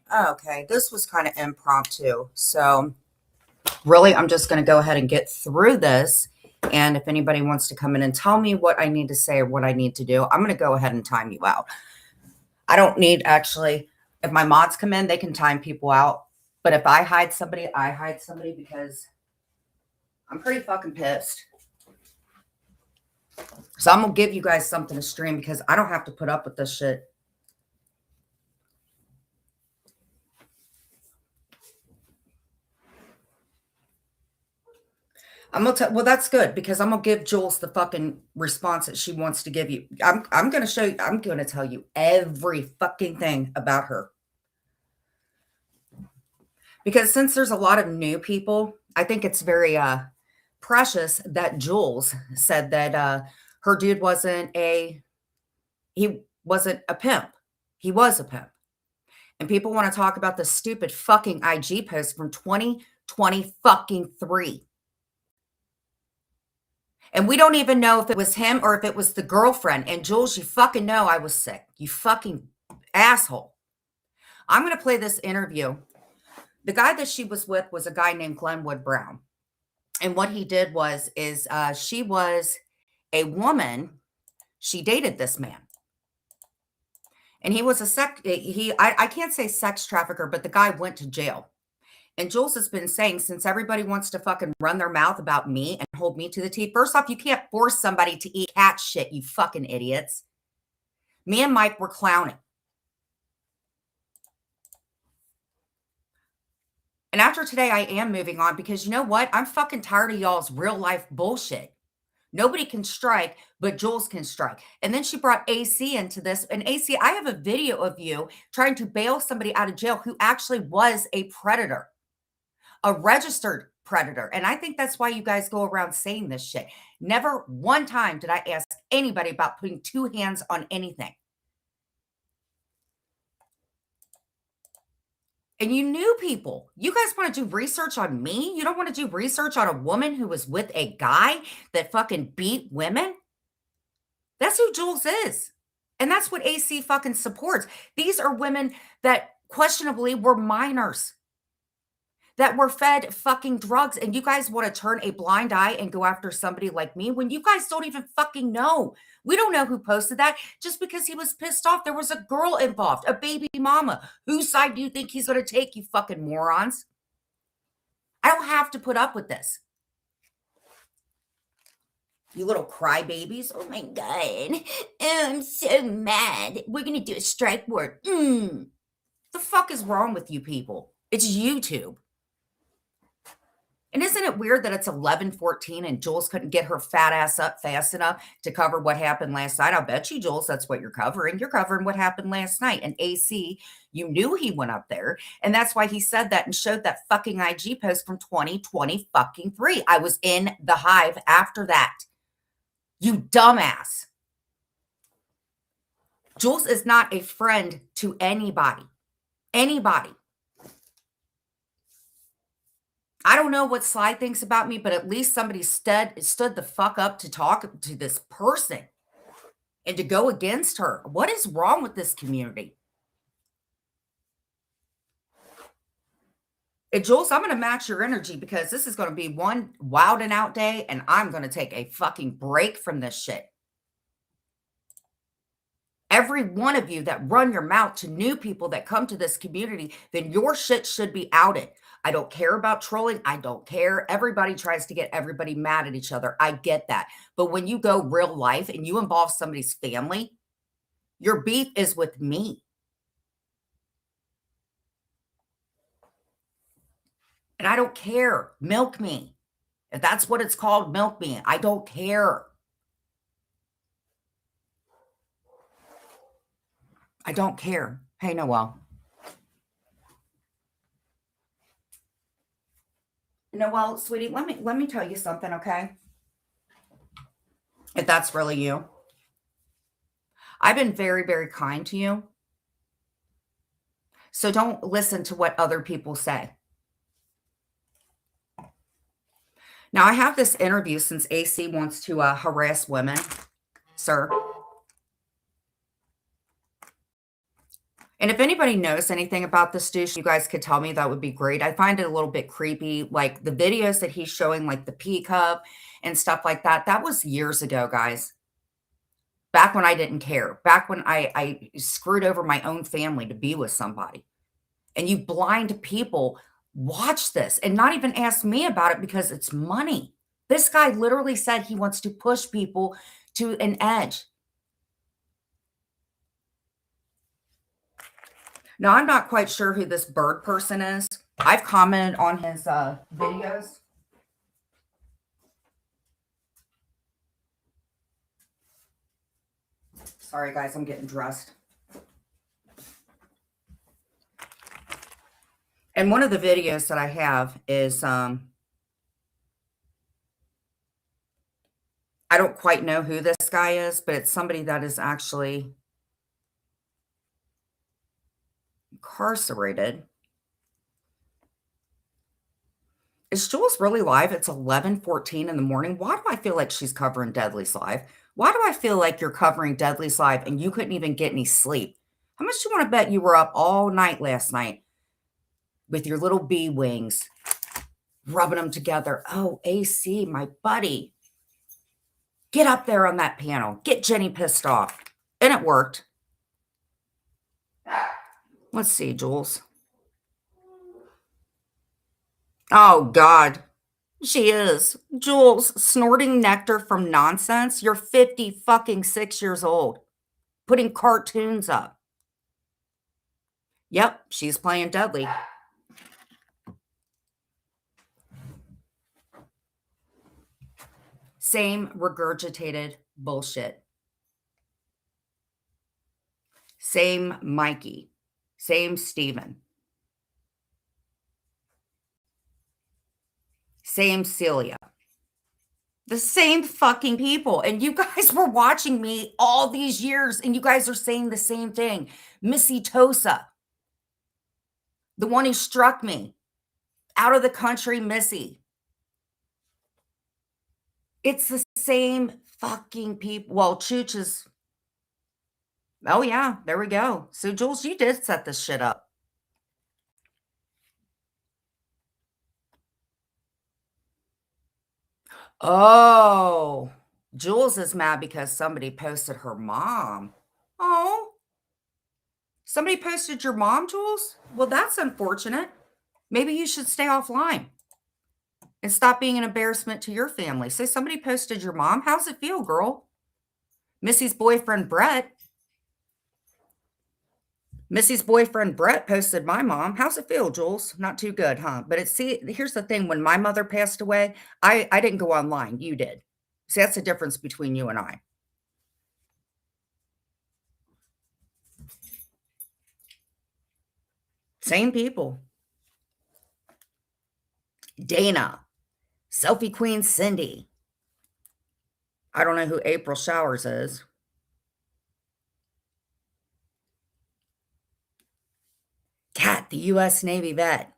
Okay, this was kind of impromptu. So, really, I'm just going to go ahead and get through this. And if anybody wants to come in and tell me what I need to say or what I need to do, I'm going to go ahead and time you out. I don't need actually, if my mods come in, they can time people out. But if I hide somebody because I'm pretty fucking pissed. So, I'm going to give you guys something to stream because I don't have to put up with this shit. I'm gonna tell. Well, that's good because I'm gonna give Jules the fucking response that she wants to give you. I'm gonna show you. I'm gonna tell you every fucking thing about her because since there's a lot of new people, I think it's very precious that Jules said that her dude wasn't a pimp. He was a pimp, and people want to talk about the stupid fucking IG post from 2020 fucking 3. And we don't even know if it was him or if it was the girlfriend. And Jules, you fucking know I was sick. You fucking asshole. I'm going to play this interview. The guy that she was with was a guy named Glenwood Brown. And what he did is she was a woman. She dated this man. And he was I can't say sex trafficker, but the guy went to jail. And Jules has been saying, since everybody wants to fucking run their mouth about me and hold me to the teeth, first off, you can't force somebody to eat cat shit, you fucking idiots. Me and Mike were clowning. And after today, I am moving on because you know what? I'm fucking tired of y'all's real life bullshit. Nobody can strike, but Jules can strike. And then she brought AC into this. And AC, I have a video of you trying to bail somebody out of jail who actually was a predator. A registered predator. And I think that's why you guys go around saying this shit. Never one time did I ask anybody about putting two hands on anything. And you knew people. You guys want to do research on me? You don't want to do research on a woman who was with a guy that fucking beat women? That's who Jules is. And that's what AC fucking supports. These are women that questionably were minors, that were fed fucking drugs, and you guys want to turn a blind eye and go after somebody like me when you guys don't even fucking know. We don't know who posted that just because he was pissed off. There was a girl involved, a baby mama. Whose side do you think he's going to take, you fucking morons? I don't have to put up with this. You little crybabies. Oh my God. Oh, I'm so mad. We're going to do a strike work. The fuck is wrong with you people? It's YouTube. And isn't it weird that it's 11:14 and Jules couldn't get her fat ass up fast enough to cover what happened last night? I'll bet you, Jules, that's what you're covering. You're covering what happened last night. And AC, you knew he went up there. And that's why he said that and showed that fucking IG post from 2020 fucking 3. I was in the hive after that. You dumbass. Jules is not a friend to anybody. Anybody. I don't know what Sly thinks about me, but at least somebody stood the fuck up to talk to this person and to go against her. What is wrong with this community? And Jules, I'm going to match your energy because this is going to be one wild and out day, and I'm going to take a fucking break from this shit. Every one of you that run your mouth to new people that come to this community, then your shit should be outed. I don't care about trolling. I don't care. Everybody tries to get everybody mad at each other. I get that. But when you go real life and you involve somebody's family, your beef is with me. And I don't care. Milk me. If that's what it's called, milk me. I don't care. I don't care. Hey, Noel. Noel, sweetie, let me tell you something, okay? If that's really you. I've been very, very kind to you. So don't listen to what other people say. Now, I have this interview since AC wants to harass women, sir. And if anybody knows anything about this douche, you guys could tell me, that would be great. I find it a little bit creepy, like, the videos that he's showing, like, the pee cup and stuff like that, that was years ago, guys. Back when I didn't care, back when I screwed over my own family to be with somebody. And you blind people watch this and not even ask me about it because it's money. This guy literally said he wants to push people to an edge. Now, I'm not quite sure who this bird person is. I've commented on his videos. Sorry, guys, I'm getting dressed. And one of the videos that I have is, I don't quite know who this guy is, but it's somebody that is actually incarcerated. Is Jules really live? It's 11:14 in the morning. Why do I feel like she's covering Deadly's live? Why do I feel like you're covering Deadly's live and you couldn't even get any sleep? How much do you want to bet you were up all night last night with your little bee wings, rubbing them together? Oh, AC, my buddy. Get up there on that panel. Get Jenny pissed off. And it worked. Let's see, Jules. Oh, God. She is. Jules, snorting nectar from nonsense? You're 50 fucking 6 years old. Putting cartoons up. Yep, she's playing Deadly. Same regurgitated bullshit. Same Mikey. Same Steven. Same Celia. The same fucking people. And you guys were watching me all these years, and you guys are saying the same thing. Missy Tosa. The one who struck me. Out of the country, Missy. It's the same fucking people. Well, Chooch is. Oh, yeah, there we go. So, Jules, you did set this shit up. Oh, Jules is mad because somebody posted her mom. Oh, somebody posted your mom, Jules? Well, that's unfortunate. Maybe you should stay offline and stop being an embarrassment to your family. Say somebody posted your mom. How's it feel, girl? Missy's boyfriend, Brett. Missy's boyfriend, Brett, posted my mom. How's it feel, Jules? Not too good, huh? But here's the thing. When my mother passed away, I didn't go online. You did. See, that's the difference between you and I. Same people. Dana. Selfie Queen Cindy. I don't know who April Showers is. Cat, the U.S. Navy vet.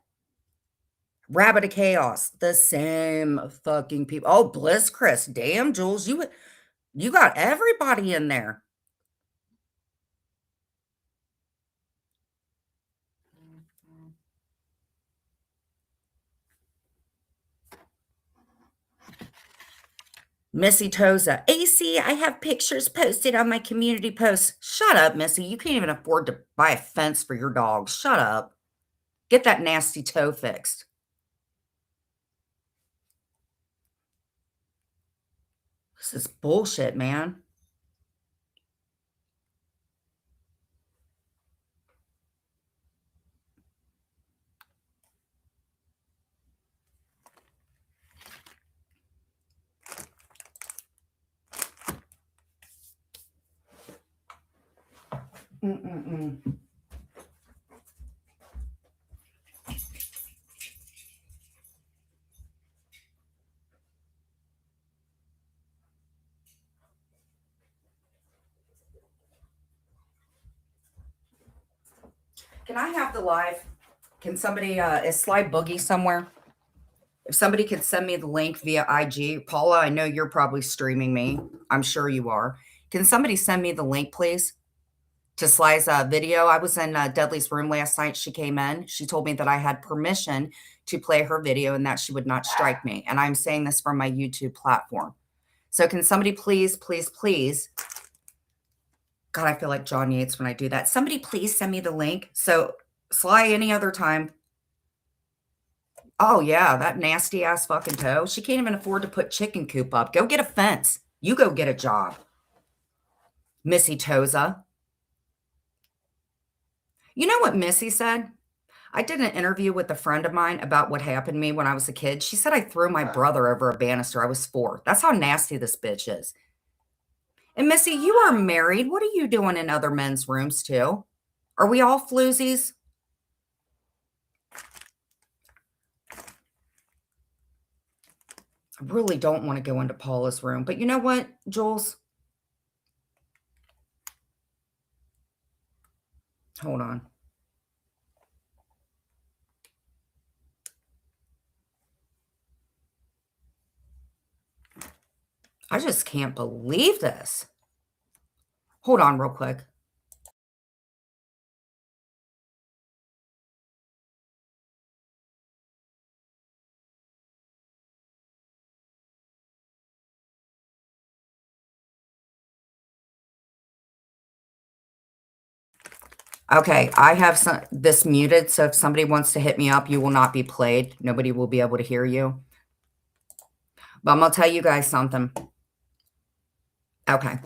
Rabbit of Chaos. The same fucking people. Oh, Bliss Chris. Damn, Jules, you got everybody in there. Missy Toza. AC, I have pictures posted on my community posts. Shut up, Missy. You can't even afford to buy a fence for your dog. Shut up. Get that nasty toe fixed. This is bullshit, man. Mm-mm-mm. Can I have the live? Can somebody, is Sly Boogie somewhere? If somebody could send me the link via IG. Paula, I know you're probably streaming me. I'm sure you are. Can somebody send me the link, please? to Sly's video. I was in Dudley's room last night. She came in. She told me that I had permission to play her video and that she would not strike me. And I'm saying this from my YouTube platform. So can somebody please, please, please, God, I feel like John Yates when I do that. Somebody please send me the link. So Sly, any other time. Oh yeah, that nasty ass fucking toe. She can't even afford to put chicken coop up. Go get a fence. You go get a job. Missy Toza. You know what Missy said? I did an interview with a friend of mine about what happened to me when I was a kid. She said I threw my brother over a banister. I was 4. That's how nasty this bitch is. And Missy, you are married. What are you doing in other men's rooms too? Are we all floozies? I really don't want to go into Paula's room. But you know what, Jules? Hold on. I just can't believe this. Hold on real quick. Okay, I have this muted, so if somebody wants to hit me up, you will not be played. Nobody will be able to hear you. But I'm going to tell you guys something. Okay.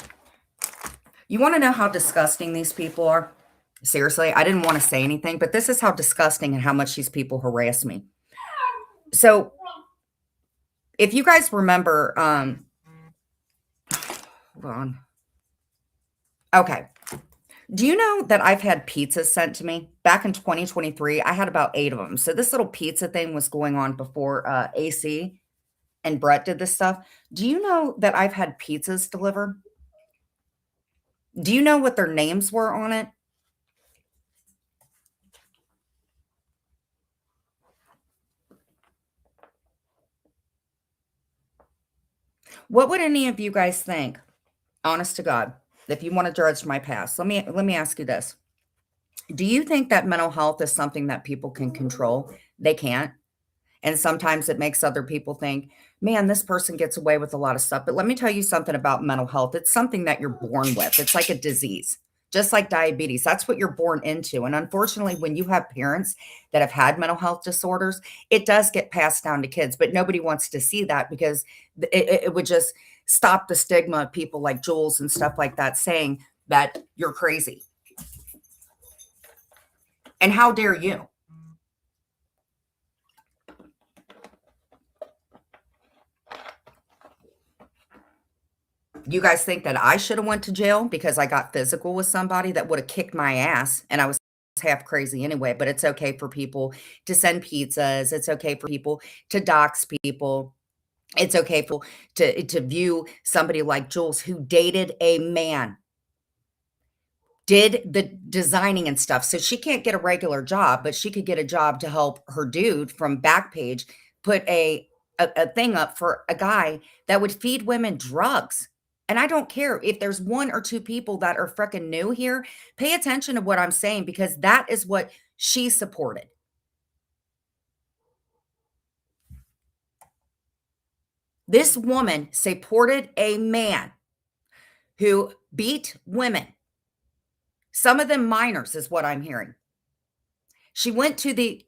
You want to know how disgusting these people are? Seriously, I didn't want to say anything, but this is how disgusting and how much these people harass me. So, if you guys remember, hold on. Okay. Do you know that I've had pizzas sent to me? Back in 2023, I had about 8 of them. So this little pizza thing was going on before AC and Brett did this stuff. Do you know that I've had pizzas delivered? Do you know what their names were on it? What would any of you guys think? Honest to God, if you want to judge my past, let me ask you this. Do you think that mental health is something that people can control? They can't. And sometimes it makes other people think, man, this person gets away with a lot of stuff. But let me tell you something about mental health. It's something that you're born with. It's like a disease, just like diabetes. That's what you're born into. And unfortunately, when you have parents that have had mental health disorders, it does get passed down to kids. But nobody wants to see that because it would just stop the stigma of people like Jules and stuff like that saying that you're crazy. And how dare you? You guys think that I should have went to jail because I got physical with somebody that would have kicked my ass and I was half crazy anyway, but it's okay for people to send pizzas. It's okay for people to dox people. It's okay for to view somebody like Jules who dated a man, did the designing and stuff. So she can't get a regular job, but she could get a job to help her dude from Backpage put a thing up for a guy that would feed women drugs. And I don't care if there's 1 or 2 people that are freaking new here. Pay attention to what I'm saying because that is what she supported. This woman supported a man who beat women. Some of them minors is what I'm hearing. She went to the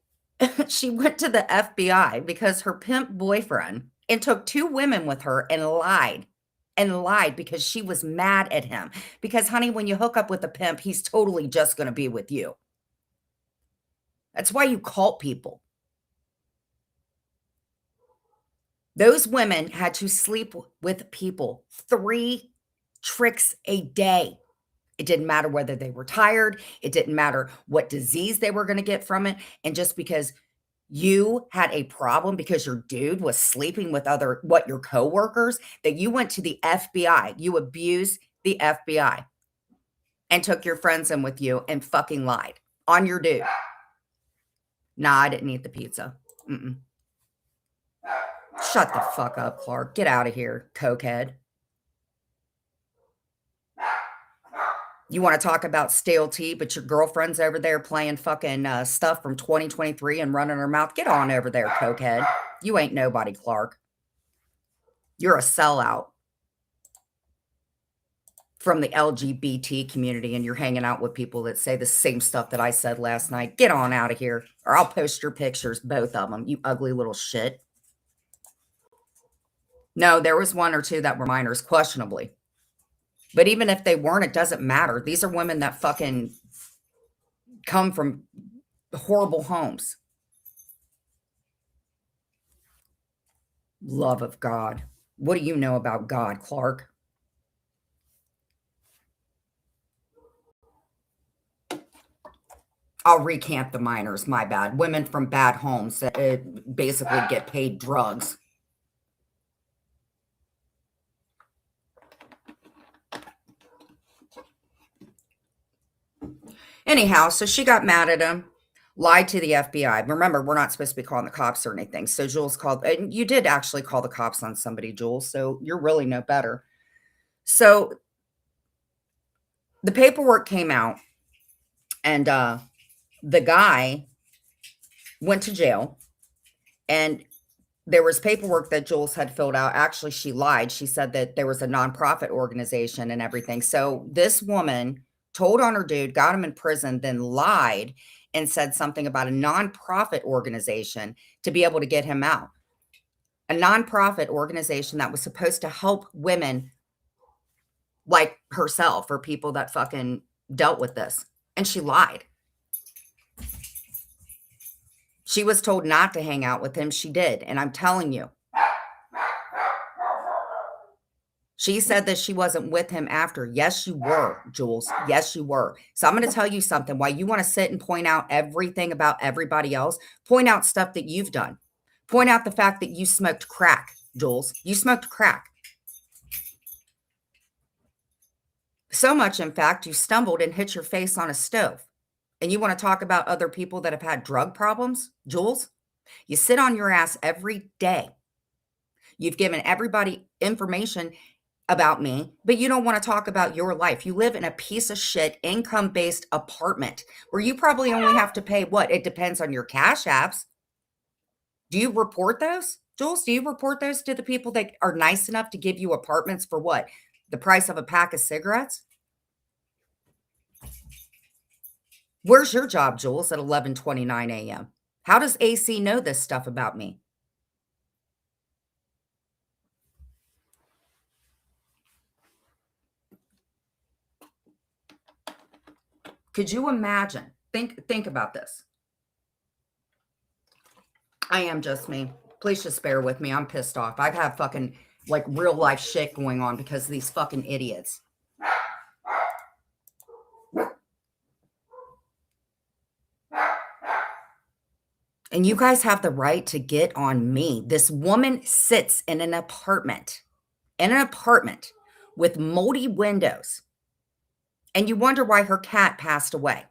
she went to the FBI because her pimp boyfriend and took 2 women with her and lied because she was mad at him. Because honey, when you hook up with a pimp, he's totally just going to be with you. That's why you cult people. Those women had to sleep with people 3 tricks a day. It didn't matter whether they were tired. It didn't matter what disease they were going to get from it. And just because you had a problem because your dude was sleeping with your coworkers, that you went to the FBI, you abused the FBI and took your friends in with you and fucking lied on your dude. Nah, I didn't eat the pizza. Mm-mm. Shut the fuck up, Clark. Get out of here, cokehead. You wanna talk about stale tea, but your girlfriend's over there playing fucking, stuff from 2023 and running her mouth. Get on over there, cokehead. You ain't nobody, Clark. You're a sellout from the LGBT community, and you're hanging out with people that say the same stuff that I said last night. Get on out of here, or I'll post your pictures, both of them, you ugly little shit. No, there was 1 or 2 that were minors, questionably. But even if they weren't, it doesn't matter. These are women that fucking come from horrible homes. Love of God. What do you know about God, Clark? I'll recant the minors, my bad. Women from bad homes that basically get paid drugs. Anyhow, so she got mad at him, lied to the FBI. Remember, we're not supposed to be calling the cops or anything. So Jules called, and you did actually call the cops on somebody, Jules. So you're really no better. So the paperwork came out, and the guy went to jail, and there was paperwork that Jules had filled out. Actually, she lied. She said that there was a nonprofit organization and everything. So this woman told on her dude, got him in prison, then lied and said something about a nonprofit organization to be able to get him out. A nonprofit organization that was supposed to help women like herself or people that fucking dealt with this. And she lied. She was told not to hang out with him. She did. And I'm telling you, she said that she wasn't with him after. Yes, you were, Jules. Yes, you were. So I'm going to tell you something. While you want to sit and point out everything about everybody else, point out stuff that you've done. Point out the fact that you smoked crack, Jules. You smoked crack. So much, in fact, you stumbled and hit your face on a stove. And you want to talk about other people that have had drug problems, Jules? You sit on your ass every day. You've given everybody information about me, but you don't want to talk about your life. You live in a piece of shit income-based apartment where you probably only have to pay what? It depends on your cash apps. Do you report those? Jules, do you report those to the people that are nice enough to give you apartments for what? The price of a pack of cigarettes? Where's your job, Jules, at 11:29 a.m.? How does AC know this stuff about me? Could you imagine? Think about this. I am just me. Please just bear with me. I'm pissed off. I've had fucking like real life shit going on because of these fucking idiots. And you guys have the right to get on me. This woman sits in an apartment with moldy windows. And you wonder why her cat passed away.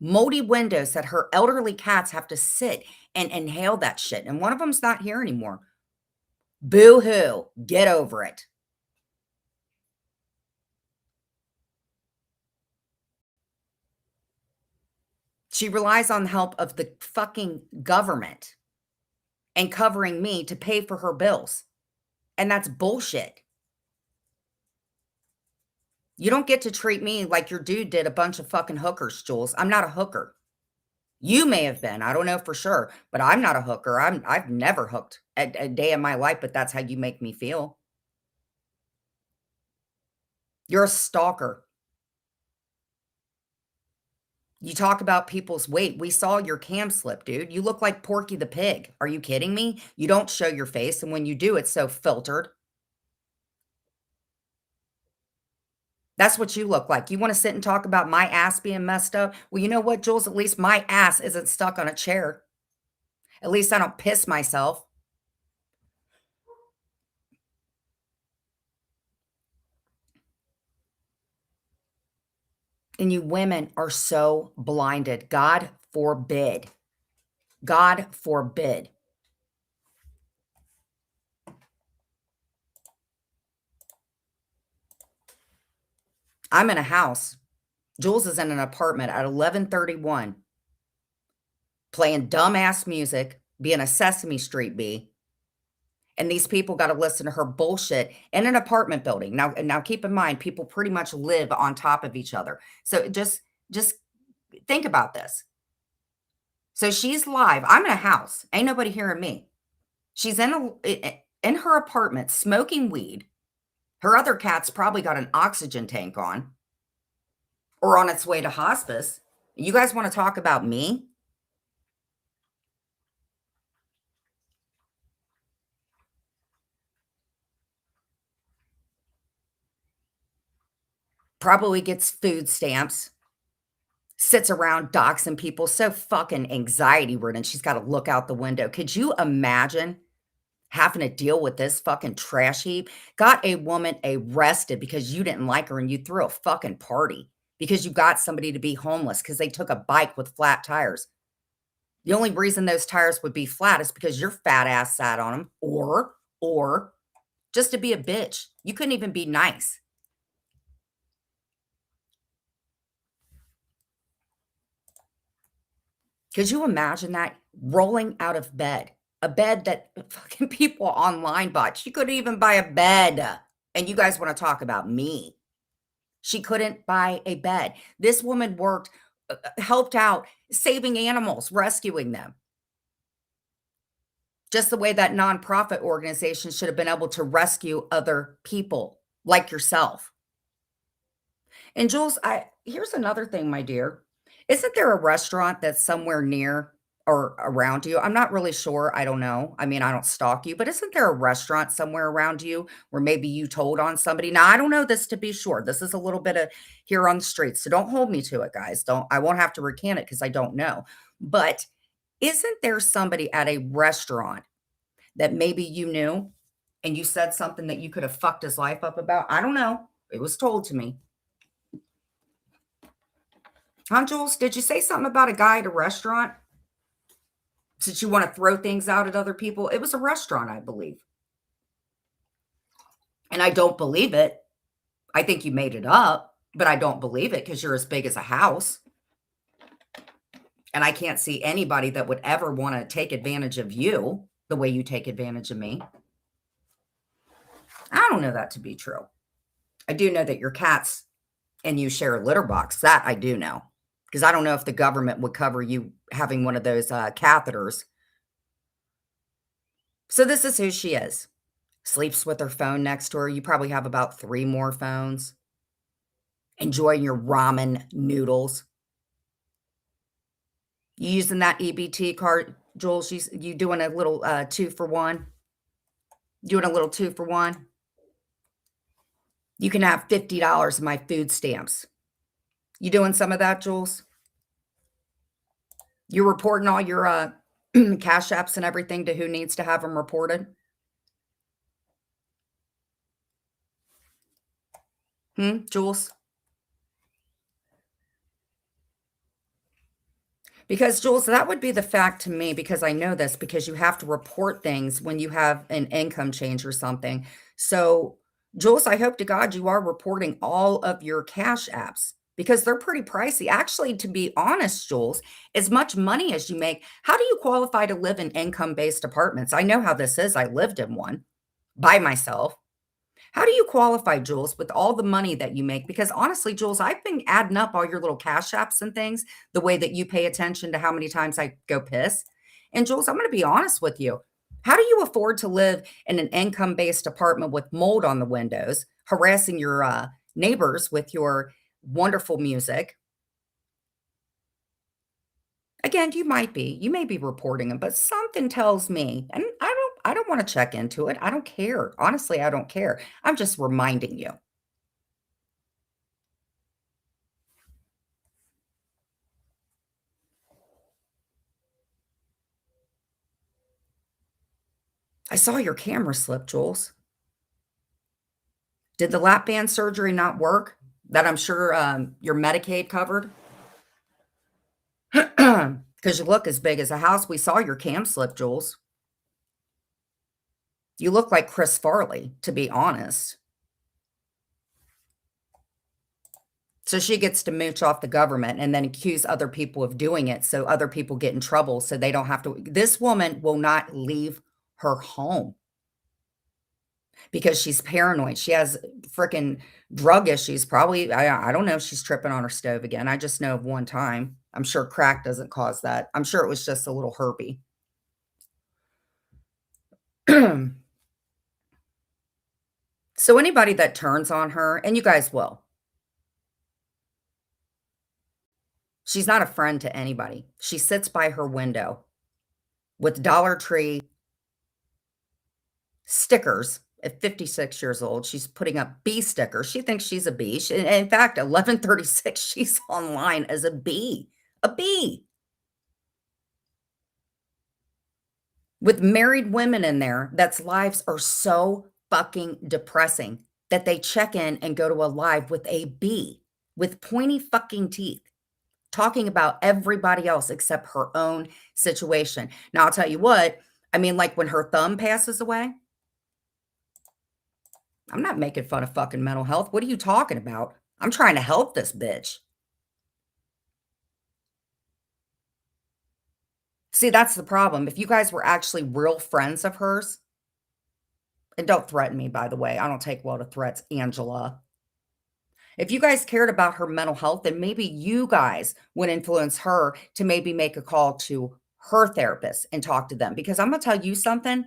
Moldy windows that her elderly cats have to sit and inhale that shit. And one of them's not here anymore. Boo hoo. Get over it. She relies on the help of the fucking government and covering me to pay for her bills. And that's bullshit. You don't get to treat me like your dude did a bunch of fucking hookers, Jules. I'm not a hooker. You may have been. I don't know for sure, but I'm not a hooker. I've never hooked a day in my life, but that's how you make me feel. You're a stalker. You talk about people's weight. We saw your cam slip, dude. You look like Porky the Pig. Are you kidding me? You don't show your face, and when you do, it's so filtered. That's what you look like. You want to sit and talk about my ass being messed up? Well, you know what, Jules? At least my ass isn't stuck on a chair. At least I don't piss myself. And you women are so blinded. God forbid. God forbid. I'm in a house Jules is in an apartment at 11:31 playing dumbass music, being a Sesame Street bee, and these people gotta listen to her bullshit in an apartment building. Now keep in mind, people pretty much live on top of each other. So just think about this. So she's live. I'm in a house. Ain't nobody hearing me. She's in her apartment smoking weed. Her other cat's probably got an oxygen tank on or on its way to hospice. You guys wanna talk about me? Probably gets food stamps, sits around doxing people, so fucking anxiety ridden, she's gotta look out the window. Could you imagine having to deal with this fucking trash heap? Got a woman arrested because you didn't like her and you threw a fucking party because you got somebody to be homeless because they took a bike with flat tires. The only reason those tires would be flat is because your fat ass sat on them, or just to be a bitch. You couldn't even be nice. Could you imagine that? Rolling out of bed, a bed that fucking people online bought. She couldn't even buy a bed, and you guys wanna talk about me. She couldn't buy a bed. This woman worked, helped out saving animals, rescuing them, just the way that nonprofit organization should have been able to rescue other people like yourself. And Jules, I here's another thing, my dear. Isn't there a restaurant that's somewhere near or around you? I'm not really sure. I don't know. I mean, I don't stalk you, but isn't there a restaurant somewhere around you where maybe you told on somebody? Now, I don't know this to be sure. This is a little bit of here on the streets. So don't hold me to it, guys. Don't I won't have to recant it because I don't know. But isn't there somebody at a restaurant that maybe you knew and you said something that you could have fucked his life up about? I don't know. It was told to me. Huh, Jules? Did you say something about a guy at a restaurant? Since you want to throw things out at other people? It was a restaurant, I believe. And I don't believe it. I think you made it up, but I don't believe it because you're as big as a house. And I can't see anybody that would ever want to take advantage of you the way you take advantage of me. I don't know that to be true. I do know that your cats and you share a litter box. That I do know. Because I don't know if the government would cover you having one of those catheters. So this is who she is. Sleeps with her phone next to her. You probably have about 3 more phones. Enjoying your ramen noodles. You using that EBT card, Jules? You doing a little 2 for 1? Doing a little 2 for 1? You can have $50 of my food stamps. You doing some of that, Jules? You're reporting all your cash apps and everything to who needs to have them reported? Jules? Because, Jules, that would be the fact to me because I know this because you have to report things when you have an income change or something. So, Jules, I hope to God you are reporting all of your cash apps because they're pretty pricey. Actually, to be honest, Jules, as much money as you make, how do you qualify to live in income-based apartments? I know how this is. I lived in one by myself. How do you qualify, Jules, with all the money that you make? Because honestly, Jules, I've been adding up all your little cash apps and things, the way that you pay attention to how many times I go piss. And Jules, I'm going to be honest with you. How do you afford to live in an income-based apartment with mold on the windows, harassing your neighbors with your wonderful music? Again, you may be reporting them, but something tells me, and I don't want to check into it. I don't care. Honestly, I don't care. I'm just reminding you. I saw your camera slip, Jules. Did the lap band surgery not work? That I'm sure your Medicaid covered? Because you look as big as a house. We saw your cam slip, Jules. You look like Chris Farley, to be honest. So she gets to mooch off the government and then accuse other people of doing it so other people get in trouble so they don't have to. This woman will not leave her home because she's paranoid. She has freaking drug issues. Probably, I don't know if she's tripping on her stove again. I just know of one time. I'm sure crack doesn't cause that. I'm sure it was just a little herpy. So anybody that turns on her, and you guys will, she's not a friend to anybody. She sits by her window with Dollar Tree stickers. At 56 years old, she's putting up bee stickers. She thinks she's a bee. In fact, 11:36, she's online as a bee. A bee. With married women in there that's lives are so fucking depressing that they check in and go to a live with a bee with pointy fucking teeth, talking about everybody else except her own situation. Now, I'll tell you what, I mean, like when her thumb passes away, I'm not making fun of fucking mental health. What are you talking about? I'm trying to help this bitch. See, that's the problem. If you guys were actually real friends of hers, and don't threaten me, by the way. I don't take well to threats, Angela. If you guys cared about her mental health, then maybe you guys would influence her to maybe make a call to her therapist and talk to them. Because I'm going to tell you something.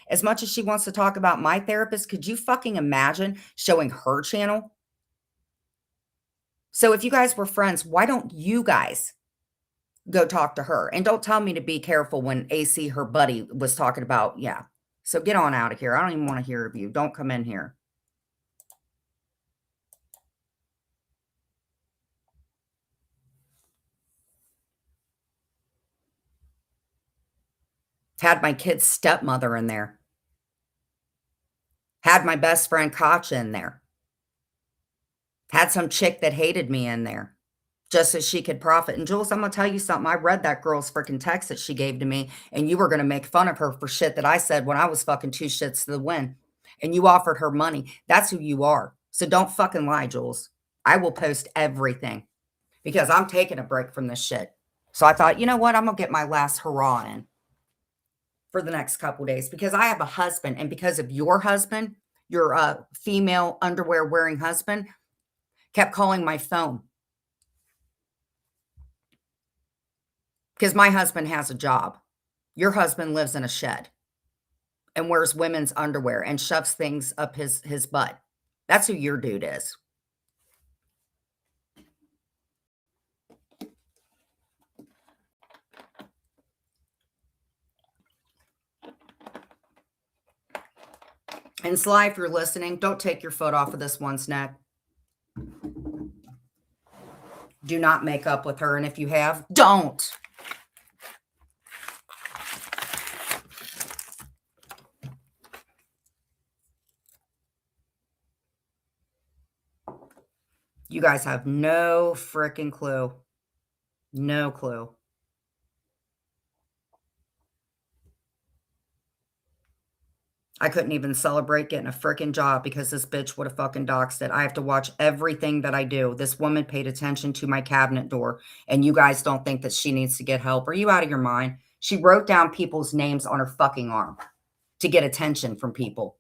As much as she wants to talk about my therapist, could you fucking imagine showing her channel? So if you guys were friends, why don't you guys go talk to her? And don't tell me to be careful when AC, her buddy, was talking about, yeah. So get on out of here. I don't even want to hear of you. Don't come in here. Had my kid's stepmother in there. Had my best friend Koch in there. Had some chick that hated me in there just so she could profit. And Jules, I'm gonna tell you something. I read that girl's freaking text that she gave to me, and you were gonna make fun of her for shit that I said when I was fucking two shits to the wind. And you offered her money. That's who you are. So don't fucking lie, Jules. I will post everything because I'm taking a break from this shit. So I thought, you know what? I'm gonna get my last hurrah in for the next couple days because I have a husband, and because of your husband, your female underwear wearing husband, kept calling my phone because my husband has a job. Your husband lives in a shed and wears women's underwear and shoves things up his butt. That's who your dude is. And Sly, if you're listening, don't take your foot off of this one's neck. Do not make up with her. And if you have, don't. You guys have no freaking clue. No clue. I couldn't even celebrate getting a freaking job because this bitch would have fucking doxed it. I have to watch everything that I do. This woman paid attention to my cabinet door, and you guys don't think that she needs to get help. Are you out of your mind? She wrote down people's names on her fucking arm to get attention from people.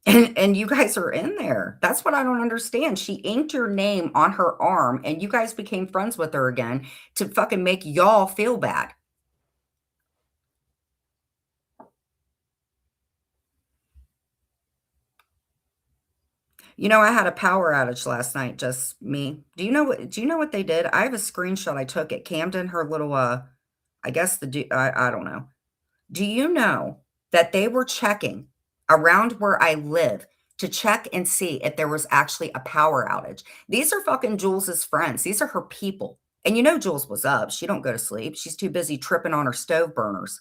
And you guys are in there. That's what I don't understand. She inked your name on her arm, and you guys became friends with her again to fucking make y'all feel bad. You know, I had a power outage last night, just me. Do you know what they did? I have a screenshot I took at Camden, her little I guess I don't know. Do you know that they were checking around where I live to check and see if there was actually a power outage? These are fucking Jules's friends. These are her people. And you know Jules was up. She don't go to sleep. She's too busy tripping on her stove burners.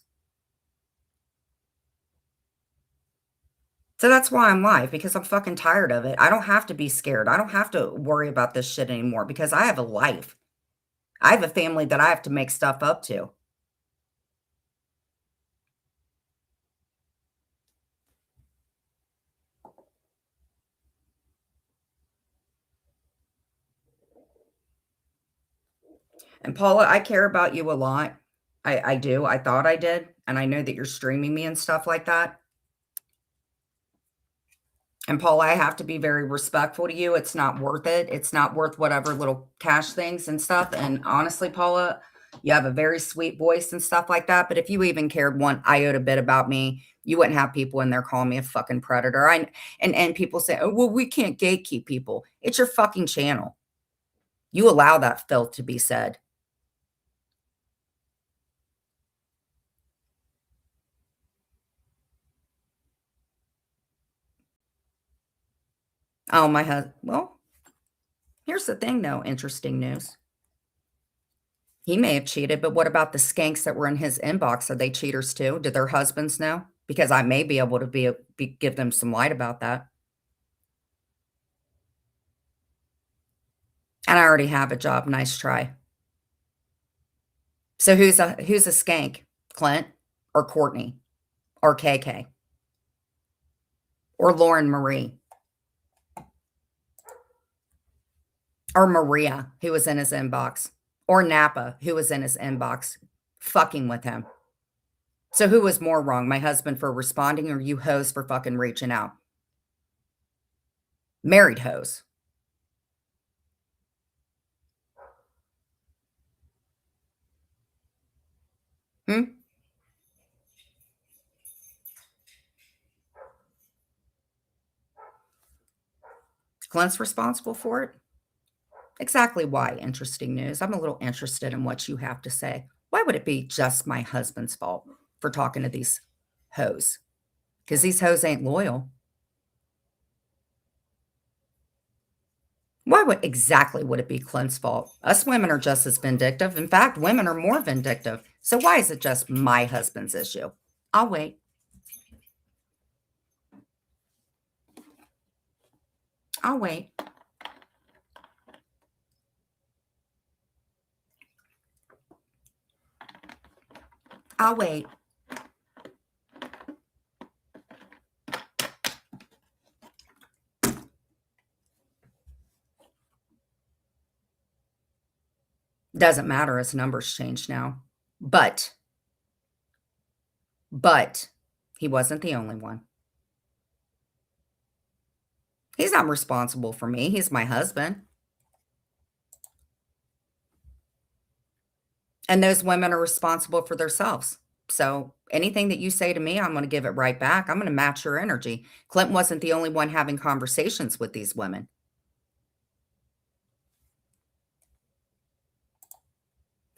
So that's why I'm live, because I'm fucking tired of it. I don't have to be scared. I don't have to worry about this shit anymore because I have a life. I have a family that I have to make stuff up to. And Paula, I care about you a lot. I do. I thought I did. And I know that you're streaming me and stuff like that. And Paula, I have to be very respectful to you. It's not worth it. It's not worth whatever little cash things and stuff. And honestly, Paula, you have a very sweet voice and stuff like that. But if you even cared one iota bit about me, you wouldn't have people in there calling me a fucking predator. And people say, oh, well, we can't gatekeep people. It's your fucking channel. You allow that filth to be said. Oh, my husband. Well, here's the thing, though. Interesting news. He may have cheated, but what about the skanks that were in his inbox? Are they cheaters too? Did their husbands know? Because I may be able to give them some light about that. And I already have a job. Nice try. So who's a skank? Clint or Courtney or KK or Lauren Marie or Maria, who was in his inbox, or Napa, who was in his inbox, fucking with him. So who was more wrong? My husband for responding or you hoes for fucking reaching out? Married hoes. Hmm? Clint's responsible for it? Exactly why. Interesting news. I'm a little interested in what you have to say. Why would it be just my husband's fault for talking to these hoes? Because these hoes ain't loyal. Why would exactly would it be Clint's fault? Us women are just as vindictive. In fact, women are more vindictive. So why is it just my husband's issue? I'll wait. I'll wait. I'll wait. Doesn't matter. His numbers changed now. But he wasn't the only one. He's not responsible for me. He's my husband. And those women are responsible for themselves. So anything that you say to me, I'm going to give it right back. I'm going to match your energy. Clint wasn't the only one having conversations with these women.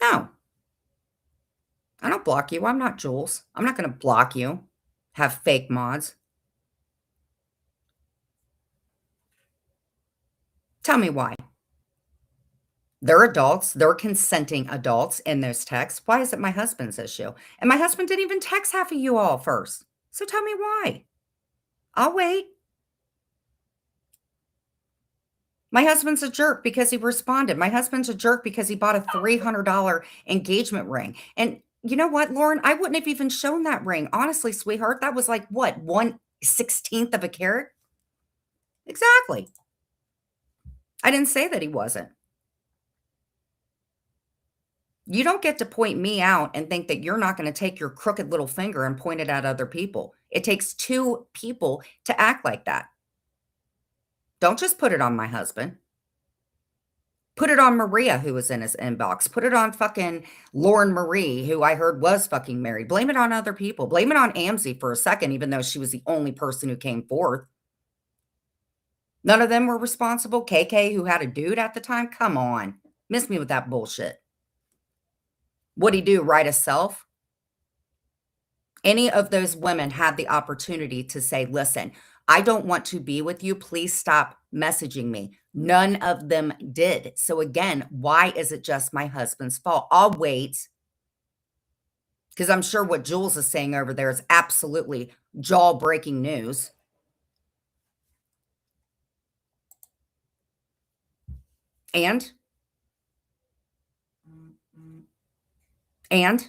No, I don't block you. I'm not Jules. I'm not going to block you. Have fake mods. Tell me why. They're adults. They're consenting adults in those texts. Why is it my husband's issue? And my husband didn't even text half of you all first. So tell me why. I'll wait. My husband's a jerk because he responded. My husband's a jerk because he bought a $300 engagement ring. And you know what, Lauren? I wouldn't have even shown that ring. Honestly, sweetheart, that was like what, 1/16th of a carat? Exactly. I didn't say that he wasn't. You don't get to point me out and think that you're not going to take your crooked little finger and point it at other people. It takes two people to act like that. Don't just put it on my husband. Put it on Maria, who was in his inbox. Put it on fucking Lauren Marie, who I heard was fucking married. Blame it on other people. Blame it on Amzie for a second, even though she was the only person who came forth. None of them were responsible. KK, who had a dude at the time, come on. Miss me with that bullshit. What'd he do? Write a self? Any of those women had the opportunity to say, listen, I don't want to be with you. Please stop messaging me. None of them did. So again, why is it just my husband's fault? I'll wait because I'm sure what Jules is saying over there is absolutely jaw-breaking news. And? And?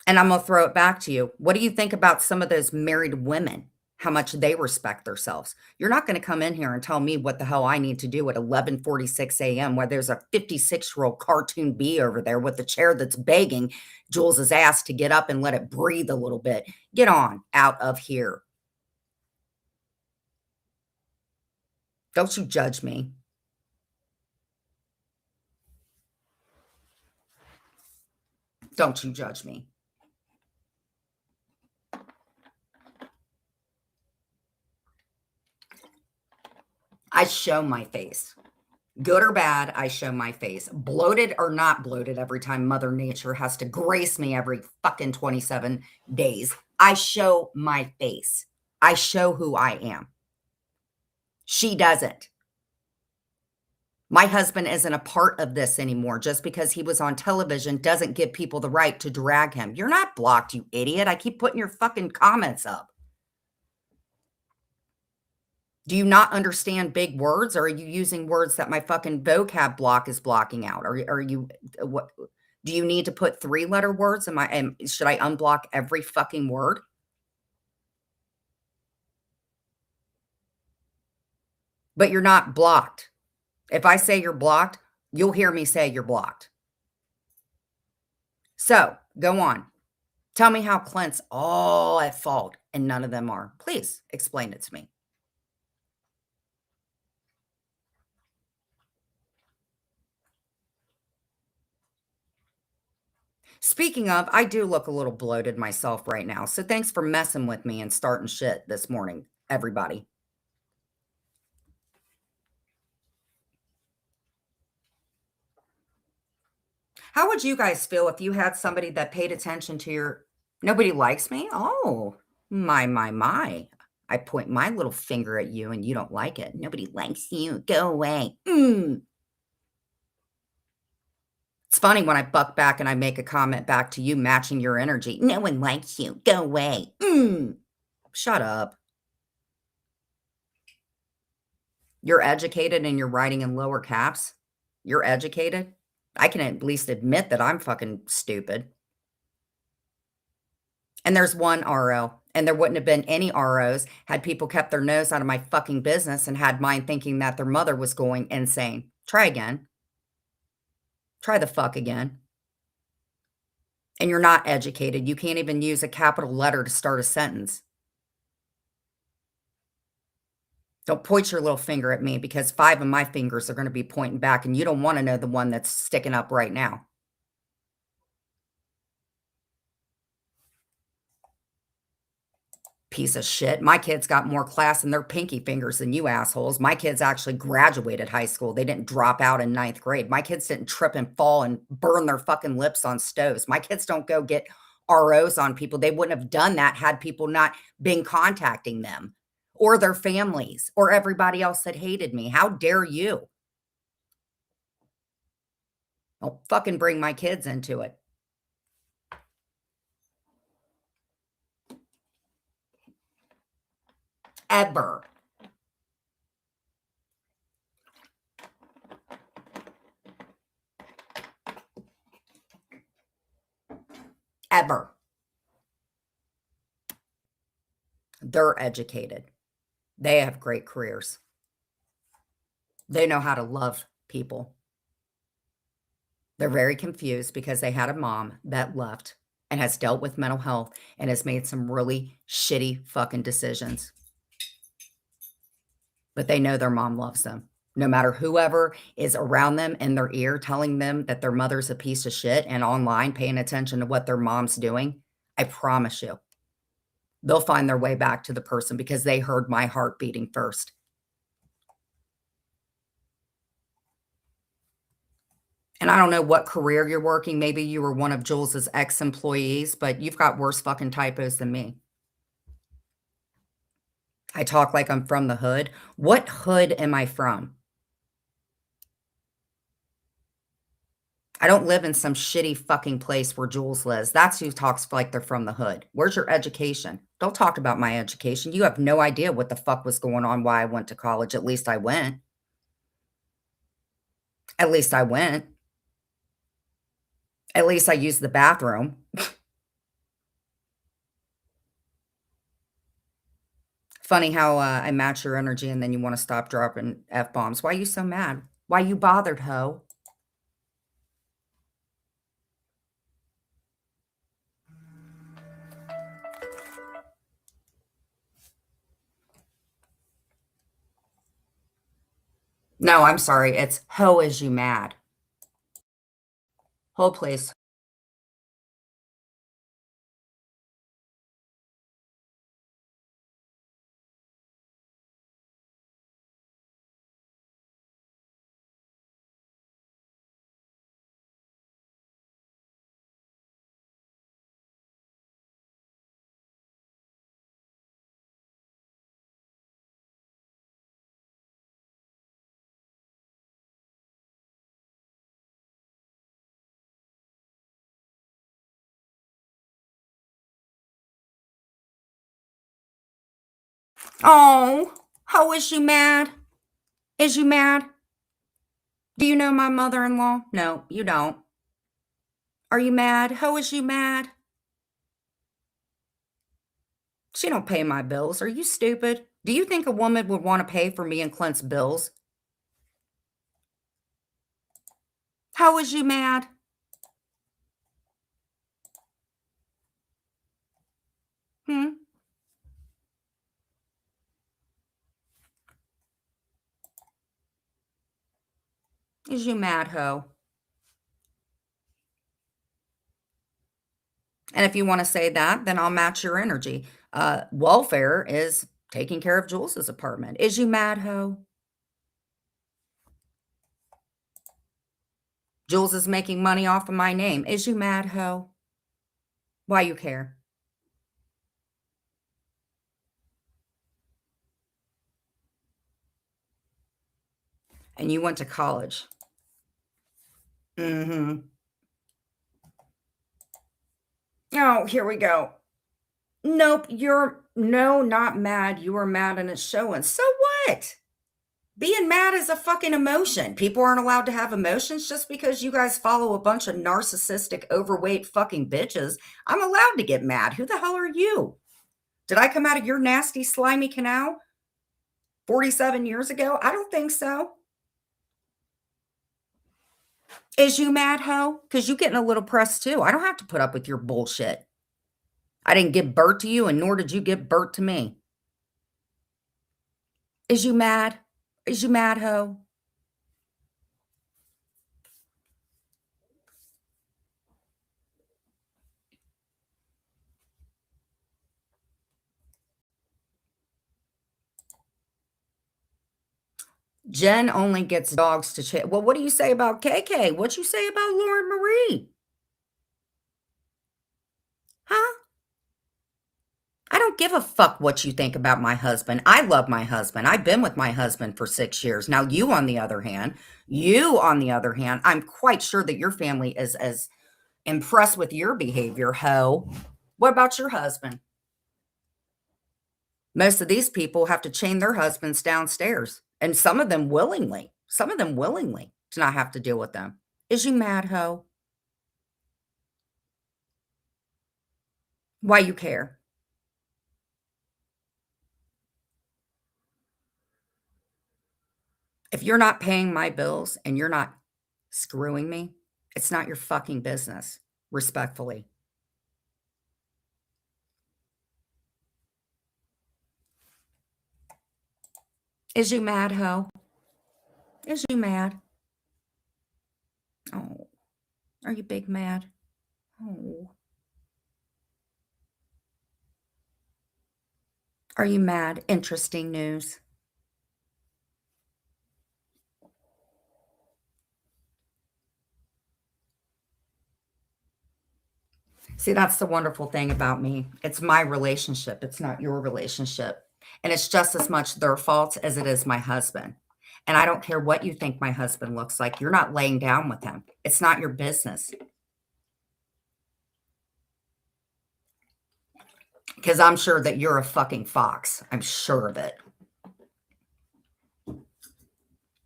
And I'm going to throw it back to you. What do you think about some of those married women how much they respect themselves. You're not gonna come in here and tell me what the hell I need to do at 11:46 AM where there's a 56-year-old cartoon bee over there with a chair that's begging Jules's ass to get up and let it breathe a little bit. Get on out of here. Don't you judge me. Don't you judge me. I show my face. Good or bad, I show my face. Bloated or not bloated every time Mother Nature has to grace me every fucking 27 days. I show my face. I show who I am. She doesn't. My husband isn't a part of this anymore. Just because he was on television doesn't give people the right to drag him. You're not blocked, you idiot. I keep putting your fucking comments up. Do you not understand big words, or are you using words that my fucking vocab block is blocking out? Are you what do you need to put 3-letter words? Should I unblock every fucking word? But you're not blocked. If I say you're blocked, you'll hear me say you're blocked. So, go on. Tell me how Clint's all at fault and none of them are. Please explain it to me. Speaking of, I do look a little bloated myself right now. So thanks for messing with me and starting shit this morning, everybody. How would you guys feel if you had somebody that paid attention to your nobody likes me? Oh, my. I point my little finger at you and you don't like it. Nobody likes you. Go away. It's funny when I buck back and I make a comment back to you matching your energy. No one likes you. Go away. Shut up. You're educated and you're writing in lower caps. You're educated. I can at least admit that I'm fucking stupid. And there's one RO, and there wouldn't have been any ROs had people kept their nose out of my fucking business and had mine thinking that their mother was going insane. Try again. Try the fuck again. And you're not educated. You can't even use a capital letter to start a sentence. Don't point your little finger at me because 5 of my fingers are going to be pointing back, and you don't want to know the one that's sticking up right now. Piece of shit. My kids got more class in their pinky fingers than you assholes. My kids actually graduated high school. They didn't drop out in 9th grade. My kids didn't trip and fall and burn their fucking lips on stoves. My kids don't go get ROs on people. They wouldn't have done that had people not been contacting them or their families or everybody else that hated me. How dare you? Don't fucking bring my kids into it. Ever. Ever. They're educated. They have great careers. They know how to love people. They're very confused because they had a mom that left and has dealt with mental health and has made some really shitty fucking decisions. But they know their mom loves them. No matter whoever is around them in their ear telling them that their mother's a piece of shit and online paying attention to what their mom's doing, I promise you, they'll find their way back to the person because they heard my heart beating first. And I don't know what career you're working. Maybe you were one of Jules's ex-employees, but you've got worse fucking typos than me. I talk like I'm from the hood. What hood am I from? I don't live in some shitty fucking place where Jules lives. That's who talks like they're from the hood. Where's your education? Don't talk about my education. You have no idea what the fuck was going on, why I went to college. At least I went. At least I went. At least I used the bathroom. Funny how, I match your energy and then you wanna stop dropping F-bombs. Why you so mad? Why you bothered, hoe? No, I'm sorry, it's hoe is you mad. Hold, please. Oh, hoe is you mad? Is you mad? Do you know my mother-in-law? No, you don't. Are you mad? Hoe is you mad? She don't pay my bills. Are you stupid? Do you think a woman would wanna pay for me and Clint's bills? Hoe is you mad? Hmm? Is you mad, hoe? And if you wanna say that, then I'll match your energy. Welfare is taking care of Jules's apartment. Is you mad, hoe? Jules is making money off of my name. Is you mad, hoe? Why you care? And you went to college. Mhm. Oh, here we go. Nope, you're no, not mad. You were mad and it's showing. So what? Being mad is a fucking emotion. People aren't allowed to have emotions just because you guys follow a bunch of narcissistic, overweight fucking bitches. I'm allowed to get mad. Who the hell are you? Did I come out of your nasty, slimy canal 47 years ago? I don't think so. Is you mad, hoe? Because you getting a little pressed too. I don't have to put up with your bullshit. I didn't give birth to you, and nor did you give birth to me. Is you mad? Is you mad, hoe? Jen only gets dogs to chase. Well, what do you say about KK? What you say about Lauren Marie? Huh? I don't give a fuck what you think about my husband. I love my husband. I've been with my husband for 6 years. Now, you on the other hand, I'm quite sure that your family is as impressed with your behavior, hoe. What about your husband? Most of these people have to chain their husbands downstairs, and some of them willingly to not have to deal with them. Is you mad, hoe? Why you care? If you're not paying my bills and you're not screwing me, it's not your fucking business, respectfully. Is you mad, hoe? Is you mad? Oh, are you big mad? Oh, are you mad? Interesting news. See, that's the wonderful thing about me. It's my relationship. It's not your relationship. And it's just as much their fault as it is my husband. And I don't care what you think my husband looks like. You're not laying down with him. It's not your business. Because I'm sure that you're a fucking fox. I'm sure of it.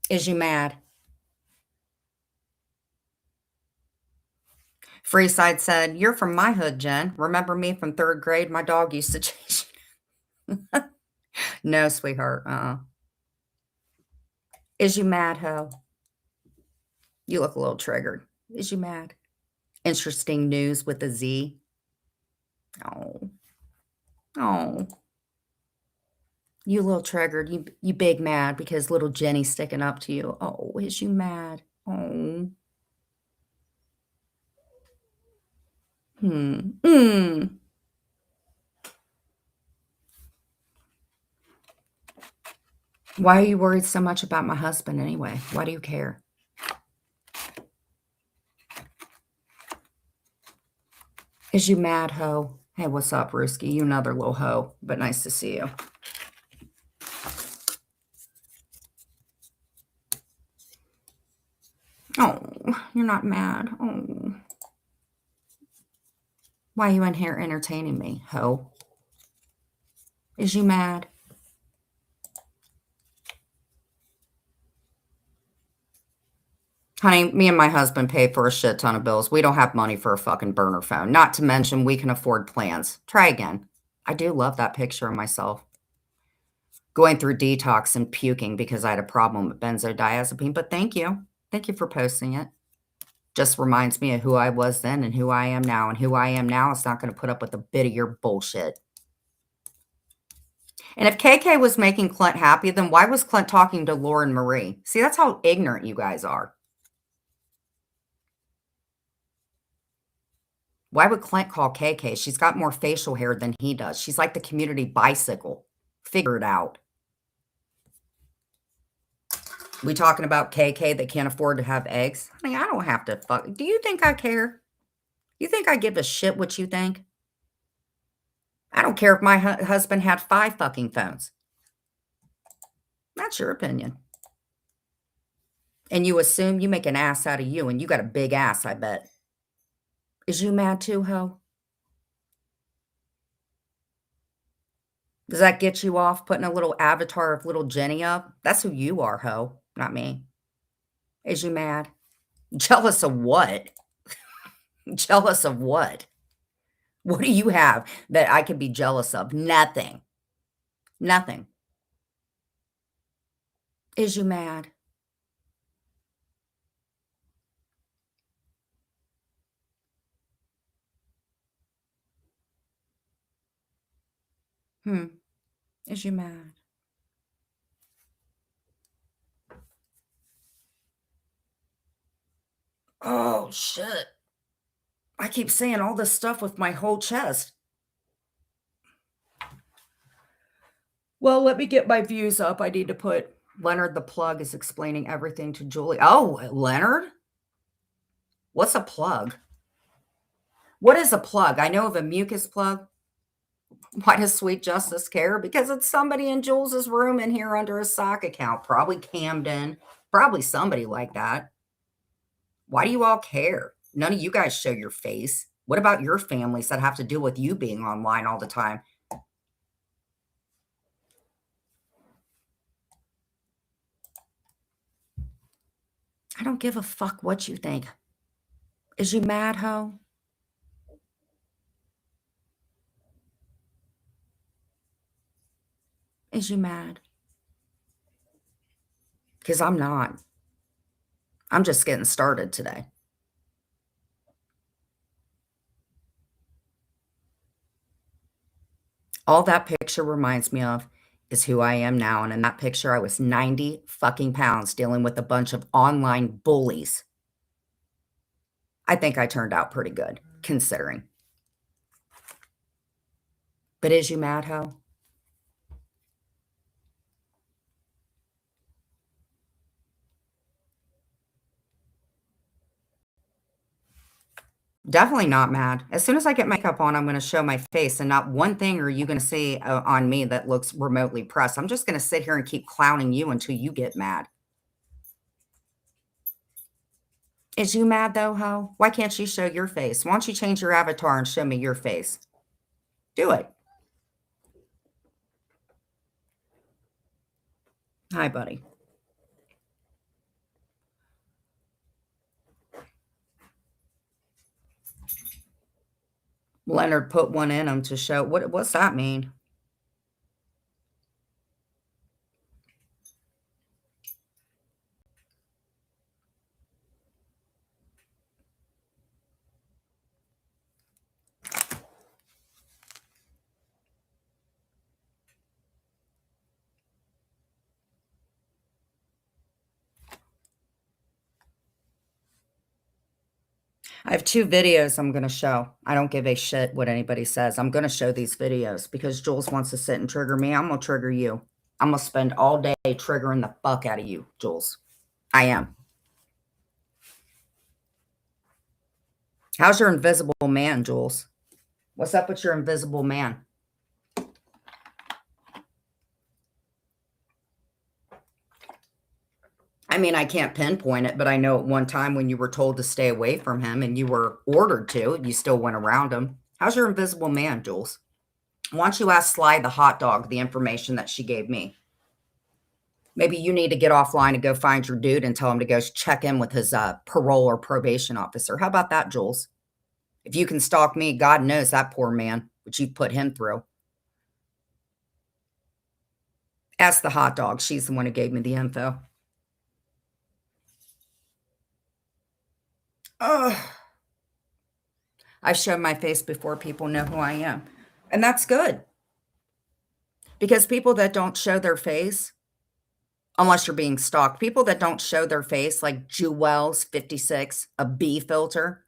Is you mad? Freeside said, "You're from my hood, Jen. Remember me from third grade? My dog used to chase you." No, sweetheart, Is you mad, ho? You look a little triggered. Is you mad? Interesting news with a Z. Oh. Oh. You a little triggered. You big mad because little Jenny's sticking up to you. Oh, is you mad? Oh. Hmm. Mm. Why are you worried so much about my husband anyway? Why do you care? Is you mad, ho? Hey, what's up, Rooski? You another little hoe, but nice to see you. Oh, you're not mad. Oh. Why are you in here entertaining me, ho? Is you mad? Honey, me and my husband pay for a shit ton of bills. We don't have money for a fucking burner phone. Not to mention we can afford plans. Try again. I do love that picture of myself going through detox and puking because I had a problem with benzodiazepine, but thank you. Thank you for posting it. Just reminds me of who I was then and who I am now. And who I am now is not going to put up with a bit of your bullshit. And if KK was making Clint happy, then why was Clint talking to Lauren Marie? See, that's how ignorant you guys are. Why would Clint call KK? She's got more facial hair than he does. She's like the community bicycle. Figure it out. We talking about KK that can't afford to have eggs? Honey, I don't have to fuck. Do you think I care? You think I give a shit what you think? I don't care if my husband had 5 fucking phones. That's your opinion. And you assume you make an ass out of you, and you got a big ass, I bet. Is you mad too, ho? Does that get you off putting a little avatar of little Jenny up? That's who you are, ho, not me. Is you mad? Jealous of what? Jealous of what? What do you have that I could be jealous of? Nothing. Nothing. Is you mad? Is you mad? Oh, shit. I keep saying all this stuff with my whole chest. Well, let me get my views up. I need to put Leonard the plug is explaining everything to Julie. Oh, Leonard? What's a plug? What is a plug? I know of a mucus plug. Why does Sweet Justice care? Because it's somebody in Jules's room in here under a sock account. Probably Camden. Probably somebody like that. Why do you all care? None of you guys show your face. What about your families that have to deal with you being online all the time? I don't give a fuck what you think. Is you mad, ho? Is you mad? Because I'm not. I'm just getting started today. All that picture reminds me of is who I am now. And in that picture, I was 90 fucking pounds dealing with a bunch of online bullies. I think I turned out pretty good, considering. But is you mad, ho? Definitely not mad. As soon as I get makeup on, I'm going to show my face, and not one thing are you going to see on me that looks remotely pressed. I'm just going to sit here and keep clowning you until you get mad. Is you mad though, ho? Why can't you show your face? Why don't you change your avatar and show me your face? Do it. Hi, buddy. Leonard put one in him to show. What's that mean? I have 2 videos I'm gonna show. I don't give a shit what anybody says. I'm gonna show these videos because Jules wants to sit and trigger me. I'm gonna trigger you. I'm gonna spend all day triggering the fuck out of you, Jules. I am. How's your invisible man, Jules? What's up with your invisible man? I mean, I can't pinpoint it, but I know at one time when you were told to stay away from him and you were ordered to, you still went around him. How's your invisible man, Jules? Why don't you ask Sly the hot dog the information that she gave me? Maybe you need to get offline and go find your dude and tell him to go check in with his parole or probation officer. How about that, Jules? If you can stalk me, God knows that poor man, what you put him through. Ask the hot dog. She's the one who gave me the info. Ugh. I show my face before people know who I am. And that's good. Because people that don't show their face, unless you're being stalked, people that don't show their face, like Jewel's 56, a B filter,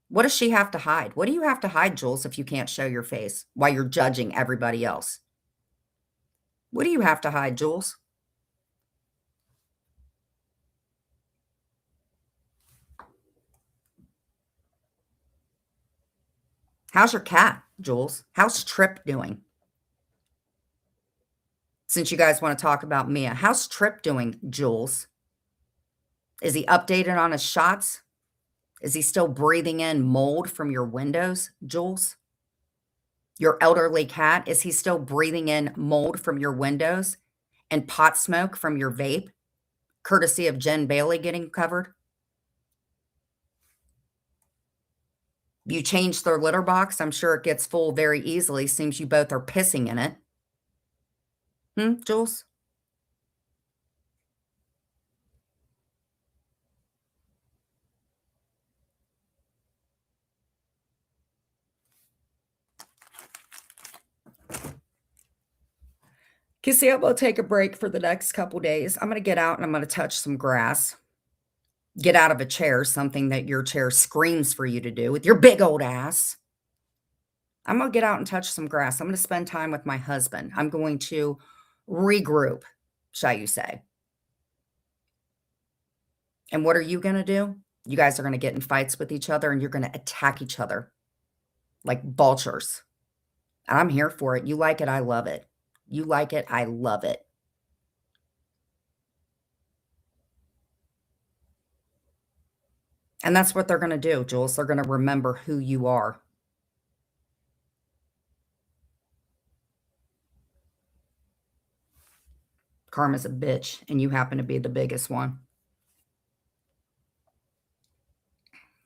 what does she have to hide? What do you have to hide, Jules, if you can't show your face while you're judging everybody else? What do you have to hide, Jules? How's your cat, Jules? How's Trip doing? Since you guys want to talk about Mia, how's Trip doing, Jules? Is he updated on his shots? Is he still breathing in mold from your windows, Jules? Your elderly cat, is he still breathing in mold from your windows and pot smoke from your vape, courtesy of Jen Bailey getting covered? You change their litter box. I'm sure it gets full very easily. Seems you both are pissing in it. Jules? Kissy, I'm going to take a break for the next couple days. I'm going to get out and I'm going to touch some grass. Get out of a chair, something that your chair screams for you to do with your big old ass. I'm going to get out and touch some grass. I'm going to spend time with my husband. I'm going to regroup, shall you say. And what are you going to do? You guys are going to get in fights with each other and you're going to attack each other like vultures. And I'm here for it. You like it, I love it. You like it, I love it. And that's what they're going to do, Jules. They're going to remember who you are. Karma's a bitch, and you happen to be the biggest one.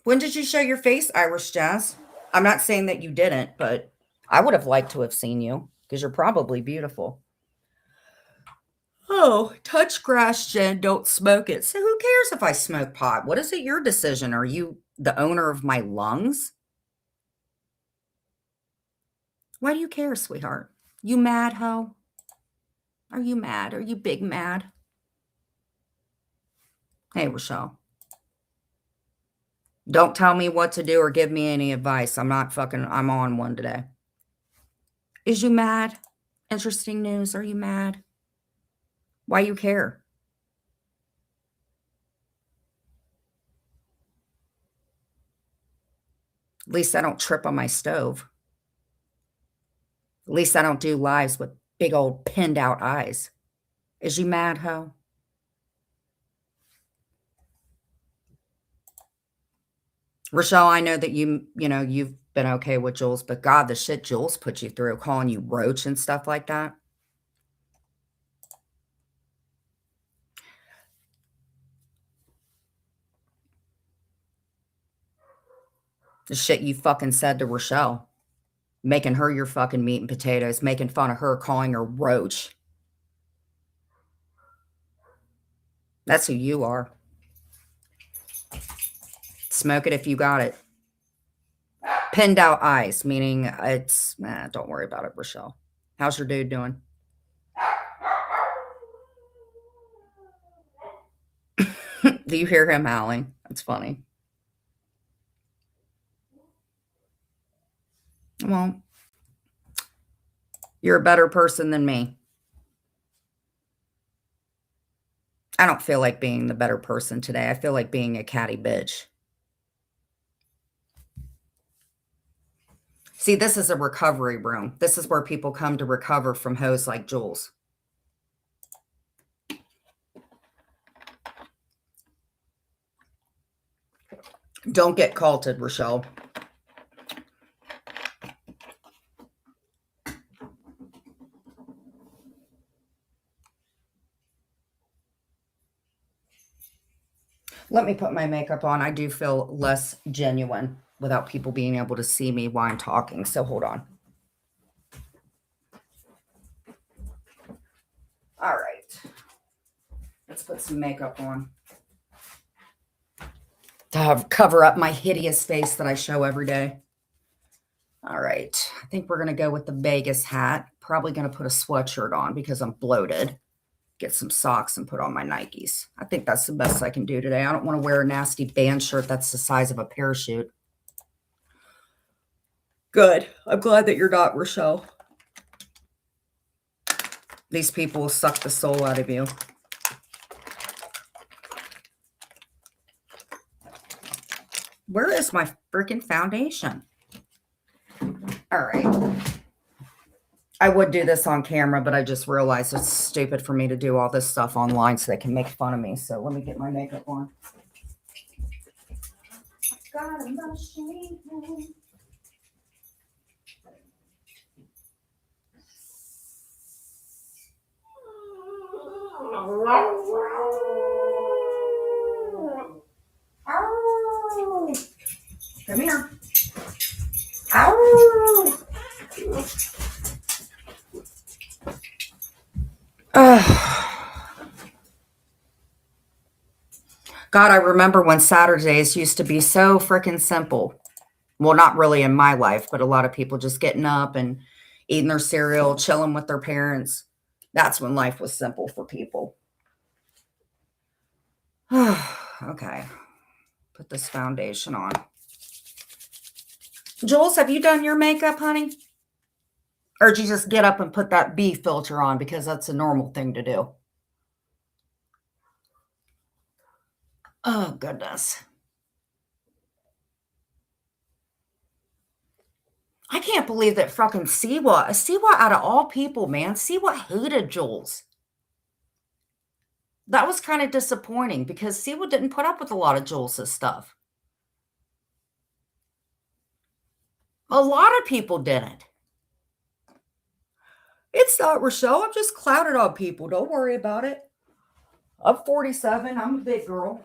When did you show your face, Irish Jazz? I'm not saying that you didn't, but I would have liked to have seen you because you're probably beautiful. Oh, touch grass, Jen. Don't smoke it. So who cares if I smoke pot? What is it your decision? Are you the owner of my lungs? Why do you care, sweetheart? You mad, ho? Are you mad? Are you big mad? Hey, Rochelle. Don't tell me what to do or give me any advice. I'm on one today. Is you mad? Interesting news. Are you mad? Why you care? At least I don't trip on my stove. At least I don't do lives with big old pinned out eyes. Is you mad, ho? Rochelle, I know that you've been okay with Jules, but God, the shit Jules put you through, calling you roach and stuff like that. The shit you fucking said to Rochelle. Making her your fucking meat and potatoes, making fun of her, calling her roach. That's who you are. Smoke it if you got it. Pinned out eyes, meaning don't worry about it, Rochelle. How's your dude doing? Do you hear him howling? That's funny. Well, you're a better person than me. I don't feel like being the better person today. I feel like being a catty bitch. See, this is a recovery room. This is where people come to recover from hoes like Jules. Don't get culted, Rochelle. Let me put my makeup on. I do feel less genuine without people being able to see me while I'm talking. So hold on. All right. Let's put some makeup on. To cover up my hideous face that I show every day. All right. I think we're going to go with the Vegas hat. Probably going to put a sweatshirt on because I'm bloated. Get some socks and put on my Nikes. I think that's the best I can do today. I don't want to wear a nasty band shirt that's the size of a parachute. Good. I'm glad that you're not, Rochelle. These people will suck the soul out of you. Where is my freaking foundation? All right. I would do this on camera, but I just realized it's stupid for me to do all this stuff online so they can make fun of me. So let me get my makeup on. Got a machine. Come here. Ow. God, I remember when Saturdays used to be so freaking simple. Well, not really in my life, but a lot of people just getting up and eating their cereal, chilling with their parents. That's when life was simple for people. Okay. Put this foundation on. Jules, have you done your makeup, honey? Or did you just get up and put that B filter on because that's a normal thing to do? Oh, goodness. I can't believe that fucking Siwa out of all people, man, Siwa hated Jules. That was kind of disappointing because Siwa didn't put up with a lot of Jules' stuff. A lot of people didn't. It's not, Rochelle. I'm just clouded on people. Don't worry about it. I'm 47. I'm a big girl.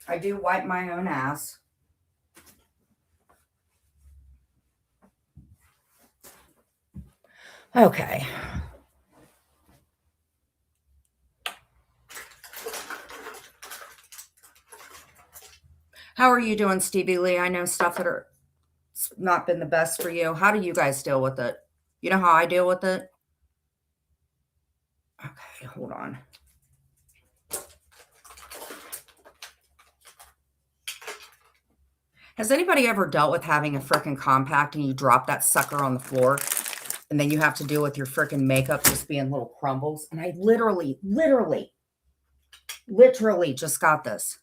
I do wipe my own ass. Okay. How are you doing, Stevie Lee? I know stuff that are not been the best for you. How do you guys deal with it? You know how I deal with it? Okay, hold on. Has anybody ever dealt with having a freaking compact and you drop that sucker on the floor and then you have to deal with your freaking makeup just being little crumbles? And I literally just got this.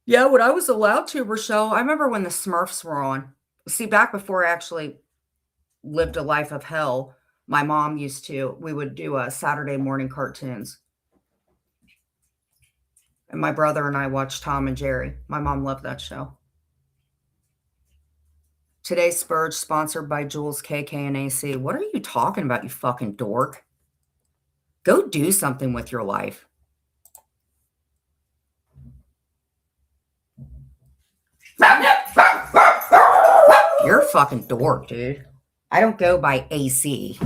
Yeah, when I was allowed to, Rochelle, I remember when the Smurfs were on. See, back before I actually lived a life of hell, my mom we would do Saturday morning cartoons. And my brother and I watched Tom and Jerry. My mom loved that show. Today's Spurge, sponsored by Jules, KK, and AC. What are you talking about, you fucking dork? Go do something with your life. You're a fucking dork, dude. I don't go by AC.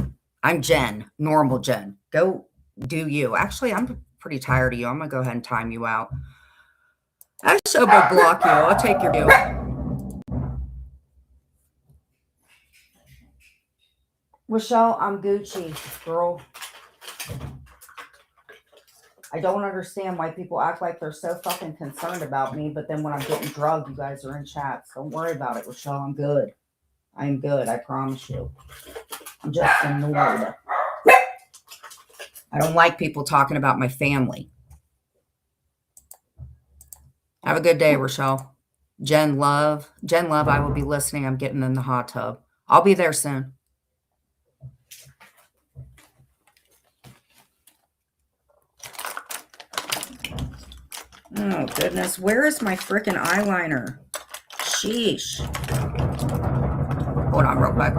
I'm Jen, normal Jen. Go do you. Actually, I'm pretty tired of you. I'm going to go ahead and time you out. I should block you. I'll take your view. Rochelle, I'm Gucci, girl. I don't understand why people act like they're so fucking concerned about me, but then when I'm getting drugged, you guys are in chats. Don't worry about it, Rochelle. I'm good. I'm good. I promise you. I'm just annoyed. I don't like people talking about my family. Have a good day, Rochelle. Jen Love. Jen Love, I will be listening. I'm getting in the hot tub. I'll be there soon. Oh, goodness. Where is my freaking eyeliner? Sheesh. Hold on real quick.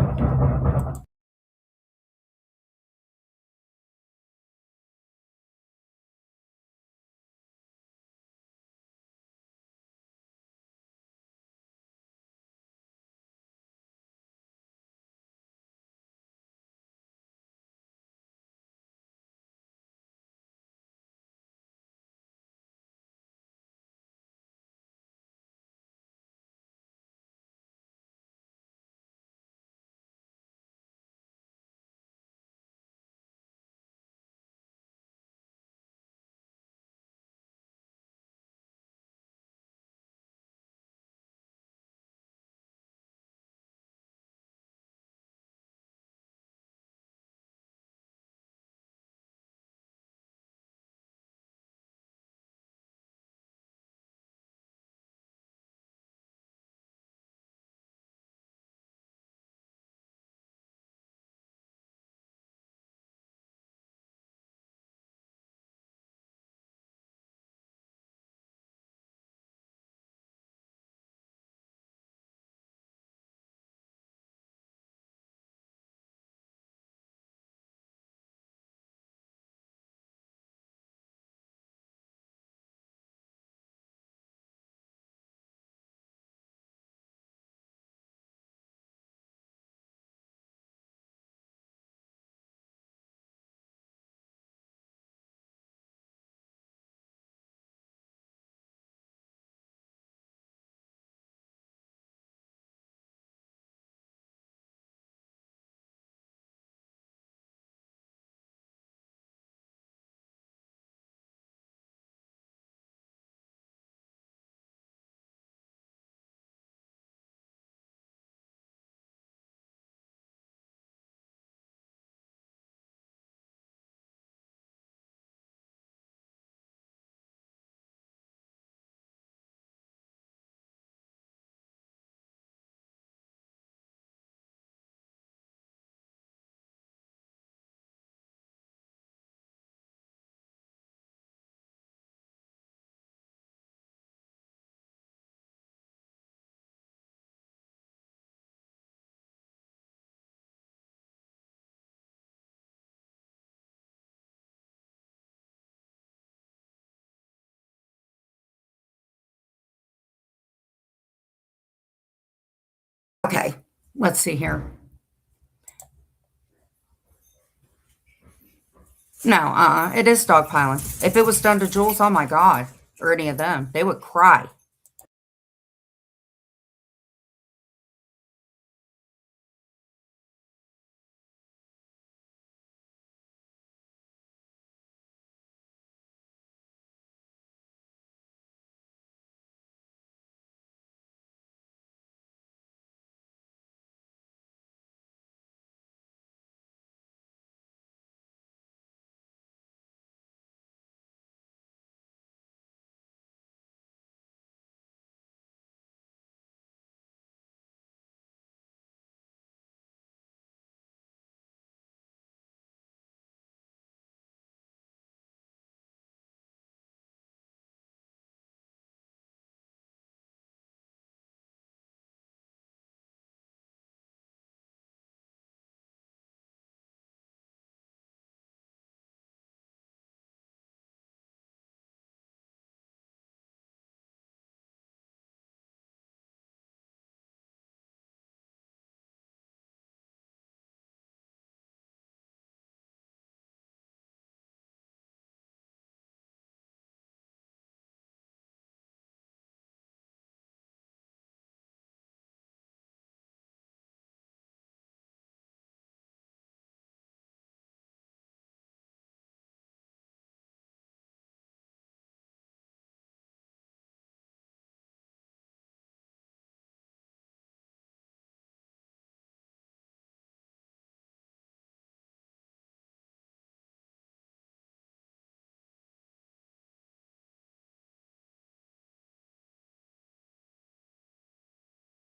Okay, let's see here. No, it is dogpiling. If it was done to Jules, oh my God, or any of them, they would cry.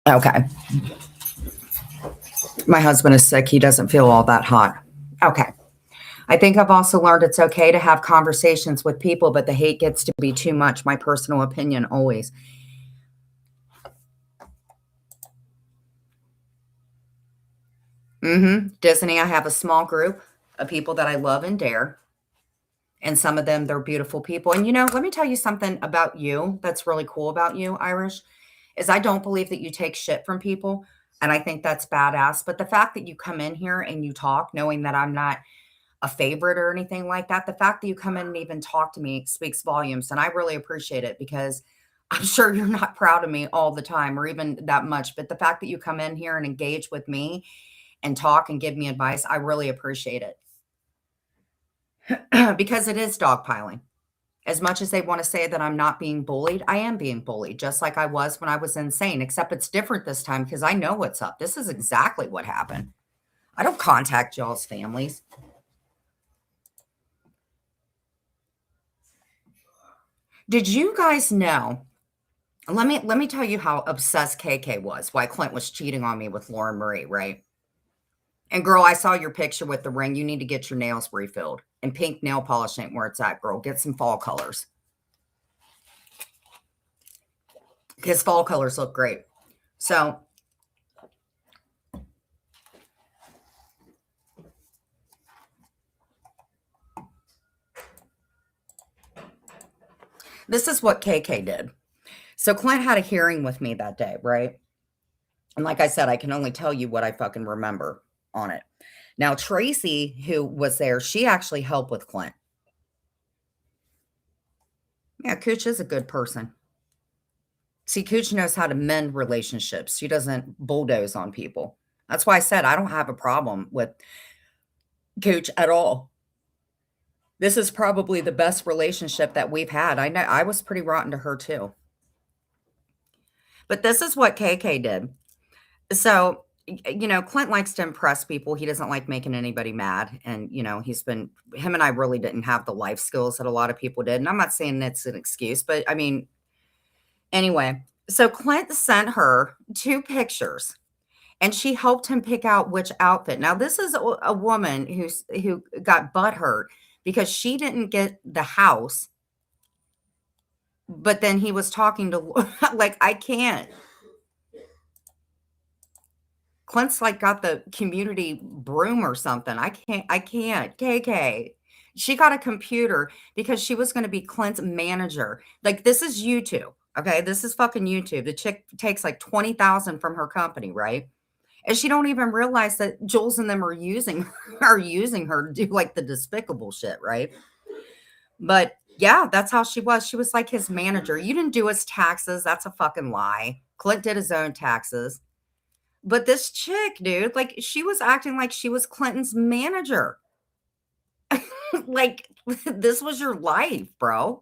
Okay. My husband is sick. He doesn't feel all that hot. Okay. I think I've also learned it's okay to have conversations with people, but the hate gets to be too much. My personal opinion always. Disney, I have a small group of people that I love and dare. And some of them, they're beautiful people. And let me tell you something about you that's really cool about you, Irish, is I don't believe that you take shit from people. And I think that's badass. But the fact that you come in here and you talk, knowing that I'm not a favorite or anything like that, the fact that you come in and even talk to me speaks volumes. And I really appreciate it because I'm sure you're not proud of me all the time or even that much. But the fact that you come in here and engage with me and talk and give me advice, I really appreciate it. Because it is dogpiling. As much as they want to say that I'm not being bullied, I am being bullied, just like I was when I was insane, except it's different this time because I know what's up. This is exactly what happened. I don't contact y'all's families. Did you guys know? Let me tell you how obsessed KK was, why Clint was cheating on me with Lauren Marie, right? And girl, I saw your picture with the ring. You need to get your nails refilled. And pink nail polish ain't where it's at, girl. Get some fall colors. His fall colors look great. So this is what KK did. So Clint had a hearing with me that day, right? And like I said, I can only tell you what I fucking remember on it. Now, Tracy, who was there, she actually helped with Clint. Yeah, Cooch is a good person. See, Cooch knows how to mend relationships. She doesn't bulldoze on people. That's why I said I don't have a problem with Cooch at all. This is probably the best relationship that we've had. I know I was pretty rotten to her too. But this is what KK did. So, Clint likes to impress people. He doesn't like making anybody mad. And, him and I really didn't have the life skills that a lot of people did. And I'm not saying it's an excuse, but I mean, anyway. So Clint sent her 2 pictures and she helped him pick out which outfit. Now, this is a woman who got butthurt because she didn't get the house, but then he was talking to, like, I can't. Clint's like got the community broom or something. I can't. KK. She got a computer because she was going to be Clint's manager. Like this is YouTube. Okay. This is fucking YouTube. The chick takes like 20,000 from her company, right? And she don't even realize that Jules and them are using her to do like the despicable shit, right? But yeah, that's how she was. She was like his manager. You didn't do his taxes. That's a fucking lie. Clint did his own taxes. But this chick, dude, like she was acting like she was Clinton's manager. Like this was your life, bro.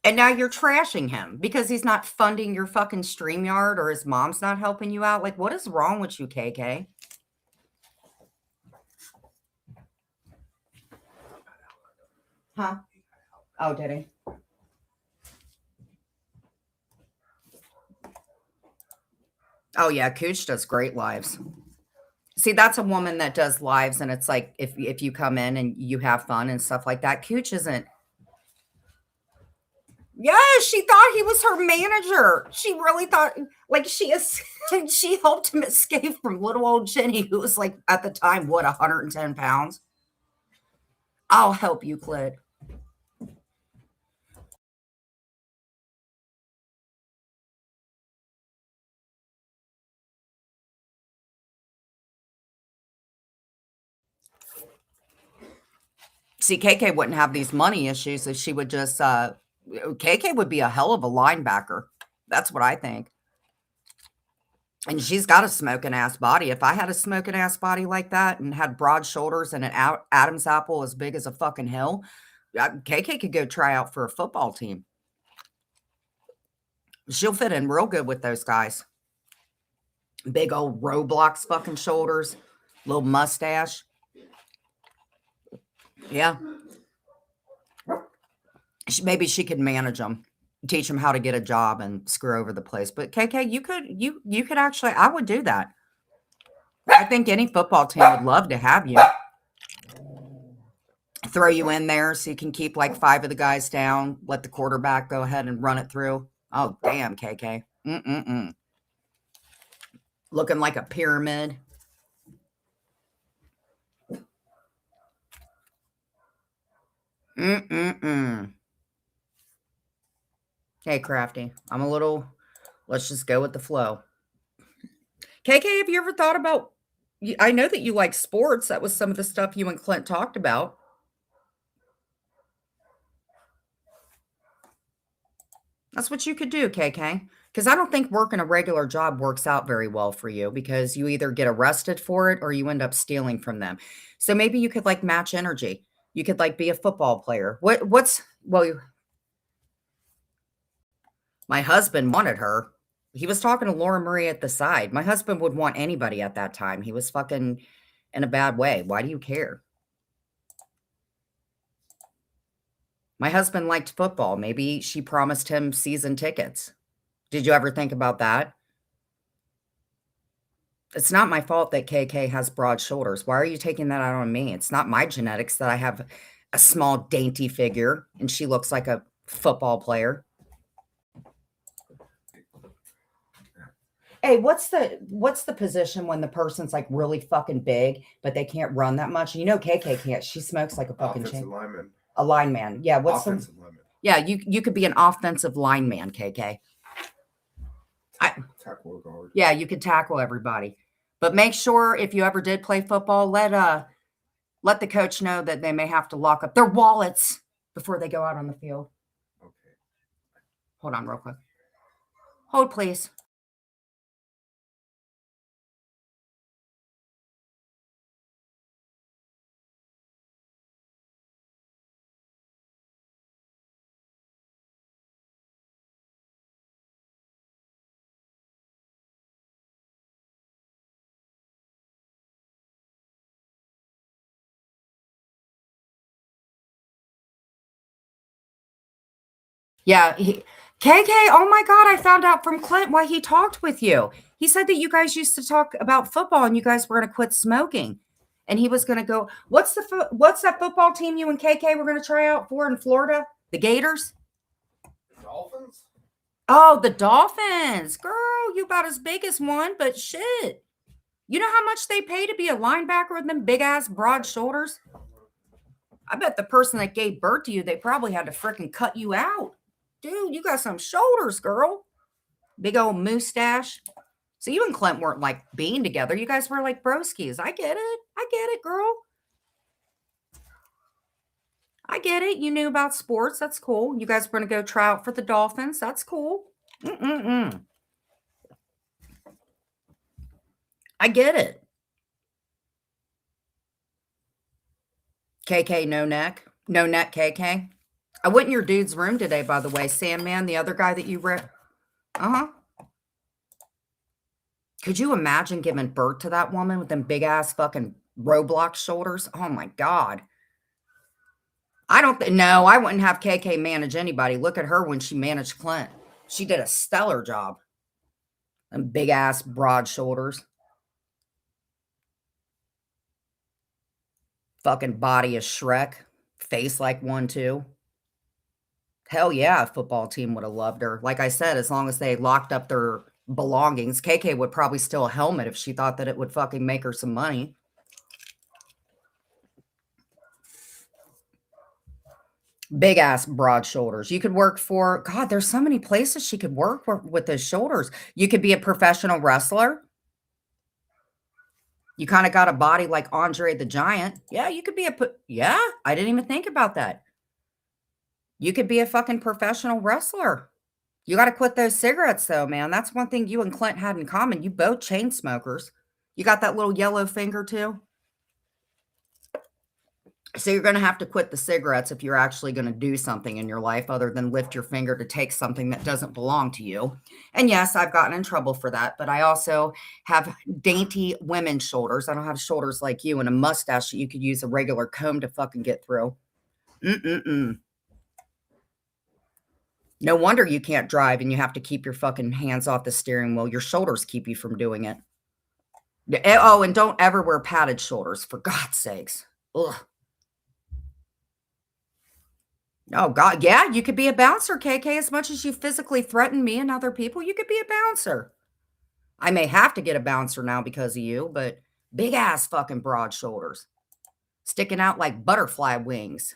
And now you're trashing him because he's not funding your fucking StreamYard or his mom's not helping you out. Like, what is wrong with you, KK? Huh? Oh, did he? Oh yeah, Cooch does great lives. See, that's a woman that does lives, and it's like if you come in and you have fun and stuff like that. Cooch isn't. Yeah, she thought he was her manager. She really thought, like, she is. She helped him escape from little old Jenny, who was like at the time what 110 pounds. I'll help you, Clit. See, KK wouldn't have these money issues if she would just. KK would be a hell of a linebacker. That's what I think. And she's got a smoking ass body. If I had a smoking ass body like that and had broad shoulders and an Adam's apple as big as a fucking hill, KK could go try out for a football team. She'll fit in real good with those guys. Big old Roblox fucking shoulders, little mustache. Yeah. Maybe she could manage them. teach them how to get a job and screw over the place. But KK, you could actually, I would do that. I think any football team would love to have you. Throw you in there so you can keep like 5 of the guys down. Let the quarterback go ahead and run it through. Oh, damn, KK. Looking like a pyramid. Hey, Crafty. I'm a little, let's just go with the flow. KK, have you ever thought about, I know that you like sports. That was some of the stuff you and Clint talked about. That's what you could do, KK. Because I don't think working a regular job works out very well for you because you either get arrested for it or you end up stealing from them. So maybe you could like match energy. You could like be a football player. My husband wanted her. He was talking to Laura Marie at the side. My husband would want anybody at that time. He was fucking in a bad way. Why do you care? My husband liked football. Maybe she promised him season tickets. Did you ever think about that? It's not my fault that KK has broad shoulders. Why are you taking that out on me? It's not my genetics that I have a small, dainty figure and she looks like a football player. Hey, what's the position when the person's like really fucking big, but they can't run that much? You know, KK can't. She smokes like a fucking Offensive lineman. A lineman. Yeah. Offensive lineman. Yeah, you could be an offensive lineman, KK. Tackle guard. Yeah, you could tackle everybody. But make sure if you ever did play football, let the coach know that they may have to lock up their wallets before they go out on the field. Okay. Hold on real quick. Hold, please. Yeah, KK, oh my God, I found out from Clint why he talked with you. He said that you guys used to talk about football and you guys were going to quit smoking. And he was going to go, what's that football team you and KK were going to try out for in Florida? The Gators? Dolphins? Oh, the Dolphins. Girl, you about as big as one, but shit. You know how much they pay to be a linebacker with them big ass broad shoulders? I bet the person that gave birth to you, they probably had to freaking cut you out. Dude, you got some shoulders, girl. Big old mustache. So you and Clint weren't like being together. You guys were like broskies. I get it, girl. I get it. You knew about sports. That's cool. You guys were going to go try out for the Dolphins. That's cool. I get it. KK, no neck. No neck, KK. I went in your dude's room today, by the way. Sandman, the other guy that you read. Could you imagine giving birth to that woman with them big ass fucking Roblox shoulders? Oh my God. I wouldn't have KK manage anybody. Look at her when she managed Clint. She did a stellar job. And big ass broad shoulders. Fucking body of Shrek. Face like one too. Hell yeah, a football team would have loved her. Like I said, as long as they locked up their belongings, KK would probably steal a helmet if she thought that it would fucking make her some money. Big ass broad shoulders. You could work for, God, there's so many places she could work with those shoulders. You could be a professional wrestler. You kind of got a body like Andre the Giant. Yeah, you could be yeah, I didn't even think about that. You could be a fucking professional wrestler. You got to quit those cigarettes though, man. That's one thing you and Clint had in common. You both chain smokers. You got that little yellow finger too. So you're going to have to quit the cigarettes if you're actually going to do something in your life other than lift your finger to take something that doesn't belong to you. And yes, I've gotten in trouble for that, but I also have dainty women's shoulders. I don't have shoulders like you and a mustache that you could use a regular comb to fucking get through. No wonder you can't drive and you have to keep your fucking hands off the steering wheel. Your shoulders keep you from doing it. Oh, and don't ever wear padded shoulders, for God's sakes. Ugh. Oh, God. Yeah, you could be a bouncer, KK. As much as you physically threaten me and other people, you could be a bouncer. I may have to get a bouncer now because of you, but big ass fucking broad shoulders sticking out like butterfly wings.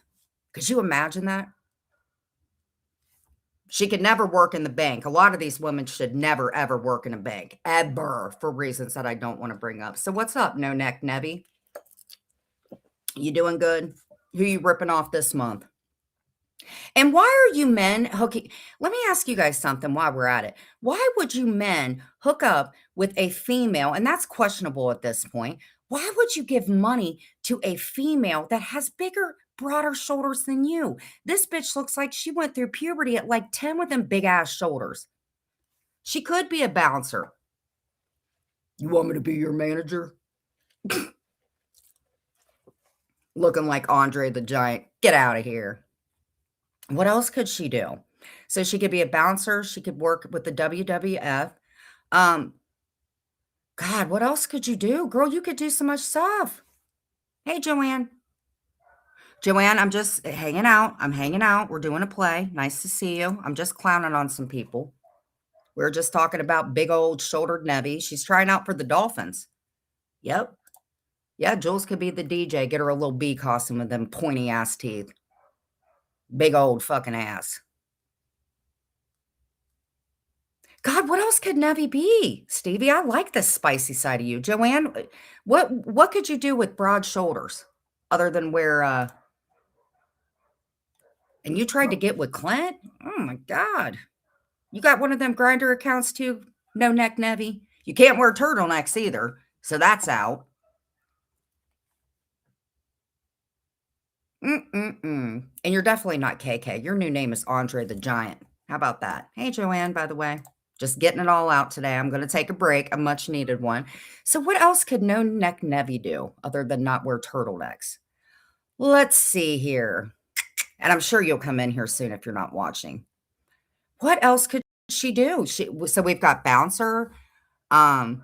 Could you imagine that? She could never work in the bank. A lot of these women should never, ever work in a bank, ever, for reasons that I don't want to bring up. So what's up, No Neck Nebby? You doing good? Who you ripping off this month? And why are you men hooking? Let me ask you guys something while we're at it. Why would you men hook up with a female? And that's questionable at this point. Why would you give money to a female that has bigger, broader shoulders than you? This bitch looks like she went through puberty at like 10 with them big ass shoulders. She could be a bouncer. You want me to be your manager? Looking like Andre the Giant. Get out of here. What else could she do? So she could be a bouncer. She could work with the WWF. Um, God, what else could you do? Girl, you could do so much stuff. Hey, Joanne. Joanne, I'm just hanging out. I'm hanging out. We're doing a play. Nice to see you. I'm just clowning on some people. We are just talking about big old shouldered Nebby. She's trying out for the Dolphins. Yep. Yeah, Jules could be the DJ. Get her a little bee costume with them pointy ass teeth. Big old fucking ass. God, what else could Nebby be? Stevie, I like this spicy side of you. Joanne, what could you do with broad shoulders other than wear and you tried to get with Clint? Oh my God. You got one of them grinder accounts too? No neck Nebby. You can't wear turtlenecks either. So that's out. And you're definitely not KK. Your new name is Andre the Giant. How about that? Hey, Joanne, by the way. Just getting it all out today. I'm going to take a break, a much needed one. So what else could no neck Nebby do other than not wear turtlenecks? Let's see here. And I'm sure you'll come in here soon if you're not watching. What else could she do? So we've got bouncer. Well,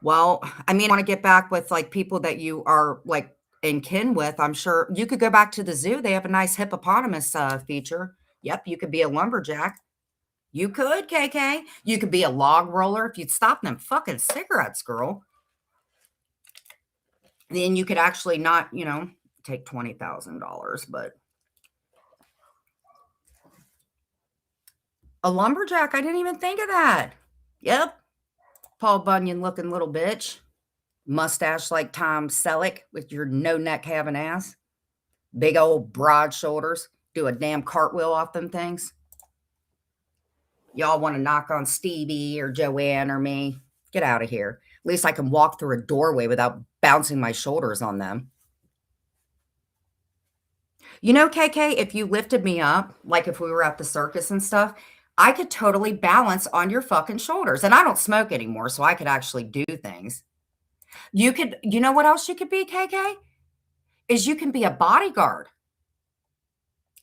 I mean, I want to get back with like people that you are like in kin with. I'm sure you could go back to the zoo. They have a nice hippopotamus feature. Yep, you could be a lumberjack. You could, KK. You could be a log roller if you'd stop them fucking cigarettes, girl. Then you could actually not, take $20,000, but a lumberjack, I didn't even think of that. Yep. Paul Bunyan looking little bitch. Mustache like Tom Selleck with your no neck having ass. Big old broad shoulders. Do a damn cartwheel off them things. Y'all want to knock on Stevie or Joanne or me? Get out of here. At least I can walk through a doorway without bouncing my shoulders on them. You know, KK, if you lifted me up, like if we were at the circus and stuff, I could totally balance on your fucking shoulders. And I don't smoke anymore, so I could actually do things. You know what else you could be, KK? Is you can be a bodyguard.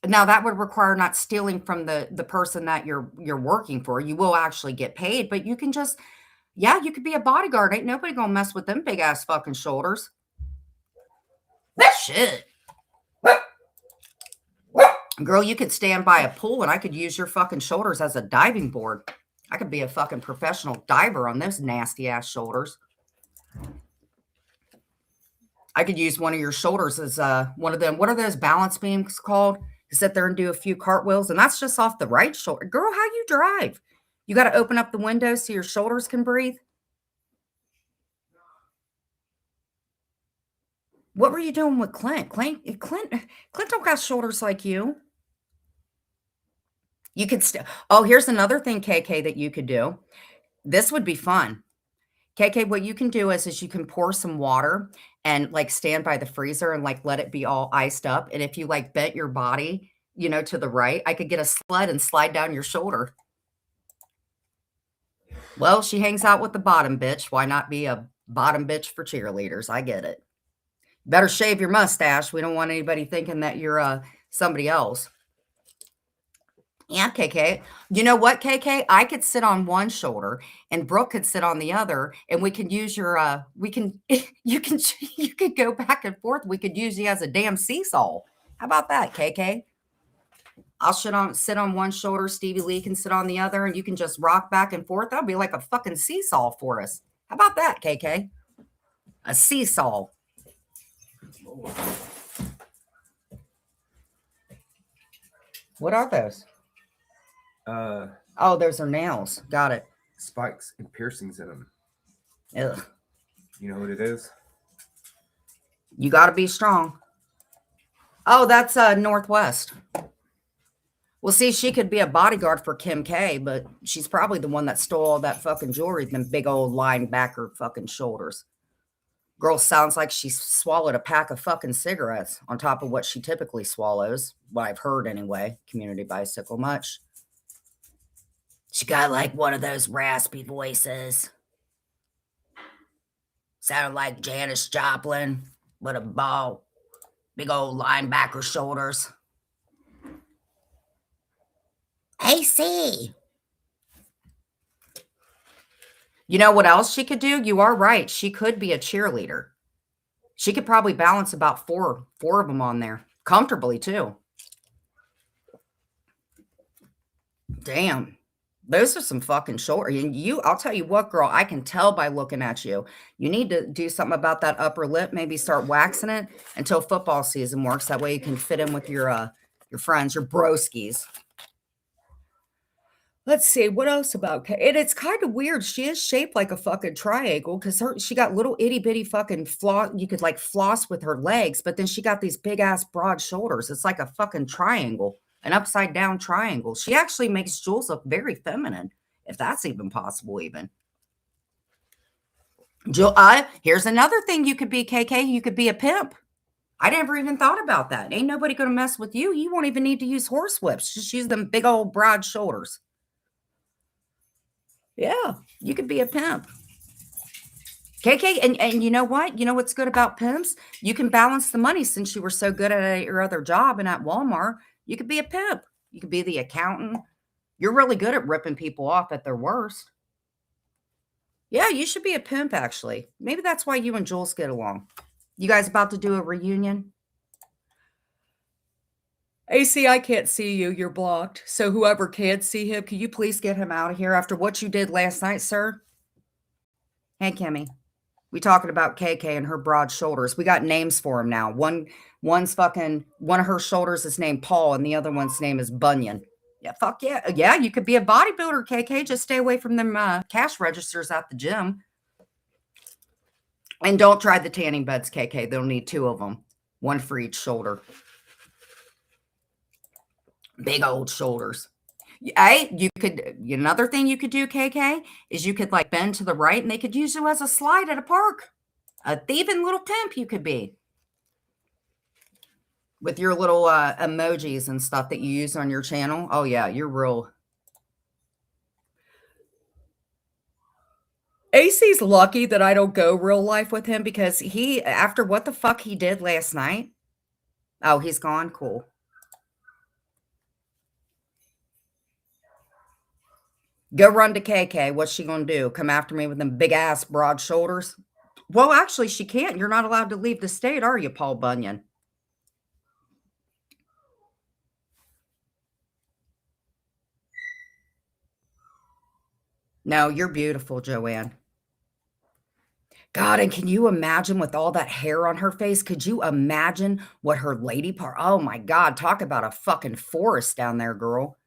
Now that would require not stealing from the person that you're working for. You will actually get paid, but you can just, yeah, you could be a bodyguard. Ain't nobody gonna mess with them big ass fucking shoulders. Shit. Girl, you could stand by a pool and I could use your fucking shoulders as a diving board. I could be a fucking professional diver on those nasty ass shoulders. I could use one of your shoulders as one of them. What are those balance beams called? To sit there and do a few cartwheels. And that's just off the right shoulder. Girl, how you drive? You got to open up the window so your shoulders can breathe. What were you doing with Clint? Clint don't got shoulders like you. You could still. Oh, here's another thing, KK, that you could do. This would be fun. KK, what you can do is you can pour some water and like stand by the freezer and like let it be all iced up. And if you like bent your body, to the right, I could get a sled and slide down your shoulder. Well, she hangs out with the bottom bitch. Why not be a bottom bitch for cheerleaders? I get it. Better shave your mustache. We don't want anybody thinking that you're somebody else. Yeah, KK. You know what, KK? I could sit on one shoulder and Brooke could sit on the other, and we can use your we can you could go back and forth. We could use you as a damn seesaw. How about that, KK? I'll sit on one shoulder, Stevie Lee can sit on the other, and you can just rock back and forth. That'll be like a fucking seesaw for us. How about that, KK? A seesaw. Lord. What are those? Oh, those are nails. Got it. Spikes and piercings in them. Ugh. You know what it is? You got to be strong. Oh, that's Northwest. Well, see, she could be a bodyguard for Kim K, but she's probably the one that stole all that fucking jewelry, them big old linebacker fucking shoulders. Girl sounds like she swallowed a pack of fucking cigarettes on top of what she typically swallows. What I've heard anyway. Community bicycle much. She got like one of those raspy voices. Sounded like Janis Joplin with a ball, big old linebacker shoulders. AC. You know what else she could do? You are right. She could be a cheerleader. She could probably balance about four of them on there comfortably too. Damn. Those are some fucking short. And I'll tell you what, girl, I can tell by looking at you. You need to do something about that upper lip. Maybe start waxing it until football season works. That way you can fit in with your friends, your broskies. Let's see, what else about Kay? And it's kind of weird. She is shaped like a fucking triangle because she got little itty bitty fucking floss. You could like floss with her legs, but then she got these big ass broad shoulders. It's like a fucking triangle, an upside down triangle. She actually makes Jules look very feminine, if that's even possible, even. Here's another thing you could be, KK. You could be a pimp. I never even thought about that. Ain't nobody gonna mess with you. You won't even need to use horsewhips. Just use them big old broad shoulders. Yeah, you could be a pimp. KK, and you know what? You know what's good about pimps? You can balance the money since you were so good at your other job and at Walmart. You could be a pimp. You could be the accountant. You're really good at ripping people off at their worst. Yeah, you should be a pimp, actually. Maybe that's why you and Jules get along. You guys about to do a reunion? AC, I can't see you. You're blocked. So whoever can see him, can you please get him out of here after what you did last night, sir? Hey, Kimmy. We talking about KK and her broad shoulders. We got names for him now. One of her shoulders is named Paul and the other one's name is Bunyan. Yeah, fuck yeah. Yeah, you could be a bodybuilder, KK. Just stay away from them cash registers at the gym. And don't try the tanning beds, KK. They'll need 2 of them. 1 for each shoulder. Big old shoulders. Another thing you could do, KK, is you could like bend to the right and they could use you as a slide at a park. A thieving little pimp you could be. With your little emojis and stuff that you use on your channel. Oh yeah, you're real. AC's lucky that I don't go real life with him because after what the fuck he did last night. Oh, he's gone? Cool. Go run to KK. What's she going to do? Come after me with them big ass broad shoulders? Well, actually, she can't. You're not allowed to leave the state, are you, Paul Bunyan? No, you're beautiful, Joanne. God, and can you imagine with all that hair on her face? Could you imagine what her lady part? Oh my God, talk about a fucking forest down there, girl.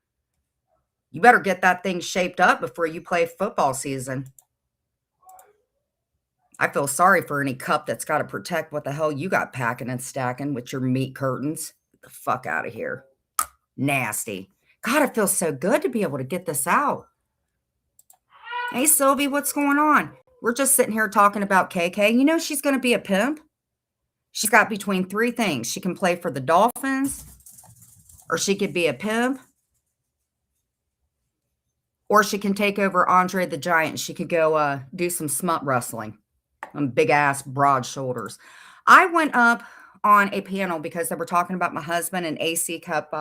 You better get that thing shaped up before you play football season. I feel sorry for any cup that's got to protect what the hell you got packing and stacking with your meat curtains. Get the fuck out of here. Nasty. God, it feels so good to be able to get this out. Hey, Sylvie, what's going on? We're just sitting here talking about KK. You know she's going to be a pimp. She's got between 3 things. She can play for the Dolphins, or she could be a pimp, or she can take over Andre the Giant. She could go do some smut wrestling on big ass broad shoulders. I went up on a panel because they were talking about my husband and AC Cup.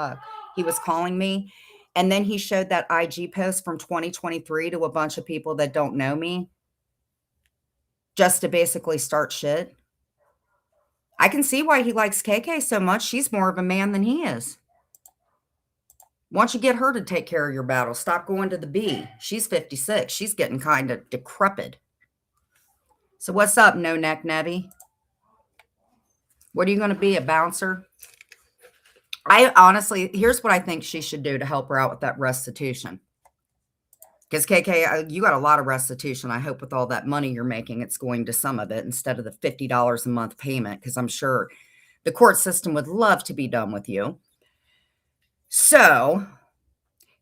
He was calling me. And then he showed that IG post from 2023 to a bunch of people that don't know me just to basically start shit. I can see why he likes KK so much. She's more of a man than he is. Why don't you get her to take care of your battle? Stop going to the B. She's 56. She's getting kind of decrepit. So what's up, No Neck Nebby? What are you going to be, a bouncer? I honestly, here's what I think she should do to help her out with that restitution. Because KK, you got a lot of restitution. I hope with all that money you're making, it's going to some of it instead of the $50 a month payment, because I'm sure the court system would love to be done with you. So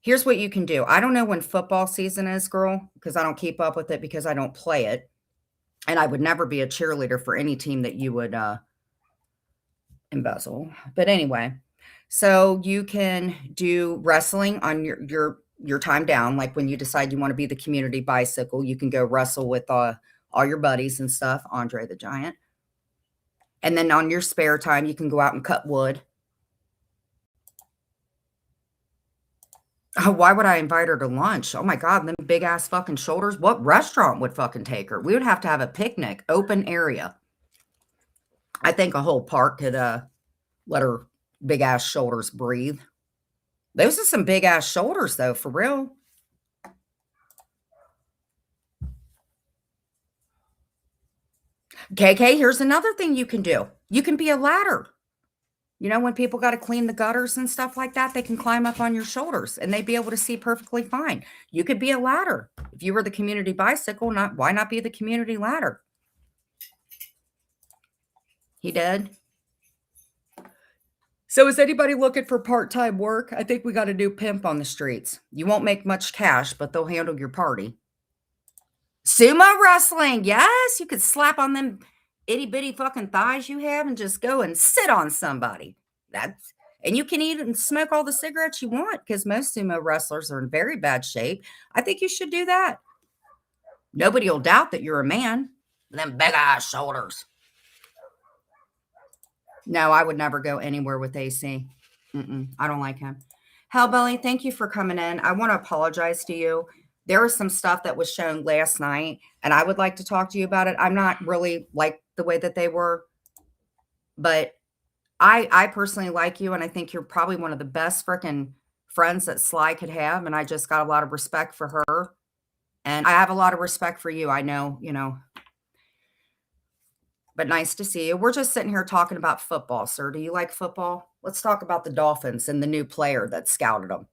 here's what you can do. I don't know when football season is, girl, because I don't keep up with it because I don't play it. And I would never be a cheerleader for any team that you would embezzle. But anyway, so you can do wrestling on your time down. Like when you decide you want to be the community bicycle, you can go wrestle with all your buddies and stuff, Andre the Giant. And then on your spare time, you can go out and cut wood. Oh, why would I invite her to lunch? Oh my God, them big ass fucking shoulders. What restaurant would fucking take her? We would have to have a picnic, open area. I think a whole park could let her big ass shoulders breathe. Those are some big ass shoulders though, for real. KK, here's another thing you can do. You can be a ladder. You know, when people got to clean the gutters and stuff like that, they can climb up on your shoulders and they'd be able to see perfectly fine. You could be a ladder. If you were the community bicycle, why not be the community ladder? He did. So is anybody looking for part-time work? I think we got a new pimp on the streets. You won't make much cash, but they'll handle your party. Sumo wrestling. Yes, you could slap on them itty-bitty fucking thighs you have and just go and sit on somebody. And you can eat and smoke all the cigarettes you want because most sumo wrestlers are in very bad shape. I think you should do that. Nobody will doubt that you're a man. Them big ass shoulders. No, I would never go anywhere with AC. I don't like him. Hellbelly, thank you for coming in. I want to apologize to you. There was some stuff that was shown last night, and I would like to talk to you about it. I'm not really like the way that they were, but I personally like you, and I think you're probably one of the best freaking friends that Sly could have, and I just got a lot of respect for her, and I have a lot of respect for you. I know, but nice to see you. We're just sitting here talking about football, sir. Do you like football? Let's talk about the Dolphins and the new player that scouted them.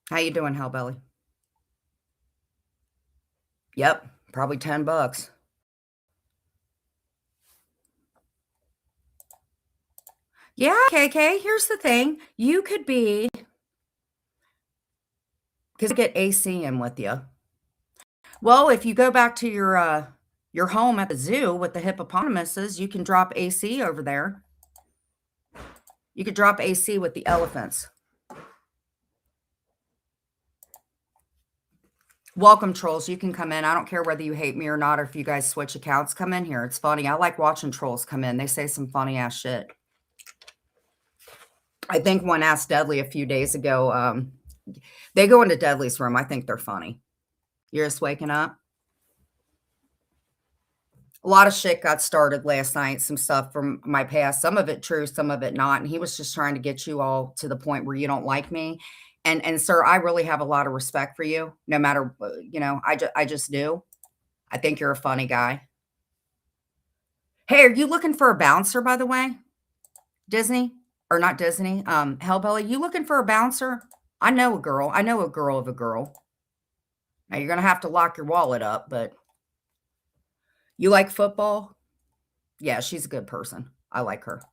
How you doing, Hellbelly? Yep, probably $10. Yeah, KK, here's the thing. You could be, because I get AC in with you. Well, if you go back to your home at the zoo with the hippopotamuses, you can drop AC over there. You could drop AC with the elephants. Welcome, trolls. You can come in. I don't care whether you hate me or not, or if you guys switch accounts. Come in here. It's funny. I like watching trolls come in. They say some funny ass shit. I think one asked Dudley a few days ago. They go into Dudley's room. I think they're funny. You're just waking up. A lot of shit got started last night. Some stuff from my past. Some of it true, some of it not. And he was just trying to get you all to the point where you don't like me. And sir, I really have a lot of respect for you. No matter, I just do. I think you're a funny guy. Hey, are you looking for a bouncer, by the way? Disney? Or not Disney? Hellbelly, you looking for a bouncer? I know a girl. I know a girl of a girl. Now, you're going to have to lock your wallet up, but you like football? Yeah, she's a good person. I like her.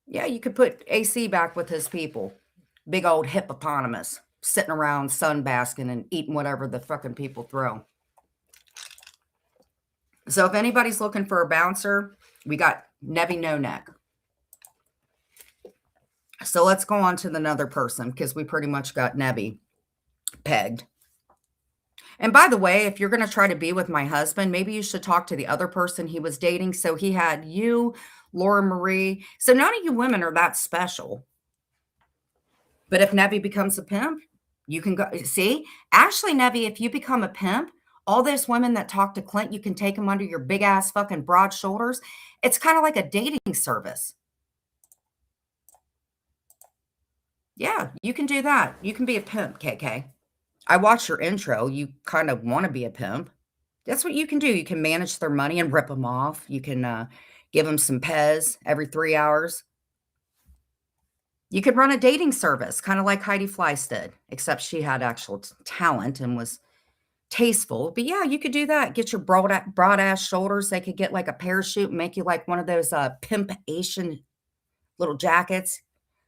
Yeah, you could put AC back with his people. Big old hippopotamus sitting around sunbasking and eating whatever the fucking people throw. So if anybody's looking for a bouncer, we got Nebby No Neck. So let's go on to another person because we pretty much got Nebby pegged. And by the way, if you're going to try to be with my husband, maybe you should talk to the other person he was dating. So he had you, Laura Marie. So none of you women are that special. But if Nevi becomes a pimp, you can go see Ashley Nevi. If you become a pimp, all those women that talk to Clint, you can take them under your big ass fucking broad shoulders. It's kind of like a dating service. Yeah, you can do that. You can be a pimp, KK. I watched your intro. You kind of want to be a pimp. That's what you can do. You can manage their money and rip them off. You can give them some Pez every 3 hours. You could run a dating service, kind of like Heidi Fleiss did, except she had actual talent and was tasteful. But yeah, you could do that. Get your broad ass shoulders. They could get like a parachute and make you like one of those pimp Asian little jackets.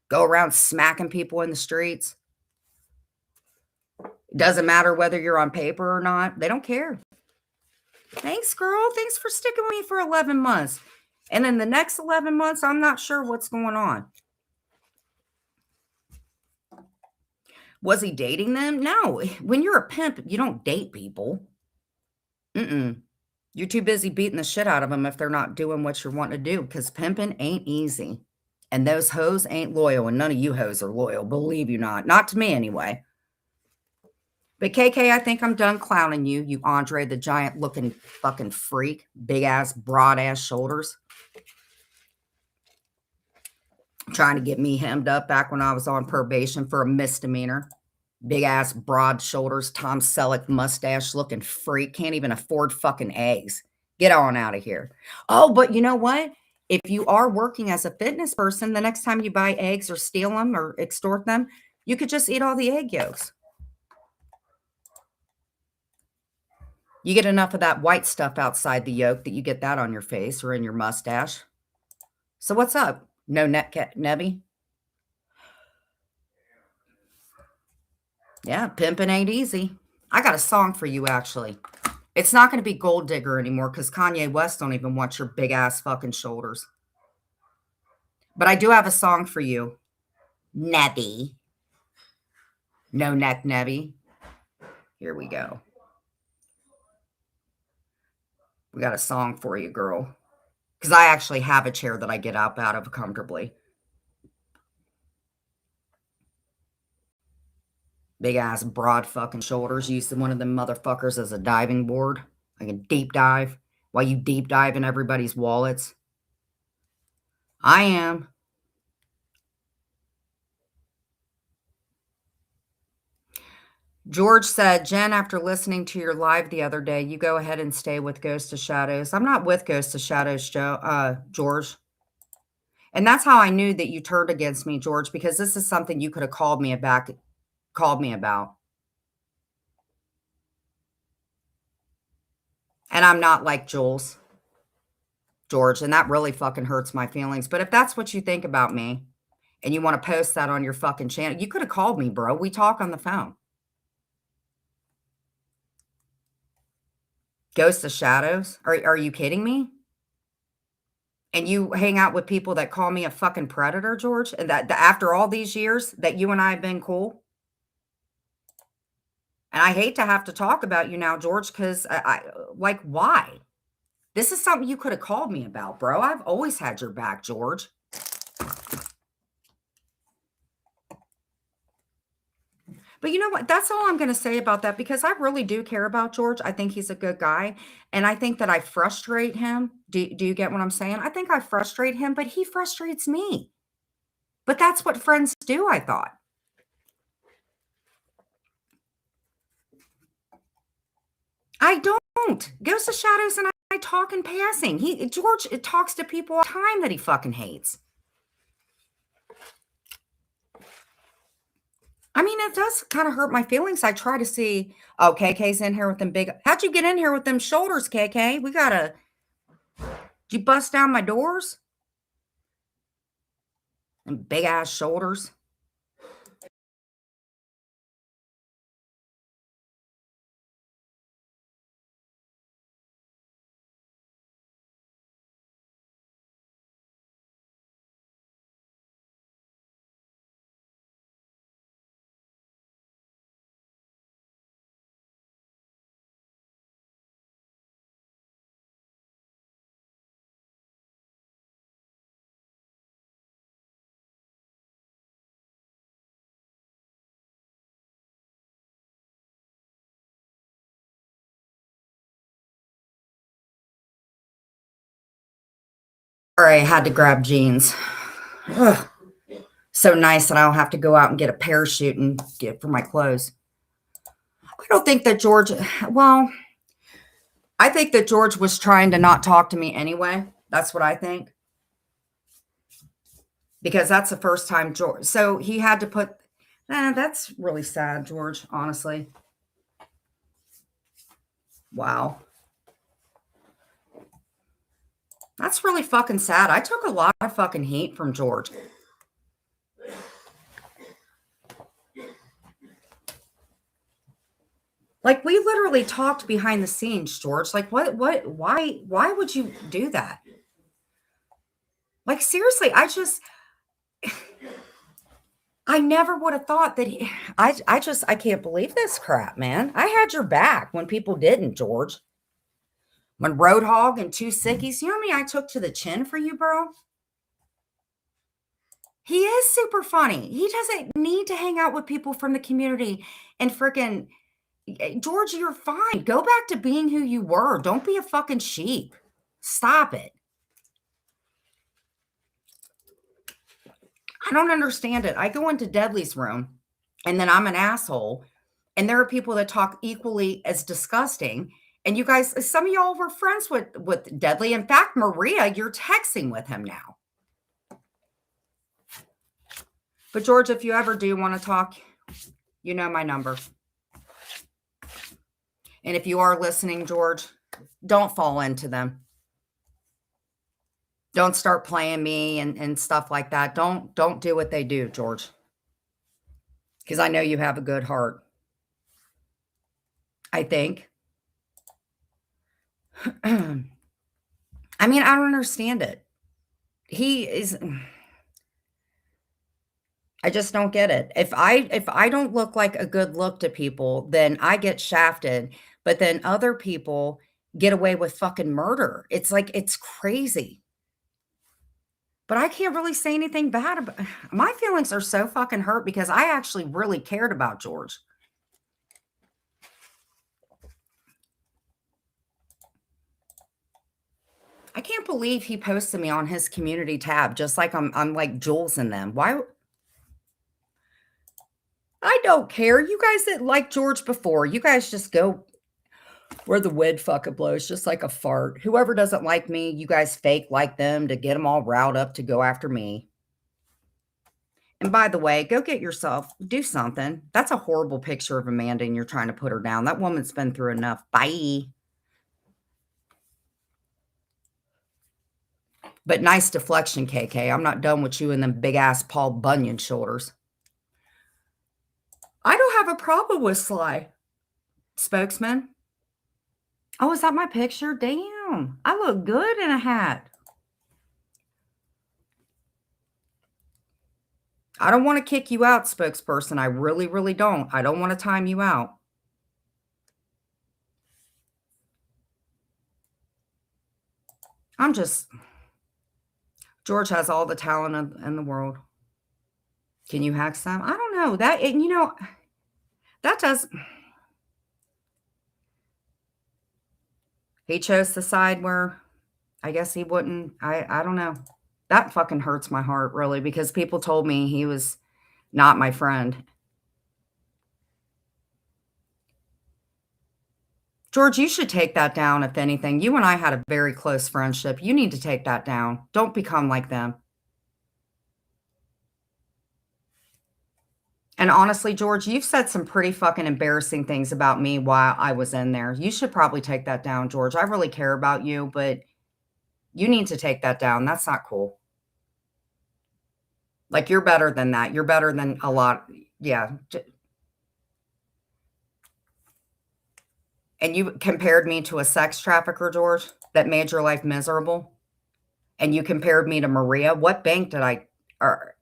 Go around smacking people in the streets. Doesn't matter whether you're on paper or not. They don't care. Thanks, girl. Thanks for sticking with me for 11 months. And in the next 11 months, I'm not sure what's going on. Was he dating them? No. When you're a pimp, you don't date people. You're too busy beating the shit out of them if they're not doing what you're wanting to do, because pimping ain't easy. And those hoes ain't loyal, and none of you hoes are loyal, believe you not. Not to me, anyway. But KK, I think I'm done clowning you, you Andre the Giant looking fucking freak. Big ass, broad ass shoulders. Trying to get me hemmed up back when I was on probation for a misdemeanor. Big ass, broad shoulders, Tom Selleck mustache looking freak. Can't even afford fucking eggs. Get on out of here. Oh, but you know what? If you are working as a fitness person, the next time you buy eggs or steal them or extort them, you could just eat all the egg yolks. You get enough of that white stuff outside the yolk that you get that on your face or in your mustache. So what's up? No Nebby? Yeah, pimping ain't easy. I got a song for you, actually. It's not going to be Gold Digger anymore because Kanye West don't even want your big ass fucking shoulders. But I do have a song for you. Nebby. No neck Nebby. Here we go. We got a song for you, girl. Because I actually have a chair that I get up out of comfortably. Big ass broad fucking shoulders. Using one of them motherfuckers as a diving board. Like a deep dive. While you deep dive in everybody's wallets. I am. George said, Jen, after listening to your live the other day, you go ahead and stay with Ghost of Shadows. I'm not with Ghost of Shadows, George. And that's how I knew that you turned against me, George, because this is something you could have called me about. And I'm not like Jules, George, and that really fucking hurts my feelings. But if that's what you think about me and you want to post that on your fucking channel, you could have called me, bro. We talk on the phone. Ghost of Shadows? Are you kidding me? And you hang out with people that call me a fucking predator, George? And that after all these years that you and I have been cool? And I hate to have to talk about you now, George, because like, why? This is something you could have called me about, bro. I've always had your back, George. But you know what? That's all I'm going to say about that because I really do care about George. I think he's a good guy. And I think that I frustrate him. Do you get what I'm saying? I think I frustrate him, but he frustrates me. But that's what friends do, I thought. I don't. Ghost of Shadows and I talk in passing. George talks to people all the time that he fucking hates. I mean, it does kind of hurt my feelings. I try to see, oh, KK's in here with them big. How'd you get in here with them shoulders, KK? Did you bust down my doors? And big ass shoulders. Or I had to grab jeans. Ugh. So nice that I don't have to go out and get a parachute and get for my clothes. I don't think that George, well, I think that George was trying to not talk to me anyway. That's what I think. Because that's the first time George, so he had to put, that's really sad, George, honestly. Wow. That's really fucking sad. I took a lot of fucking heat from George. Like, we literally talked behind the scenes, George. Like, why would you do that? Like, seriously, I never would have thought that I can't believe this crap, man. I had your back when people didn't, George. When Roadhog and Two Sickies, you know how many I took to the chin for you, bro? He is super funny. He doesn't need to hang out with people from the community and freaking George, you're fine. Go back to being who you were. Don't be a fucking sheep. Stop it. I don't understand it. I go into Deadly's room and then I'm an asshole. And there are people that talk equally as disgusting. And you guys, some of y'all were friends with Deadly. In fact, Maria, you're texting with him now. But George, if you ever do want to talk, you know my number. And if you are listening, George, don't fall into them. Don't start playing me and stuff like that. Don't do what they do, George. Because I know you have a good heart. I think. I mean, I don't understand it. I just don't get it. If I don't look like a good look to people, then I get shafted, but then other people get away with fucking murder. It's like it's crazy. But I can't really say anything bad about my feelings are so fucking hurt because I actually really cared about George. I can't believe he posted me on his community tab just like I'm like Jules in them. Why? I don't care. You guys that like George before, you guys just go where the wind fucking blows, just like a fart. Whoever doesn't like me, you guys fake like them to get them all riled up to go after me. And by the way, go get yourself, do something. That's a horrible picture of Amanda and you're trying to put her down. That woman's been through enough. Bye. But nice deflection, KK. I'm not done with you and them big ass Paul Bunyan shoulders. I don't have a problem with Sly. Spokesman. Oh, is that my picture? Damn. I look good in a hat. I don't want to kick you out, spokesperson. I really, really don't. I don't want to time you out. George has all the talent in the world. Can you hack some? I don't know. That does. He chose the side where I guess he wouldn't. I don't know. That fucking hurts my heart, really, because people told me he was not my friend. George, you should take that down, if anything. You and I had a very close friendship. You need to take that down. Don't become like them. And honestly, George, you've said some pretty fucking embarrassing things about me while I was in there. You should probably take that down, George. I really care about you, but you need to take that down. That's not cool. Like, you're better than that. You're better than a lot. Yeah. And you compared me to a sex trafficker, George, that made your life miserable. And you compared me to Maria. What bank did or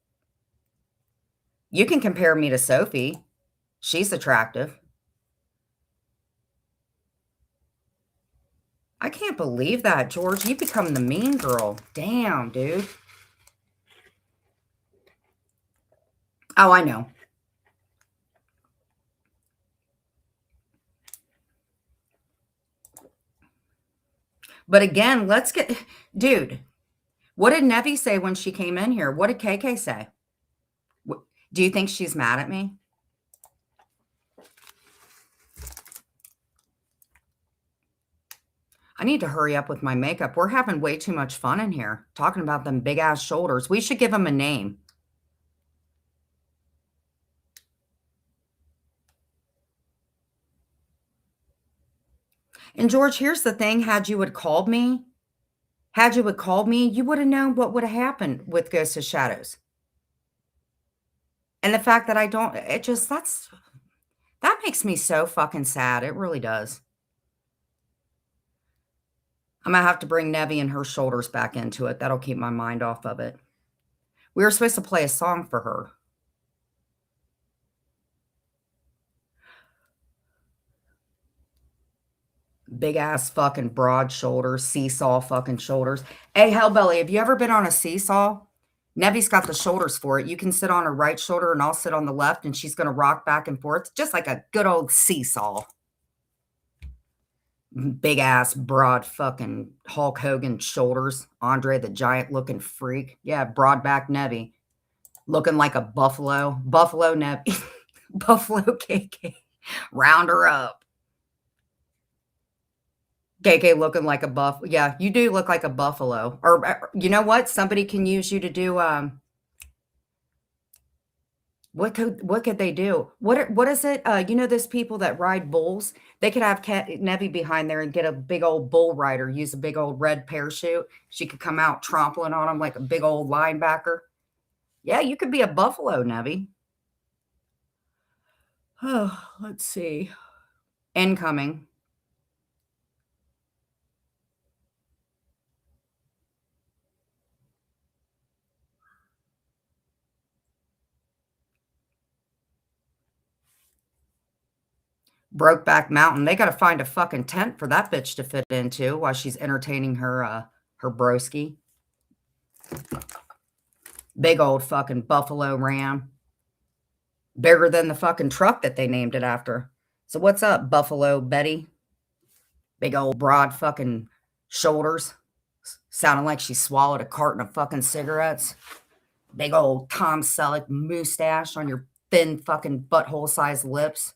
you can compare me to Sophie. She's attractive. I can't believe that, George. You become the mean girl. Damn, dude. Oh, I know. But again, dude, What did Nevi say when she came in here? What did KK say? Do you think she's mad at me? I need to hurry up with my makeup. We're having way too much fun in here, talking about them big ass shoulders. We should give them a name. And George, here's the thing. Had you called me, you would have known what would have happened with Ghosts of Shadows. And the fact that I don't, that makes me so fucking sad. It really does. I'm gonna have to bring Nevi and her shoulders back into it. That'll keep my mind off of it. We were supposed to play a song for her. Big ass fucking broad shoulders, seesaw fucking shoulders. Hey, Hellbelly, have you ever been on a seesaw? Nevi's got the shoulders for it. You can sit on her right shoulder and I'll sit on the left, and she's going to rock back and forth just like a good old seesaw. Big ass, broad fucking Hulk Hogan shoulders. Andre the Giant looking freak. Yeah, broad back Nevi. Looking like a buffalo. Buffalo Nevi. Buffalo KK. Round her up. KK looking like a buff. Yeah, you do look like a buffalo. Or you know what? Somebody can use you to do what could they do? What is it? You know those people that ride bulls? They could have Nevi behind there and get a big old bull rider, use a big old red parachute. She could come out trampling on them like a big old linebacker. Yeah, you could be a buffalo, Nevi. Oh, let's see. Incoming. Brokeback Mountain. They got to find a fucking tent for that bitch to fit into while she's entertaining her broski. Big old fucking buffalo ram. Bigger than the fucking truck that they named it after. So what's up, Buffalo Betty? Big old broad fucking shoulders. Sounding like she swallowed a carton of fucking cigarettes. Big old Tom Selleck mustache on your thin fucking butthole-sized lips.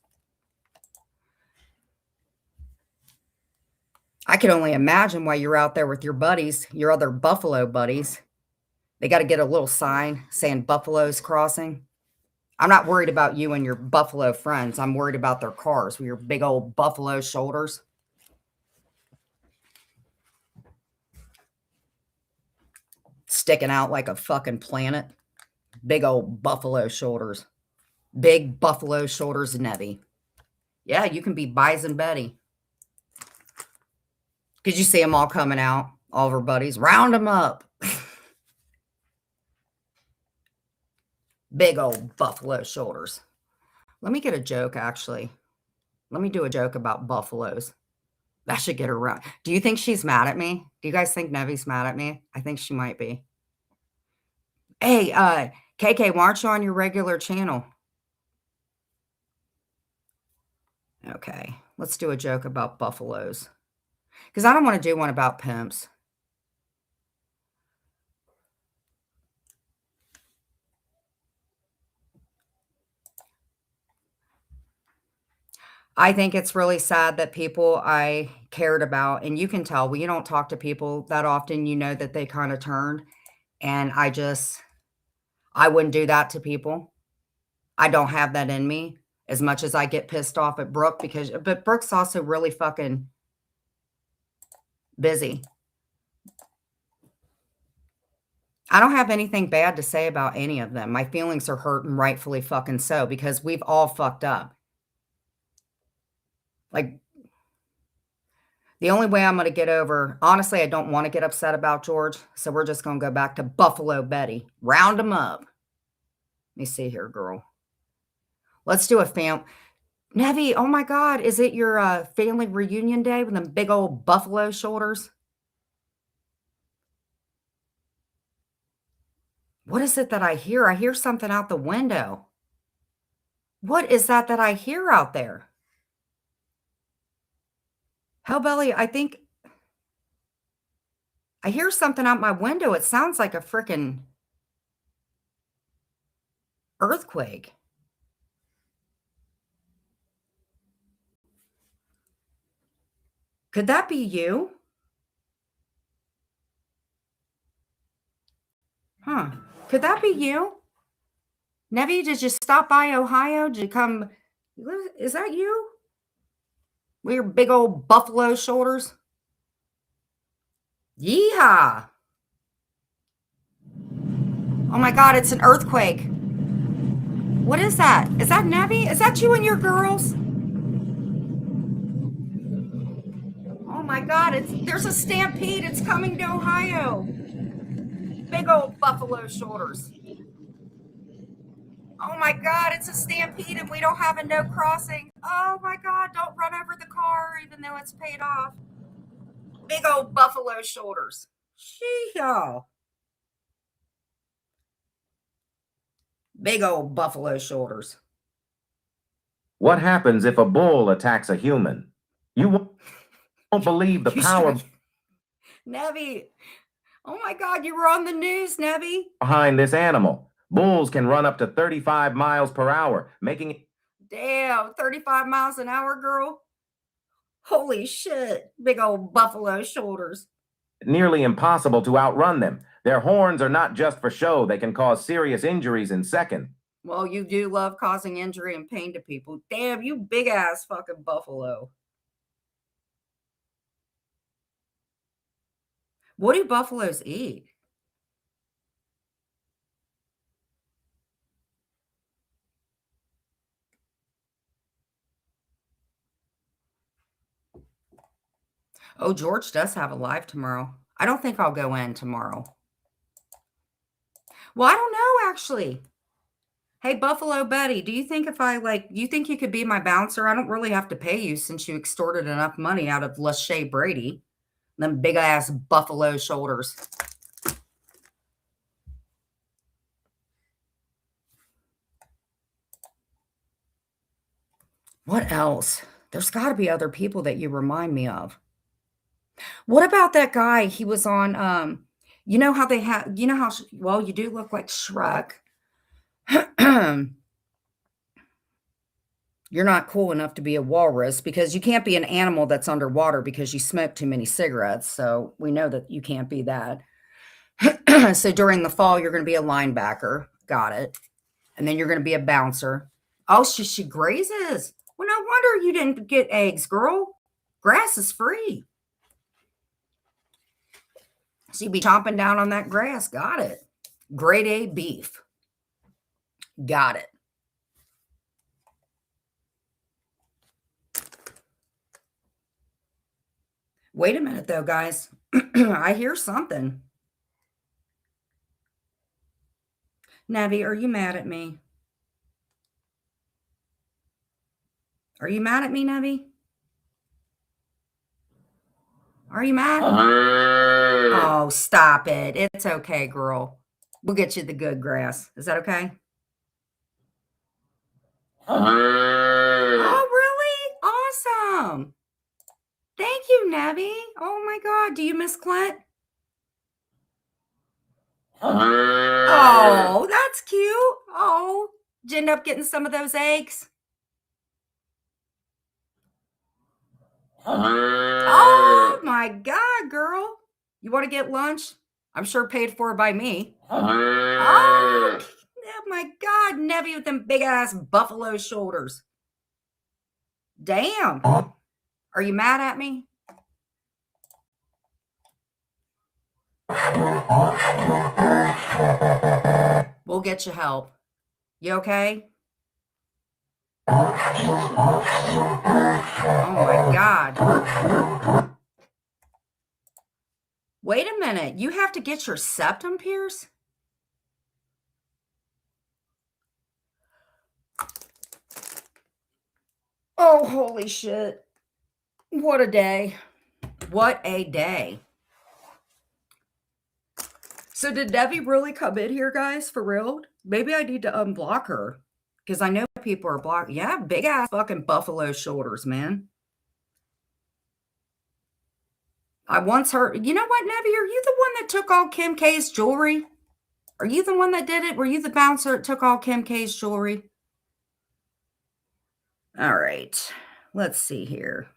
I can only imagine why you're out there with your buddies, your other buffalo buddies. They got to get a little sign saying Buffalo's crossing. I'm not worried about you and your buffalo friends. I'm worried about their cars with your big old buffalo shoulders. Sticking out like a fucking planet. Big old buffalo shoulders. Big buffalo shoulders, Nevi. Yeah, you can be Bison Betty. Could you see them all coming out? All of her buddies. Round them up. Big old buffalo shoulders. Let me get a joke, actually. Let me do a joke about buffaloes. That should get her right. Do you think she's mad at me? Do you guys think Nevi's mad at me? I think she might be. Hey, KK, why aren't you on your regular channel? Okay, let's do a joke about buffaloes. Because I don't want to do one about pimps. I think it's really sad that people I cared about, and you can tell when you don't talk to people that often, you know that they kind of turned. And I wouldn't do that to people. I don't have that in me as much as I get pissed off at Brooke but Brooke's also really fucking busy. I don't have anything bad to say about any of them. My feelings are hurt, and rightfully fucking so, because we've all fucked up. Like, the only way I'm going to get over, honestly, I don't want to get upset about George. So we're just going to go back to Buffalo Betty. Round them up. Let me see here, girl. Let's do a Nevi, oh my God, is it your family reunion day with them big old buffalo shoulders? What is it that I hear? I hear something out the window. What is that I hear out there? Hellbelly, I think I hear something out my window. It sounds like a freaking earthquake. Could that be you? Huh. Could that be you? Nevi, did you stop by Ohio? Did you come? Is that you? With your big old buffalo shoulders? Yeehaw. Oh my God, it's an earthquake. What is that? Is that Nevi? Is that you and your girls? Oh my God, there's a stampede. It's coming to Ohio. Big old buffalo shoulders. Oh my God, it's a stampede and we don't have a no crossing. Oh my God, don't run over the car even though it's paid off. Big old buffalo shoulders. Sheehaw. Big old buffalo shoulders. What happens if a bull attacks a human? You won't believe the power Nevi. Oh my God, you were on the news, Nevi. behind this animal. Bulls can run up to 35 miles per hour, making it Damn, 35 miles an hour, girl. Holy shit. Big old buffalo shoulders. nearly impossible to outrun them. Their horns are not just for show, they can cause serious injuries in seconds. Well, you do love causing injury and pain to people. Damn, you big ass fucking buffalo. What do buffaloes eat? Oh, George does have a live tomorrow. I don't think I'll go in tomorrow. Well, I don't know, actually. Hey, Buffalo Betty, do you think you think you could be my bouncer? I don't really have to pay you since you extorted enough money out of Lachey Brady. Them big ass buffalo shoulders. What else? There's got to be other people that you remind me of. What about that guy? He was on, you know how they have, you know how, well, you do look like Shrek. You're not cool enough to be a walrus because you can't be an animal that's underwater because you smoke too many cigarettes. So we know that you can't be that. So during the fall, you're going to be a linebacker. Got it. And then you're going to be a bouncer. Oh, she grazes. Well, no wonder you didn't get eggs, girl. Grass is free. So you'd be chomping down on that grass. Got it. Grade A beef. Got it. Wait a minute, though, guys. I hear something. Nevi, are you mad at me? Are you mad at me, Nevi? Are you mad? Oh, stop it. It's okay, girl. We'll get you the good grass. Is that okay? Oh, really? Awesome. Thank you, Nevi. Oh, my God. Do you miss Clint? Oh, that's cute. Oh, did you end up getting some of those eggs? Oh, my God, girl. You want to get lunch? I'm sure paid for by me. Oh, my God, Nevi with them big-ass buffalo shoulders. Damn. Are you mad at me? We'll get you help. You okay? Oh my God. Wait a minute. You have to get your septum pierced? Oh, holy shit. What a day. What a day. So did Debbie really come in here, guys? For real? Maybe I need to unblock her. Because I know people are blocked. Yeah, big ass fucking buffalo shoulders, man. I once heard, you know what, Nebby? Are you the one that took all Kim K's jewelry? Are you the one that did it? Were you the bouncer that took all Kim K's jewelry? All right. Let's see here.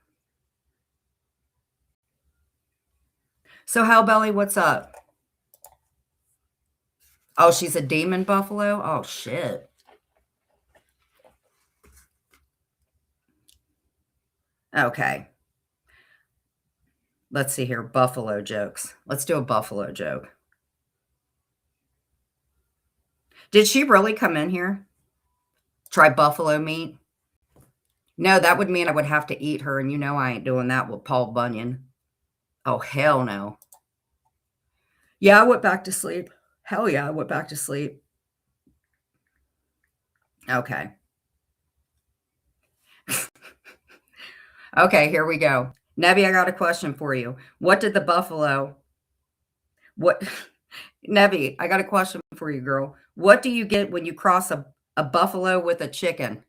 So, Hellbelly, what's up? Oh, she's a demon buffalo? Oh, shit. Okay. Let's see here. Buffalo jokes. Let's do a buffalo joke. Did she really come in here? Try buffalo meat? No, that would mean I would have to eat her, and you know I ain't doing that with Paul Bunyan. Oh, hell no. Yeah, I went back to sleep. Hell yeah, I went back to sleep. Okay. Okay, here we go. Nebby, I got a question for you. What did the buffalo... What... Nebby, I got a question for you, girl. What do you get when you cross a buffalo with a chicken?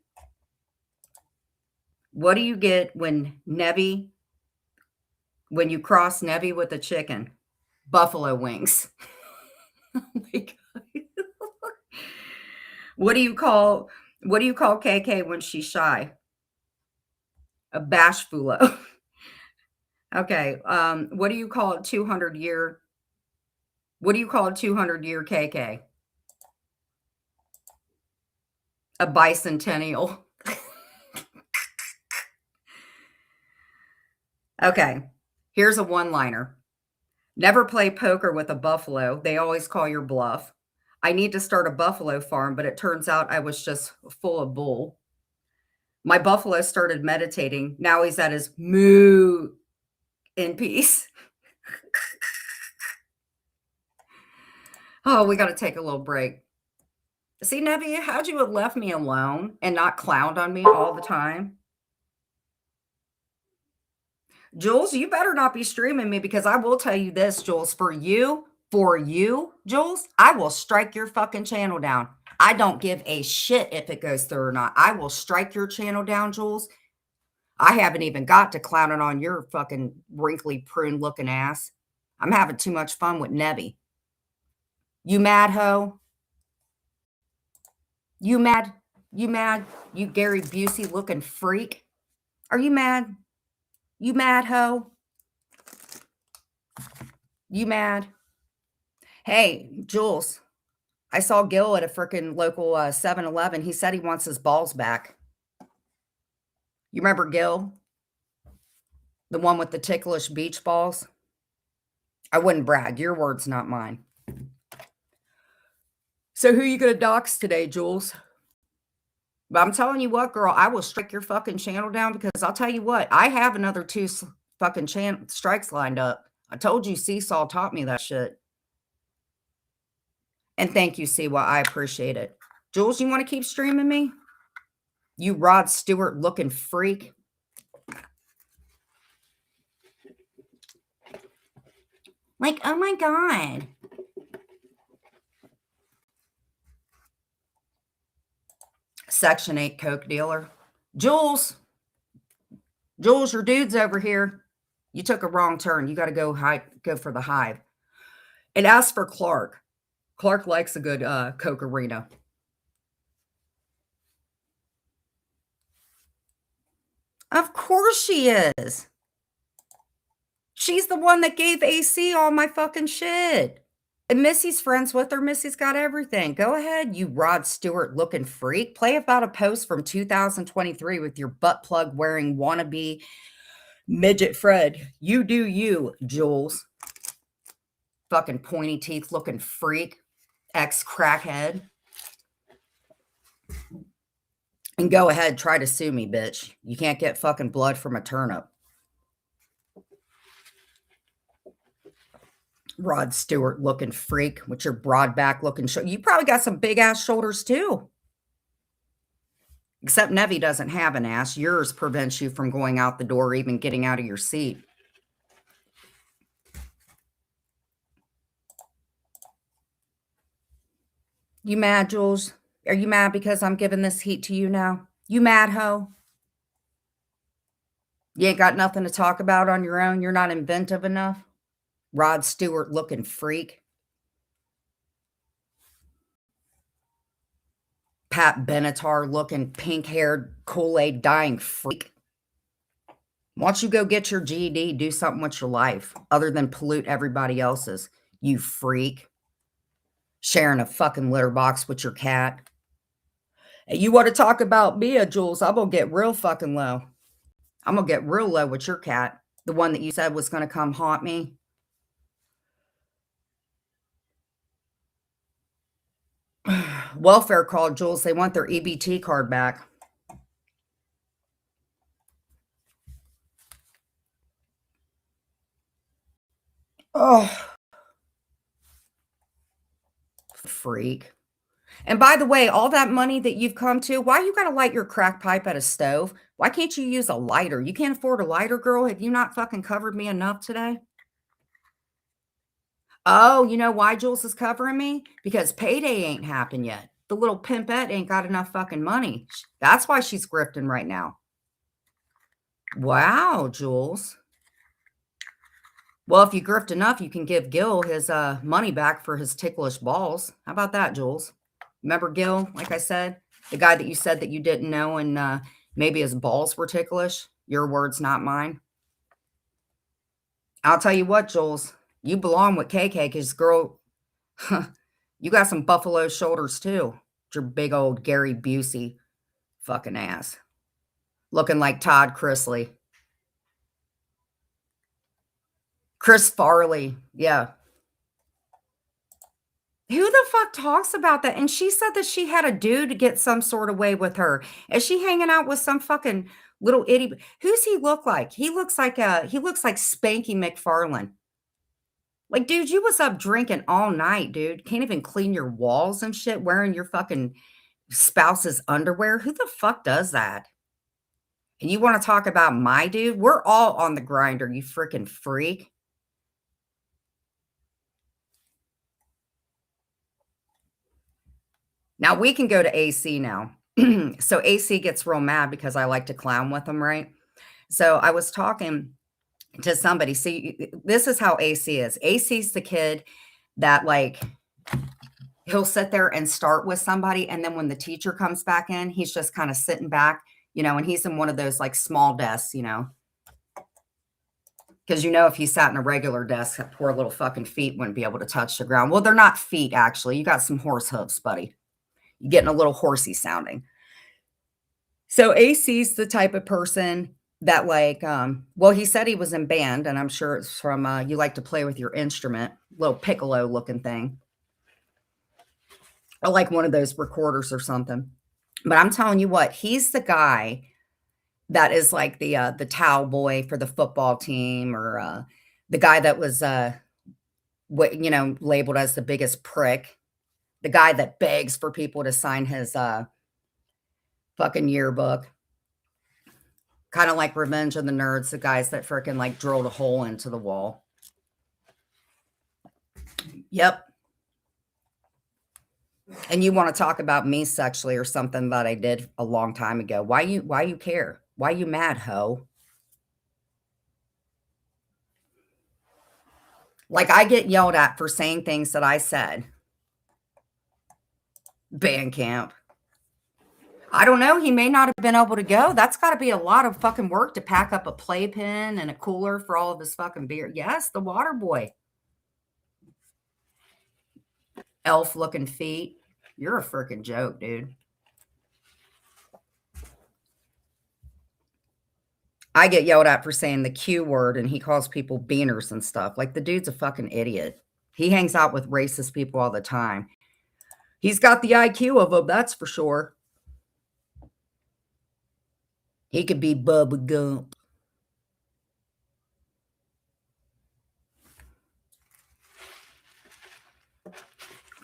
What do you get when you cross Nebby with a chicken? Buffalo wings. Oh my God. What do you call KK when she's shy? A bashfulo. Okay. What do you call a 200-year KK? A bicentennial. Okay. Here's a one-liner. Never play poker with a buffalo. They always call your bluff. I need to start a buffalo farm, but it turns out I was just full of bull. My buffalo started meditating. Now he's at his moo in peace. Oh, we got to take a little break. See, Nebby, how'd you have left me alone and not clowned on me all the time? Jules, you better not be streaming me, because I will tell you this, Jules, for you, Jules, I will strike your fucking channel down. I don't give a shit if it goes through or not. I will strike your channel down, Jules. I haven't even got to clowning on your fucking wrinkly prune looking ass. I'm having too much fun with Nebby. You mad, ho? You mad? You mad? You Gary Busey looking freak? Are you mad? You mad, ho? You mad? Hey, Jules, I saw Gil at a freaking local 7-Eleven. He said he wants his balls back. You remember Gil? The one with the ticklish beach balls? I wouldn't brag. Your words, not mine. So who you going to dox today, Jules? But I'm telling you what, girl, I will strike your fucking channel down, because I'll tell you what, I have another 2 fucking strikes lined up. I told you Seesaw taught me that shit. And thank you, Siwa. I appreciate it. Jules, you want to keep streaming me? You Rod Stewart looking freak. Like, oh my God. Section 8 Coke dealer. Jules, your dude's over here. You took a wrong turn. You got to go for the hive. And ask for Clark. Clark likes a good Coke arena. Of course she is. She's the one that gave AC all my fucking shit. And Missy's friends with her. Missy's got everything. Go ahead, you Rod Stewart looking freak. Play about a post from 2023 with your butt plug wearing wannabe midget Fred. You do you, Jules. Fucking pointy teeth looking freak. Ex-crackhead. And go ahead, try to sue me, bitch. You can't get fucking blood from a turnip. Rod Stewart looking freak with your broad back looking you probably got some big ass shoulders too. Except Nevi doesn't have an ass. Yours prevents you from going out the door or even getting out of your seat. You mad, Jules? Are you mad because I'm giving this heat to you now? You mad, ho? You ain't got nothing to talk about on your own? You're not inventive enough? Rod Stewart looking freak. Pat Benatar looking pink-haired Kool-Aid dying freak. Why don't you go get your GED, do something with your life other than pollute everybody else's, you freak. Sharing a fucking litter box with your cat. Hey, you want to talk about me, Jules? I'm going to get real fucking low. I'm going to get real low with your cat. The one that you said was going to come haunt me. Welfare called, Jules. They want their EBT card back. Oh, freak. And by the way, all that money that you've come to, why you got to light your crack pipe at a stove? Why can't you use a lighter? You can't afford a lighter, girl? Have you not fucking covered me enough today? Oh, you know why Jules is covering me? Because payday ain't happened yet. The little pimpette ain't got enough fucking money. That's why she's grifting right now. Wow, Jules. Well, if you grift enough, you can give Gil his money back for his ticklish balls. How about that, Jules? Remember Gil, like I said? The guy that you said that you didn't know and maybe his balls were ticklish? Your words, not mine. I'll tell you what, Jules. You belong with KK because, girl, you got some buffalo shoulders, too. Your big old Gary Busey fucking ass. Looking like Todd Chrisley. Chris Farley. Yeah. Who the fuck talks about that? And she said that she had a dude get some sort of way with her. Is she hanging out with some fucking little itty? Who's he look like? He looks like Spanky McFarlane. Like, dude, you was up drinking all night, dude. Can't even clean your walls and shit, wearing your fucking spouse's underwear. Who the fuck does that? And you want to talk about my dude? We're all on the grinder, you freaking freak. Now we can go to AC now. So AC gets real mad because I like to clown with him, right? So I was talking to somebody. See, this is how AC is. AC's the kid that, like, he'll sit there and start with somebody, and then when the teacher comes back in, he's just kind of sitting back, and he's in one of those, like, small desks, because, if he sat in a regular desk, that poor little fucking feet wouldn't be able to touch the ground. Well, they're not feet, actually. You got some horse hooves, buddy. You're getting a little horsey sounding. So AC's the type of person that, like, well, he said he was in band, and I'm sure it's from, you like to play with your instrument, little piccolo looking thing. Or like one of those recorders or something. But I'm telling you what, he's the guy that is like the towel boy for the football team, or the guy that was labeled as the biggest prick, the guy that begs for people to sign his fucking yearbook. Kind of like Revenge of the Nerds, the guys that freaking like drilled a hole into the wall. Yep. And you want to talk about me sexually or something that I did a long time ago. Why you care? Why you mad, ho? Like, I get yelled at for saying things that I said. Band camp. I don't know. He may not have been able to go. That's got to be a lot of fucking work to pack up a playpen and a cooler for all of his fucking beer. Yes, the water boy. Elf looking feet. You're a freaking joke, dude. I get yelled at for saying the Q word, and he calls people beaners and stuff. Like, the dude's a fucking idiot. He hangs out with racist people all the time. He's got the IQ of them, that's for sure. He could be Bubba Gump.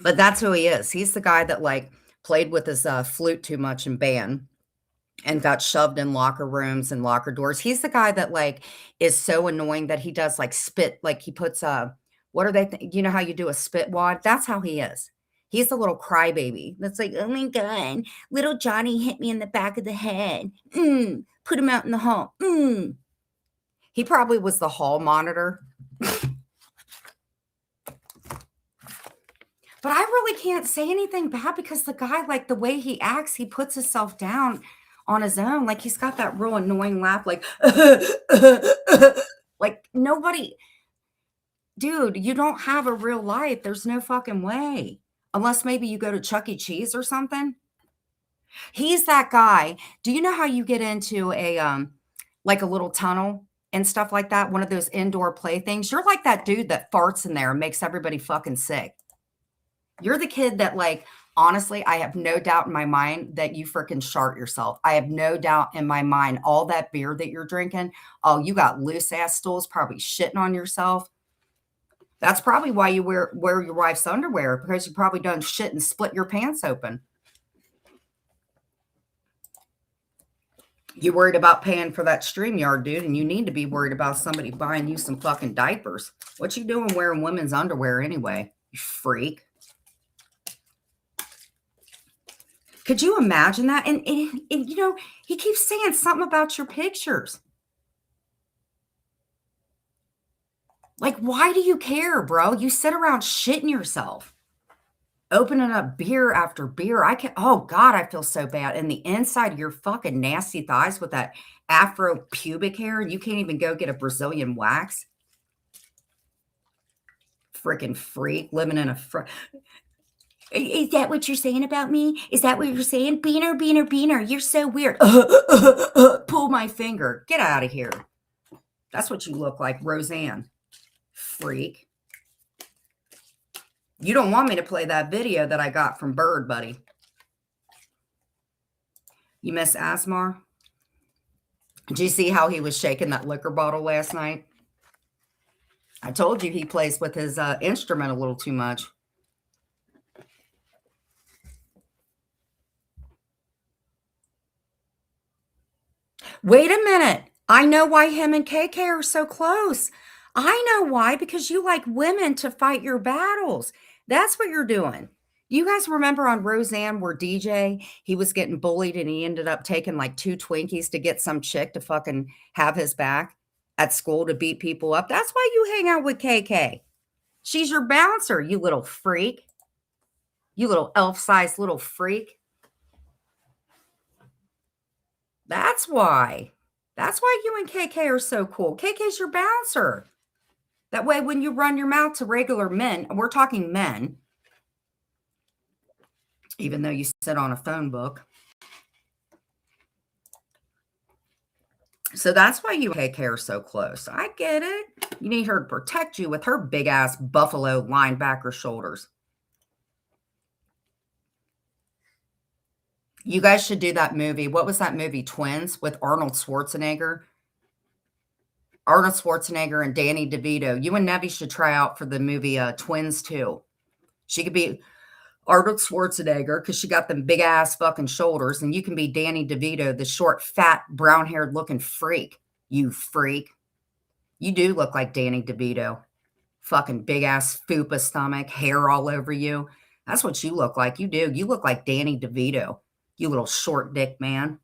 But that's who he is. He's the guy that, like, played with his flute too much in band and got shoved in locker rooms and locker doors. He's the guy that, like, is so annoying that he does, like, spit, like, he puts what are they, you know how you do a spit wad? That's how he is. He's the little crybaby that's like, oh my God, little Johnny hit me in the back of the head. Put him out in the hall. He probably was the hall monitor. But I really can't say anything bad because the guy, like the way he acts, he puts himself down on his own. Like he's got that real annoying laugh, like, like nobody, dude, you don't have a real life. There's no fucking way. Unless maybe you go to Chuck E. Cheese or something. He's that guy. Do you know how you get into a, like a little tunnel and stuff like that? One of those indoor play things. You're like that dude that farts in there and makes everybody fucking sick. You're the kid that, like, honestly, I have no doubt in my mind that you freaking shart yourself. I have no doubt in my mind all that beer that you're drinking. Oh, you got loose ass stools, probably shitting on yourself. That's probably why you wear your wife's underwear, because you probably done shit and split your pants open. You worried about paying for that StreamYard, dude, and you need to be worried about somebody buying you some fucking diapers. What you doing wearing women's underwear anyway, you freak? Could you imagine that? And you know, he keeps saying something about your pictures. Like, why do you care, bro? You sit around shitting yourself, opening up beer after beer. Oh God, I feel so bad. And the inside of your fucking nasty thighs with that afro pubic hair, and you can't even go get a Brazilian wax. Freaking freak living in a Is that what you're saying about me? Is that what you're saying? Beaner, beaner, beaner. You're so weird. Pull my finger. Get out of here. That's what you look like, Roseanne. Freak. You don't want me to play that video that I got from Bird, buddy. You miss Asmar? Did you see how he was shaking that liquor bottle last night? I told you he plays with his instrument a little too much. Wait a minute. I know why him and KK are so close. I know why, because you like women to fight your battles. That's what you're doing. You guys remember on Roseanne where DJ, he was getting bullied and he ended up taking like 2 Twinkies to get some chick to fucking have his back at school to beat people up? That's why you hang out with KK. She's your bouncer, you little freak. You little elf-sized little freak. That's why. That's why you and KK are so cool. KK's your bouncer. That way, when you run your mouth to regular men, we're talking men, even though you sit on a phone book. So that's why you and KK are so close. I get it. You need her to protect you with her big ass buffalo linebacker shoulders. You guys should do that movie. What was that movie? Twins with Arnold Schwarzenegger. Arnold Schwarzenegger and Danny DeVito. You and Nevi should try out for the movie Twins 2. She could be Arnold Schwarzenegger because she got them big ass fucking shoulders, and you can be Danny DeVito, the short, fat, brown-haired looking freak. You freak. You do look like Danny DeVito. Fucking big ass fupa stomach, hair all over you. That's what you look like. You do. You look like Danny DeVito. You little short dick man.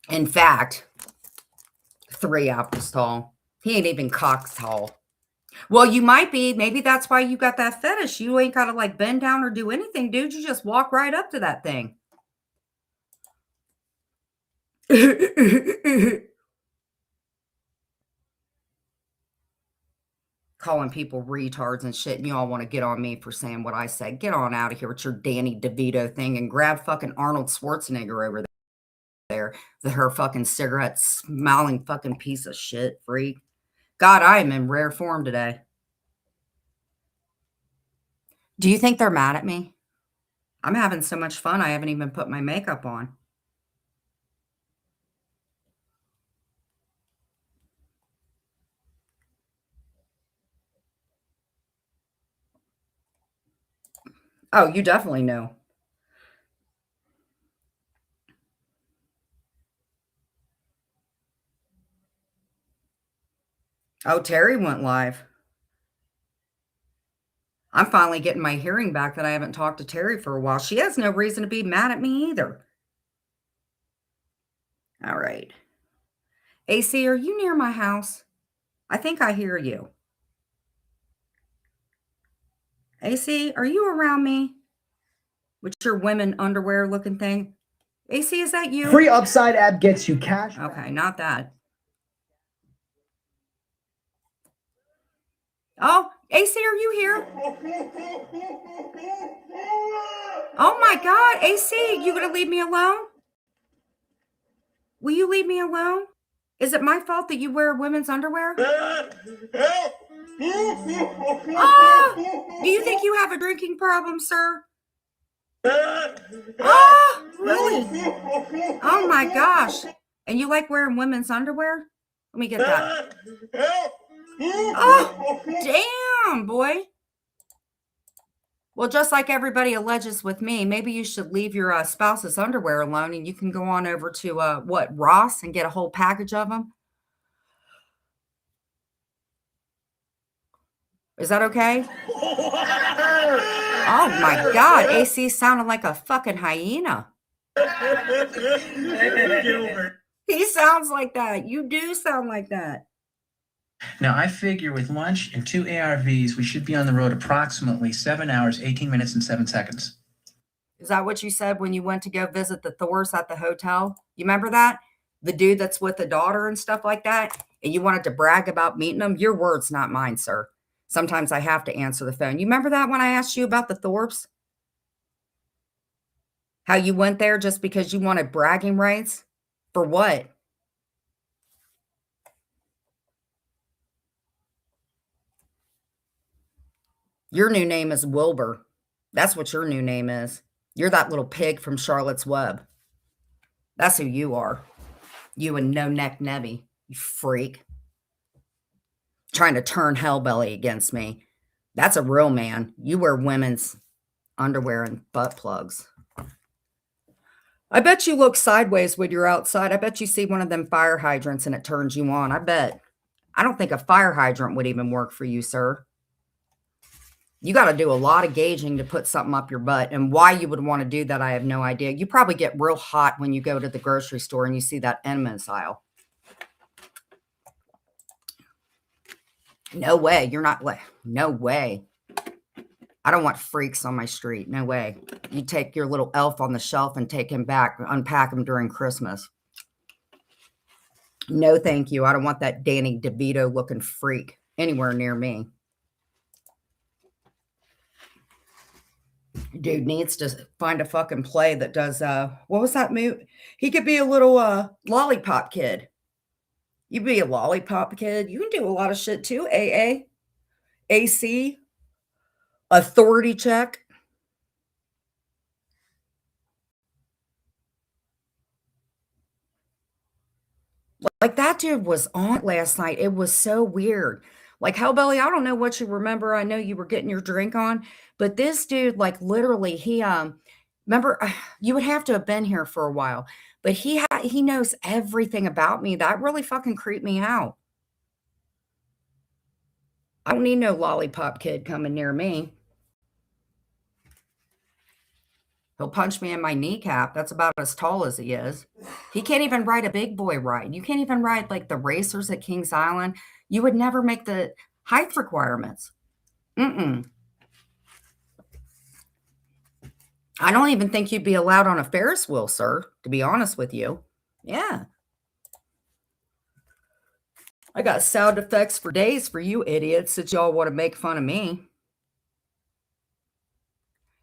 In fact, 3 apples tall. He ain't even cock tall. Well, you might be. Maybe that's why you got that fetish. You ain't got to like bend down or do anything, dude. You just walk right up to that thing. Calling people retards and shit, and you all want to get on me for saying what I said. Get on out of here with your Danny DeVito thing and grab fucking Arnold Schwarzenegger over there. Her fucking cigarette smiling fucking piece of shit freak. God, I am in rare form today. Do you think they're mad at me? I'm having so much fun, I haven't even put my makeup on. Oh, you definitely know. Oh, Terry went live. I'm finally getting my hearing back that I haven't talked to Terry for a while. She has no reason to be mad at me either. All right. AC, are you near my house? I think I hear you. AC, are you around me? With your women underwear looking thing? AC, is that you? Free Upside app gets you cash. Okay, not that. Oh, AC, are you here? Oh my God, AC, you gonna leave me alone? Will you leave me alone? Is it my fault that you wear women's underwear? Oh, do you think you have a drinking problem, sir? Oh, really? Oh my gosh. And you like wearing women's underwear? Let me get that. Oh, damn, boy. Well, just like everybody alleges with me, maybe you should leave your spouse's underwear alone and you can go on over to, Ross and get a whole package of them. Is that okay? Oh my God, AC sounded like a fucking hyena. He sounds like that. You do sound like that. Now, I figure with lunch and 2 ARVs, we should be on the road approximately 7 hours, 18 minutes, and 7 seconds. Is that what you said when you went to go visit the Thors at the hotel? You remember that? The dude that's with the daughter and stuff like that? And you wanted to brag about meeting them? Your words, not mine, sir. Sometimes I have to answer the phone. You remember that when I asked you about the Thorpes? How you went there just because you wanted bragging rights? For what? Your new name is Wilbur. That's what your new name is. You're that little pig from Charlotte's Web. That's who you are. You and No Neck Nebby, you freak. Trying to turn Hellbelly against me. That's a real man. You wear women's underwear and butt plugs. I bet you look sideways when you're outside. I bet you see one of them fire hydrants and it turns you on. I bet. I don't think a fire hydrant would even work for you, sir. You got to do a lot of gauging to put something up your butt. And why you would want to do that, I have no idea. You probably get real hot when you go to the grocery store and you see that Entenmann's aisle. No way. You're not like, no way. I don't want freaks on my street. No way. You take your little elf on the shelf and take him back, unpack him during Christmas. No, thank you. I don't want that Danny DeVito looking freak anywhere near me. Dude needs to find a fucking play that does, what was that movie? He could be a little lollipop kid. You be a lollipop kid. You can do a lot of shit too. AA, AC, authority check. Like that dude was on last night. It was so weird. Like Hellbelly, I don't know what you remember. I know you were getting your drink on, but this dude, like literally, he remember you would have to have been here for a while, but he knows everything about me. That really fucking creeped me out. I don't need no lollipop kid coming near me. He'll punch me in my kneecap. That's about as tall as he is. He can't even ride a big boy ride. You can't even ride like the racers at Kings Island. You would never make the height requirements. I don't even think you'd be allowed on a Ferris wheel, sir, to be honest with you. Yeah. I got sound effects for days for you idiots that y'all want to make fun of me.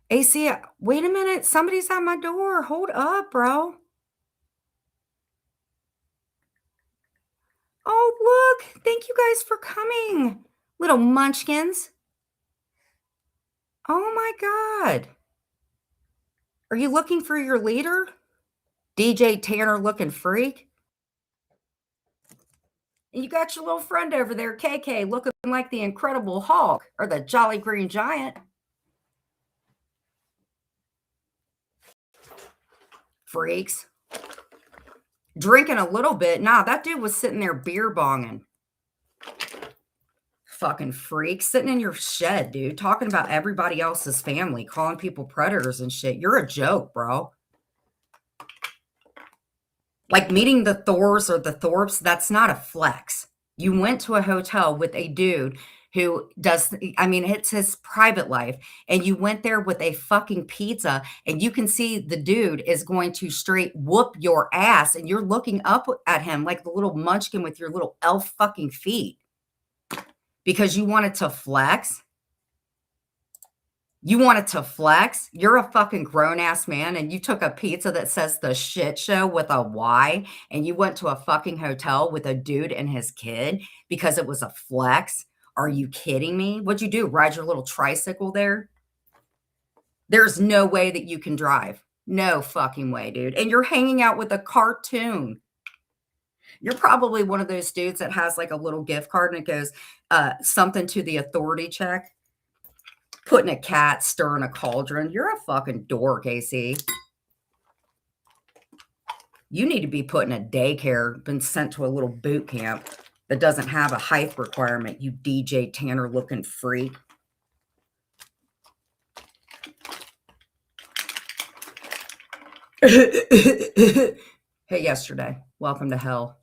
AC, wait a minute. Somebody's at my door. Hold up, bro. Oh, look. Thank you guys for coming. Little munchkins. Oh, my God. Are you looking for your leader? DJ Tanner looking freak? And you got your little friend over there, KK, looking like the Incredible Hulk or the Jolly Green Giant. Freaks. Drinking a little bit. Nah, that dude was sitting there beer bonging. Fucking freak. Sitting in your shed, dude. Talking about everybody else's family. Calling people predators and shit. You're a joke, bro. Like meeting the Thors or the Thorpes, that's not a flex. You went to a hotel with a dude who does, I mean, it's his private life, and you went there with a fucking pizza, and you can see the dude is going to straight whoop your ass, and you're looking up at him like the little munchkin with your little elf fucking feet because you wanted to flex. You wanted to flex? You're a fucking grown-ass man, and you took a pizza that says the shit show with a Y, and you went to a fucking hotel with a dude and his kid because it was a flex? Are you kidding me? What'd you do? Ride your little tricycle there? There's no way that you can drive. No fucking way, dude. And you're hanging out with a cartoon. You're probably one of those dudes that has like a little gift card and it goes, something to the authority check. Putting a cat, stirring a cauldron. You're a fucking dork, AC. You need to be put in a daycare, been sent to a little boot camp that doesn't have a height requirement, you DJ Tanner looking freak. Hey, yesterday. Welcome to hell.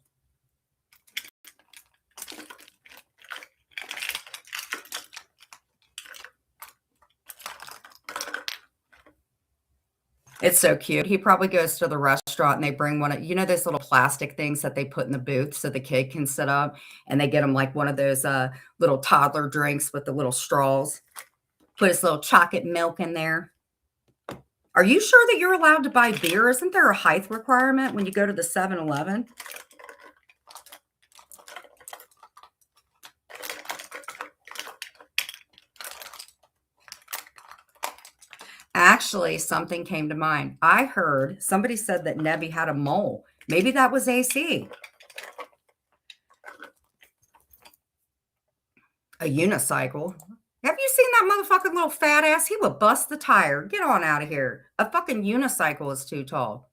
It's so cute. He probably goes to the restaurant and they bring one of, you know, those little plastic things that they put in the booth so the kid can sit up, and they get him like one of those little toddler drinks with the little straws. Put his little chocolate milk in there. Are you sure that you're allowed to buy beer? Isn't there a height requirement when you go to the 7-Eleven? Actually, something came to mind. I heard somebody said that Nebby had a mole. Maybe that was AC. A unicycle. Have you seen that motherfucking little fat ass? He would bust the tire. Get on out of here. A fucking unicycle is too tall.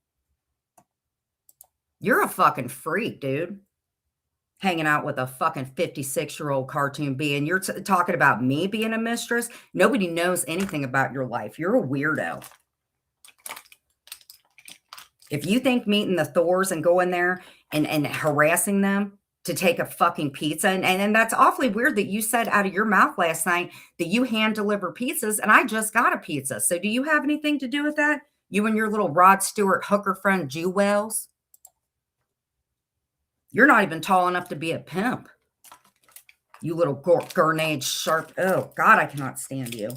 You're a fucking freak, dude. Hanging out with a fucking 56-year-old cartoon being. You're talking about me being a mistress. Nobody knows anything about your life. You're a weirdo. If you think meeting the Thors and going there and harassing them to take a fucking pizza, and that's awfully weird that you said out of your mouth last night that you hand deliver pizzas, and I just got a pizza. So do you have anything to do with that? You and your little Rod Stewart hooker friend, Jewels? You're not even tall enough to be a pimp. You little grenade sharp. Oh, God, I cannot stand you.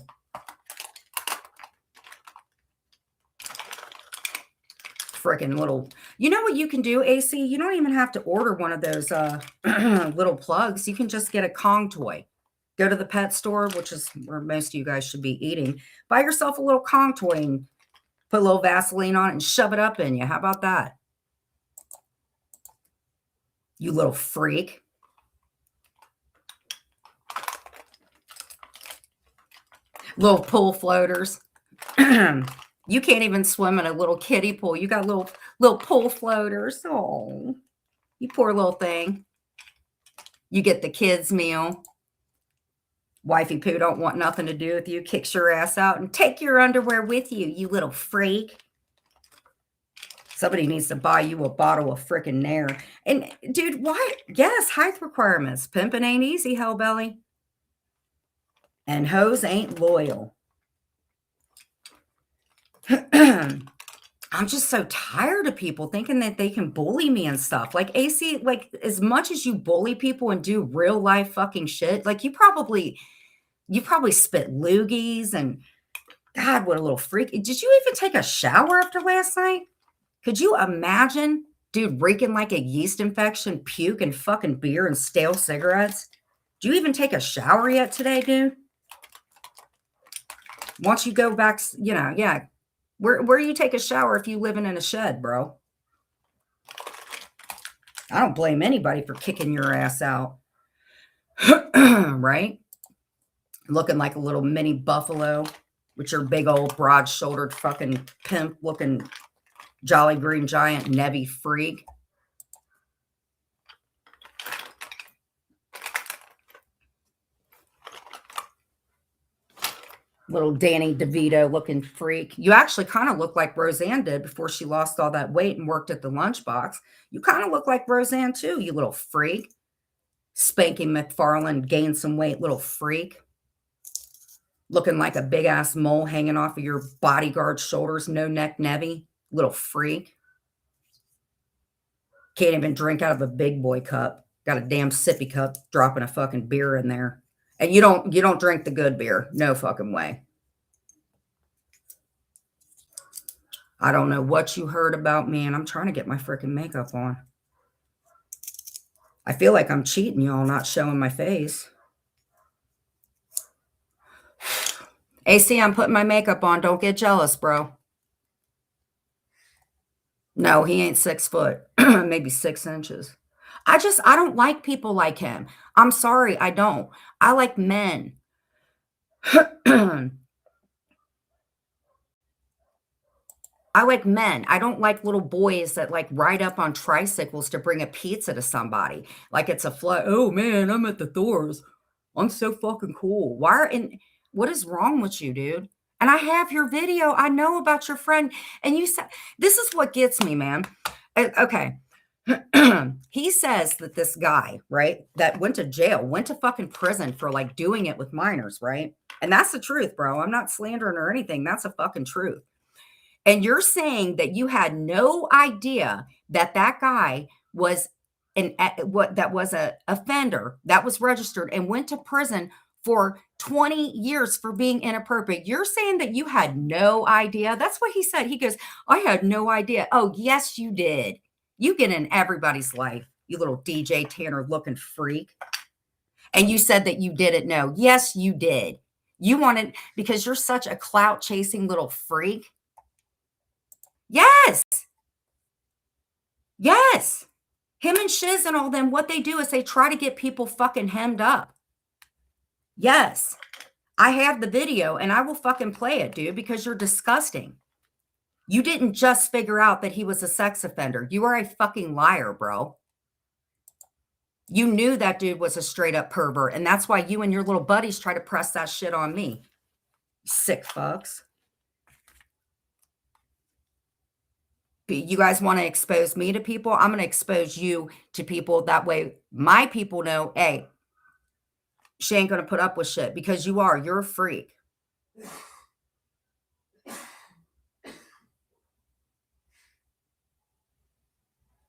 Freaking little. You know what you can do, AC? You don't even have to order one of those little plugs. You can just get a Kong toy. Go to the pet store, which is where most of you guys should be eating. Buy yourself a little Kong toy and put a little Vaseline on it and shove it up in you. How about that? You little freak. Little pool floaters. You can't even swim in a little kiddie pool. You got little pool floaters. Oh, you poor little thing. You get the kids' meal. Wifey poo don't want nothing to do with you. Kicks your ass out and take your underwear with you, you little freak. Somebody needs to buy you a bottle of frickin' Nair. And dude, why? Yes, height requirements. Pimping ain't easy, hellbelly. And hoes ain't loyal. I'm just so tired of people thinking that they can bully me and stuff. Like AC, like as much as you bully people and do real life fucking shit, like you probably spit loogies and God, what a little freak. Did you even take a shower after last night? Could you imagine, dude, reeking like a yeast infection, puke and fucking beer and stale cigarettes? Did you even take a shower yet today, dude? Once you go back, you know, yeah. Where you take a shower if you living in a shed, bro? I don't blame anybody for kicking your ass out. Right? Looking like a little mini buffalo with your big old broad-shouldered fucking pimp looking Jolly Green Giant Nebby freak. Little Danny DeVito looking freak. You actually kind of look like Roseanne did before she lost all that weight and worked at the lunchbox. You kind of look like Roseanne too, you little freak. Spanky McFarland gained some weight, little freak. Looking like a big ass mole hanging off of your bodyguard's shoulders, no neck nevy, little freak. Can't even drink out of a big boy cup. Got a damn sippy cup, dropping a fucking beer in there. And you don't drink the good beer. No fucking way. I don't know what you heard about me, and I'm trying to get my freaking makeup on. I feel like I'm cheating y'all, not showing my face. AC, I'm putting my makeup on. Don't get jealous, bro. No, he ain't 6 foot, maybe 6 inches. I don't like people like him. I'm sorry, I don't. I like men. I like men. I don't like little boys that like ride up on tricycles to bring a pizza to somebody. Like it's a float. Oh man, I'm at the Thor's. I'm so fucking cool. What is wrong with you, dude? And I have your video. I know about your friend. And you said, this is what gets me, man. Okay. He says that this guy, right, that went to jail, went to fucking prison for like doing it with minors, right? And that's the truth, bro. I'm not slandering or anything. That's a fucking truth. And you're saying that you had no idea that that guy was a offender that was registered and went to prison for 20 years for being inappropriate. You're saying that you had no idea. That's what he said. He goes, I had no idea. Oh, yes, you did. You get in everybody's life, you little DJ Tanner looking freak. And you said that you didn't know. Yes, you did. You wanted, because you're such a clout chasing little freak. Yes. Yes. Him and Shiz and all them, what they do is they try to get people fucking hemmed up. Yes. I have the video and I will fucking play it, dude, because you're disgusting. You didn't just figure out that he was a sex offender. You are a fucking liar, bro. You knew that dude was a straight up pervert, and that's why you and your little buddies try to press that shit on me. Sick fucks. You guys want to expose me to people? I'm going to expose you to people. That way my people know, hey, she ain't going to put up with shit, because you're a freak.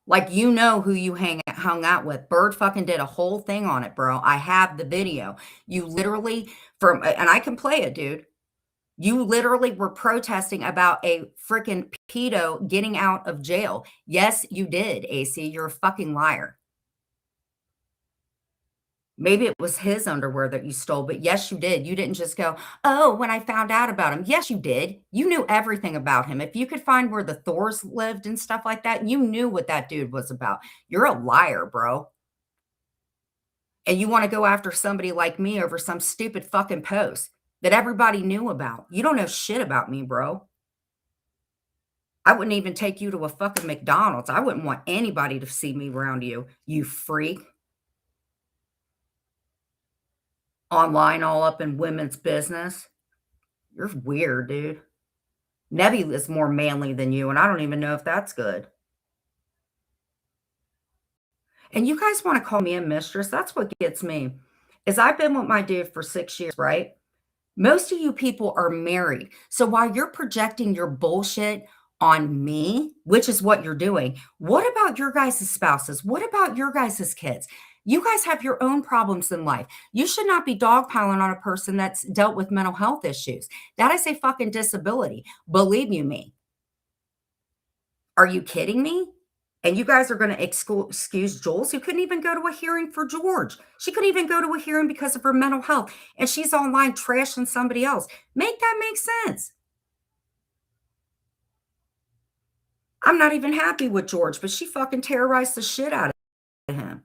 Like, you know who you hung out with. Bird fucking did a whole thing on it, bro. I have the video. You literally, and I can play it, dude. You literally were protesting about a freaking pedo getting out of jail. Yes, you did, AC. You're a fucking liar. Maybe it was his underwear that you stole, but yes, you did. You didn't just go, oh, when I found out about him. Yes, you did. You knew everything about him. If you could find where the Thors lived and stuff like that, you knew what that dude was about. You're a liar, bro. And you want to go after somebody like me over some stupid fucking post that everybody knew about. You don't know shit about me, bro. I wouldn't even take you to a fucking McDonald's. I wouldn't want anybody to see me around you, you freak. Online all up in women's business. You're weird, dude. Nevi is more manly than you, and I don't even know if that's good. And you guys want to call me a mistress? That's what gets me. Is I've been with my dude for 6 years, right? Most of you people are married. So while you're projecting your bullshit on me, which is what you're doing, what about your guys' spouses? What about your guys' kids? You guys have your own problems in life. You should not be dogpiling on a person that's dealt with mental health issues. That is a fucking disability. Believe you me. Are you kidding me? And you guys are going to excuse Jules, who couldn't even go to a hearing for George. She couldn't even go to a hearing because of her mental health. And she's online trashing somebody else. Make that make sense. I'm not even happy with George, but she fucking terrorized the shit out of him.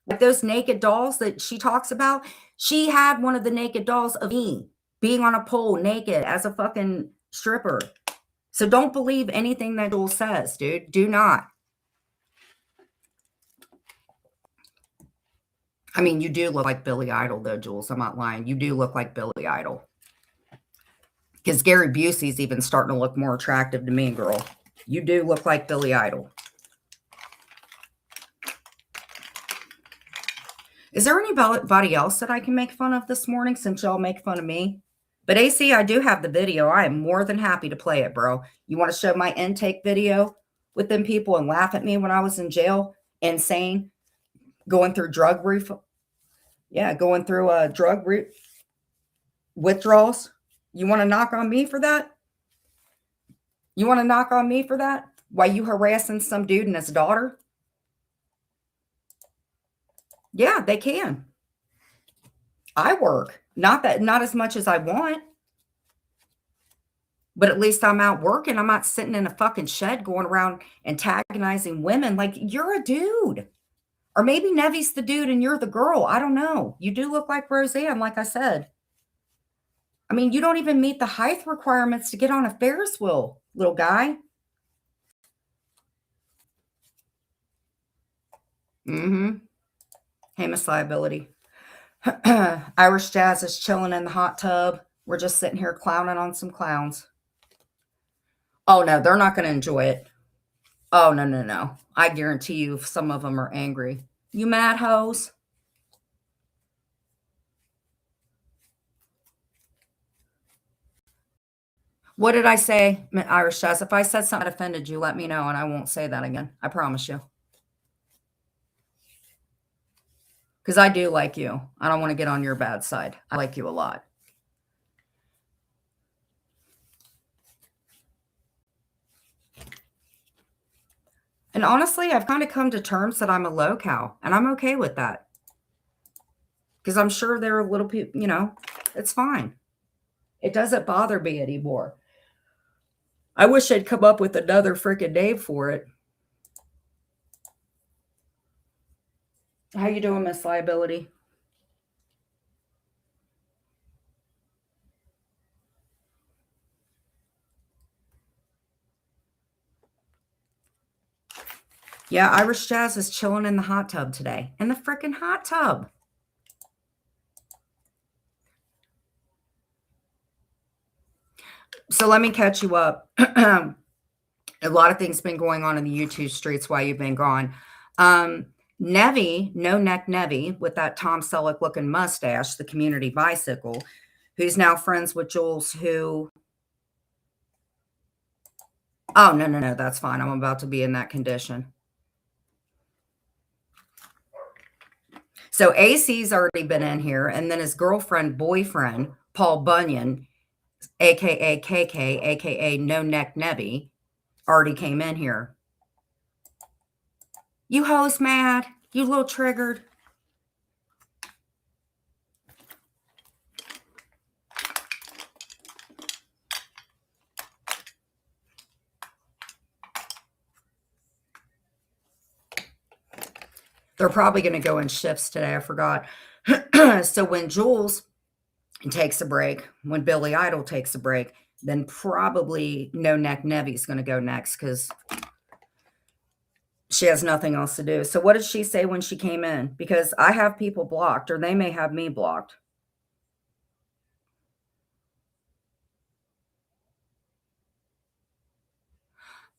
Like those naked dolls that she talks about, she had one of the naked dolls of me being on a pole naked as a fucking stripper. So don't believe anything that Jules says, dude. Do not. I mean, you do look like Billy Idol, though, Jules. I'm not lying. You do look like Billy Idol. Because Gary Busey's even starting to look more attractive to me, girl. You do look like Billy Idol. Is there anybody else that I can make fun of this morning since y'all make fun of me? But AC, I do have the video. I am more than happy to play it, bro. You want to show my intake video with them people and laugh at me when I was in jail? Insane. Going through drug withdrawals. You want to knock on me for that? You want to knock on me for that? Why you harassing some dude and his daughter? Yeah, they can. I work. Not as much as I want. But at least I'm out working. I'm not sitting in a fucking shed going around antagonizing women. Like, you're a dude. Or maybe Nevy's the dude and you're the girl. I don't know. You do look like Roseanne, like I said. I mean, you don't even meet the height requirements to get on a Ferris wheel, little guy. Famous liability. Irish Jazz is chilling in the hot tub. We're just sitting here clowning on some clowns. Oh, no, they're not going to enjoy it. Oh, no. I guarantee you some of them are angry. You mad hoes? What did I say, Irish Jazz? If I said something that offended you, let me know, and I won't say that again. I promise you. Because I do like you. I don't want to get on your bad side. I like you a lot. And honestly, I've kind of come to terms that I'm a low cow, and I'm okay with that. Because I'm sure there are little people, it's fine. It doesn't bother me anymore. I wish I'd come up with another freaking name for it. How you doing, Miss Liability? Yeah, Irish Jazz is chilling in the hot tub today. In the freaking hot tub. So let me catch you up. A lot of things been going on in the YouTube streets while you've been gone. Nevy, No Neck Nevy, with that Tom Selleck looking mustache, the community bicycle, who's now friends with Jules, who... Oh, no, that's fine. I'm about to be in that condition. So AC's already been in here, and then his boyfriend, Paul Bunyan, a.k.a. KK, a.k.a. No Neck Nevy, already came in here. You hoes mad? You little triggered? They're probably going to go in shifts today. I forgot. So when Jules takes a break, when Billy Idol takes a break, then probably No Neck Nevy's going to go next because she has nothing else to do. So what did she say when she came in? Because I have people blocked, or they may have me blocked.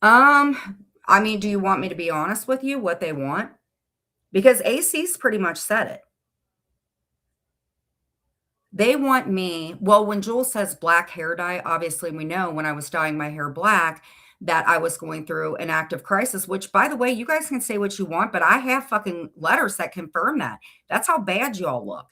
I mean, do you want me to be honest with you what they want? Because AC's pretty much said it. They want me, well, when Jules says black hair dye, obviously we know when I was dyeing my hair black that I was going through an active crisis, which, by the way, you guys can say what you want, but I have fucking letters that confirm that. That's how bad y'all look.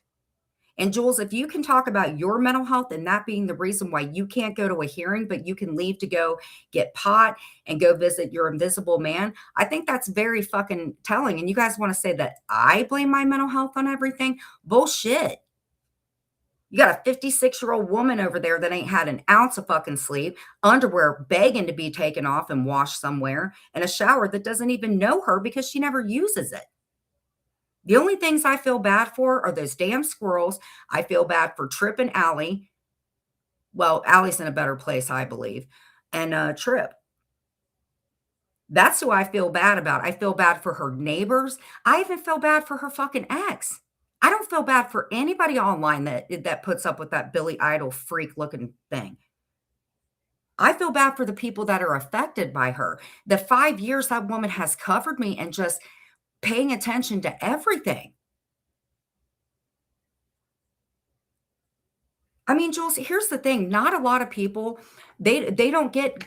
And Jules, if you can talk about your mental health and that being the reason why you can't go to a hearing, but you can leave to go get pot and go visit your invisible man, I think that's very fucking telling. And you guys want to say that I blame my mental health on everything? Bullshit. You got a 56-year-old woman over there that ain't had an ounce of fucking sleep, underwear begging to be taken off and washed somewhere, and a shower that doesn't even know her because she never uses it. The only things I feel bad for are those damn squirrels. I feel bad for Trip and Allie. Well, Allie's in a better place, I believe. And Trip. That's who I feel bad about. I feel bad for her neighbors. I even feel bad for her fucking ex. I don't feel bad for anybody online that puts up with that Billy Idol freak looking thing. I feel bad for the people that are affected by her. The 5 years that woman has covered me and just paying attention to everything. I mean, Jules, here's the thing. Not a lot of people, they don't get,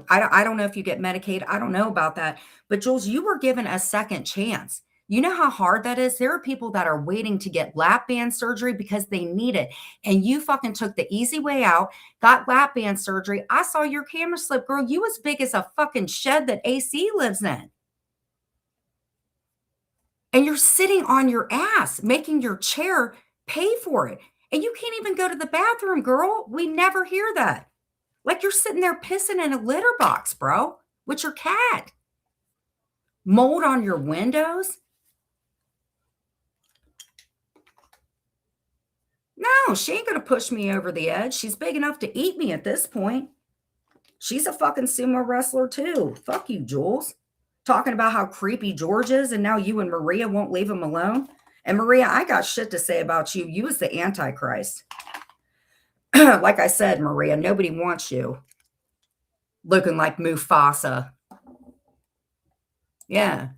I don't know if you get Medicaid. I don't know about that. But Jules, you were given a second chance. You know how hard that is? There are people that are waiting to get lap band surgery because they need it. And you fucking took the easy way out, got lap band surgery. I saw your camera slip, girl. You as big as a fucking shed that AC lives in. And you're sitting on your ass, making your chair pay for it. And you can't even go to the bathroom, girl. We never hear that. Like you're sitting there pissing in a litter box, bro, with your cat. Mold on your windows. No, she ain't going to push me over the edge. She's big enough to eat me at this point. She's a fucking sumo wrestler too. Fuck you, Jules. Talking about how creepy George is, and now you and Maria won't leave him alone. And Maria, I got shit to say about you. You was the Antichrist. Like I said, Maria, nobody wants you. Looking like Mufasa. Yeah.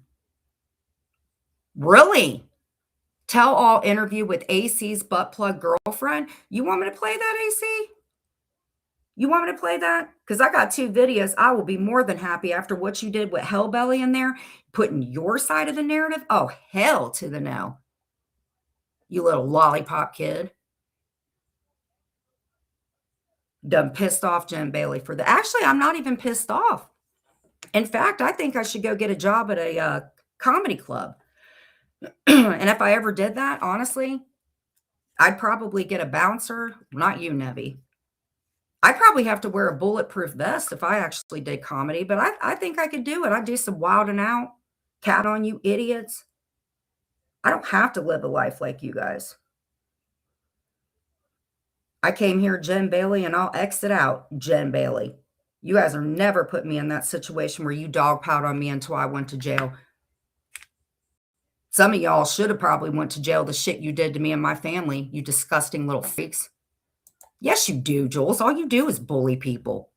Really? Tell all interview with AC's butt plug girlfriend. You want me to play that, AC? You want me to play that? Because I got 2 videos. I will be more than happy after what you did with Hellbelly in there, putting your side of the narrative. Oh, hell to the no. You little lollipop kid. Done pissed off Jen Bailey for that. Actually, I'm not even pissed off. In fact, I think I should go get a job at a comedy club. And if I ever did that, honestly, I'd probably get a bouncer. Not you, Nevi. I'd probably have to wear a bulletproof vest if I actually did comedy, but I think I could do it. I'd do some wilding out, cat on you idiots. I don't have to live a life like you guys. I came here, Jen Bailey, and I'll exit out, Jen Bailey. You guys are never put me in that situation where you dogpiled on me until I went to jail. Some of y'all should have probably went to jail the shit you did to me and my family, you disgusting little freaks. Yes, you do, Jules. All you do is bully people.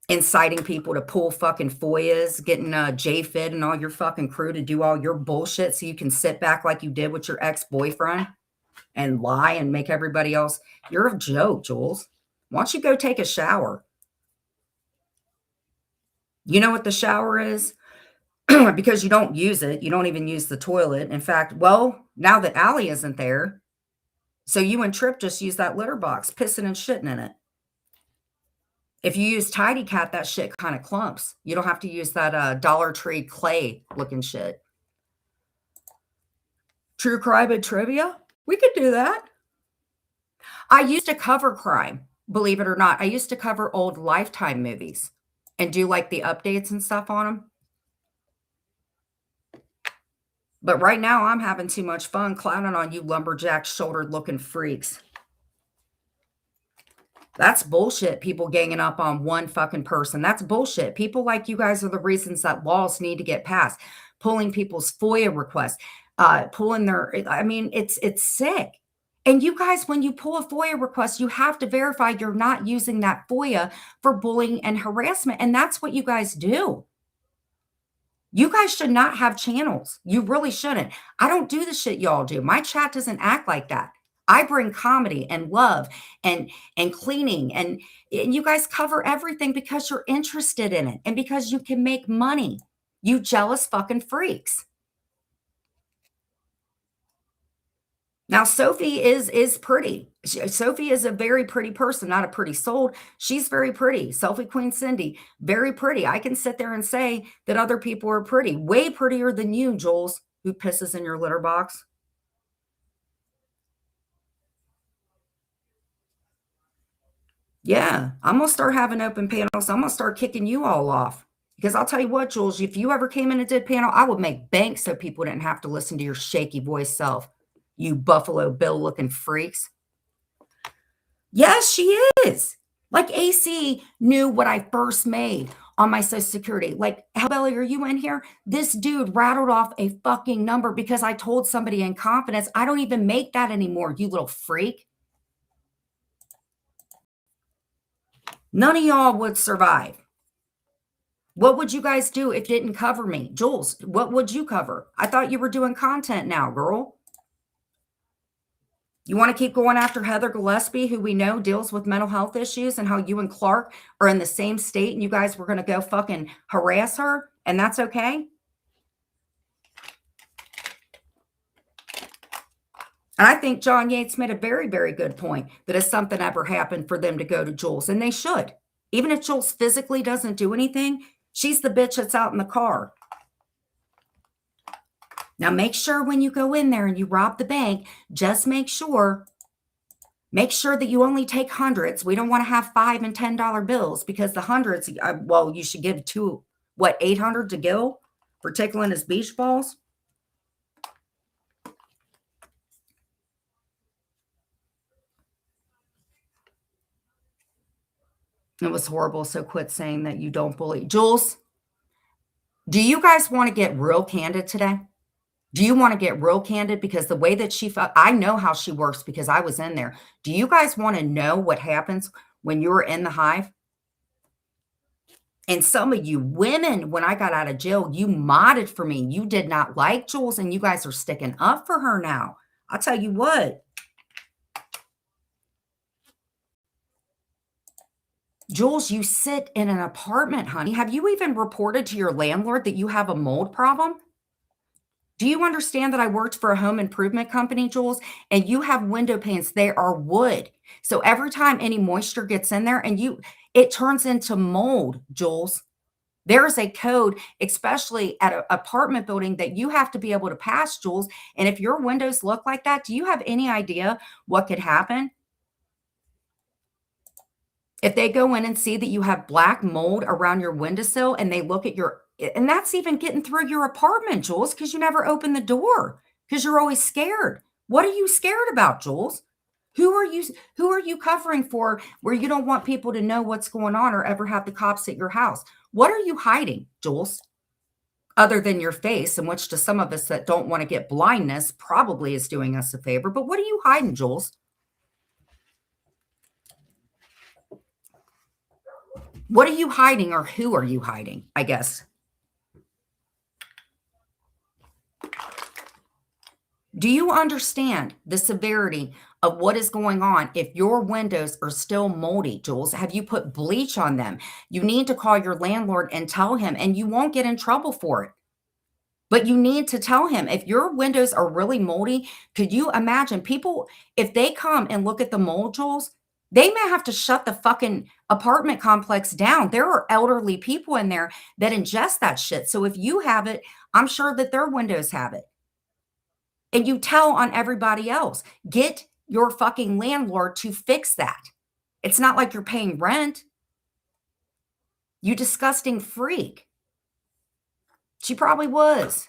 Inciting people to pull fucking FOIAs, getting JFID and all your fucking crew to do all your bullshit so you can sit back like you did with your ex-boyfriend and lie and make everybody else. You're a joke, Jules. Why don't you go take a shower? You know what the shower is? Because you don't use it. You don't even use the toilet. In fact, well, now that Allie isn't there, so you and Trip just use that litter box, pissing and shitting in it. If you use Tidy Cat, that shit kind of clumps. You don't have to use that Dollar Tree clay looking shit. True crime and trivia? We could do that. I used to cover crime, believe it or not. I used to cover old Lifetime movies and do like the updates and stuff on them. But right now, I'm having too much fun clowning on you lumberjack shouldered looking freaks. That's bullshit, people ganging up on one fucking person. That's bullshit. People like you guys are the reasons that laws need to get passed. Pulling people's FOIA requests, pulling their, I mean, it's sick. And you guys, when you pull a FOIA request, you have to verify you're not using that FOIA for bullying and harassment. And that's what you guys do. You guys should not have channels. You really shouldn't. I don't do the shit y'all do. My chat doesn't act like that. I bring comedy and love and cleaning and you guys cover everything because you're interested in it and because you can make money. You jealous fucking freaks. Now, Sophie is pretty. Sophie is a very pretty person, not a pretty soul. She's very pretty. Selfie Queen Cindy, very pretty. I can sit there and say that other people are pretty. Way prettier than you, Jules, who pisses in your litter box. Yeah, I'm going to start having open panels. I'm going to start kicking you all off. Because I'll tell you what, Jules, if you ever came in and did panel, I would make bank so people didn't have to listen to your shaky voice self. You Buffalo Bill looking freaks. Yes, she is. Like AC knew what I first made on my Social Security. Like, Hellbelly, are you in here? This dude rattled off a fucking number because I told somebody in confidence. I don't even make that anymore, you little freak. None of y'all would survive. What would you guys do if it didn't cover me? Jules, what would you cover? I thought you were doing content now, girl. You want to keep going after Heather Gillespie, who we know deals with mental health issues, and how you and Clark are in the same state and you guys were going to go fucking harass her, and that's okay? And I think John Yates made a very, very good point that if something ever happened for them to go to Jules, and they should. Even if Jules physically doesn't do anything, she's the bitch that's out in the car. Now, make sure when you go in there and you rob the bank, just make sure that you only take hundreds. We don't want to have $5 and $10 bills, because the hundreds, well, you should give to, what, 800 to Gil for tickling his beach balls? It was horrible, so quit saying that you don't bully. Jules, do you guys want to get real candid today? Do you want to get real candid? Because the way that she felt, I know how she works because I was in there. Do you guys want to know what happens when you're in the hive? And some of you women, when I got out of jail, you modded for me. You did not like Jules, and you guys are sticking up for her now. I'll tell you what. Jules, you sit in an apartment, honey. Have you even reported to your landlord that you have a mold problem? Do you understand that I worked for a home improvement company, Jules? And you have window panes. They are wood. So every time any moisture gets in there it turns into mold, Jules. There is a code, especially at an apartment building, that you have to be able to pass, Jules. And if your windows look like that, do you have any idea what could happen? If they go in and see that you have black mold around your windowsill and they look at and that's even getting through your apartment, Jules, because you never open the door because you're always scared. What are you scared about, Jules? Who are you covering for where you don't want people to know what's going on or ever have the cops at your house? What are you hiding, Jules? Other than your face, in which to some of us that don't want to get blindness probably is doing us a favor. But what are you hiding, Jules? What are you hiding, or who are you hiding, I guess? Do you understand the severity of what is going on if your windows are still moldy, Jules? Have you put bleach on them? You need to call your landlord and tell him, and you won't get in trouble for it. But you need to tell him if your windows are really moldy. Could you imagine people, if they come and look at the mold, Jules, they may have to shut the fucking apartment complex down. There are elderly people in there that ingest that shit. So if you have it, I'm sure that their windows have it. And you tell on everybody else. Get your fucking landlord to fix that. It's not like you're paying rent. You disgusting freak. She probably was.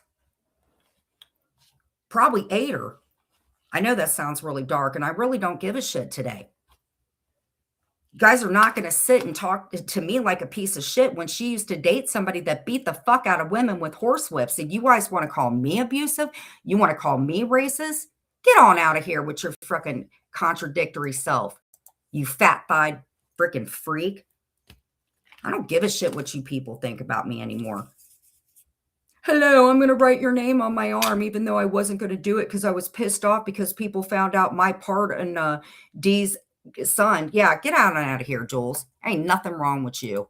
Probably ate her. I know that sounds really dark, and I really don't give a shit today. You guys are not going to sit and talk to me like a piece of shit when she used to date somebody that beat the fuck out of women with horsewhips. And you guys want to call me abusive? You want to call me racist? Get on out of here with your freaking contradictory self. You fat-thighed freaking freak. I don't give a shit what you people think about me anymore. Hello, I'm going to write your name on my arm, even though I wasn't going to do it because I was pissed off because people found out my part in Dee's son. Yeah, get out of here, Jules. Ain't nothing wrong with you.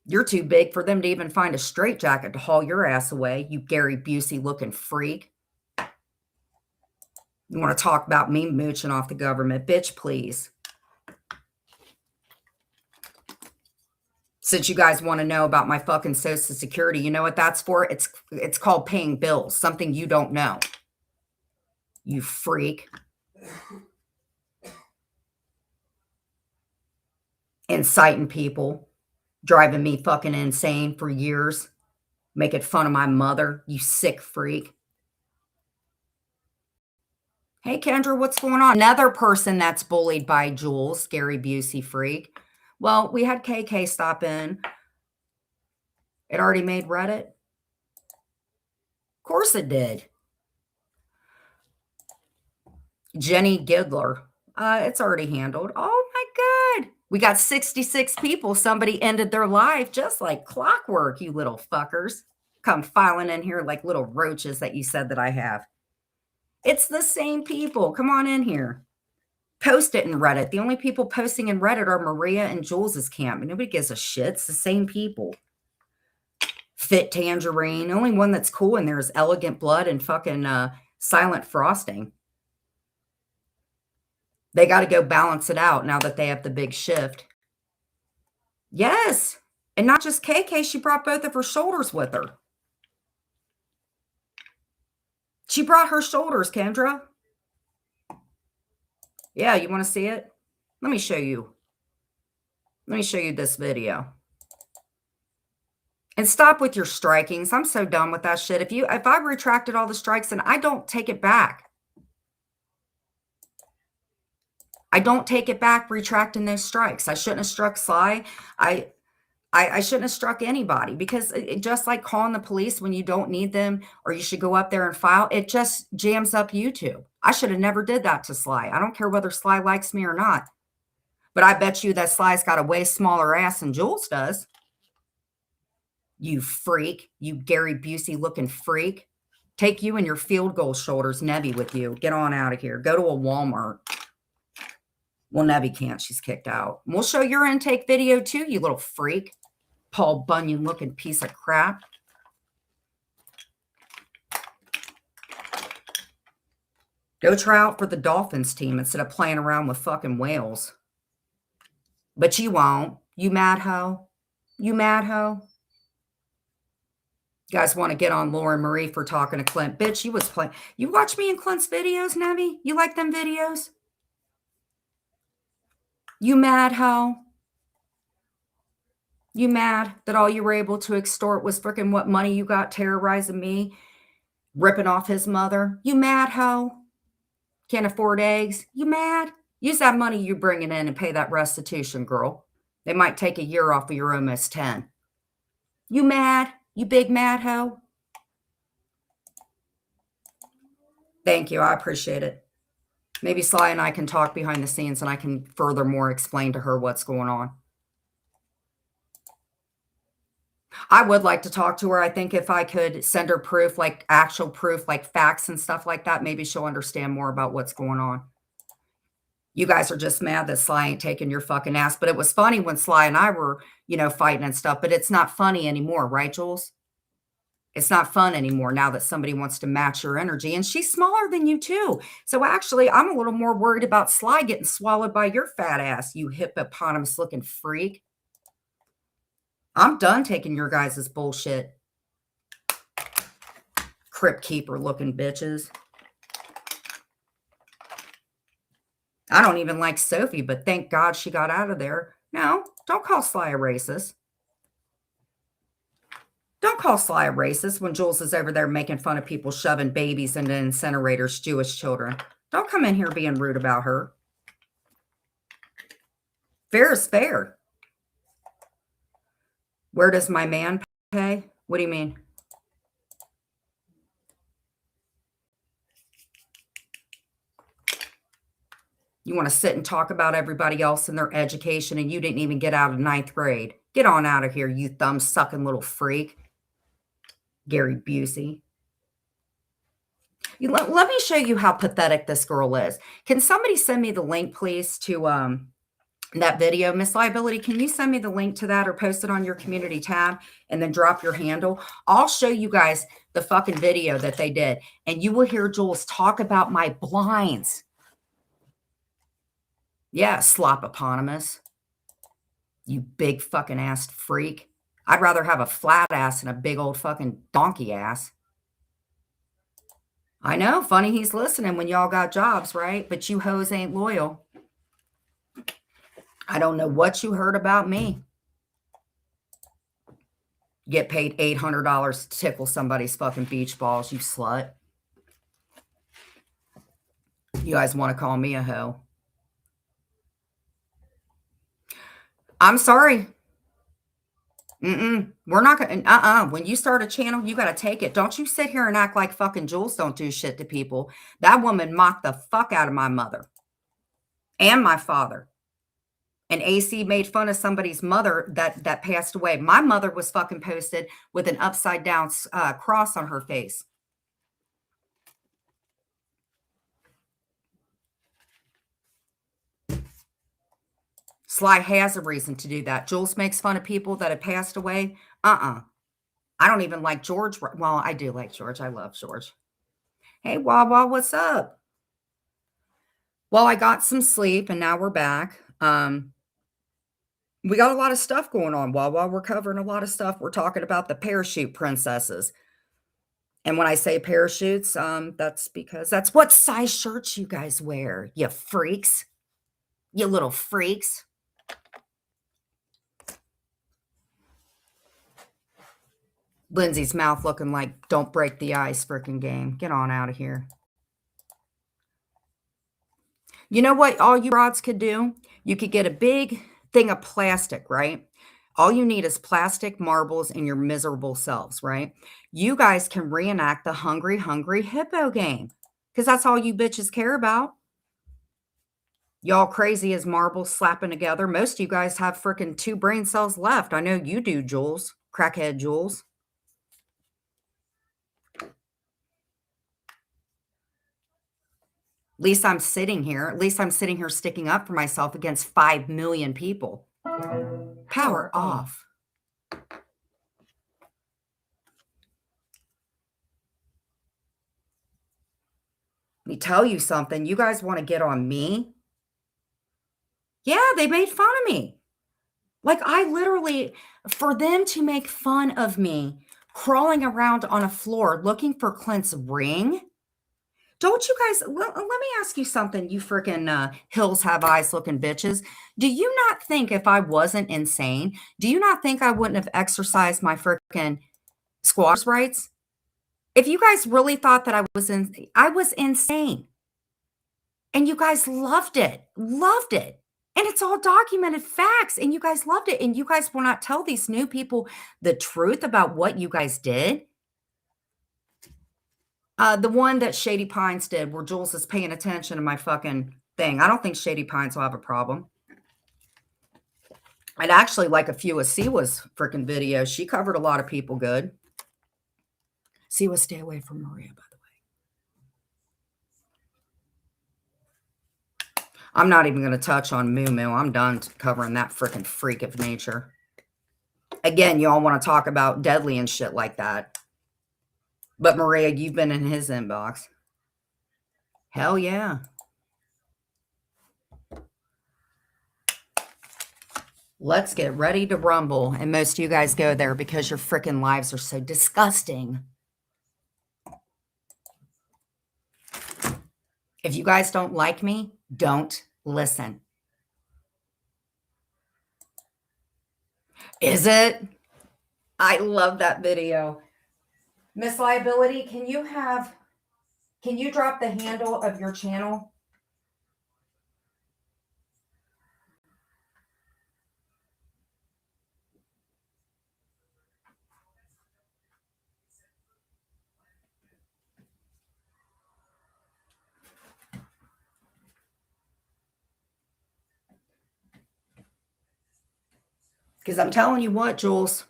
You're too big for them to even find a straitjacket to haul your ass away, you Gary Busey looking freak. You want to talk about me mooching off the government? Bitch, please. Since you guys want to know about my fucking Social Security, you know what that's for? It's called paying bills, something you don't know. You freak. Inciting people, driving me fucking insane for years, making fun of my mother, you sick freak. Hey, Kendra, what's going on? Another person that's bullied by Jules, scary Busey freak. Well, we had KK stop in. It already made Reddit. Of course it did. Jenny Gidler. It's already handled. Oh my good. We got 66 people. Somebody ended their life just like clockwork, you little fuckers. Come filing in here like little roaches that you said that I have. It's the same people. Come on in here. Post it in Reddit. The only people posting in Reddit are Maria and Jules's camp. Nobody gives a shit. It's the same people. Fit Tangerine. The only one that's cool in there is Elegant Blood and fucking Silent Frosting. They got to go balance it out now that they have the big shift. Yes. And not just KK. She brought both of her shoulders with her. She brought her shoulders, Kendra. Yeah, you want to see it? Let me show you. Let me show you this video. And stop with your strikings. I'm so done with that shit. If I retracted all the strikes, then I don't take it back. I don't take it back retracting those strikes. I shouldn't have struck Sly. I shouldn't have struck anybody because it just like calling the police when you don't need them or you should go up there and file, it just jams up YouTube. I should have never did that to Sly. I don't care whether Sly likes me or not. But I bet you that Sly's got a way smaller ass than Jules does. You freak. You Gary Busey looking freak. Take you and your field goal shoulders, Nebby, with you. Get on out of here. Go to a Walmart. Well, Nebby can't. She's kicked out. We'll show your intake video too, you little freak. Paul Bunyan looking piece of crap. Go try out for the Dolphins team instead of playing around with fucking whales. But you won't. You mad hoe? You mad hoe? You guys want to get on Lauren Marie for talking to Clint. Bitch, you was playing. You watch me in Clint's videos, Nebby? You like them videos? You mad hoe? You mad that all you were able to extort was freaking what money you got terrorizing me, ripping off his mother? You mad hoe? Can't afford eggs? You mad? Use that money you're bringing in and pay that restitution, girl. They might take a year off of your almost 10. You mad? You big mad hoe? Thank you. I appreciate it. Maybe Sly and I can talk behind the scenes and I can furthermore explain to her what's going on. I would like to talk to her. I think if I could send her proof, like actual proof, like facts and stuff like that, maybe she'll understand more about what's going on. You guys are just mad that Sly ain't taking your fucking ass. But it was funny when Sly and I were, fighting and stuff. But it's not funny anymore, right, Jules? It's not fun anymore now that somebody wants to match your energy. And she's smaller than you too. So actually, I'm a little more worried about Sly getting swallowed by your fat ass, you hippopotamus looking freak. I'm done taking your guys' bullshit. Crypt keeper looking bitches. I don't even like Sophie, but thank God she got out of there. No, don't call Sly a racist. Don't call Sly a racist when Jules is over there making fun of people shoving babies into incinerators, Jewish children. Don't come in here being rude about her. Fair is fair. Where does my man pay? What do you mean? You want to sit and talk about everybody else and their education and you didn't even get out of 9th grade. Get on out of here, you thumb-sucking little freak. Gary Busey. Let me show you how pathetic this girl is. Can somebody send me the link, please, to that video? Miss Liability, can you send me the link to that or post it on your community tab and then drop your handle? I'll show you guys the fucking video that they did. And you will hear Jules talk about my blinds. Yeah, slop-eponymous. You big fucking ass freak. I'd rather have a flat ass than a big old fucking donkey ass. I know, funny he's listening when y'all got jobs, right? But you hoes ain't loyal. I don't know what you heard about me. Get paid $800 to tickle somebody's fucking beach balls, you slut. You guys want to call me a hoe? I'm sorry. We're not going to, when you start a channel, you got to take it. Don't you sit here and act like fucking Jules don't do shit to people. That woman mocked the fuck out of my mother and my father. And AC made fun of somebody's mother that passed away. My mother was fucking posted with an upside down cross on her face. Sly has a reason to do that. Jules makes fun of people that have passed away. I don't even like George. Well, I do like George. I love George. Hey, Wawa, what's up? Well, I got some sleep and now we're back. We got a lot of stuff going on, Wawa. We're covering a lot of stuff. We're talking about the parachute princesses. And when I say parachutes, that's because that's what size shirts you guys wear, you freaks. You little freaks. Lindsay's mouth looking like don't break the ice freaking game. Get on out of here. You know what all you broads could do? You could get a big thing of plastic, right? All you need is plastic, marbles, and your miserable selves, right? You guys can reenact the Hungry Hungry Hippo game because that's all you bitches care about. Y'all crazy as marbles slapping together. Most of you guys have freaking 2 brain cells left. I know you do, Jules. Crackhead Jules. At least I'm sitting here. At least I'm sitting here sticking up for myself against 5 million people. Power off. Let me tell you something. You guys want to get on me? Yeah, they made fun of me. Like I literally, for them to make fun of me crawling around on a floor looking for Clint's ring. Don't you guys, let me ask you something, you freaking hills have eyes looking bitches. Do you not think if I wasn't insane, do you not think I wouldn't have exercised my freaking squatters' rights? If you guys really thought that I was insane. And you guys loved it. Loved it. And it's all documented facts. And you guys loved it. And you guys will not tell these new people the truth about what you guys did. The one that Shady Pines did where Jules is paying attention to my fucking thing. I don't think Shady Pines will have a problem. I'd actually like a few of Siwa's freaking videos. She covered a lot of people good. Siwa, stay away from Maria, by the way. I'm not even going to touch on Moo Moo. I'm done covering that freaking freak of nature. Again, y'all want to talk about deadly and shit like that. But Maria, you've been in his inbox. Hell yeah. Let's get ready to rumble. And most of you guys go there because your freaking lives are so disgusting. If you guys don't like me, don't listen. Is it? I love that video. Miss Liability, can you drop the handle of your channel? Because I'm telling you what, Jules,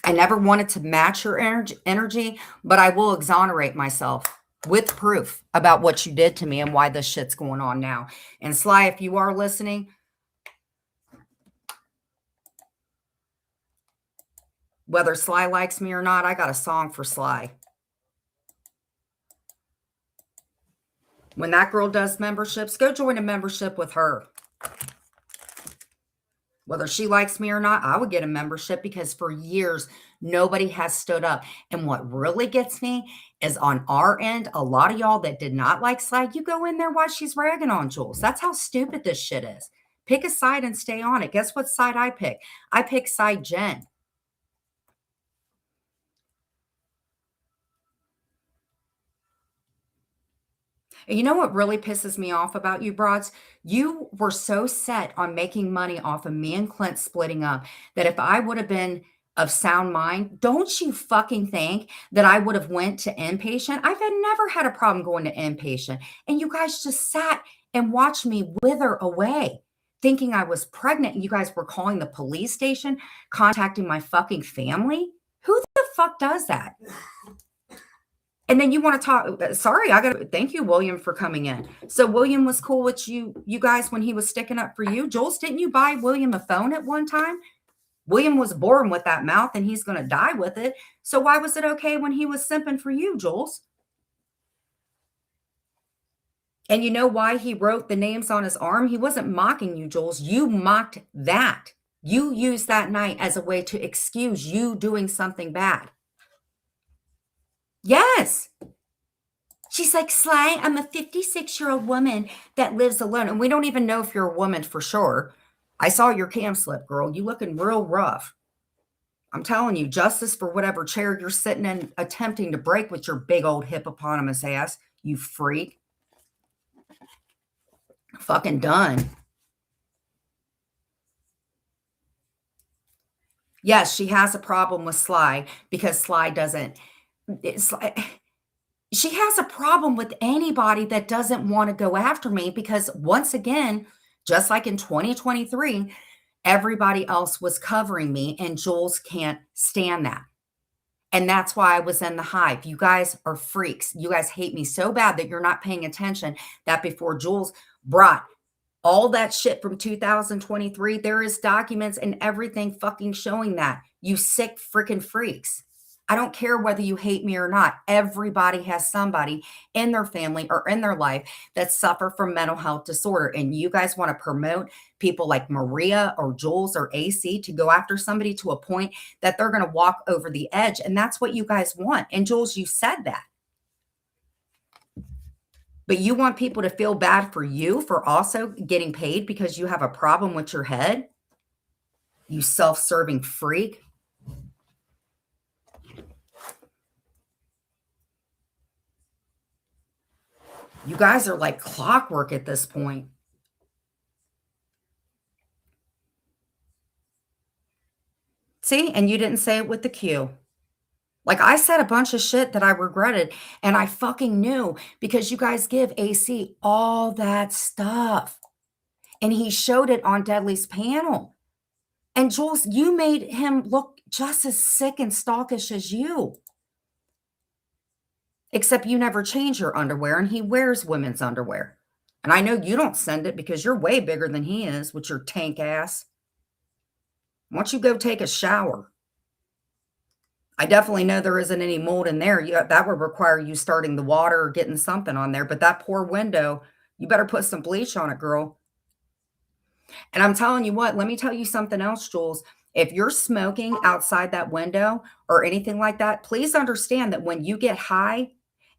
I never wanted to match your energy, but I will exonerate myself with proof about what you did to me and why this shit's going on now. And Sly, if you are listening, whether Sly likes me or not, I got a song for Sly. When that girl does memberships, go join a membership with her. Whether she likes me or not, I would get a membership because for years, nobody has stood up. And what really gets me is on our end, a lot of y'all that did not like Sly, you go in there while she's ragging on Jules. That's how stupid this shit is. Pick a side and stay on it. Guess what side I pick? I pick side Jen. And you know what really pisses me off about you broads? You were so set on making money off of me and Clint splitting up that if I would have been of sound mind, don't you fucking think that I would have went to inpatient? I've never had a problem going to inpatient. And you guys just sat and watched me wither away. thinking I was pregnant. And you guys were calling the police station, contacting my fucking family. Who the fuck does that? And then you want to talk. Sorry, thank you, William, for coming in. So William was cool with you guys when he was sticking up for you. Jules, didn't you buy William a phone at one time? William was born with that mouth and he's going to die with it. So why was it okay when he was simping for you, Jules? And you know why he wrote the names on his arm? He wasn't mocking you, Jules. You mocked that. You used that night as a way to excuse you doing something bad. Yes. She's like, Sly, I'm a 56-year-old woman that lives alone. And we don't even know if you're a woman for sure. I saw your cam slip, girl. You looking real rough. I'm telling you, justice for whatever chair you're sitting in attempting to break with your big old hippopotamus ass, you freak. Fucking done. Yes, she has a problem with Sly because Sly doesn't. She has a problem with anybody that doesn't want to go after me because once again, just like in 2023, everybody else was covering me and Jules can't stand that. And that's why I was in the hive. You guys are freaks. You guys hate me so bad that you're not paying attention that before Jules brought all that shit from 2023, there is documents and everything fucking showing that. You sick freaking freaks. I don't care whether you hate me or not. Everybody has somebody in their family or in their life that suffer from mental health disorder. And you guys want to promote people like Maria or Jules or AC to go after somebody to a point that they're going to walk over the edge. And that's what you guys want. And Jules, you said that. But you want people to feel bad for you for also getting paid because you have a problem with your head? You self-serving freak. You guys are like clockwork at this point. See, and you didn't say it with the Q. Like I said a bunch of shit that I regretted and I fucking knew because you guys give AC all that stuff. And he showed it on Deadly's panel. And Jules, you made him look just as sick and stalkish as you. Except you never change your underwear and he wears women's underwear. And I know you don't send it because you're way bigger than he is with your tank ass. Why don't you go take a shower? I definitely know there isn't any mold in there. That would require you starting the water or getting something on there. But that poor window, you better put some bleach on it, girl. And I'm telling you what, let me tell you something else, Jules. If you're smoking outside that window or anything like that, please understand that when you get high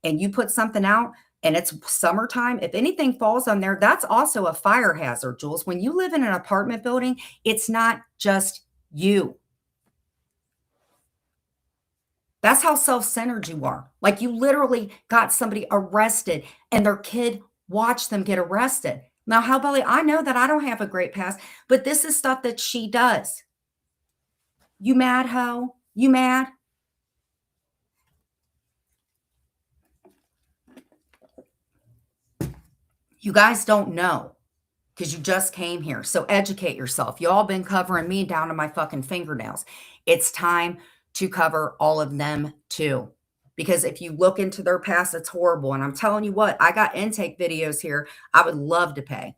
and you put something out and it's summertime, if anything falls on there, that's also a fire hazard, Jules. When you live in an apartment building, it's not just you. That's how self-centered you are. Like you literally got somebody arrested and their kid watched them get arrested. Now, Hellbelly, I know that I don't have a great past, but this is stuff that she does. You mad, ho? You mad? You guys don't know because you just came here. So educate yourself. You all been covering me down to my fucking fingernails. It's time to cover all of them too. Because if you look into their past, it's horrible. And I'm telling you what, I got intake videos here. I would love to pay.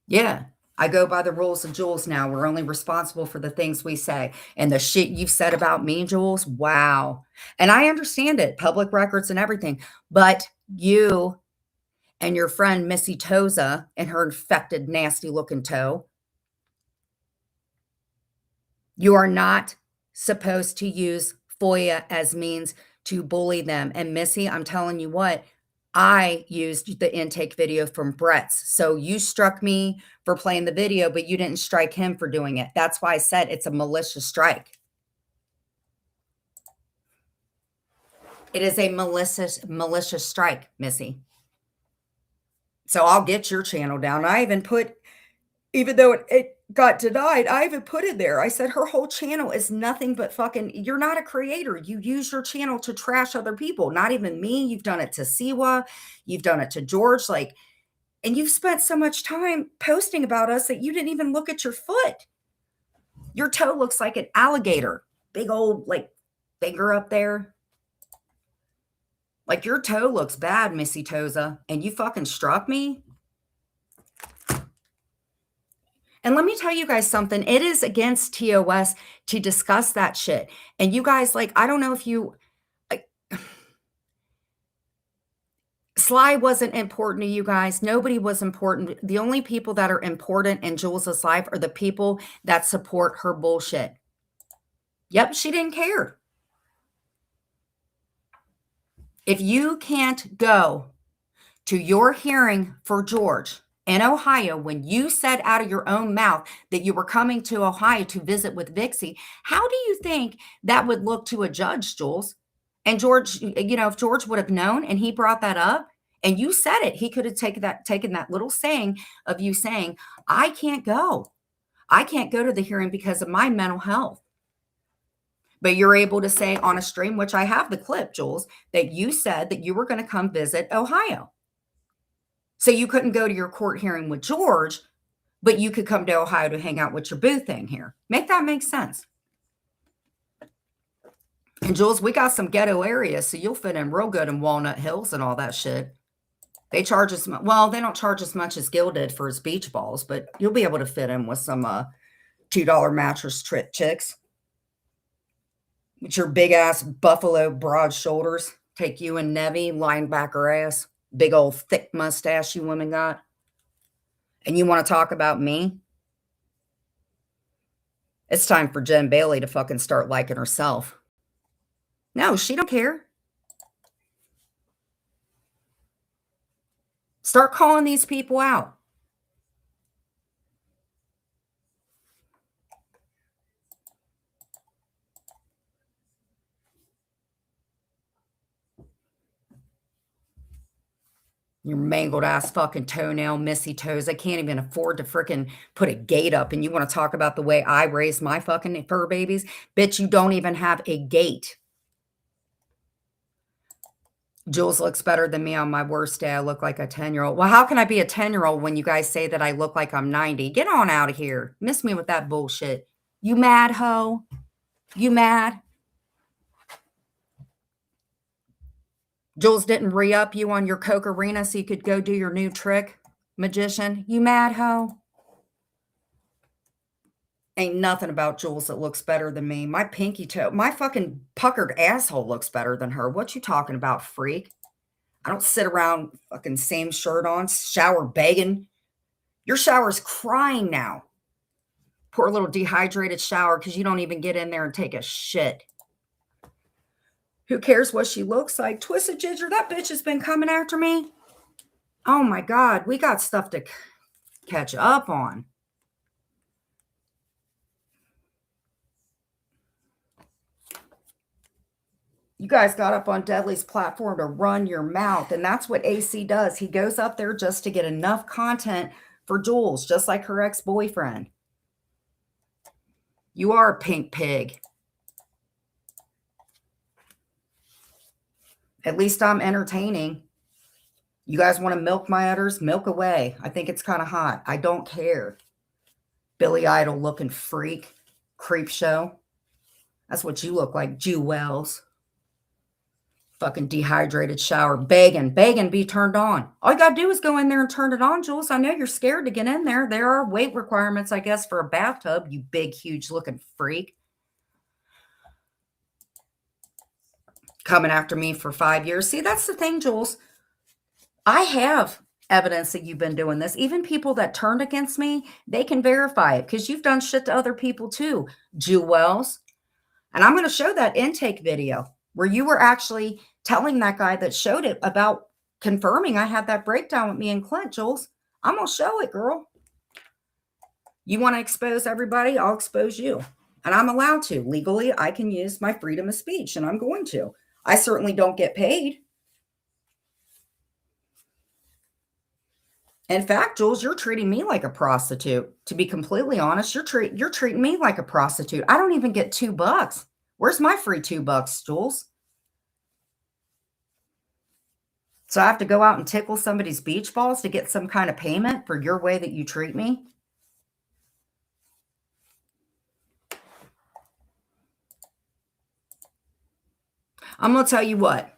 Yeah, I go by the rules of Jules now. We're only responsible for the things we say. And the shit you've said about me, Jules, wow. And I understand it, public records and everything. But you and your friend Missy Toza and her infected, nasty-looking toe, you are not supposed to use FOIA as means to bully them. And Missy, I'm telling you what, I used the intake video from Brett's. So you struck me for playing the video, but you didn't strike him for doing it. That's why I said it's a malicious strike. It is a malicious strike, Missy. So I'll get your channel down. I even put, even though it got denied, I even put it there. I said her whole channel is nothing but fucking, you're not a creator. You use your channel to trash other people. Not even me. You've done it to Siwa. You've done it to George. Like, And you've spent so much time posting about us that you didn't even look at your foot. Your toe looks like an alligator. Big old, like, finger up there. Like, your toe looks bad, Missy Toza. And you fucking struck me? And let me tell you guys something. It is against TOS to discuss that shit. And you guys, like, I don't know if you... Sly wasn't important to you guys. Nobody was important. The only people that are important in Jules' life are the people that support her bullshit. Yep, she didn't care. If you can't go to your hearing for George in Ohio when you said out of your own mouth that you were coming to Ohio to visit with Vixie, how do you think that would look to a judge, Jules? And George, you know, if George would have known and he brought that up and you said it, he could have taken that little saying of you saying, I can't go. I can't go to the hearing because of my mental health. But you're able to say on a stream, which I have the clip, Jules, that you said that you were going to come visit Ohio. So you couldn't go to your court hearing with George, but you could come to Ohio to hang out with your boo thing here. Make that make sense. And Jules, we got some ghetto areas, so you'll fit in real good in Walnut Hills and all that shit. They charge as much. Well, they don't charge as much as Gil did for his beach balls, but you'll be able to fit in with some $2 mattress trip chicks. With your big ass buffalo broad shoulders. Take you and Nevi, linebacker ass. Big old thick mustache you women got. And you want to talk about me? It's time for Jen Bailey to fucking start liking herself. No, she don't care. Start calling these people out. Your mangled ass fucking toenail, Missy Toes. I can't even afford to freaking put a gate up. And you want to talk about the way I raised my fucking fur babies? Bitch, you don't even have a gate. Jules looks better than me on my worst day. I look like a 10-year-old. Well, how can I be a 10-year-old when you guys say that I look like I'm 90? Get on out of here. Miss me with that bullshit. You mad, hoe? You mad? Jules didn't re-up you on your Coke Arena so you could go do your new trick, magician. You mad, hoe? Ain't nothing about Jules that looks better than me. My pinky toe, my fucking puckered asshole looks better than her. What you talking about, freak? I don't sit around fucking same shirt on, shower begging. Your shower's crying now. Poor little dehydrated shower because you don't even get in there and take a shit. Who cares what she looks like? Twisted Ginger, that bitch has been coming after me. Oh my God, we got stuff to catch up on. You guys got up on Deadly's platform to run your mouth, and that's what AC does. He goes up there just to get enough content for Jules, just like her ex-boyfriend. You are a pink pig. At least I'm entertaining. You guys want to milk my udders? Milk away. I think it's kind of hot. I don't care. Billy Idol looking freak. Creep show. That's what you look like, Jewels. Fucking dehydrated shower. Begging be turned on. All you got to do is go in there and turn it on, Jules. I know you're scared to get in there. There are weight requirements, I guess, for a bathtub, you big, huge looking freak. Coming after me for 5 years. See, that's the thing, Jules. I have evidence that you've been doing this. Even people that turned against me, they can verify it because you've done shit to other people too, Jewels. And I'm going to show that intake video where you were actually telling that guy that showed it about confirming I had that breakdown with me and Clint, Jules. I'm going to show it, girl. You want to expose everybody? I'll expose you. And I'm allowed to. Legally, I can use my freedom of speech, and I'm going to. I certainly don't get paid. In fact, Jules, you're treating me like a prostitute. To be completely honest, you're treating me like a prostitute. I don't even get $2. Where's my free $2, Jules? So I have to go out and tickle somebody's beach balls to get some kind of payment for your way that you treat me? I'm going to tell you what.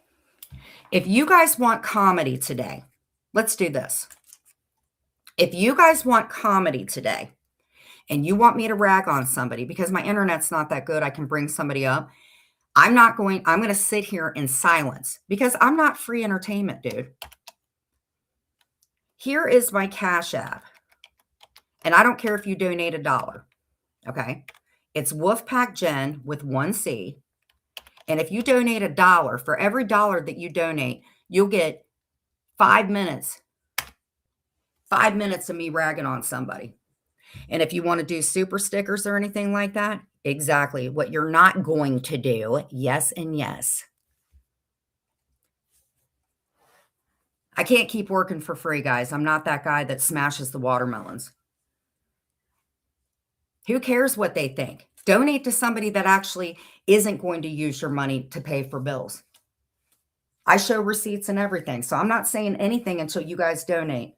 If you guys want comedy today, let's do this. If you guys want comedy today and you want me to rag on somebody because my internet's not that good, I can bring somebody up. I'm going to sit here in silence because I'm not free entertainment, dude. Here is my Cash App. And I don't care if you donate $1. Okay. It's Wolfpack Jen with 1 C. And if you donate $1, for every dollar that you donate, you'll get 5 minutes. 5 minutes of me ragging on somebody. And if you want to do super stickers or anything like that, exactly what you're not going to do. Yes and yes. I can't keep working for free, guys. I'm not that guy that smashes the watermelons. Who cares what they think? Donate to somebody that actually isn't going to use your money to pay for bills. I show receipts and everything, so I'm not saying anything until you guys donate.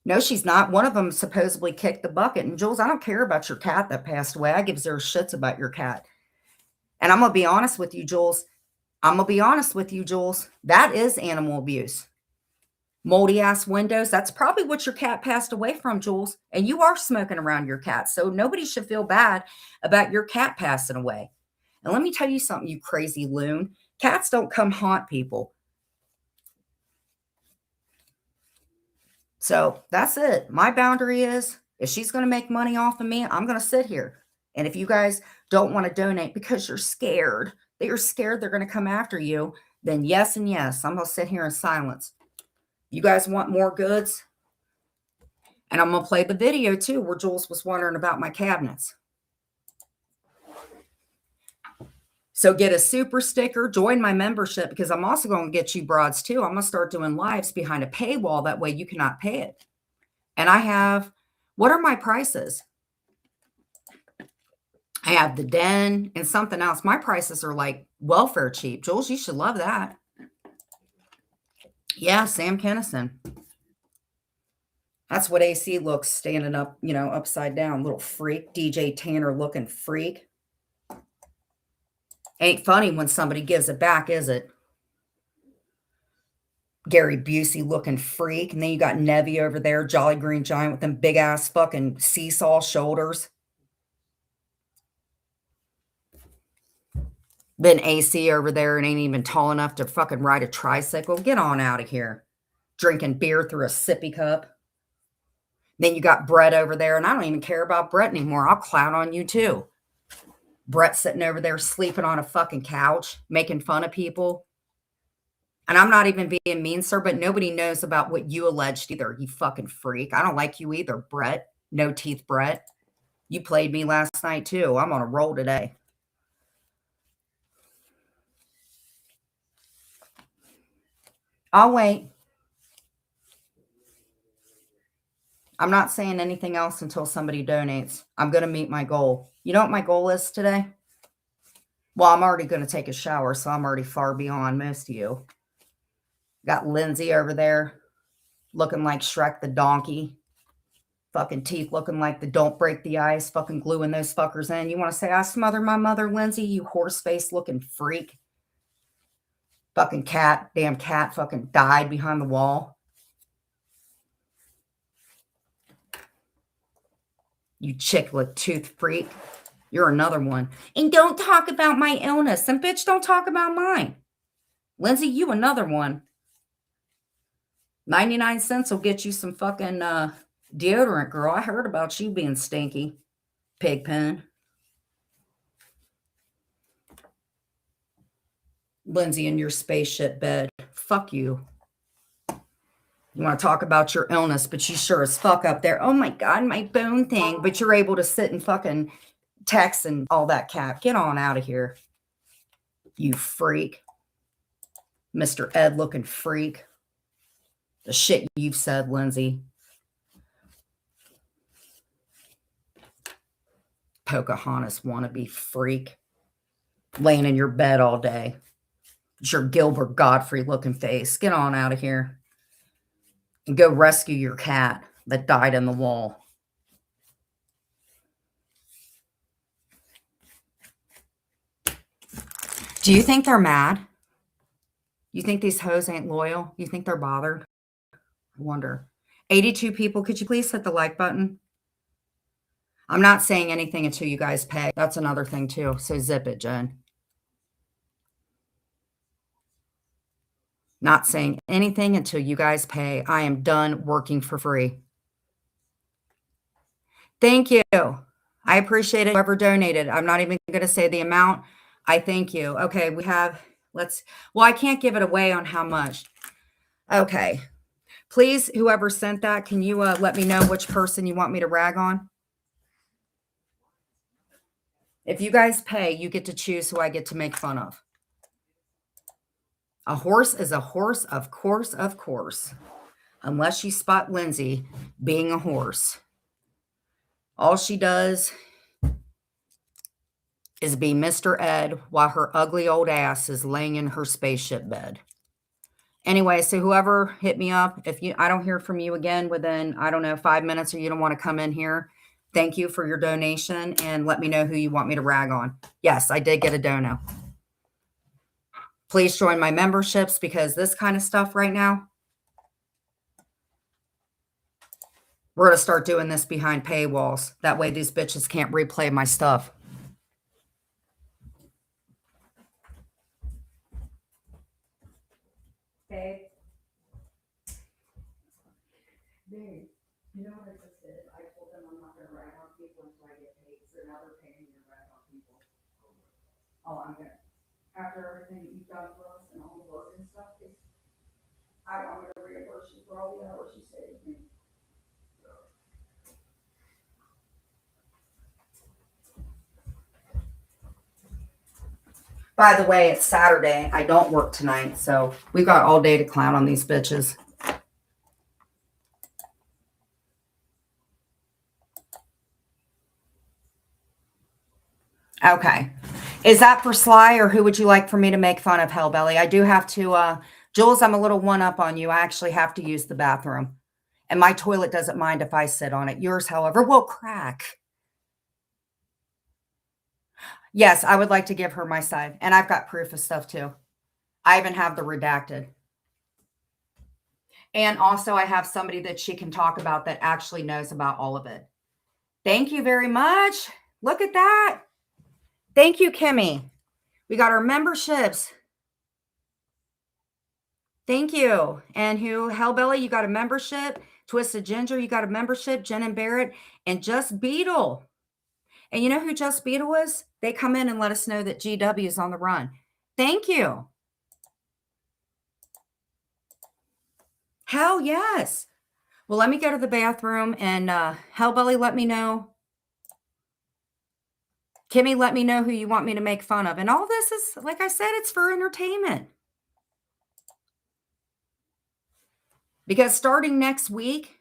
No, she's not. One of them supposedly kicked the bucket. And Jules, I don't care about your cat that passed away. I give zero shits about your cat. And I'm going to be honest with you, Jules. That is animal abuse. Moldy ass windows. That's probably what your cat passed away from, Jules. And you are smoking around your cat. So nobody should feel bad about your cat passing away. And let me tell you something, you crazy loon. Cats don't come haunt people. So that's it. My boundary is if she's going to make money off of me, I'm going to sit here. And if you guys don't want to donate because you're scared, they're going to come after you, then yes and yes, I'm going to sit here in silence. You guys want more goods? And I'm going to play the video too where Jules was wondering about my cabinets. So get a super sticker, join my membership, because I'm also going to get you broads too. I'm going to start doing lives behind a paywall. That way you cannot pay it. And I have, what are my prices? I have the den and something else. My prices are like welfare cheap. Jules, you should love that. Yeah, Sam Kennison. That's what AC looks standing up, upside down. Little freak. DJ Tanner looking freak. Ain't funny when somebody gives it back, is it? Gary Busey looking freak. And then you got Nevi over there, Jolly Green Giant with them big ass fucking seesaw shoulders. Then AC over there and ain't even tall enough to fucking ride a tricycle. Get on out of here. Drinking beer through a sippy cup. Then you got Brett over there, and I don't even care about Brett anymore. I'll clown on you too. Brett sitting over there sleeping on a fucking couch, making fun of people. And I'm not even being mean, sir, but nobody knows about what you alleged either, you fucking freak. I don't like you either, Brett. No teeth, Brett. You played me last night too. I'm on a roll today. I'll wait. I'm not saying anything else until somebody donates. I'm going to meet my goal. You know what my goal is today? Well, I'm already going to take a shower, so I'm already far beyond most of you. Got Lindsay over there looking like Shrek the donkey. Fucking teeth looking like the don't break the ice. Fucking gluing those fuckers in. You want to say, I smother my mother, Lindsay? You horse face looking freak. Fucking cat. Damn cat fucking died behind the wall. You chicklet tooth freak. You're another one. And don't talk about my illness. And bitch, don't talk about mine. Lindsay, you another one. 99 cents will get you some fucking deodorant, girl. I heard about you being stinky. Pigpen. Lindsay in your spaceship bed. Fuck you. You want to talk about your illness, but you sure as fuck up there. Oh my God, my bone thing. But you're able to sit and fucking text and all that cap. Get on out of here. You freak. Mr. Ed looking freak. The shit you've said, Lindsay. Pocahontas wannabe freak. Laying in your bed all day. It's your Gilbert Godfrey looking face. Get on out of here and go rescue your cat that died in the wall. Do you think they're mad? You think these hoes ain't loyal? You think they're bothered? I wonder. 82 people, could you please hit the like button? I'm not saying anything until you guys pay. That's another thing too. So zip it, Jen. Not saying anything until you guys pay. I am done working for free. Thank you. I appreciate it. Whoever donated. I'm not even going to say the amount. I thank you. Okay, we have, well, I can't give it away on how much. Okay. Please, whoever sent that, can you let me know which person you want me to rag on? If you guys pay, you get to choose who I get to make fun of. A horse is a horse, of course, of course. Unless you spot Lindsay being a horse. All she does is be Mr. Ed while her ugly old ass is laying in her spaceship bed. Anyway, so whoever hit me up, if I don't hear from you again within, I don't know, 5 minutes, or you don't want to come in here, thank you for your donation and let me know who you want me to rag on. Yes, I did get a dono. Please join my memberships because this kind of stuff right now, we're going to start doing this behind paywalls. That way these bitches can't replay my stuff. Babe, you know what I just did? I told them I'm not going to rag on people until I get paid. So now they're paying me to rag on people. Oh, I'm going to. After everything that you've done for us and all the work and stuff, I'm going to reimburse you for all the hours you saved me. By the way, it's Saturday. I don't work tonight, so we've got all day to clown on these bitches. Okay. Is that for Sly, or who would you like for me to make fun of, Hellbelly? I do have to, Jules, I'm a little one up on you. I actually have to use the bathroom. And my toilet doesn't mind if I sit on it. Yours, however, will crack. Yes, I would like to give her my side. And I've got proof of stuff too. I even have the redacted. And also I have somebody that she can talk about that actually knows about all of it. Thank you very much. Look at that. Thank you, Kimmy. We got our memberships. Thank you. And who? Hellbelly, you got a membership. Twisted Ginger, you got a membership. Jen and Barrett. And Just Beetle. And you know who Just Beetle is? They come in and let us know that GW is on the run. Thank you. Hell yes. Well, let me go to the bathroom and Hellbelly, let me know. Kimmy, let me know who you want me to make fun of. And all this is, like I said, it's for entertainment. Because starting next week,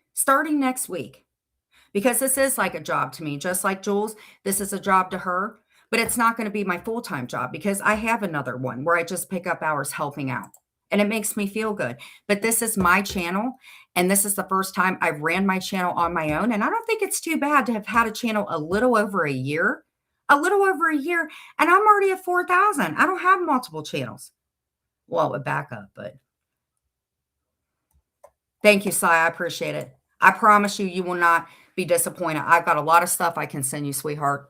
because this is like a job to me, just like Jules, this is a job to her, but it's not going to be my full-time job because I have another one where I just pick up hours helping out and it makes me feel good. But this is my channel and this is the first time I ran my channel on my own. And I don't think it's too bad to have had a channel a little over a year, and I'm already at 4,000. I don't have multiple channels. Well, with backup, but thank you, Sai. I appreciate it. I promise you, you will not be disappointed. I've got a lot of stuff I can send you, sweetheart.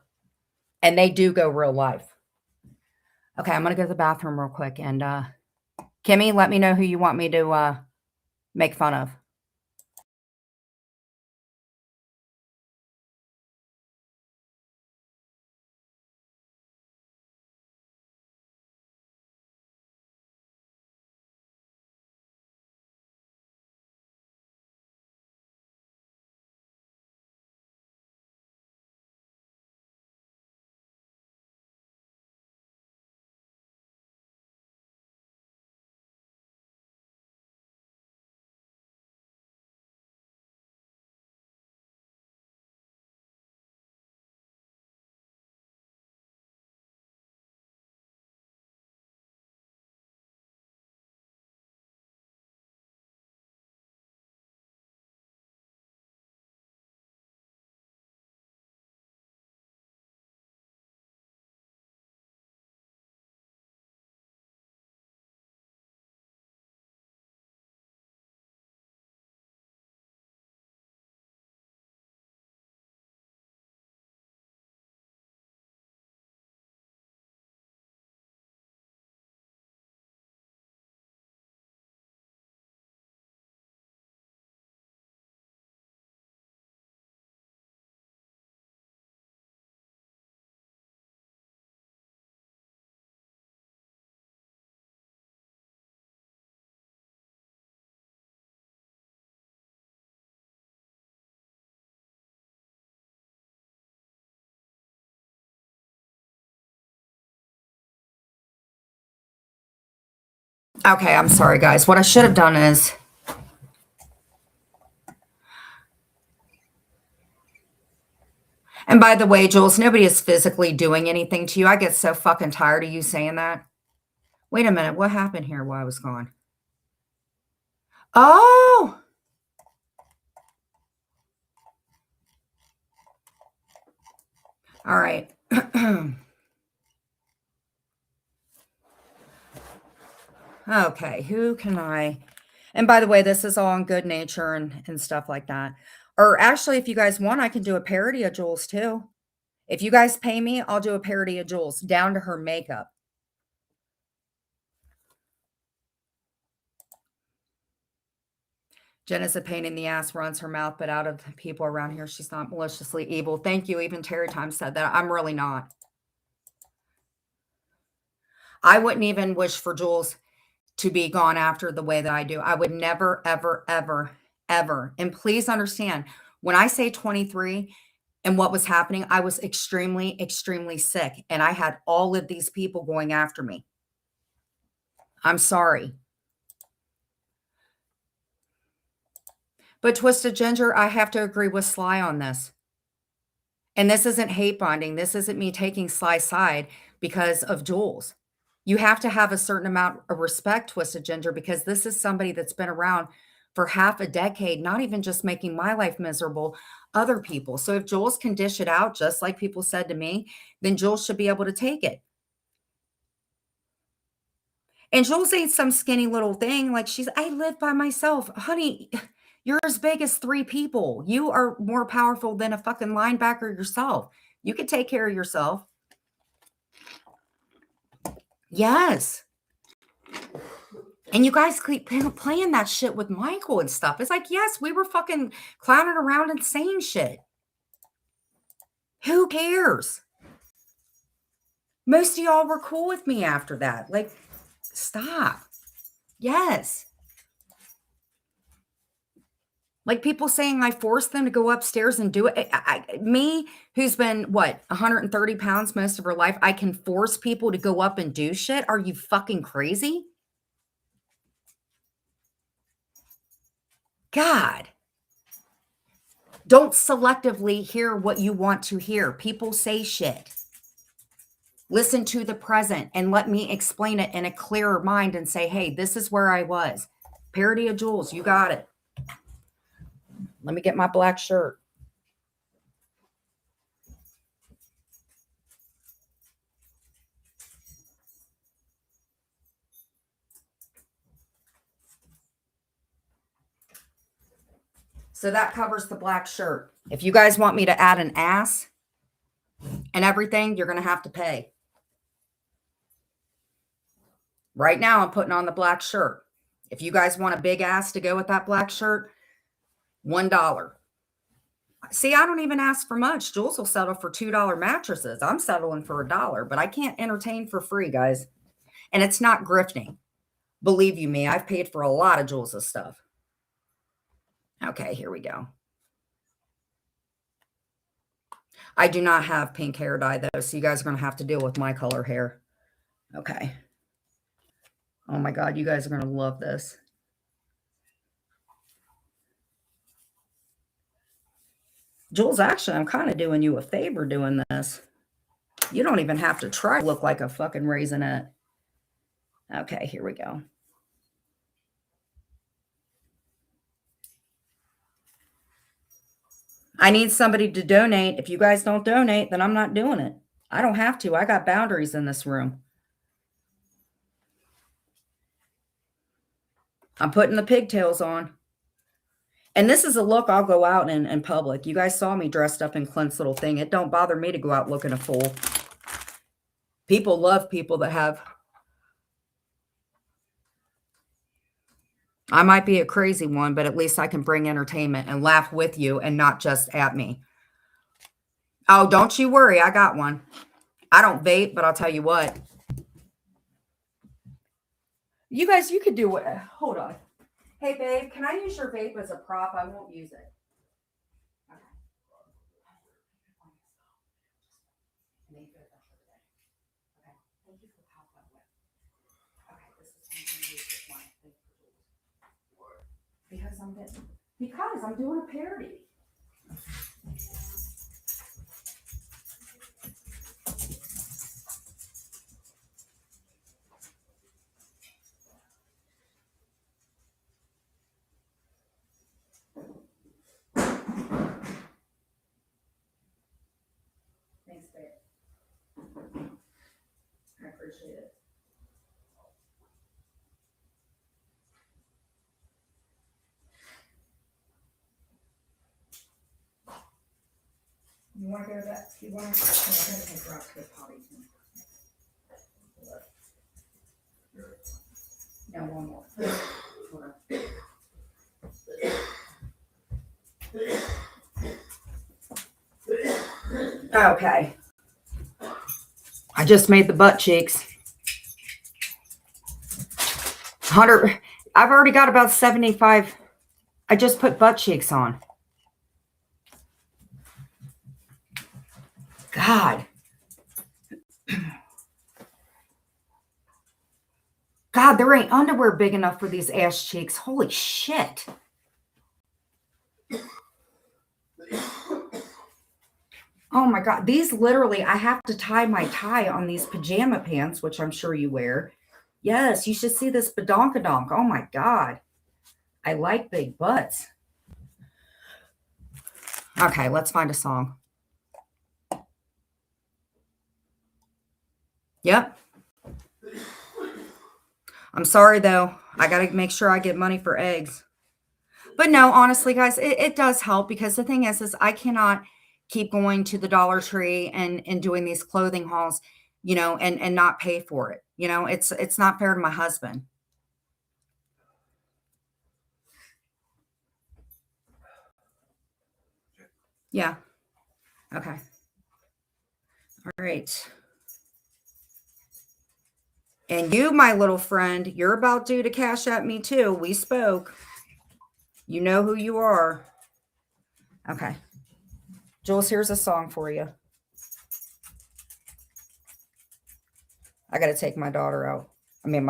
And they do go real life. Okay, I'm going to go to the bathroom real quick. And Kimmy, let me know who you want me to make fun of. Okay, I'm sorry, guys. What I should have done is... And by the way, Jules, nobody is physically doing anything to you. I get so fucking tired of you saying that. Wait a minute. What happened here while I was gone? Oh! All right. Okay, who can I... And by the way, this is all in good nature and stuff like that. Or actually, if you guys want, I can do a parody of Jules too. If you guys pay me, I'll do a parody of Jules down to her makeup. Jen is a pain in the ass, runs her mouth, but out of the people around here, she's not maliciously evil. Thank you. Even Terry Time said that. I'm really not. I wouldn't even wish for Jules to be gone after the way that I do. I would never, ever, ever, ever. And please understand, when I say 23 and what was happening, I was extremely, extremely sick. And I had all of these people going after me. I'm sorry. But Twisted Ginger, I have to agree with Sly on this. And this isn't hate bonding. This isn't me taking Sly's side because of Jules. You have to have a certain amount of respect, Twisted Ginger, because this is somebody that's been around for half a decade, not even just making my life miserable, other people. So if Jules can dish it out, just like people said to me, then Jules should be able to take it. And Jules ain't some skinny little thing. Like I live by myself. Honey, you're as big as 3 people. You are more powerful than a fucking linebacker yourself. You can take care of yourself. Yes. And you guys keep playing that shit with Michael and stuff. It's like, yes, we were fucking clowning around and saying shit. Who cares? Most of y'all were cool with me after that. Like, stop. Yes. Like people saying I forced them to go upstairs and do it. Me, who's been, 130 pounds most of her life, I can force people to go up and do shit? Are you fucking crazy? God. Don't selectively hear what you want to hear. People say shit. Listen to the present and let me explain it in a clearer mind and say, hey, this is where I was. Parody of Jules, you got it. Let me get my black shirt. So that covers the black shirt. If you guys want me to add an ass and everything, you're going to have to pay. Right now, I'm putting on the black shirt. If you guys want a big ass to go with that black shirt, $1. See, I don't even ask for much. Jules will settle for $2 mattresses. I'm settling for $1, but I can't entertain for free, guys. And it's not grifting. Believe you me, I've paid for a lot of Jules' stuff. Okay, here we go. I do not have pink hair dye, though, so you guys are going to have to deal with my color hair. Okay. Oh, my God, you guys are going to love this. Jules, actually, I'm kind of doing you a favor doing this. You don't even have to try to look like a fucking raisinette. Okay, here we go. I need somebody to donate. If you guys don't donate, then I'm not doing it. I don't have to. I got boundaries in this room. I'm putting the pigtails on. And this is a look I'll go out in public. You guys saw me dressed up in Clint's little thing. It don't bother me to go out looking a fool. People love people that have... I might be a crazy one, but at least I can bring entertainment and laugh with you and not just at me. Oh, don't you worry. I got one. I don't vape, but I'll tell you what. You guys, you could do what... Hold on. Hey, babe, can I use your vape as a prop? I won't use it. Okay. Thank you for the pop. Okay, this is I'm getting? Because I'm doing a parody. Thanks, babe. I appreciate it. You want to go to that? You want to? No, I gotta take her out to the potty. No, one more. Hold on. Okay. I just made the butt cheeks. 100. I've already got about 75. I just put butt cheeks on. God. God, there ain't underwear big enough for these ass cheeks. Holy shit. Oh my God. These literally, I have to tie my tie on these pajama pants, which I'm sure you wear. Yes, you should see this badonkadonk. Oh my God. I like big butts. Okay, let's find a song. Yep. I'm sorry though. I got to make sure I get money for eggs. But no, honestly, guys, it does help because the thing is I cannot keep going to the Dollar Tree and doing these clothing hauls, and not pay for it. It's not fair to my husband. Yeah. Okay. All right. And you, my little friend, you're about due to cash at me too. We spoke. You know who you are. Okay. Jules, here's a song for you. I got to take my daughter out. I mean,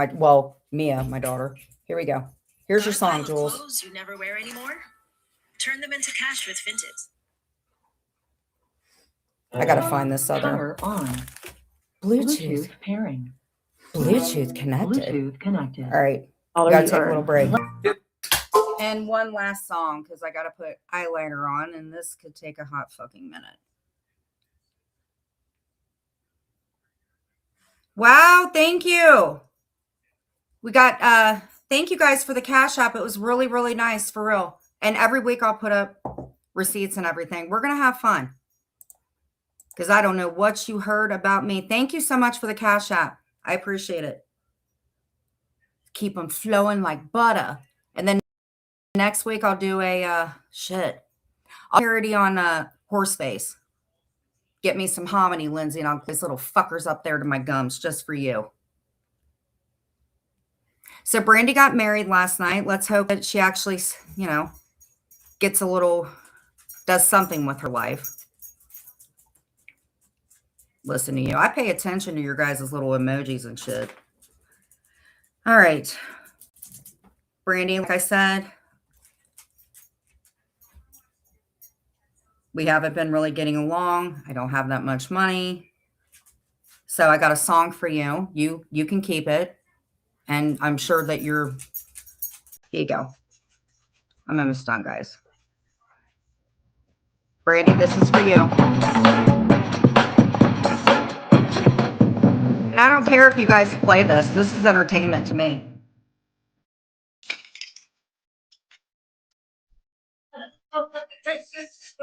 Mia, my daughter. Here we go. Here's your song, Jules. Clothes you never wear anymore? Turn them into cash with Vinted. I got to find this other. Power on. Bluetooth Pairing. Bluetooth connected. Bluetooth connected. All right. All Gotta you take a earn. little break. And one last song because I got to put eyeliner on, and this could take a hot fucking minute. Wow, thank you. We got thank you guys for the cash app. It was really, really nice for real. And every week I'll put up receipts and everything. We're gonna have fun. Because I don't know what you heard about me. Thank you so much for the cash app. I appreciate it. Keep them flowing like butter. And then next week I'll do a I'll parody on horse face. Get me some hominy, Lindsay, and I'll put these little fuckers up there to my gums just for you. So Brandy got married last night. Let's hope that she actually, gets does something with her life. Listen to you. I pay attention to your guys' little emojis and shit. All right. Brandy, like I said, we haven't been really getting along. I don't have that much money. So I got a song for you. You can keep it. And I'm sure that here you go. I'm almost done, guys. Brandy, this is for you. And I don't care if you guys play this. This is entertainment to me.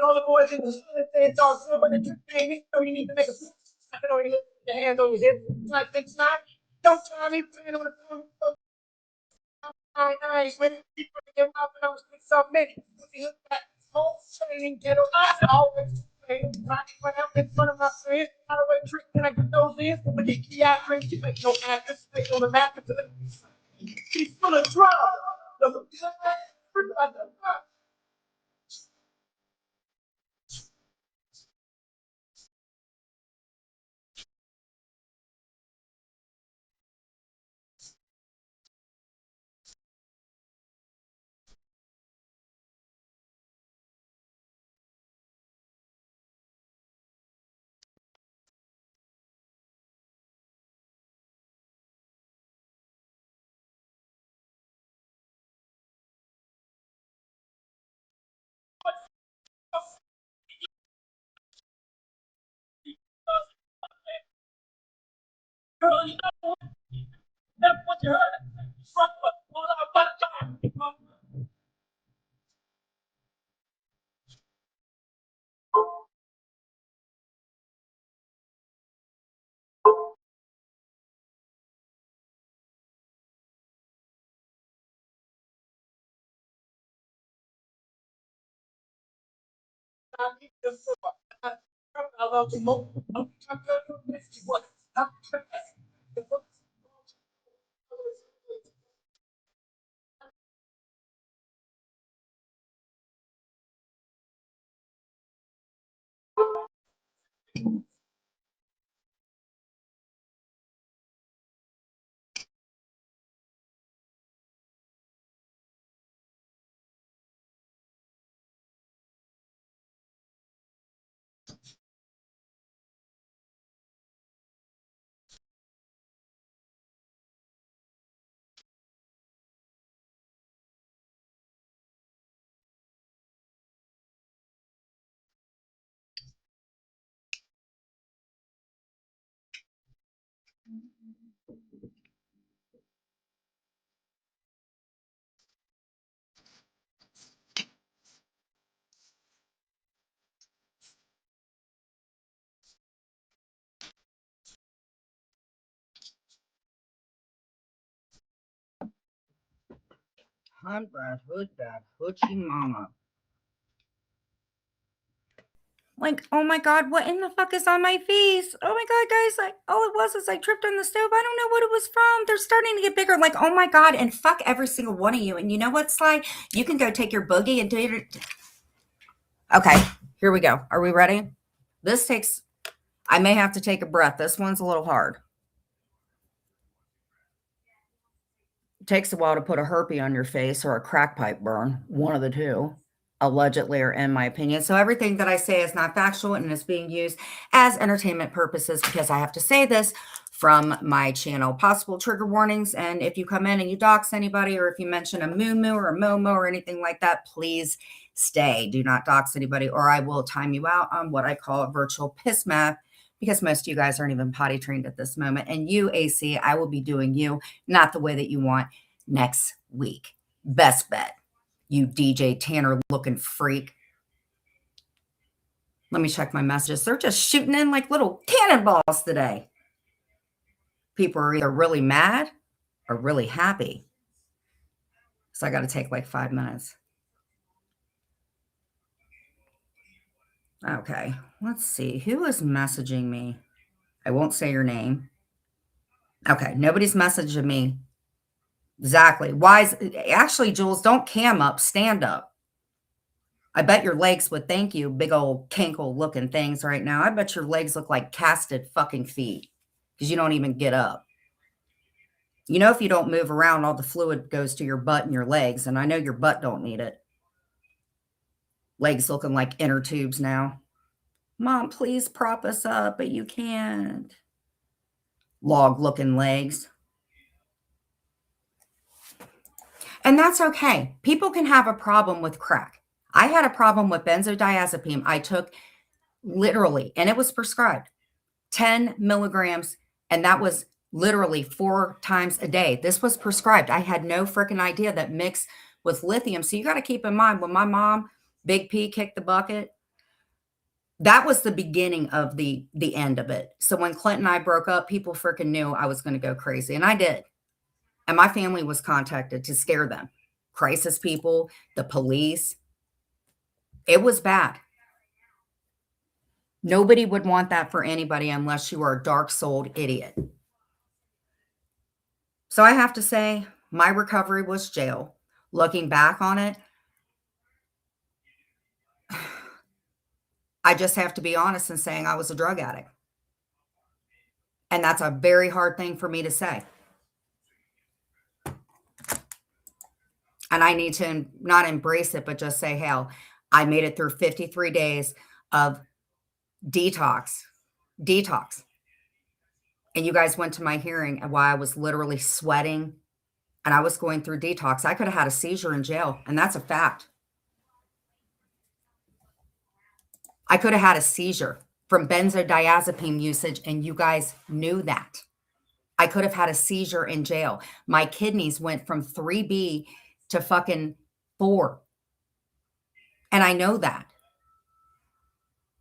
All the boys in the school, they talk good, but the baby, you need to make a your hands on your hip, like it's not. Don't try me playing on the phone. I ain't with it. Keep putting your mouth and I was with so many. That whole training ghetto, I always play. Right when I'm in front of my friends, how do I trick and I get those in? But you can't drink, you make no ass, stay on the map. He's full of drugs. you know that's what you heard from all our time. I love you more. Hunt bad, hood bad, hoochie mama. Like, oh my God, what in the fuck is on my face? Oh my God, guys, all it was is I tripped on the stove. I don't know what it was from. They're starting to get bigger. Like, oh my God, and fuck every single one of you. And you know what, Sly? You can go take your boogie and do it. Okay, here we go. Are we ready? This takes, I may have to take a breath. This one's a little hard. It takes a while to put a herpy on your face or a crack pipe burn, one of the two, allegedly, or in my opinion. So everything that I say is not factual and is being used as entertainment purposes because I have to say this from my channel. Possible trigger warnings. And if you come in and you dox anybody, or if you mention a moo or a momo or anything like that, please stay. Do not dox anybody, or I will time you out on what I call a virtual piss math, because most of you guys aren't even potty trained at this moment. And you, AC, I will be doing you not the way that you want next week. Best bet. You DJ Tanner looking freak. Let me check my messages. They're just shooting in like little cannonballs today. People are either really mad or really happy. So I got to take like 5 minutes. Okay, let's see. Who is messaging me? I won't say your name. Okay, nobody's messaging me. Exactly. Why is actually, Jules, don't cam up, stand up. I bet your legs would thank you, big old cankle looking things right now. I bet your legs look like casted fucking feet because you don't even get up. You know, if you don't move around, all the fluid goes to your butt and your legs, and I know your butt don't need it. Legs looking like inner tubes now. Mom, please prop us up, but you can't. Log looking legs. And that's okay. People can have a problem with crack. I had a problem with benzodiazepine. I took literally, and it was prescribed, 10 milligrams, and that was literally 4 times a day. This was prescribed. I had no freaking idea that mixed with lithium. So you got to keep in mind, when my mom, Big P, kicked the bucket, that was the beginning of the end of it. So when Clint and I broke up, people freaking knew I was going to go crazy, and I did. And my family was contacted to scare them. Crisis people, the police. It was bad. Nobody would want that for anybody unless you are a dark-souled idiot. So I have to say, my recovery was jail. Looking back on it, I just have to be honest in saying I was a drug addict. And that's a very hard thing for me to say. And I need to not embrace it, but just say, hell, I made it through 53 days of detox. And you guys went to my hearing while I was literally sweating and I was going through detox. I could have had a seizure in jail, and that's a fact. I could have had a seizure from benzodiazepine usage, and you guys knew that. I could have had a seizure in jail. My kidneys went from 3B to fucking 4. And I know that.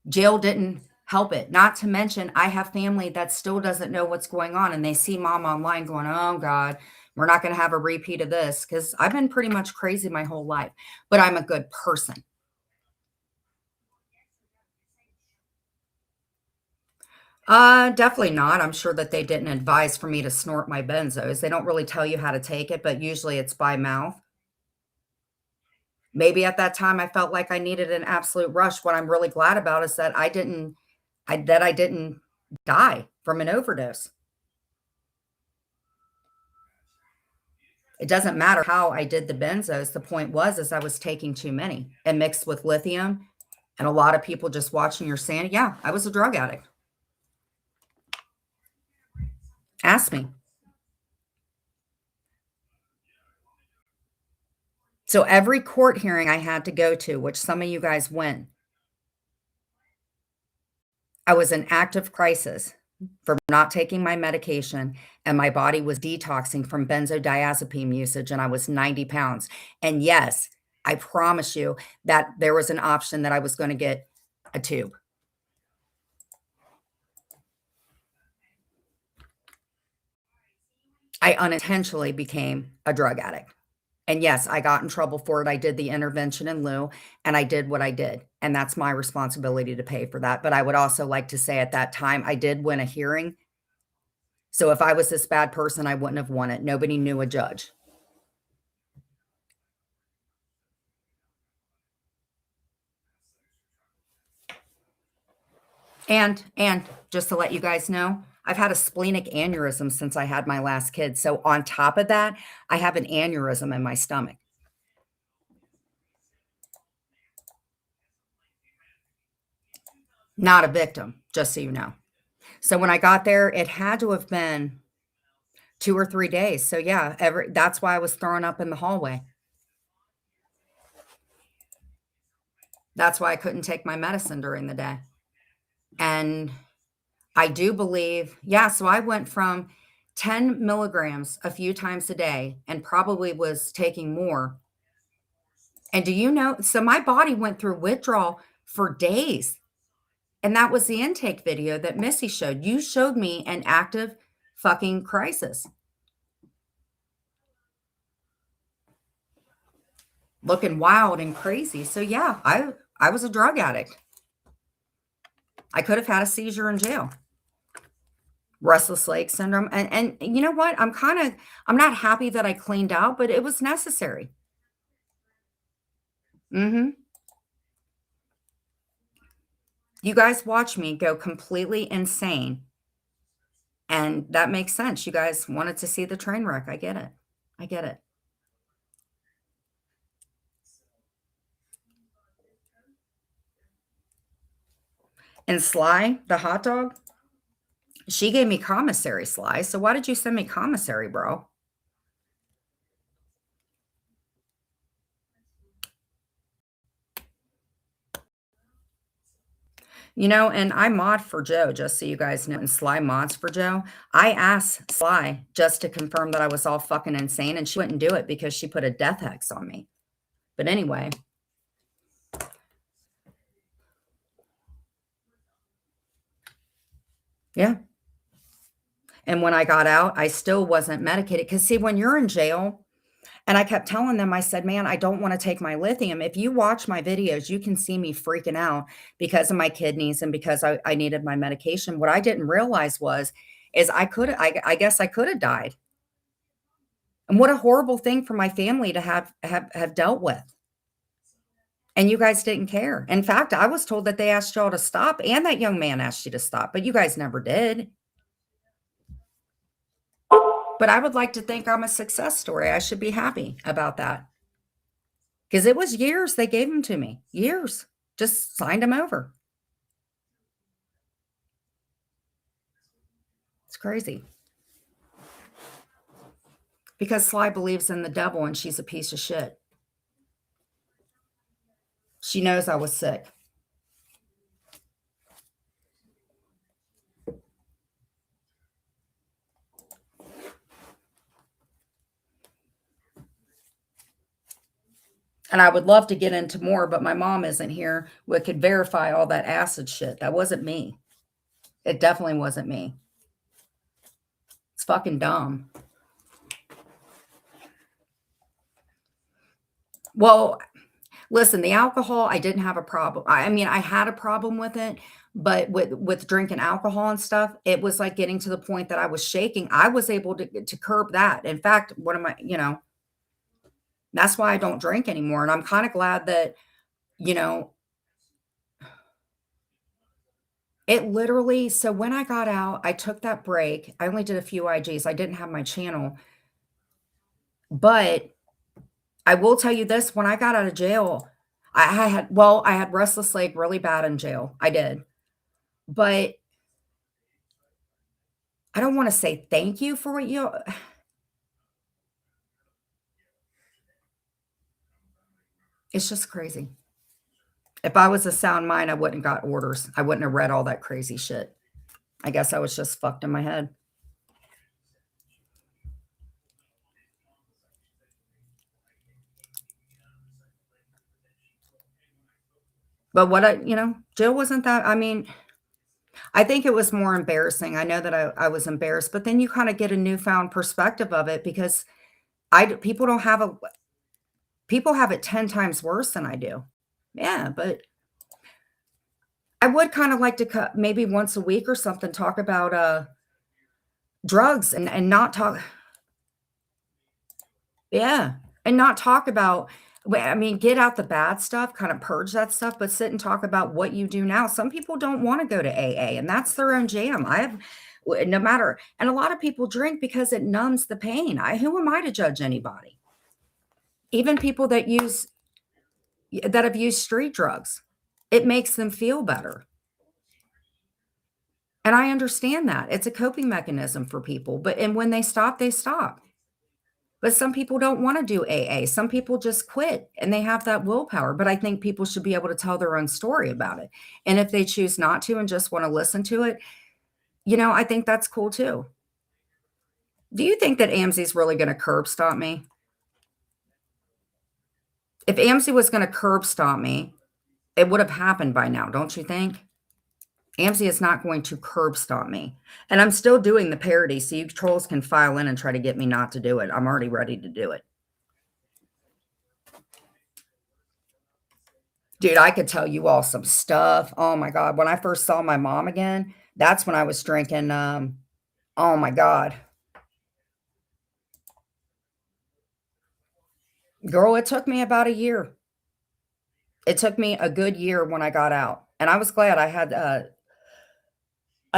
Jail didn't help it. Not to mention, I have family that still doesn't know what's going on, and they see mom online going, oh God, we're not going to have a repeat of this, because I've been pretty much crazy my whole life, but I'm a good person. Definitely not. I'm sure that they didn't advise for me to snort my benzos. They don't really tell you how to take it, but usually it's by mouth. Maybe at that time I felt like I needed an absolute rush. What I'm really glad about is that I didn't die from an overdose. It doesn't matter how I did the benzos. The point was I was taking too many and mixed with lithium, and a lot of people just watching your saying, yeah, I was a drug addict. Ask me. So every court hearing I had to go to, which some of you guys went, I was in active crisis for not taking my medication, and my body was detoxing from benzodiazepine usage, and I was 90 pounds. And yes, I promise you that there was an option that I was going to get a tube. I unintentionally became a drug addict. And yes, I got in trouble for it. I did the intervention in lieu, and I did what I did. And that's my responsibility to pay for that. But I would also like to say at that time, I did win a hearing. So if I was this bad person, I wouldn't have won it. Nobody knew a judge. And just to let you guys know, I've had a splenic aneurysm since I had my last kid. So on top of that, I have an aneurysm in my stomach. Not a victim, just so you know. So when I got there, it had to have been 2 or 3 days. So yeah, that's why I was throwing up in the hallway. That's why I couldn't take my medicine during the day. And I do believe, yeah, so I went from 10 milligrams a few times a day and probably was taking more. And do you know, so my body went through withdrawal for days. And that was the intake video that Missy showed. You showed me an active fucking crisis. Looking wild and crazy. So yeah, I was a drug addict. I could have had a seizure in jail. Restless leg syndrome. And you know what? I'm not happy that I cleaned out, but it was necessary. You guys watch me go completely insane. And that makes sense. You guys wanted to see the train wreck. I get it. I get it. And Sly, the hot dog, she gave me commissary, Sly. So why did you send me commissary, bro? You know, and I mod for Joe, just so you guys know, and Sly mods for Joe. I asked Sly just to confirm that I was all fucking insane, and she wouldn't do it because she put a death hex on me. But anyway. Yeah. And when I got out, I still wasn't medicated. Because see, when you're in jail, and I kept telling them, I said, man, I don't want to take my lithium. If you watch my videos, you can see me freaking out because of my kidneys and because I needed my medication. What I didn't realize is I guess I could have died. And what a horrible thing for my family to have dealt with. And you guys didn't care. In fact, I was told that they asked y'all to stop, and that young man asked you to stop, but you guys never did. But I would like to think I'm a success story. I should be happy about that. Because it was years they gave them to me. Years. Just signed them over. It's crazy. Because Sly believes in the devil and she's a piece of shit. She knows I was sick. And I would love to get into more, but my mom isn't here. We could verify all that acid shit. That wasn't me. It definitely wasn't me. It's fucking dumb. Well, listen, the alcohol, I didn't have a problem. I mean, I had a problem with it, but with drinking alcohol and stuff, it was like getting to the point that I was shaking. I was able to curb that. In fact, one of my, that's why I don't drink anymore. And I'm kind of glad that, it literally, so when I got out, I took that break. I only did a few IGs. I didn't have my channel. But I will tell you this, when I got out of jail, I had restless leg really bad in jail. I did. But I don't want to say thank you for what you. It's just crazy. If I was a sound mind, I wouldn't have got orders. I wouldn't have read all that crazy shit. I guess I was just fucked in my head. But jail wasn't that. I mean, I think it was more embarrassing. I know that I was embarrassed, but then you kind of get a newfound perspective of it because people have it 10 times worse than I do. Yeah, but I would kind of like to maybe once a week or something talk about drugs and not talk. Yeah, and not talk about. I mean, get out the bad stuff, kind of purge that stuff, but sit and talk about what you do now. Some people don't want to go to AA, and that's their own jam. No matter, and a lot of people drink because it numbs the pain. Who am I to judge anybody? Even people that have used street drugs, it makes them feel better. And I understand that. It's a coping mechanism for people, and when they stop, they stop. But some people don't want to do AA. Some people just quit and they have that willpower. But I think people should be able to tell their own story about it. And if they choose not to and just want to listen to it, I think that's cool too. Do you think that AMZ's really going to curb stomp me? If AMZ was going to curb stomp me, it would have happened by now, don't you think? AMZ is not going to curb stomp me. And I'm still doing the parody, so you trolls can file in and try to get me not to do it. I'm already ready to do it. Dude, I could tell you all some stuff. Oh my God. When I first saw my mom again, that's when I was drinking. Oh my God. Girl, it took me about a year. It took me a good year when I got out. And I was glad I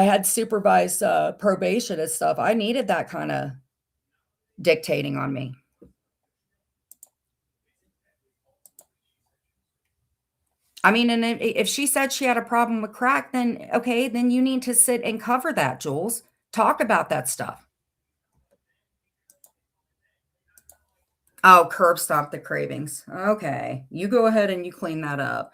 had supervised probation and stuff. I needed that kind of dictating on me. I mean, and if she said she had a problem with crack, then okay, then you need to sit and cover that, Jules. Talk about that stuff. Oh, curb stomp the cravings. Okay, you go ahead and you clean that up.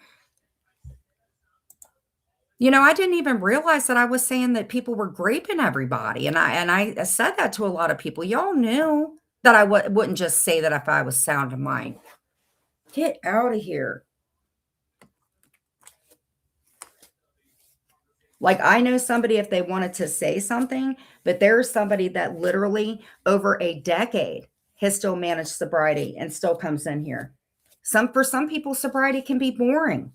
I didn't even realize that I was saying that people were graping everybody, and I said that to a lot of people. Y'all knew that I wouldn't just say that if I was sound of mind. Get out of here. Like, I know somebody if they wanted to say something, but there's somebody that literally over a decade has still managed sobriety and still comes in here. For some people, sobriety can be boring.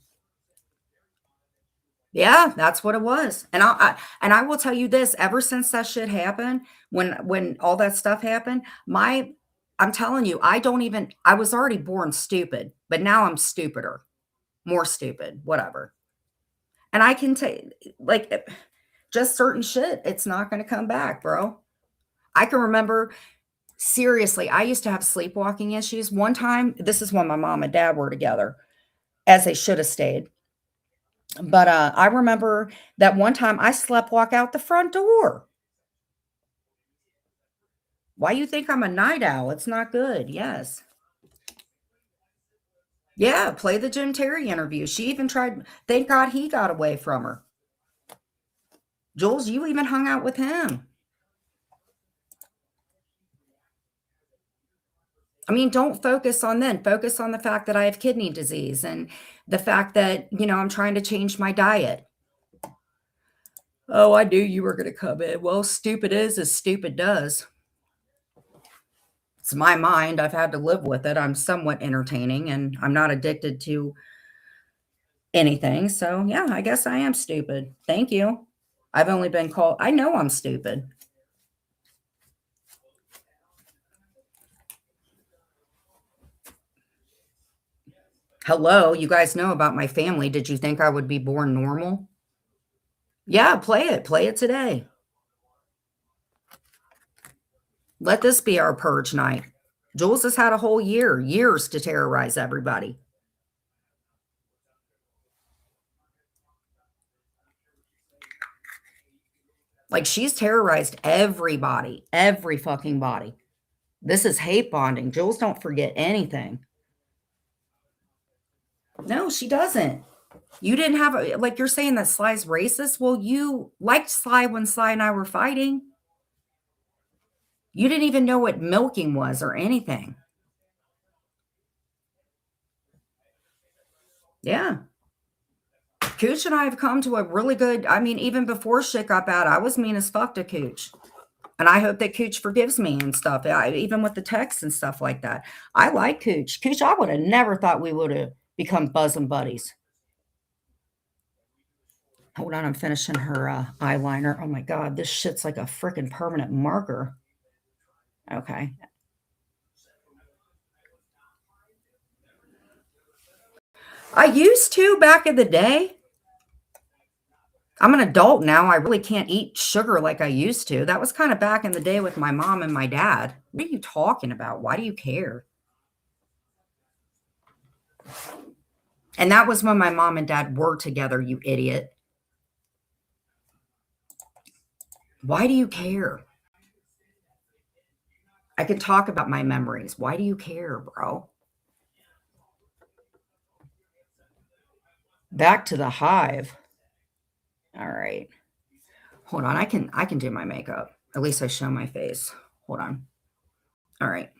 Yeah, that's what it was. And I will tell you this, ever since that shit happened, when all that stuff happened, I'm telling you, I was already born stupid, but now I'm stupider, more stupid, whatever. And I can take, like, just certain shit, it's not going to come back, bro. I can remember, seriously, I used to have sleepwalking issues. One time, this is when my mom and dad were together, as they should have stayed. But I remember that one time I slept walk out the front door. Why you think I'm a night owl? It's not good. Yes. Yeah, play the Jim Terry interview. She even tried, thank God he got away from her. Jules, you even hung out with him. I mean, don't focus on then. Focus on the fact that I have kidney disease and the fact that, I'm trying to change my diet. Oh, I knew you were going to come in. Well, stupid is as stupid does. It's my mind. I've had to live with it. I'm somewhat entertaining and I'm not addicted to anything. So, yeah, I guess I am stupid. Thank you. I've only been called, I know I'm stupid. Hello, you guys know about my family. Did you think I would be born normal? Yeah, play it. Play it today. Let this be our purge night. Jules has had a whole years to terrorize everybody. Like she's terrorized everybody, every fucking body. This is hate bonding. Jules don't forget anything. No, she doesn't. You didn't have, like you're saying that Sly's racist. Well, you liked Sly when Sly and I were fighting. You didn't even know what milking was or anything. Yeah. Cooch and I have come to a really good, I mean, even before shit got bad, I was mean as fuck to Cooch. And I hope that Cooch forgives me and stuff, even with the texts and stuff like that. I like Cooch. Cooch, I would have never thought we would have become bosom buddies. Hold on, I'm finishing her eyeliner. Oh my God, this shit's like a freaking permanent marker. Okay. I used to back in the day. I'm an adult now. I really can't eat sugar like I used to. That was kind of back in the day with my mom and my dad. What are you talking about? Why do you care? And that was when my mom and dad were together, you idiot. Why do you care? I can talk about my memories. Why do you care, bro? Back to the hive. All right. Hold on. I can do my makeup. At least I show my face. Hold on. All right.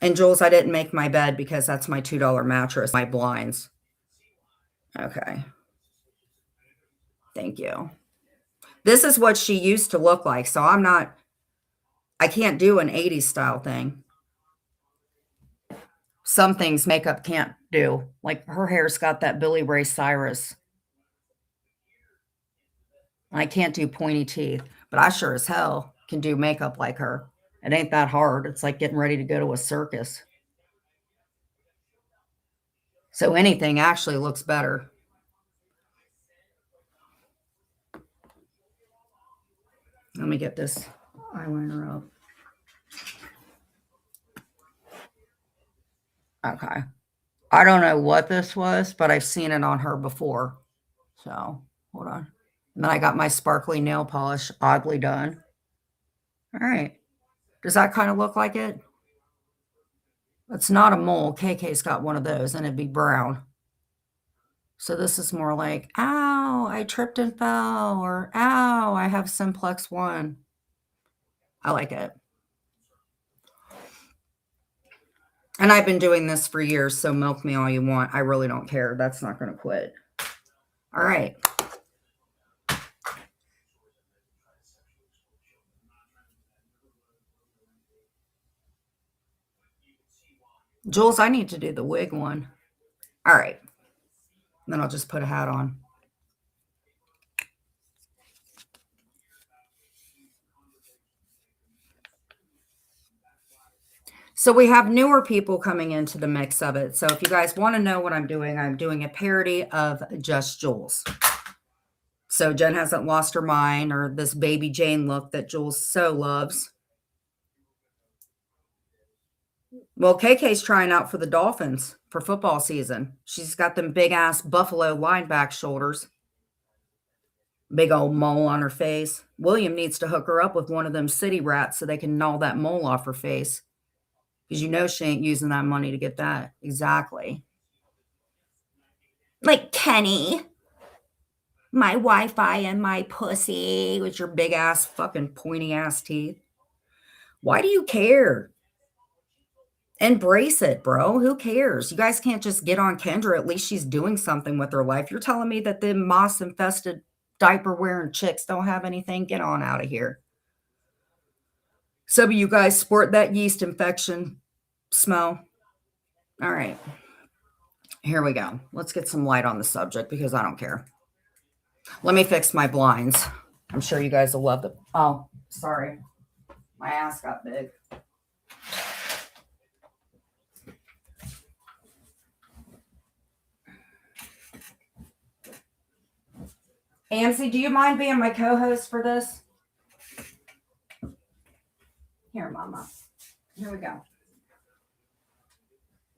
And Jules, I didn't make my bed because that's my $2 mattress, my blinds. Okay. Thank you. This is what she used to look like. So I can't do an 80s style thing. Some things makeup can't do. Like her hair's got that Billy Ray Cyrus. I can't do pointy teeth, but I sure as hell can do makeup like her. It ain't that hard. It's like getting ready to go to a circus. So anything actually looks better. Let me get this eyeliner up. Okay. I don't know what this was, but I've seen it on her before. So hold on. And then I got my sparkly nail polish oddly done. All right. Does that kind of look like it? It's not a mole. KK's got one of those and it'd be brown. So this is more like, ow, I tripped and fell, or ow, I have simplex 1. I like it. And I've been doing this for years, so milk me all you want. I really don't care. That's not going to quit. All right. Jules, I need to do the wig one. All right. Then I'll just put a hat on. So we have newer people coming into the mix of it. So if you guys want to know what I'm doing a parody of Just Jules. So Jen hasn't lost her mind, or this baby Jane look that Jules so loves. Well, KK's trying out for the Dolphins for football season. She's got them big ass buffalo lineback shoulders. Big old mole on her face. William needs to hook her up with one of them city rats so they can gnaw that mole off her face. Because you know she ain't using that money to get that. Exactly. Like Kenny. My Wi-Fi and my pussy with your big ass fucking pointy ass teeth. Why do you care? Embrace it, bro. Who cares? You guys can't just get on Kendra. At least she's doing something with her life. You're telling me that the moss infested diaper wearing chicks don't have anything? Get on out of here. Some of you guys sport that yeast infection smell. All right. Here we go. Let's get some light on the subject because I don't care. Let me fix my blinds. I'm sure you guys will love it. Oh, sorry. My ass got big. Amcy, do you mind being my co-host for this? Here, Mama. Here we go.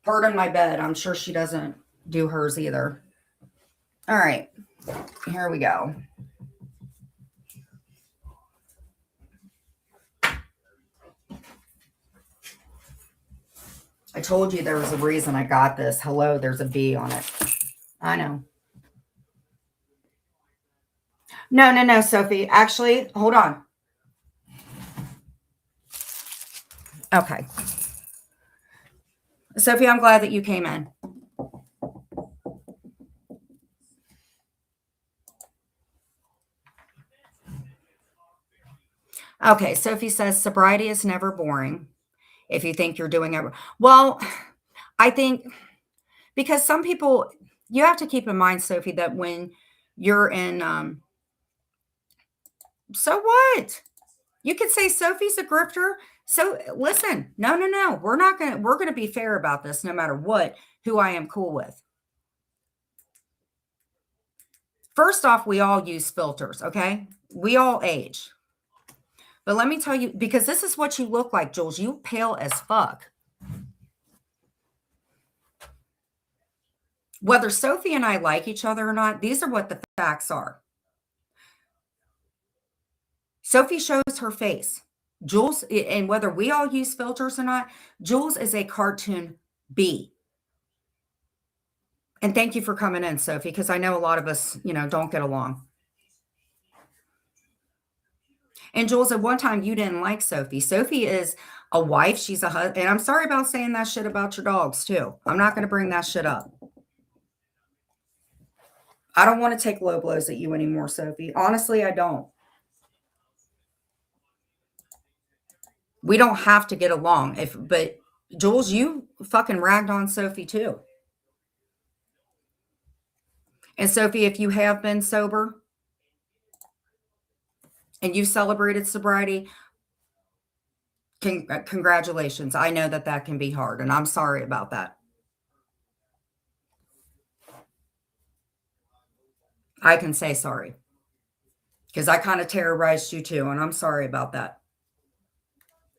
Pardon my bed. I'm sure she doesn't do hers either. All right. Here we go. I told you there was a reason I got this. Hello, there's a V on it. I know. No, Sophie. Actually, hold on. Okay. Sophie, I'm glad that you came in. Okay, Sophie says sobriety is never boring if you think you're doing it. Well, I think because some people, you have to keep in mind, Sophie, that when you're in, so what? You could say Sophie's a grifter. So listen, no. We're going to be fair about this no matter what, who I am cool with. First off, we all use filters, okay? We all age. But let me tell you, because this is what you look like, Jules. You pale as fuck. Whether Sophie and I like each other or not, these are what the facts are. Sophie shows her face. Jules, and whether we all use filters or not, Jules is a cartoon B. And thank you for coming in, Sophie, because I know a lot of us, don't get along. And Jules, at one time, you didn't like Sophie. Sophie is a wife. She's a husband. And I'm sorry about saying that shit about your dogs, too. I'm not going to bring that shit up. I don't want to take low blows at you anymore, Sophie. Honestly, I don't. We don't have to get along. But Jules, you fucking ragged on Sophie, too. And Sophie, if you have been sober and you've celebrated sobriety, congratulations. I know that can be hard, and I'm sorry about that. I can say sorry because I kind of terrorized you too, and I'm sorry about that.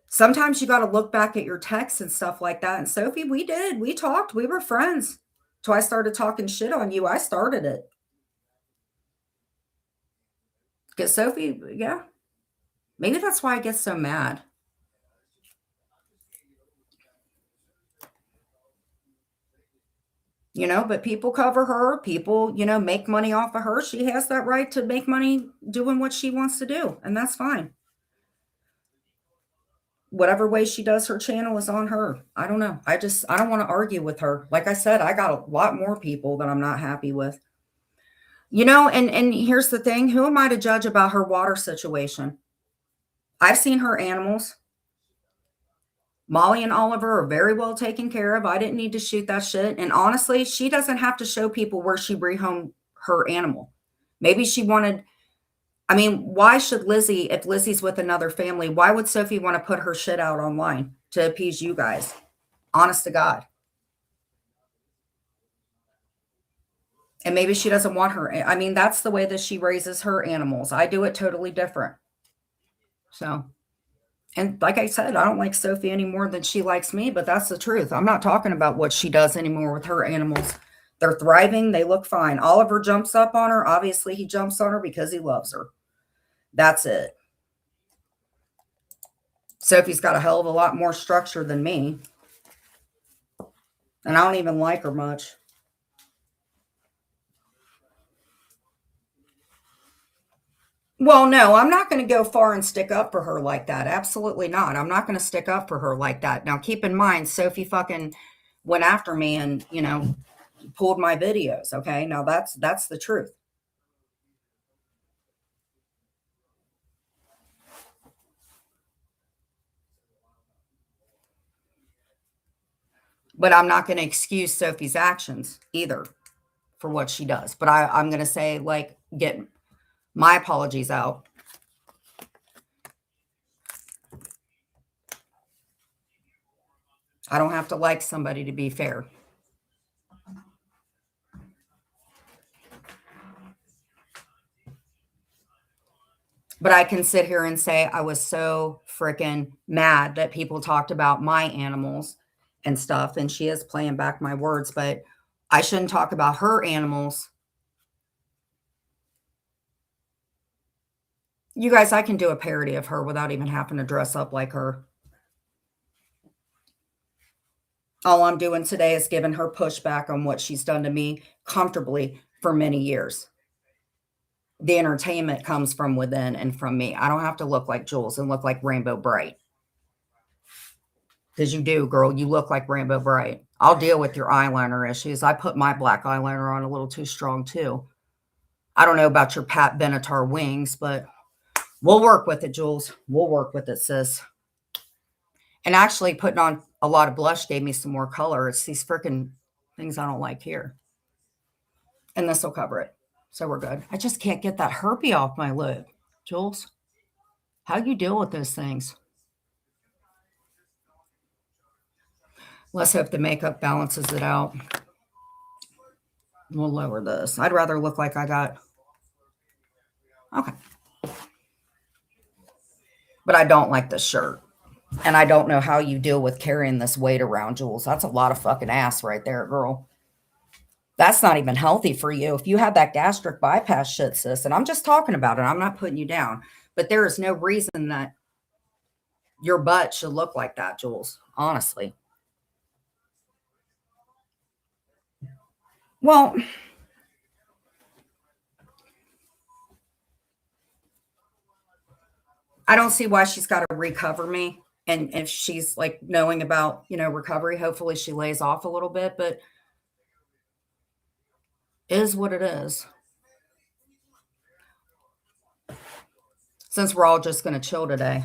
Sometimes you got to look back at your texts and stuff like that. And Sophie, we talked, we were friends. Till I started talking shit on you. I started it. Because Sophie, yeah, maybe that's why I get so mad. But people cover her. People, make money off of her. She has that right to make money doing what she wants to do. And that's fine. Whatever way she does her channel is on her. I don't know. I don't want to argue with her. Like I said, I got a lot more people that I'm not happy with. And here's the thing. Who am I to judge about her water situation? I've seen her animals. Molly and Oliver are very well taken care of. I didn't need to shoot that shit. And honestly, she doesn't have to show people where she rehomed her animal. Maybe she wanted, why should Lizzie, if Lizzie's with another family, why would Sophie want to put her shit out online to appease you guys? Honest to God. And maybe she doesn't want her. That's the way that she raises her animals. I do it totally different. So, and like I said, I don't like Sophie any more than she likes me, but that's the truth. I'm not talking about what she does anymore with her animals. They're thriving. They look fine. Oliver jumps up on her. Obviously, he jumps on her because he loves her. That's it. Sophie's got a hell of a lot more structure than me. And I don't even like her much. Well, no, I'm not going to go far and stick up for her like that. Absolutely not. I'm not going to stick up for her like that. Now, keep in mind, Sophie fucking went after me and, pulled my videos. Okay. Now that's the truth. But I'm not going to excuse Sophie's actions either for what she does. But I'm going to say, like, get my apologies out. I don't have to like somebody to be fair. But I can sit here and say I was so freaking mad that people talked about my animals and stuff. And she is playing back my words, but I shouldn't talk about her animals. You guys, I can do a parody of her without even having to dress up like her. All I'm doing today is giving her pushback on what she's done to me comfortably for many years. The entertainment comes from within and from me. I don't have to look like Jules and look like Rainbow Bright. Because you do, girl. You look like Rainbow Bright. I'll deal with your eyeliner issues. I put my black eyeliner on a little too strong, too. I don't know about your Pat Benatar wings, but we'll work with it, Jules. We'll work with it, sis. And actually, putting on a lot of blush gave me some more color. It's these freaking things I don't like here. And this will cover it. So we're good. I just can't get that herpy off my lip. Jules, how you deal with those things? Let's hope the makeup balances it out. We'll lower this. I'd rather look like I got... Okay. But I don't like this shirt. And I don't know how you deal with carrying this weight around, Jules. That's a lot of fucking ass right there, girl. That's not even healthy for you. If you have that gastric bypass shit, sis, and I'm just talking about it, I'm not putting you down, but there is no reason that your butt should look like that, Jules, honestly. Well, I don't see why she's got to recover me. And if she's like knowing about, recovery, hopefully she lays off a little bit, but is what it is. Since we're all just going to chill today,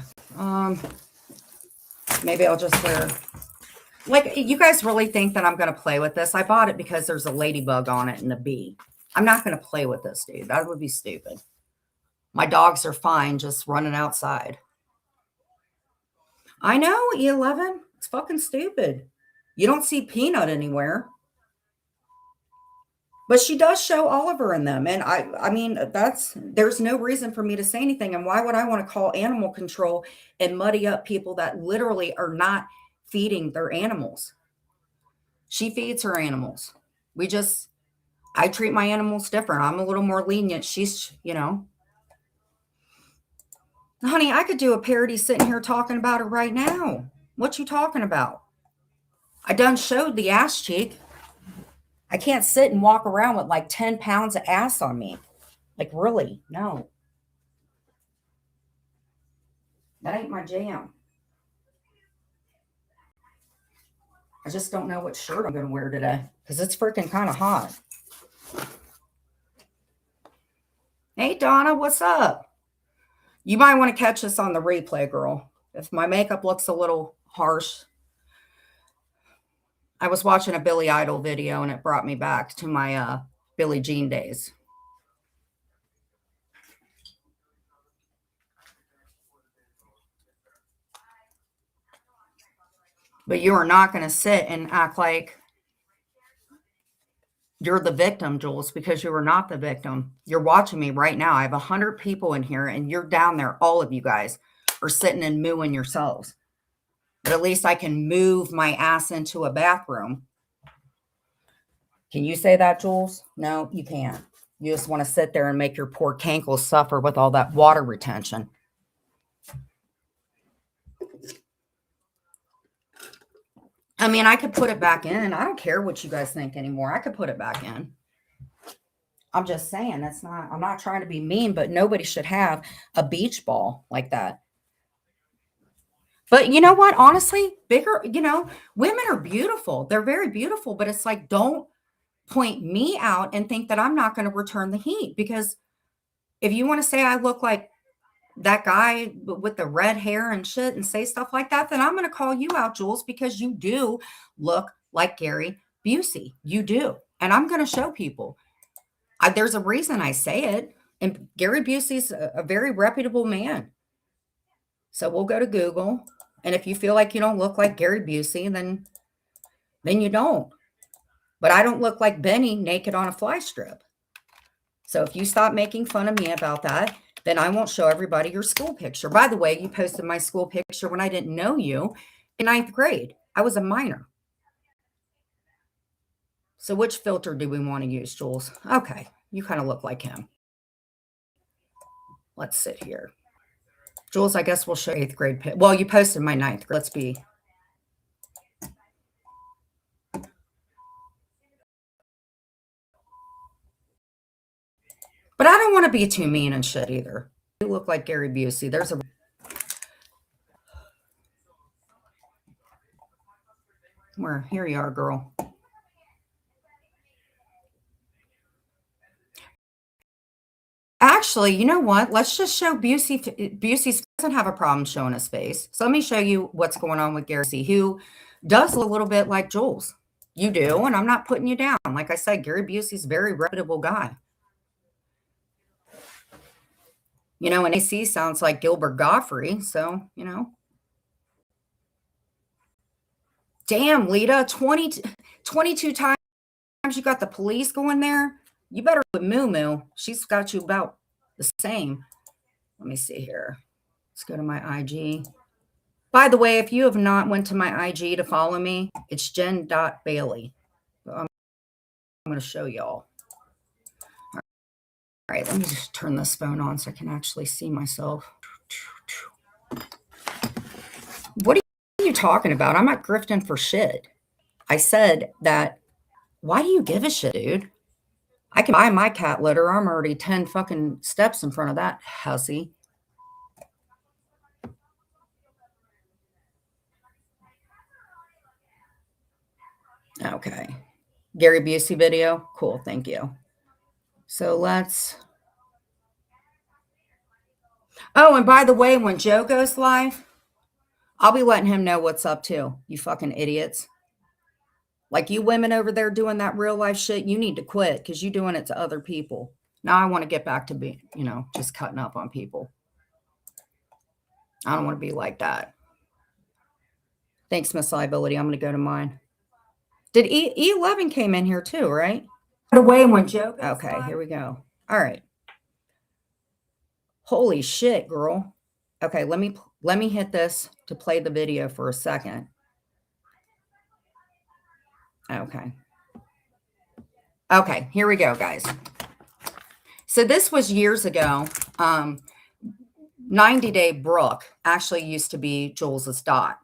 maybe I'll just wear, like, you guys really think that I'm going to play with this? I bought it because there's a ladybug on it and a bee. I'm not going to play with this, dude. That would be stupid. My dogs are fine just running outside. I know, E11. It's fucking stupid. You don't see Peanut anywhere. But she does show Oliver in them. And I mean, there's no reason for me to say anything. And why would I want to call animal control and muddy up people that literally are not feeding their animals? She feeds her animals. I treat my animals different. I'm a little more lenient. She's, honey, I could do a parody sitting here talking about her right now. What you talking about? I done showed the ass cheek. I can't sit and walk around with like 10 pounds of ass on me. Like, really? No. That ain't my jam. I just don't know what shirt I'm going to wear today because it's freaking kind of hot. Hey, Donna, what's up? You might want to catch this on the replay, girl. If my makeup looks a little harsh. I was watching a Billy Idol video and it brought me back to my Billie Jean days. But you are not going to sit and act like you're the victim, Jules, because you are not the victim. You're watching me right now. I have 100 people in here and you're down there. All of you guys are sitting and mooing yourselves. But at least I can move my ass into a bathroom. Can you say that, Jules? No, you can't. You just want to sit there and make your poor cankles suffer with all that water retention. I mean, I could put it back in. I don't care what you guys think anymore. I could put it back in. I'm just saying I'm not trying to be mean, but nobody should have a beach ball like that. But you know what? Honestly, women are beautiful. They're very beautiful, but it's like, don't point me out and think that I'm not going to return the heat, because if you want to say I look like that guy with the red hair and shit and say stuff like that, then I'm going to call you out, Jules, because you do look like Gary Busey. You do. And I'm going to show people. There's a reason I say it. And Gary Busey's a very reputable man. So we'll go to Google. And if you feel like you don't look like Gary Busey, then you don't. But I don't look like Benny naked on a fly strip. So if you stop making fun of me about that, then I won't show everybody your school picture. By the way, you posted my school picture when I didn't know you in 9th grade. I was a minor. So which filter do we want to use, Jules? Okay, you kind of look like him. Let's sit here. Jules, I guess we'll show 8th grade. Well, you posted my 9th grade. Let's be. But I don't want to be too mean and shit either. You look like Gary Busey. There's a. Where? Here you are, girl. Actually, you know what? Let's just show Busey. Busey doesn't have a problem showing his face. So let me show you what's going on with Gary Busey, who does look a little bit like Jules. You do, and I'm not putting you down. Like I said, Gary Busey's a very reputable guy. You know, and AC sounds like Gilbert Gottfried. So, you know. Damn, Lita, 22 times you got the police going there. You better with Moo Moo. She's got you about the same. Let me see here. Let's go to my IG. By the way, if you have not went to my IG to follow me, it's jen.bailey. I'm going to show y'all. All right, let me just turn this phone on so I can actually see myself. What are you talking about? I'm not grifting for shit. I said that, why do you give a shit, dude? I can buy my cat litter. I'm already 10 fucking steps in front of that hussy. Okay. Gary Busey video. Cool. Thank you. So let's. Oh, and by the way, when Joe goes live, I'll be letting him know what's up too. You fucking idiots. Like you women over there doing that real life shit, you need to quit because you're doing it to other people. Now I want to get back to being, just cutting up on people. I don't want to be like that. Thanks, Miss Liability. I'm going to go to mine. Did E11 came in here too, right? By the way, when Joe. Okay, here we go. All right. Holy shit, girl. Okay, let me hit this to play the video for a second. Okay. Okay, here we go, guys. So this was years ago. 90 Day Brooke actually used to be Jules's dot,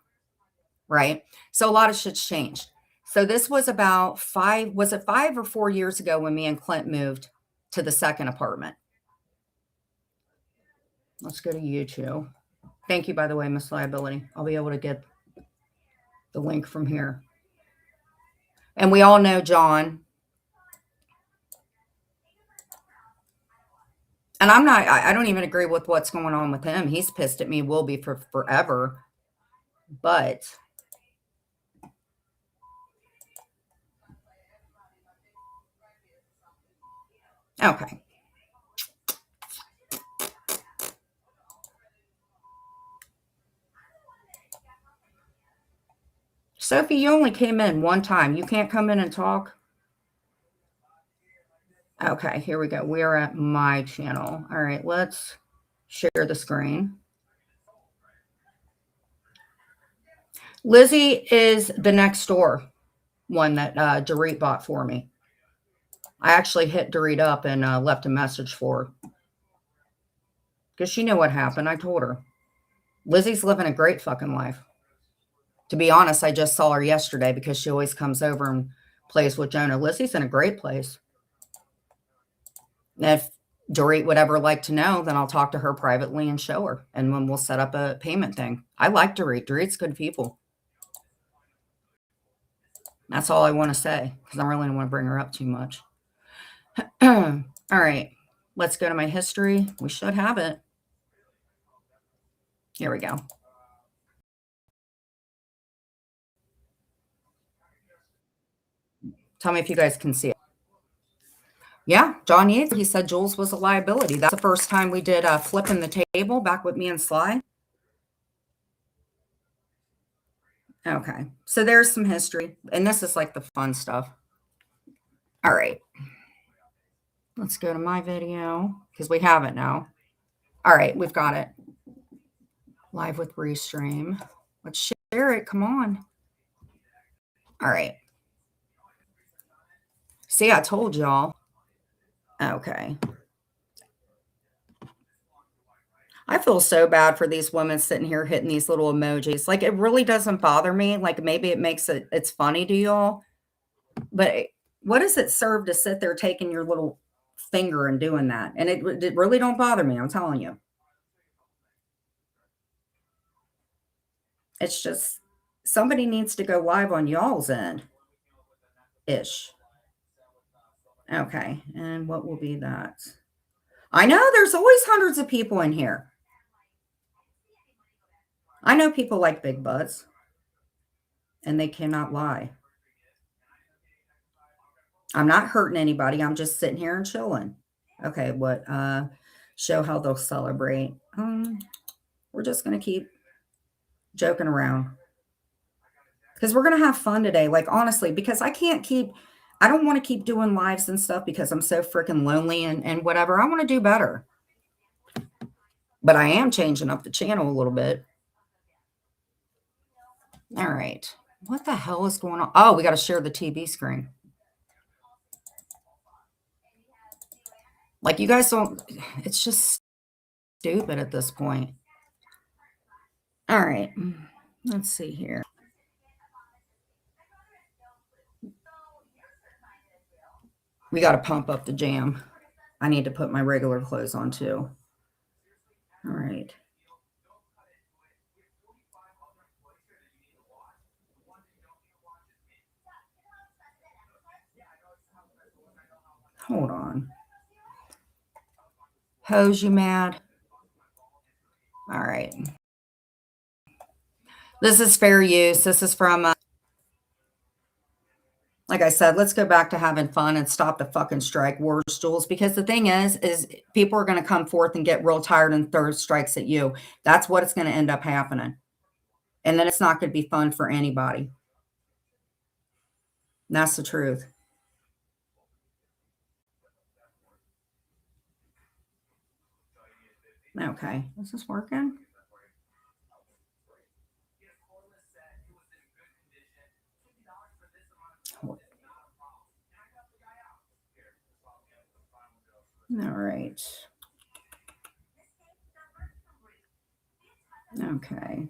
right? So a lot of shit's changed. So this was about 5 or 4 years ago when me and Clint moved to the second apartment. Let's go to YouTube. Thank you, by the way, Miss Liability. I'll be able to get the link from here. And we all know John. And I don't even agree with what's going on with him. He's pissed at me, will be for forever. But okay. Sophie, you only came in one time. You can't come in and talk. Okay, here we go. We are at my channel. All right, let's share the screen. Lizzie is the next door one that Dorit bought for me. I actually hit Dorit up and left a message for her. Because she knew what happened. I told her. Lizzie's living a great fucking life. To be honest, I just saw her yesterday because she always comes over and plays with Jonah. Lizzie's in a great place. If Dorit would ever like to know, then I'll talk to her privately and show her. And then we'll set up a payment thing. I like Dorit. Dorit's good people. That's all I want to say because I really don't want to bring her up too much. All right. Let's go to my history. We should have it. Here we go. Tell me if you guys can see it. Yeah, John Yates, he said Jules was a liability. That's the first time we did flipping the table back with me and Sly. Okay, so there's some history. And this is like the fun stuff. All right. Let's go to my video because we have it now. All right, we've got it. Live with Restream. Let's share it. Come on. All right. See, I told y'all. Okay. I feel so bad for these women sitting here hitting these little emojis. Like, it really doesn't bother me. Like, maybe it makes it's funny to y'all. But what does it serve to sit there taking your little finger and doing that? And it really don't bother me. I'm telling you. It's just somebody needs to go live on y'all's end. Ish. Okay. And what will be that? I know there's always hundreds of people in here. I know people like big butts. And they cannot lie. I'm not hurting anybody. I'm just sitting here and chilling. Okay, what? Show how they'll celebrate. We're just going to keep joking around. Because we're going to have fun today. Like, honestly, because I don't want to keep doing lives and stuff because I'm so freaking lonely and whatever. I want to do better. But I am changing up the channel a little bit. All right. What the hell is going on? Oh, we got to share the TV screen. Like, you guys don't, it's just stupid at this point. All right. Let's see here. We got to pump up the jam. I need to put my regular clothes on too. All right. Hold on. Hose, you mad? All right. This is fair use. This is from, like I said, let's go back to having fun and stop the fucking strike wars, Jules. Because the thing is people are going to come forth and get real tired and throw strikes at you. That's what it's going to end up happening. And then it's not going to be fun for anybody. And that's the truth. Okay, is this working? All right. Okay.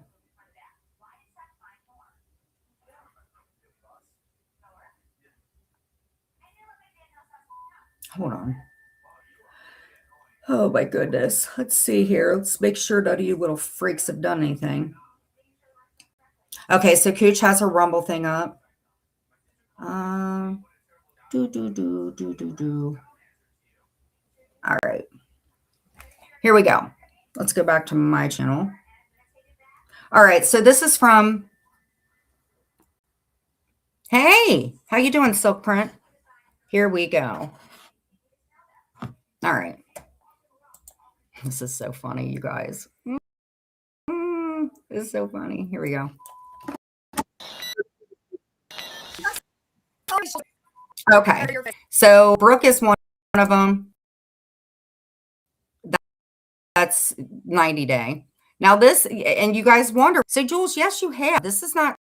Hold on. Oh my goodness. Let's see here. Let's make sure none of you little freaks have done anything. Okay, so Cooch has her Rumble thing up. All right. Here we go. Let's go back to my channel. All right, so this is from, hey, how you doing, Silk Print? Here we go. All right. This is so funny, you guys. This is so funny. Here we go. Okay, so Brooke is one of them. That's 90 day. Now this, and you guys wonder, so Jules, yes, you have. This is not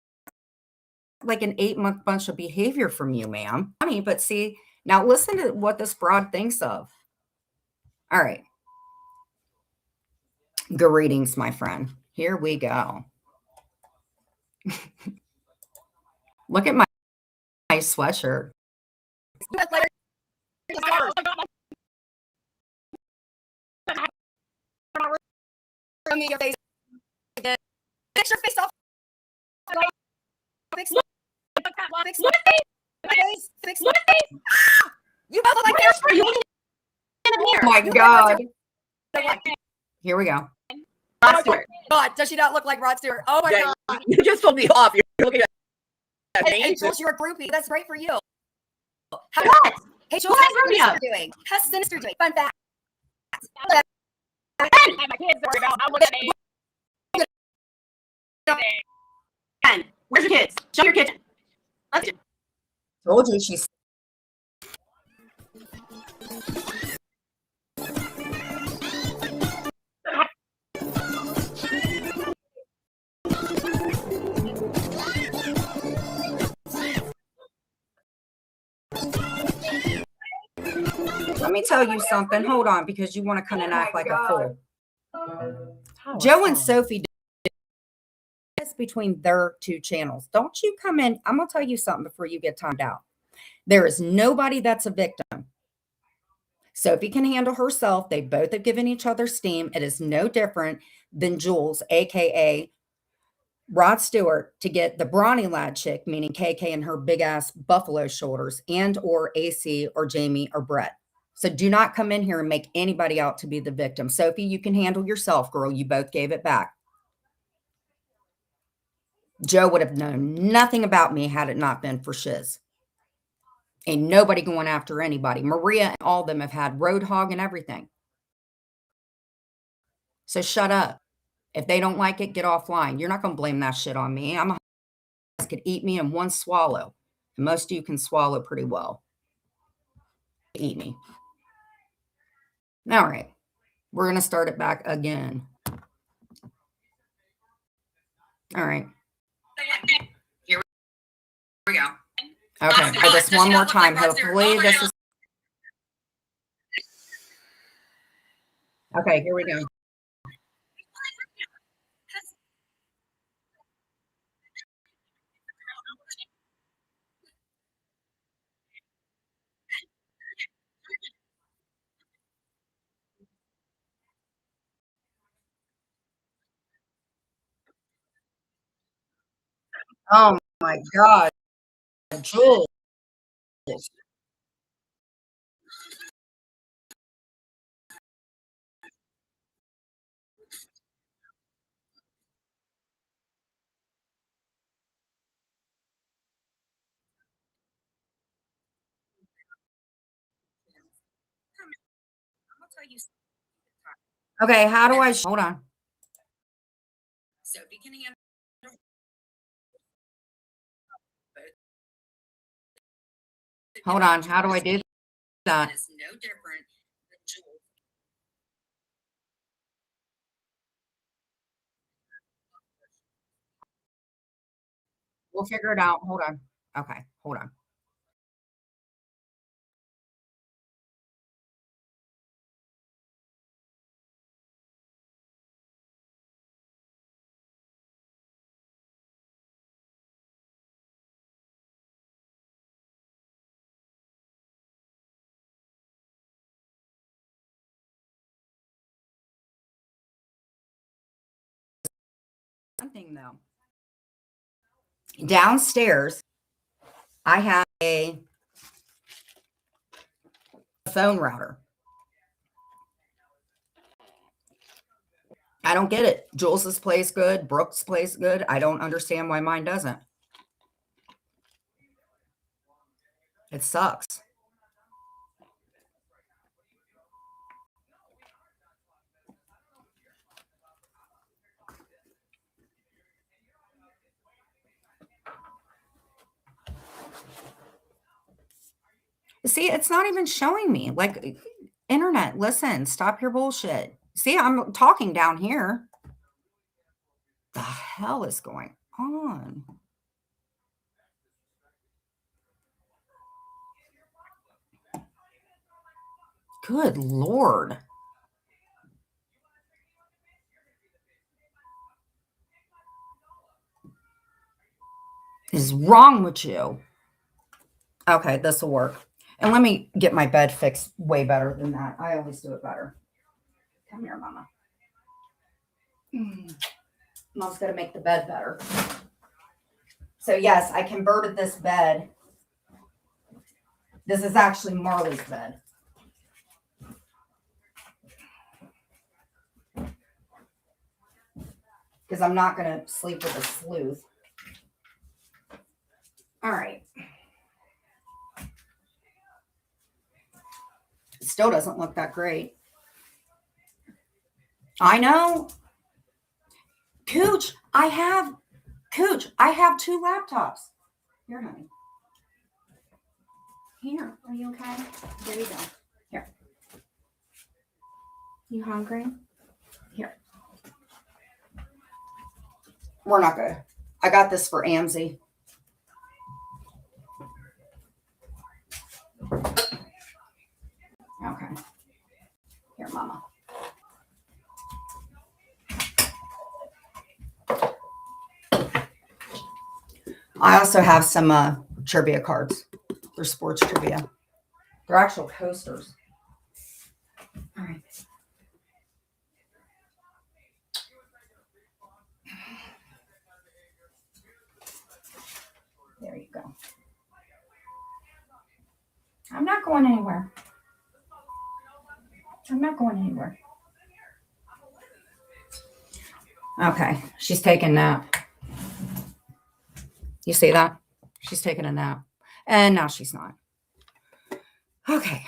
like an 8-month bunch of behavior from you, ma'am. Funny, but see, now listen to what this broad thinks of. All right. Greetings, my friend. Here we go. Look at my sweatshirt. me your face. Fix your face off. Fix my face. Fix my face. You both look like this. Oh my God. Here we go. Rod Stewart. God, does she not look like Rod Stewart? Oh my Yeah, God. you just told me off. You're looking at me. Hey, Jules, you're a groupie. That's great for you. How, What? hey, Jules, What how's rodeo? Sinister doing? How's Sinister doing? Fun fact. My kids worry about. I'm looking at where's your kids? Show your kitchen. Let's Told you she's. Let me tell you something. Hold on, because you want to come and act like a fool. Joe and Sophie did between their two channels. Don't you come in. I'm going to tell you something before you get timed out. There is nobody that's a victim. Sophie can handle herself. They both have given each other steam. It is no different than Jules, aka Rod Stewart, to get the brawny lad chick, meaning KK and her big ass buffalo shoulders, and or AC or Jamie or Brett. So do not come in here and make anybody out to be the victim. Sophie, you can handle yourself, girl. You both gave it back. Joe would have known nothing about me had it not been for Shiz. Ain't nobody going after anybody. Maria and all of them have had Roadhog and everything. So shut up. If they don't like it, get offline. You're not going to blame that shit on me. I'm a could eat me in one swallow. And most of you can swallow pretty well. Eat me. All right. We're going to start it back again. All right. Here we go. Okay. For this one more time. Hopefully this is. Okay. Here we go. Oh my God. Jules. Okay, how do I hold on? Sophie can handle. Hold on, how do I do that? It's no different than Jules. We'll figure it out. Hold on. Okay, hold on. Something though. Downstairs, I have a phone router. I don't get it. Jules's plays good. Brooke's plays good. I don't understand why mine doesn't. It sucks. See, it's not even showing me. Like, internet, listen, stop your bullshit. See, I'm talking down here. The hell is going on? Good Lord. What is wrong with you? Okay, this will work. And let me get my bed fixed way better than that. I always do it better. Come here, Mama. Mom's got to make the bed better. So yes, I converted this bed. This is actually Marley's bed. Because I'm not going to sleep with a sleuth. All right. It still doesn't look that great. I know. Cooch, I have 2 laptops. Here, honey. Here, are you okay? There you go. Here. You hungry? Here. We're not good. I got this for Amzie. Okay. Here, Mama. I also have some trivia cards. They're sports trivia. They're actual coasters. All right. There you go. I'm not going anywhere. I'm not going anywhere. Okay. She's taking a nap. You see that? She's taking a nap. And now she's not. Okay.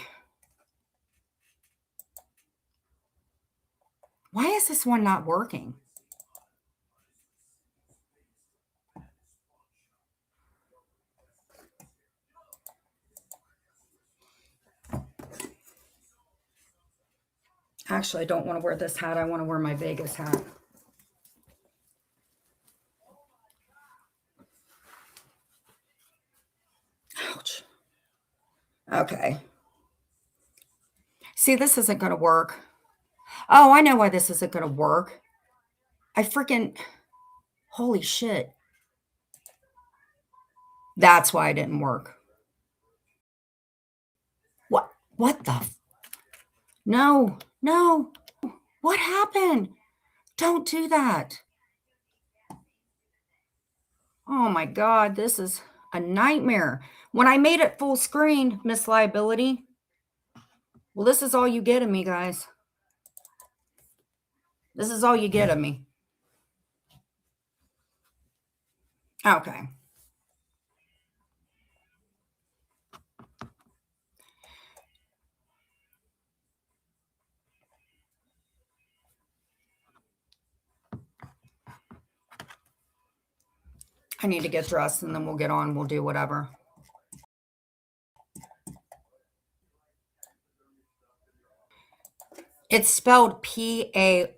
Why is this one not working? Actually, I don't want to wear this hat. I want to wear my Vegas hat. Ouch. Okay. See, this isn't going to work. Oh, I know why this isn't going to work. Holy shit. That's why it didn't work. What the? No. What happened? Don't do that. Oh my God, this is a nightmare. When I made it full screen, Miss Liability. Well, this is all you get of me, guys. This is all you get of me. Okay. I need to get dressed and then we'll get on. We'll do whatever. It's spelled Parody.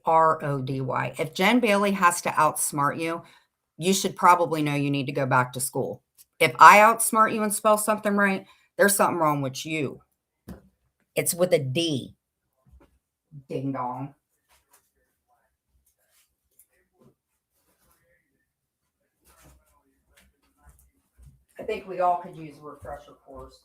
If Jen Bailey has to outsmart you, you should probably know you need to go back to school. If I outsmart you and spell something right, there's something wrong with you. It's with a D. Ding dong. I think we all could use a refresher course.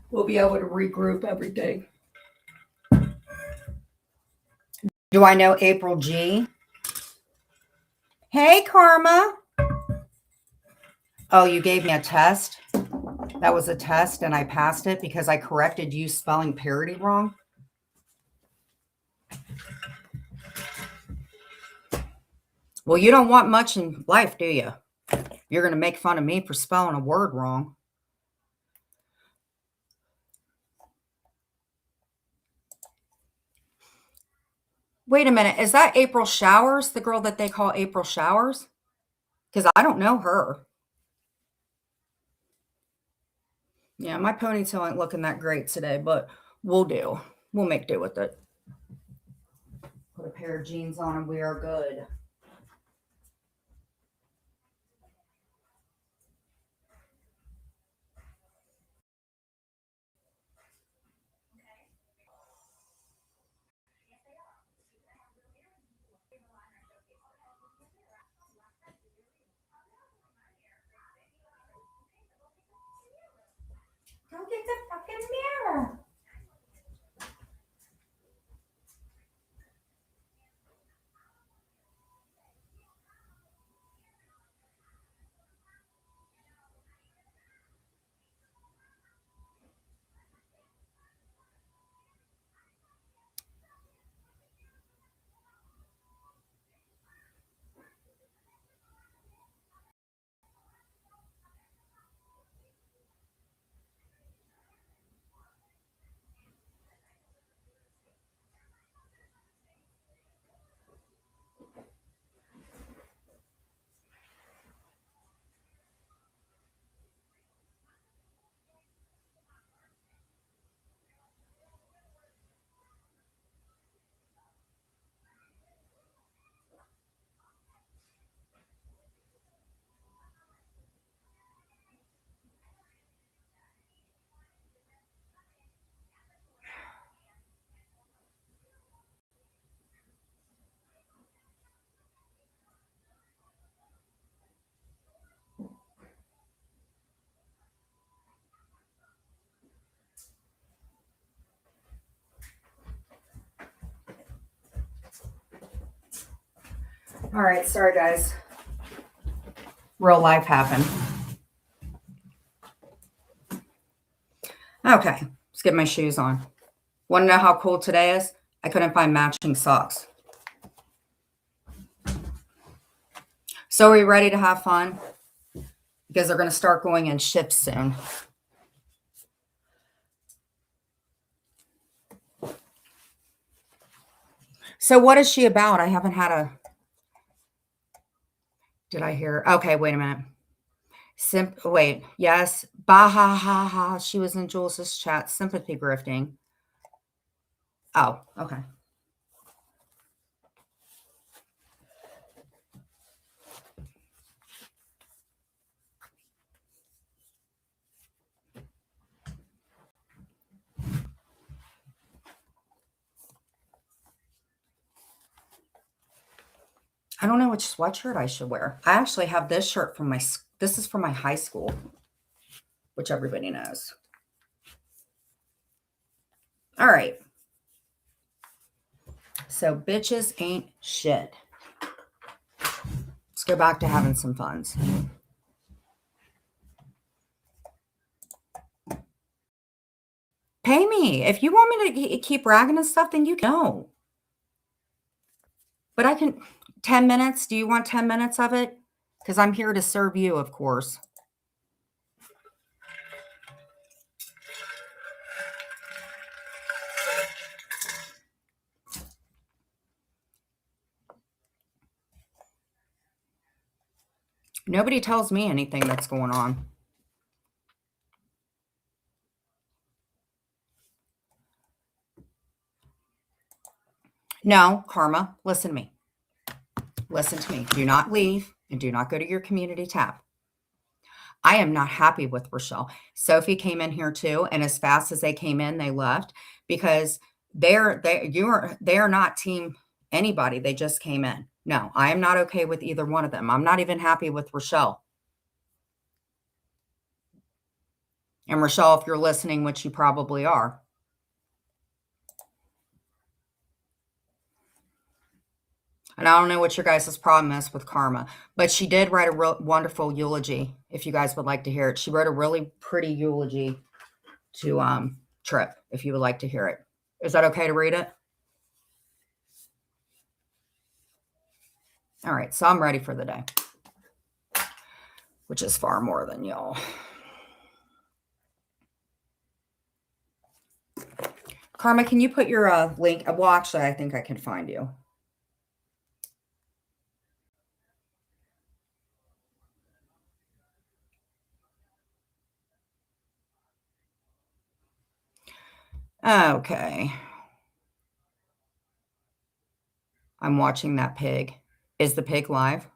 We'll be able to regroup everything. Do I know April G? Hey, Karma. Oh, you gave me a test? That was a test and I passed it because I corrected you spelling parody wrong? Well, you don't want much in life, do you? You're going to make fun of me for spelling a word wrong. Wait a minute. Is that April Showers, the girl that they call April Showers? Because I don't know her. Yeah, my ponytail ain't looking that great today, but we'll do. We'll make do with it. Put a pair of jeans on and we are good. Go get the fucking mirror. All right, sorry guys. Real life happened. Okay, let's get my shoes on. Want to know how cold today is? I couldn't find matching socks. So are we ready to have fun? Because they're going to start going in shifts soon. So what is she about? I haven't had a... Did I hear? Okay, wait a minute. Wait, yes. Bah ha ha ha. She was in Jules's chat. Sympathy grifting. Oh, okay. I don't know which sweatshirt I should wear. I actually have this shirt from this is from my high school, which everybody knows. All right. So bitches ain't shit. Let's go back to having some funs. Pay me. If you want me to keep ragging and stuff, then you can. No. But I can... 10 minutes? Do you want 10 minutes of it? Because I'm here to serve you, of course. Nobody tells me anything that's going on. No, Karma, listen to me. Listen to me. Do not leave and do not go to your community tab. I am not happy with Rochelle. Sophie came in here too, and as fast as they came in, they left because they are not team anybody. They just came in. No, I am not okay with either one of them. I'm not even happy with Rochelle. And Rochelle, if you're listening, which you probably are. And I don't know what your guys' problem is with Karma, but she did write a real wonderful eulogy. If you guys would like to hear it, she wrote a really pretty eulogy to Trip. If you would like to hear it, is that okay to read it? All right, so I'm ready for the day, which is far more than y'all. Karma, can you put your link? Well, actually, I think I can find you. Okay. I'm watching that pig. Is the pig live?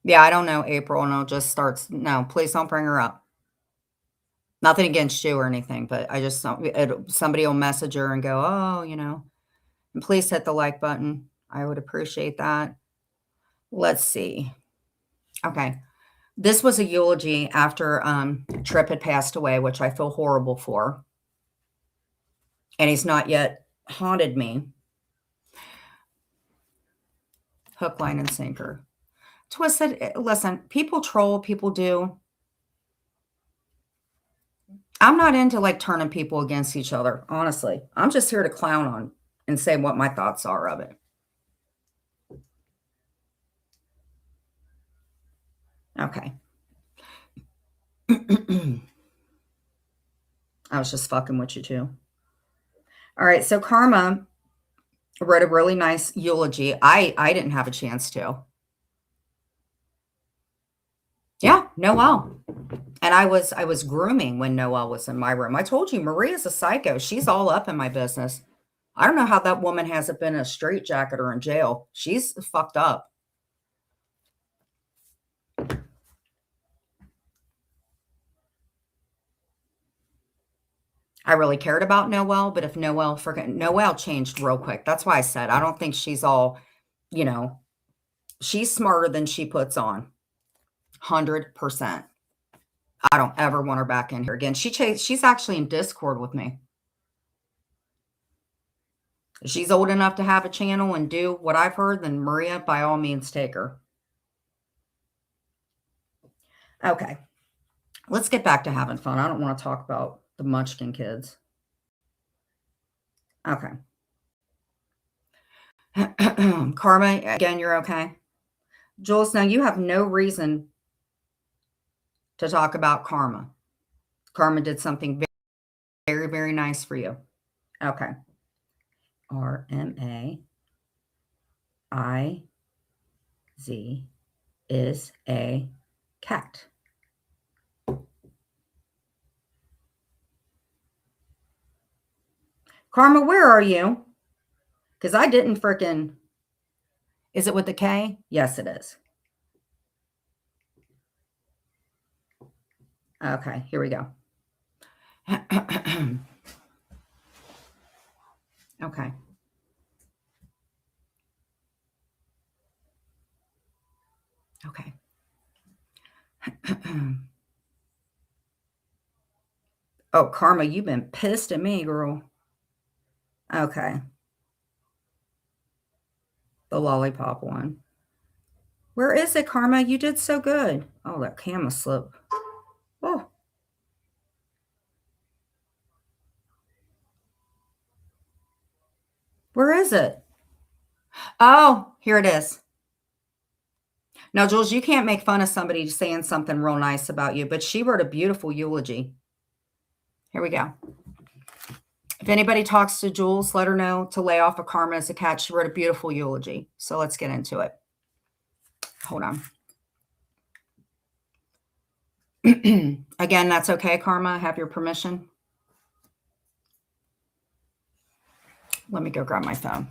Yeah, I don't know, April, and I'll just start. No, please don't bring her up. Nothing against you or anything, but I just don't. Somebody will message her and go, oh, and please hit the like button. I would appreciate that. Let's see. Okay. This was a eulogy after Tripp had passed away, which I feel horrible for. And he's not yet haunted me. Hook, line, and sinker. Twisted, listen, people troll, people do. I'm not into like turning people against each other, honestly. I'm just here to clown on and say what my thoughts are of it. Okay. I was just fucking with you too. All right, so Karma wrote a really nice eulogy. I didn't have a chance to. Yeah, Noelle. And I was grooming when Noelle was in my room. I told you, Maria's a psycho. She's all up in my business. I don't know how that woman hasn't been in a straitjacket or in jail. She's fucked up. I really cared about Noelle, but if Noelle changed real quick. That's why I said I don't think she's all, she's smarter than she puts on. 100%. I don't ever want her back in here again. She's actually in Discord with me. If she's old enough to have a channel and do what I've heard, then Maria, by all means, take her. Okay. Let's get back to having fun. I don't want to talk about the Munchkin kids. Okay. Karma, again, you're okay. Jules, now you have no reason to talk about Karma. Karma did something very, very, very nice for you. Okay. RMAIZ is a cat. Karma, where are you? Because I didn't frickin'. Is it with the K? Yes, it is. Okay, here we go. Okay. Okay. Oh, Karma, you've been pissed at me, girl. Okay. The lollipop one. Where is it, Karma? You did so good. Oh, that camera slip. Oh. Where is it? Oh, here it is. Now, Jules, you can't make fun of somebody saying something real nice about you, but she wrote a beautiful eulogy. Here we go. If anybody talks to Jules, let her know to lay off of Karma as a cat. She wrote a beautiful eulogy. So let's get into it. Hold on. Again, that's okay, Karma. I have your permission. Let me go grab my phone.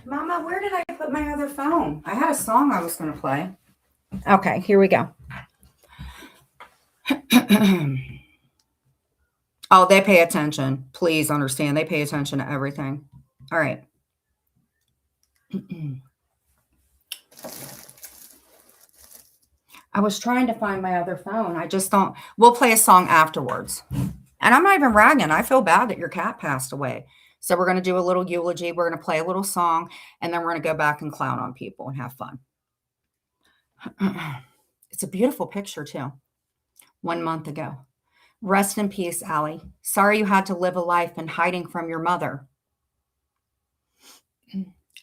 Mama, where did I put my other phone? I had a song I was going to play. Okay, here we go. Oh, they pay attention. Please understand. They pay attention to everything. All right. I was trying to find my other phone. I just don't. We'll play a song afterwards. And I'm not even ragging. I feel bad that your cat passed away. So we're going to do a little eulogy. We're going to play a little song. And then we're going to go back and clown on people and have fun. It's a beautiful picture, too. 1 month ago. Rest in peace, Allie. Sorry you had to live a life in hiding from your mother.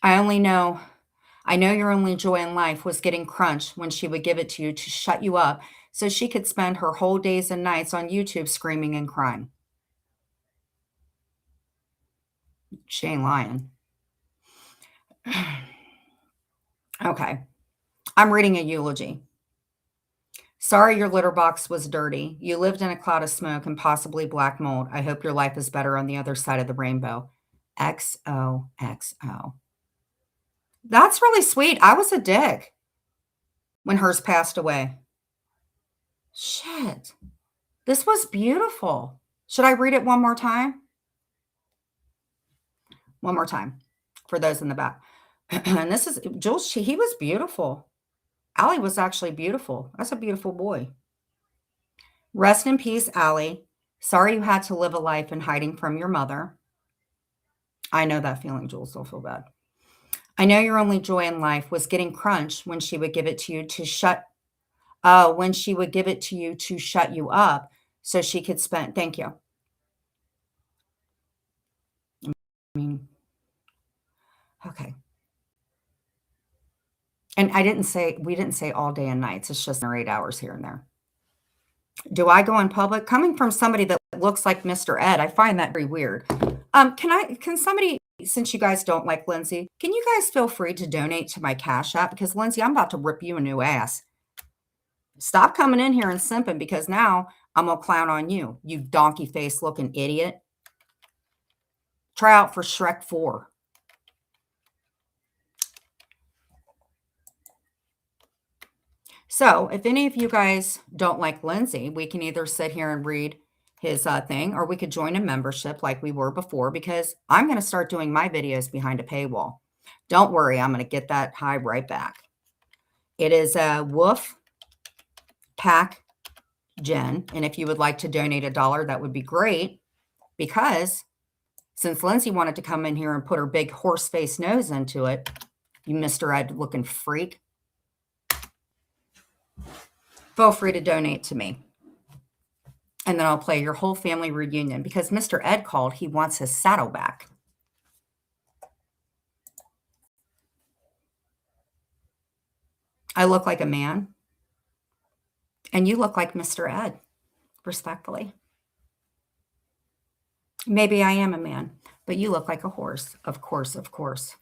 I know your only joy in life was getting crunched when she would give it to you to shut you up so she could spend her whole days and nights on YouTube screaming and crying. She ain't lying. Okay. I'm reading a eulogy. Sorry your litter box was dirty. You lived in a cloud of smoke and possibly black mold. I hope your life is better on the other side of the rainbow. XOXO. That's really sweet. I was a dick when hers passed away. Shit. This was beautiful. Should I read it one more time? One more time for those in the back. And this is Jules. He was beautiful. Allie was actually beautiful. That's a beautiful boy. Rest in peace, Allie. Sorry you had to live a life in hiding from your mother. I know that feeling, Jules. Don't feel bad. I know your only joy in life was getting crunched when she would give it to you to shut you up so she could spend. Thank you. I mean, okay. And we didn't say all day and nights. It's just 8 hours here and there. Do I go in public? Coming from somebody that looks like Mr. Ed, I find that very weird. Can somebody, since you guys don't like Lindsay, can you guys feel free to donate to my Cash App? Because Lindsay, I'm about to rip you a new ass. Stop coming in here and simping because now I'm going to clown on you, you donkey face looking idiot. Try out for Shrek 4. So if any of you guys don't like Lindsay, we can either sit here and read his thing, or we could join a membership like we were before, because I'm going to start doing my videos behind a paywall. Don't worry, I'm going to get that high right back. It is a Woof Pack Gen, and if you would like to donate $1, that would be great, because since Lindsay wanted to come in here and put her big horse face nose into it, you Mr. Ed looking freak, feel free to donate to me. And then I'll play your whole family reunion because Mr. Ed called. He wants his saddle back. I look like a man. And you look like Mr. Ed, respectfully. Maybe I am a man, but you look like a horse. Of course, of course.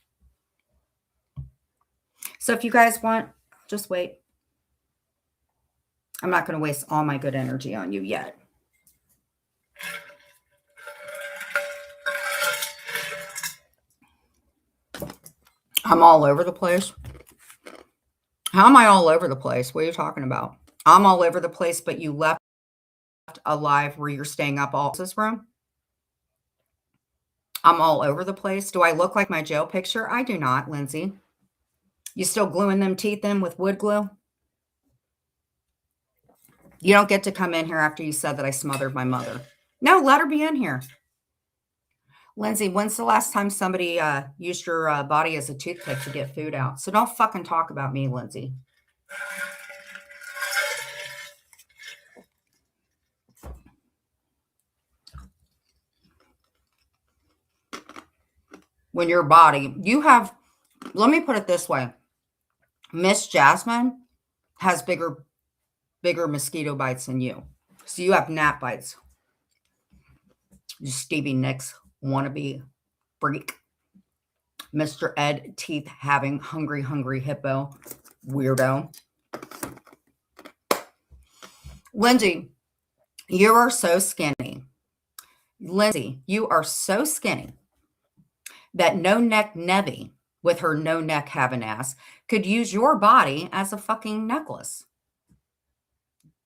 So if you guys want, just wait. I'm not going to waste all my good energy on you yet. I'm all over the place. How am I all over the place? What are you talking about? I'm all over the place, but you left alive where you're staying up all this room? I'm all over the place. Do I look like my jail picture? I do not, Lindsay. You still gluing them teeth in with wood glue? You don't get to come in here after you said that I smothered my mother. No, let her be in here. Lindsay, when's the last time somebody used your body as a toothpick to get food out? So don't fucking talk about me, Lindsay. When your body, you have, let me put it this way. Miss Jasmine has bigger mosquito bites than you. So you have gnat bites. You Stevie Nicks wannabe freak. Mr. Ed teeth having hungry hippo weirdo. Lindsay, you are so skinny. Lindsay, you are so skinny that no neck Nevi with her no neck having ass could use your body as a fucking necklace.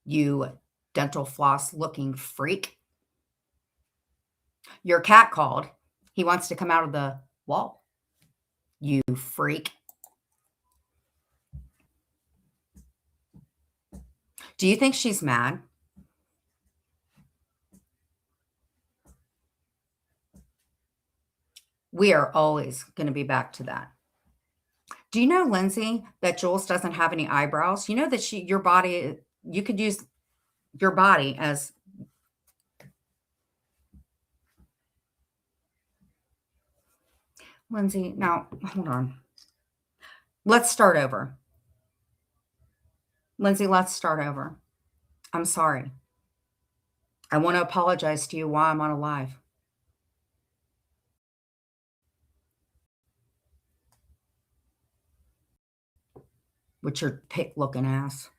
You dental floss looking freak. Your cat called. He wants to come out of the wall. You freak. Do you think she's mad? We are always going to be back to that. Do you know, Lindsay, that Jules doesn't have any eyebrows? You know that your body, you could use your body as. Lindsay, now, hold on. Let's start over. Lindsay, let's start over. I'm sorry. I want to apologize to you while I'm on a live. With your pick-looking ass.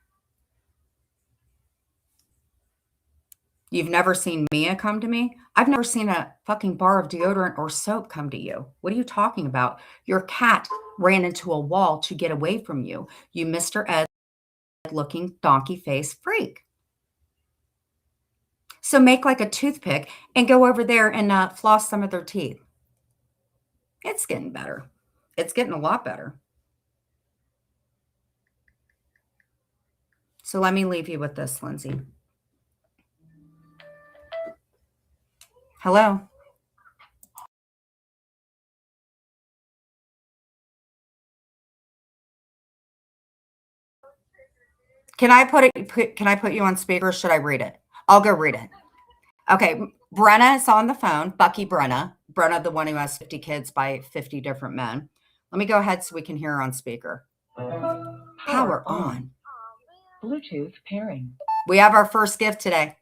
You've never seen Mia come to me? I've never seen a fucking bar of deodorant or soap come to you. What are you talking about? Your cat ran into a wall to get away from you. You Mr. Ed looking donkey face freak. So make like a toothpick and go over there and floss some of their teeth. It's getting better. It's getting a lot better. So let me leave you with this, Lindsay. Hello. Can I put you on speaker or should I read it? I'll go read it. Okay, Brenna is on the phone. Bucky Brenna. Brenna, the one who has 50 kids by 50 different men. Let me go ahead so we can hear her on speaker. Power on. Bluetooth pairing. We have our first gift today.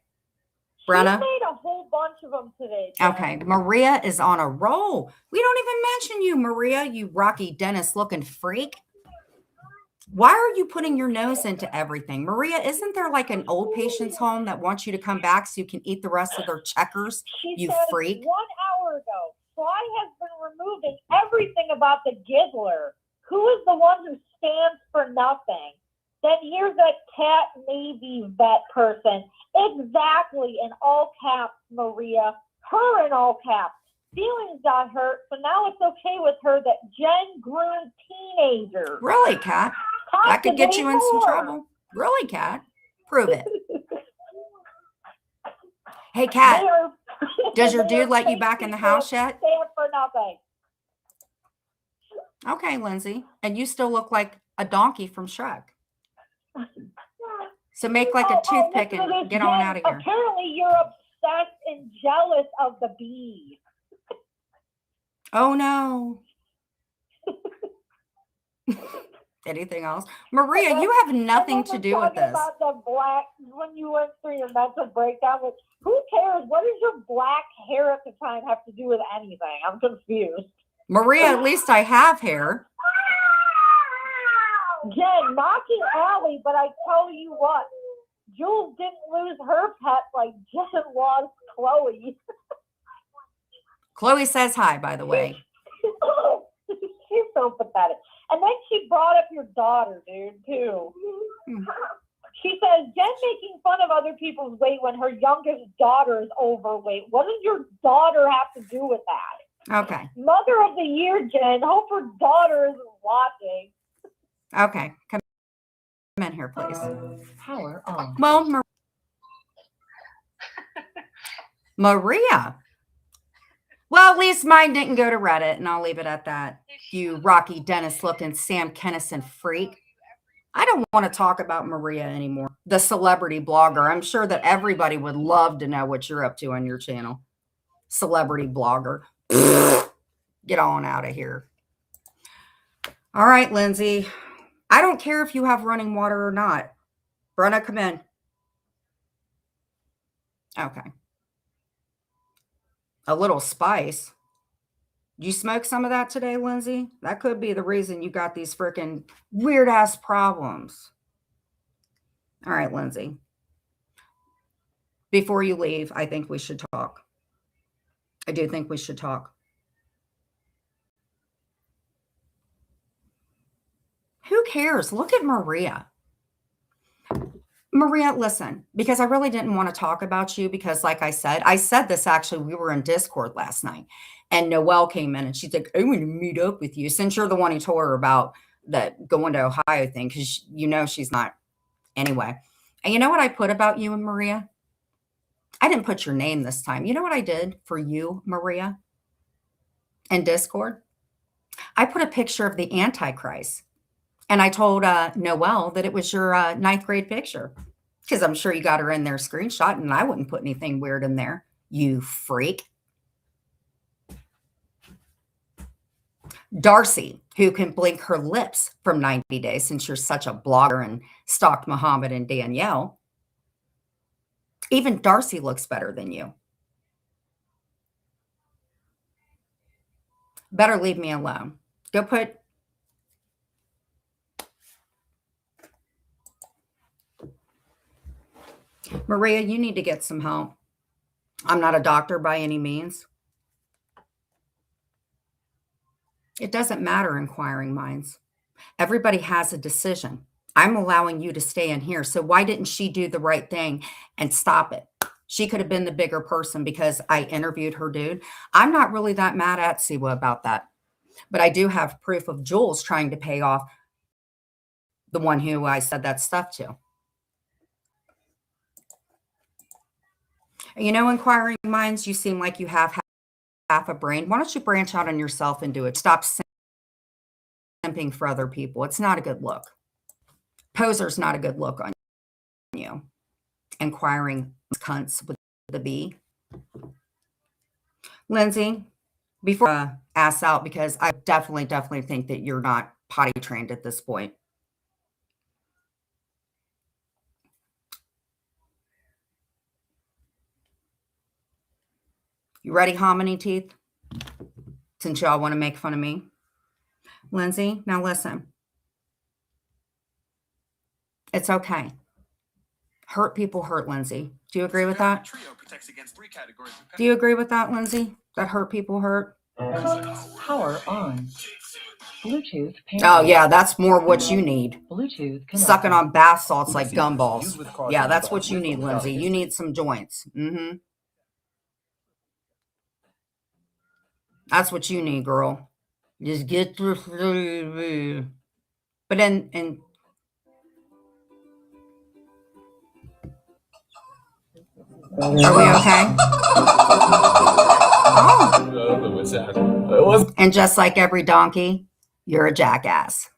Brenna. She made a whole bunch of them today. Jen. Okay, Maria is on a roll. We don't even mention you, Maria, you Rocky Dennis looking freak. Why are you putting your nose into everything? Maria, isn't there like an old patient's home that wants you to come back so you can eat the rest of their checkers, She you said freak? 1 hour ago, Fly has been removing everything about the giggler. Who is the one who stands for nothing? Then here's that cat Navy vet person. Exactly, in all caps, Maria. Her in all caps. Feelings got hurt, so now it's okay with her that Jen groomed teenagers. Really, Kat? That could get you in some trouble. Really, Kat? Prove it. Hey, Kat, does your dude let you back in the house yet? Stand for nothing. Okay, Lindsay. And you still look like a donkey from Shrek. So make like a toothpick listen to and this, get on Jen. out of here. Apparently you're obsessed and jealous of the bee. Oh, no. Anything else? Maria, you have nothing to do with this. About the black, when you went through your mental breakdown, with who cares? What does your black hair at the time have to do with anything? I'm confused. Maria, at least I have hair. Jen, knocking alley, but I tell you what, Jules didn't lose her pet like Jen lost Chloe. Chloe says hi, by the way. She's so pathetic. And then she brought up your daughter, dude, too. She says, Jen making fun of other people's weight when her youngest daughter is overweight. What does your daughter have to do with that? Okay. Mother of the year, Jen. Hope her daughter isn't watching. Okay. Come in here, please. Power on. Well, Maria. Well, at least mine didn't go to Reddit, and I'll leave it at that. You Rocky Dennis looking Sam Kennison freak. I don't want to talk about Maria anymore. The celebrity blogger. I'm sure that everybody would love to know what you're up to on your channel. Celebrity blogger. Get on out of here. All right, Lindsay. I don't care if you have running water or not. Brenna, come in. Okay. A little spice. You smoke some of that today, Lindsay? That could be the reason you got these freaking weird ass problems. All right, Lindsay. Before you leave, I think we should talk. I do think we should talk. Who cares? Look at Maria. Maria, listen, because I really didn't want to talk about you because like I said this actually, we were in Discord last night and Noelle came in and she's like, I want to meet up with you since you're the one who told her about that going to Ohio thing because you know she's not. Anyway, And you know what I put about you and Maria? I didn't put your name this time. You know what I did for you, Maria, in Discord? I put a picture of the Antichrist. And I told Noelle that it was your ninth grade picture because I'm sure you got her in there screenshot, and I wouldn't put anything weird in there, you freak. Darcy, who can blink her lips from 90 days since you're such a blogger and stalked Muhammad and Danielle. Even Darcy looks better than you. Better leave me alone. Go put... Maria, you need to get some help. I'm not a doctor by any means. It doesn't matter, inquiring minds. Everybody has a decision. I'm allowing you to stay in here. So why didn't she do the right thing and stop it? She could have been the bigger person because I interviewed her dude. I'm not really that mad at Siwa about that. But I do have proof of Jules trying to pay off the one who I said that stuff to. You know, inquiring minds, you seem like you have half a brain. Why don't you branch out on yourself and do it? Stop simping for other people. It's not a good look. Poser's not a good look on you. Inquiring cunts with the B. Lindsay, before I ass out, because I definitely think that you're not potty trained at this point. You ready, hominy teeth? Since y'all want to make fun of me. Lindsay, now listen. It's okay. Hurt people hurt, Lindsay. Do you agree with that? Do you agree with that, Lindsay? That hurt people hurt? Power on. Bluetooth pairing. Oh, yeah, that's more what you need. Bluetooth connected. Sucking on bath salts like gumballs. Yeah, that's what you need, Lindsay. You need some joints. That's what you need, girl. Just get through. But in are we okay? Oh. And just like every donkey, you're a jackass.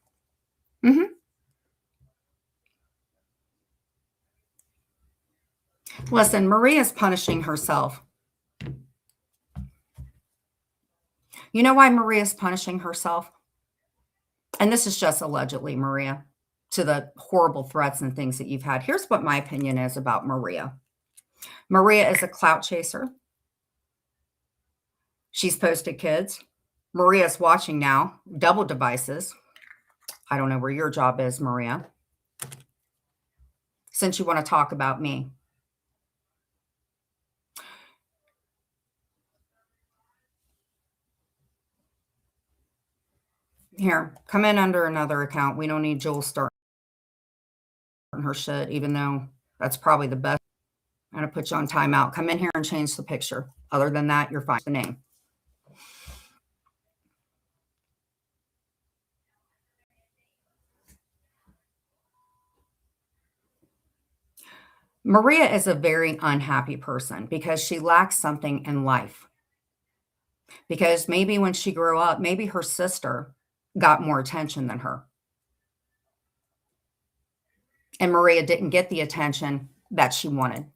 Listen, Maria's punishing herself. You know why Maria's punishing herself? And this is just allegedly, Maria, to the horrible threats and things that you've had. Here's what my opinion is about Maria. Maria is a clout chaser. She's posted kids. Maria's watching now, double devices. I don't know where your job is, Maria. Since you want to talk about me. Here, come in under another account. We don't need Jules starting her shit, even though that's probably the best. I'm going to put you on timeout. Come in here and change the picture. Other than that, you're fine. The name. Maria is a very unhappy person because she lacks something in life. Because maybe when she grew up, maybe her sister got more attention than her. And Maria didn't get the attention that she wanted.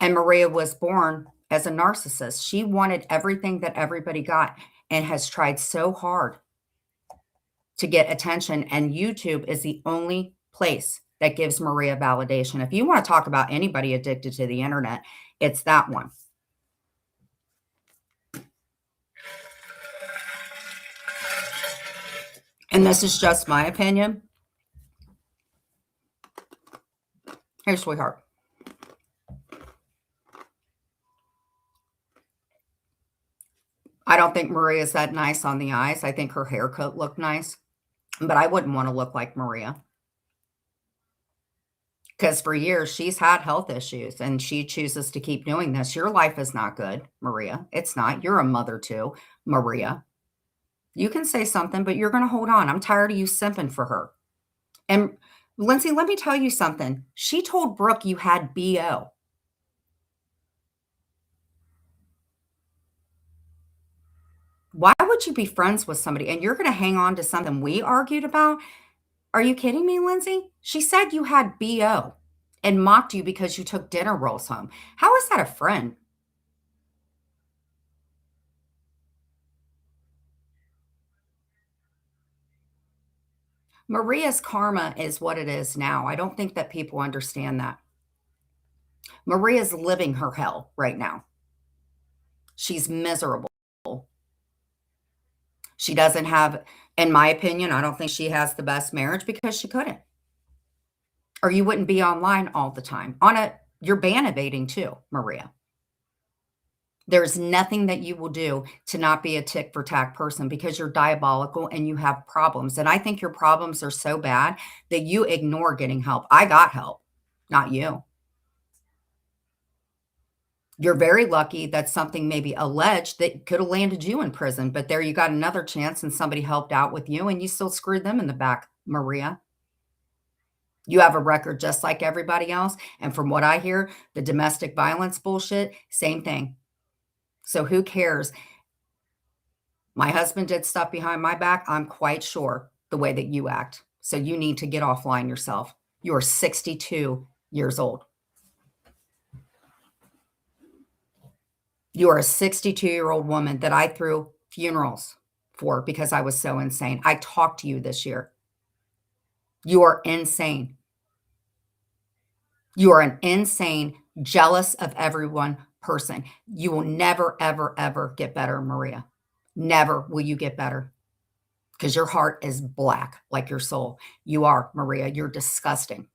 And Maria was born as a narcissist. She wanted everything that everybody got and has tried so hard to get attention. And YouTube is the only place that gives Maria validation. If you want to talk about anybody addicted to the internet, it's that one. And this is just my opinion. Hey, sweetheart. I don't think Maria's that nice on the eyes. I think her haircut looked nice. But I wouldn't want to look like Maria. Because for years, she's had health issues. And she chooses to keep doing this. Your life is not good, Maria. It's not. You're a mother too, Maria. You can say something, but you're going to hold on. I'm tired of you simping for her. And Lindsay, let me tell you something. She told Brooke you had BO. Why would you be friends with somebody and you're going to hang on to something we argued about? Are you kidding me, Lindsay? She said you had BO and mocked you because you took dinner rolls home. How is that a friend? Maria's karma is what it is now. I don't think that people understand that. Maria's living her hell right now. She's miserable. She doesn't have, in my opinion, I don't think she has the best marriage because she couldn't. Or you wouldn't be online all the time. You're ban evading too, Maria. There's nothing that you will do to not be a tick for tack person because you're diabolical and you have problems. And I think your problems are so bad that you ignore getting help. I got help, not you. You're very lucky that something maybe alleged that could have landed you in prison, but there you got another chance and somebody helped out with you and you still screwed them in the back, Maria. You have a record just like everybody else. And from what I hear, the domestic violence bullshit, same thing. So who cares? My husband did stuff behind my back. I'm quite sure the way that you act. So you need to get offline yourself. You are 62 years old. You are a 62-year-old woman that I threw funerals for because I was so insane. I talked to you this year. You are insane. You are an insane, jealous of everyone person. You will never, ever, ever get better, Maria. Never will you get better because your heart is black like your soul. You are, Maria. You're disgusting.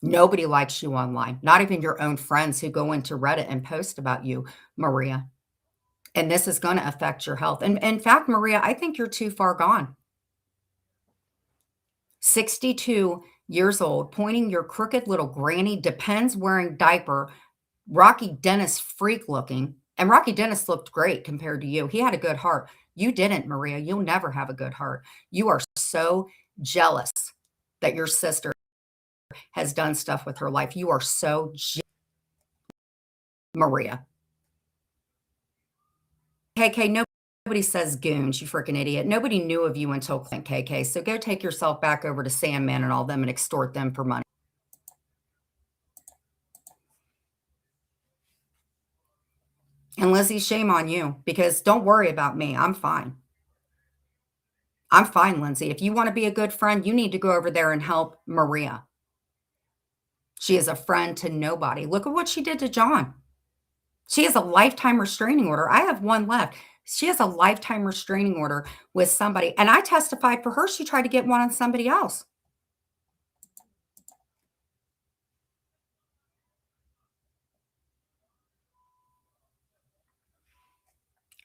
Nobody likes you online, not even your own friends who go into Reddit and post about you, Maria. And this is going to affect your health. And in fact, Maria, I think you're too far gone. 62 years old, pointing your crooked little granny, Depends wearing diaper, Rocky Dennis freak looking. And Rocky Dennis looked great compared to you. He had a good heart. You didn't, Maria. You'll never have a good heart. You are so jealous that your sister has done stuff with her life. You are so Maria. KK, nobody says goons, you freaking idiot. Nobody knew of you until Clint, KK. So go take yourself back over to Sandman and all them and extort them for money. And Lizzie, shame on you because don't worry about me. I'm fine. I'm fine, Lindsay. If you want to be a good friend, you need to go over there and help Maria. She is a friend to nobody. Look at what she did to John. She has a lifetime restraining order. I have one left. She has a lifetime restraining order with somebody. And I testified for her. She tried to get one on somebody else.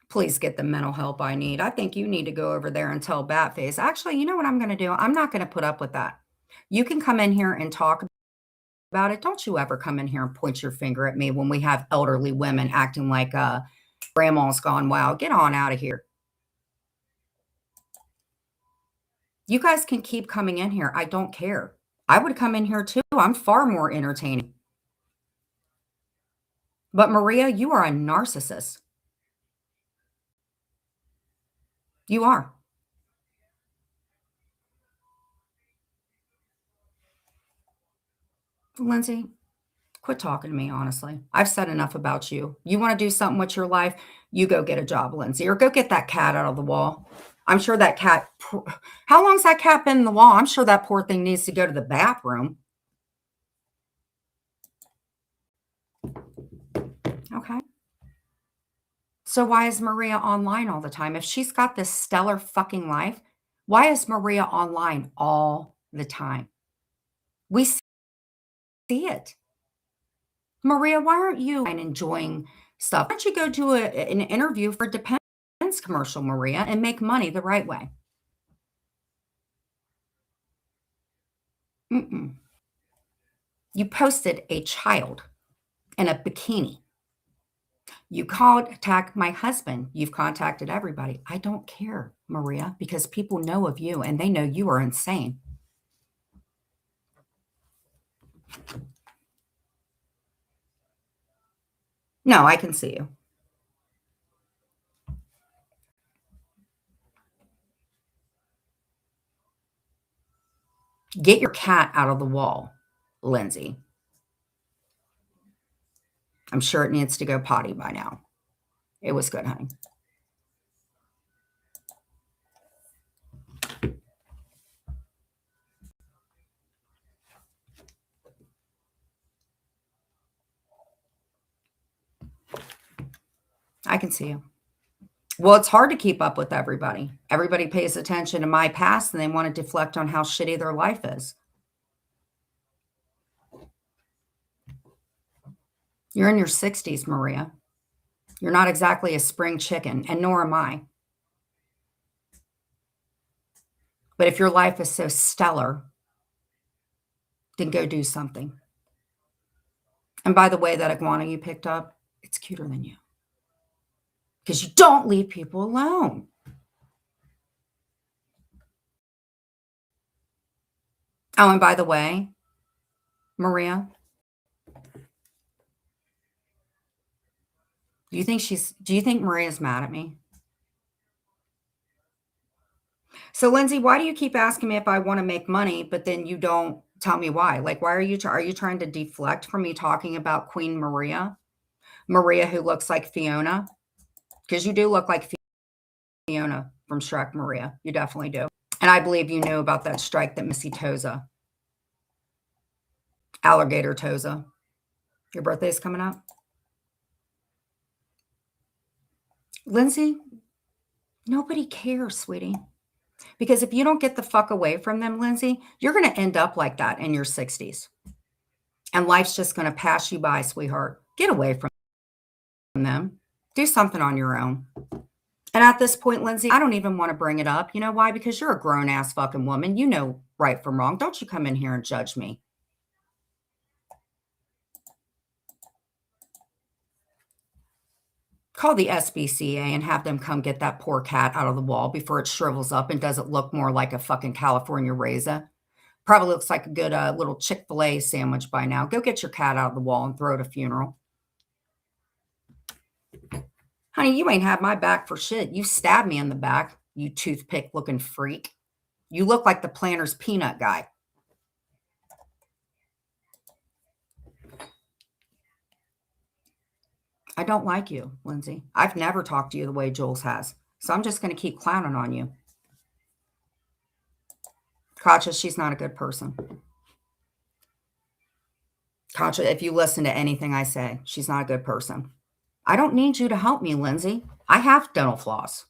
Please get the mental help I need. I think you need to go over there and tell Batface. Actually, you know what I'm going to do? I'm not going to put up with that. You can come in here and talk about it. Don't you ever come in here and point your finger at me when we have elderly women acting like grandma's gone wild. Get on out of here. You guys can keep coming in here. I don't care. I would come in here too. I'm far more entertaining. But Maria, you are a narcissist. You are. Lindsay, quit talking to me, honestly. I've said enough about you. You want to do something with your life, you go get a job, Lindsay, or go get that cat out of the wall. I'm sure that cat, how long's that cat been in the wall? I'm sure that poor thing needs to go to the bathroom. Okay. So why is Maria online all the time? If she's got this stellar fucking life, why is Maria online all the time? We see it. Maria, why aren't you enjoying stuff? Why don't you go do an interview for a Depends commercial, Maria, and make money the right way? You posted a child in a bikini. You contact my husband. You've contacted everybody. I don't care, Maria, because people know of you and they know you are insane. No, I can see you. Get your cat out of the wall, Lindsay. I'm sure it needs to go potty by now. It was good, honey. I can see you. Well, it's hard to keep up with everybody. Everybody pays attention to my past and they want to deflect on how shitty their life is. You're in your 60s, Maria. You're not exactly a spring chicken, and nor am I. But if your life is so stellar, then go do something. And by the way, that iguana you picked up, it's cuter than you. Because you don't leave people alone. Oh, and by the way, Maria, do you think Maria's mad at me? So Lindsay, why do you keep asking me if I want to make money, but then you don't tell me why? Like, why are you trying to deflect from me talking about Queen Maria? Maria who looks like Fiona? Because you do look like Fiona from Shrek, Maria. You definitely do. And I believe you knew about that strike that Missy Toza, Alligator Toza. Your birthday's coming up. Lindsay, nobody cares, sweetie. Because if you don't get the fuck away from them, Lindsay, you're going to end up like that in your 60s. And life's just going to pass you by, sweetheart. Get away from them. Do something on your own. And at this point, Lindsay, I don't even want to bring it up. You know why? Because you're a grown-ass fucking woman. You know right from wrong. Don't you come in here and judge me. Call the SPCA and have them come get that poor cat out of the wall before it shrivels up and doesn't look more like a fucking California raisin. Probably looks like a good little Chick-fil-A sandwich by now. Go get your cat out of the wall and throw it a funeral. Honey, you ain't had my back for shit. You stabbed me in the back, you toothpick-looking freak. You look like the Planter's peanut guy. I don't like you, Lindsay. I've never talked to you the way Jules has. So I'm just going to keep clowning on you. Katja, she's not a good person. Katja, if you listen to anything I say, she's not a good person. I don't need you to help me, Lindsay. I have dental floss.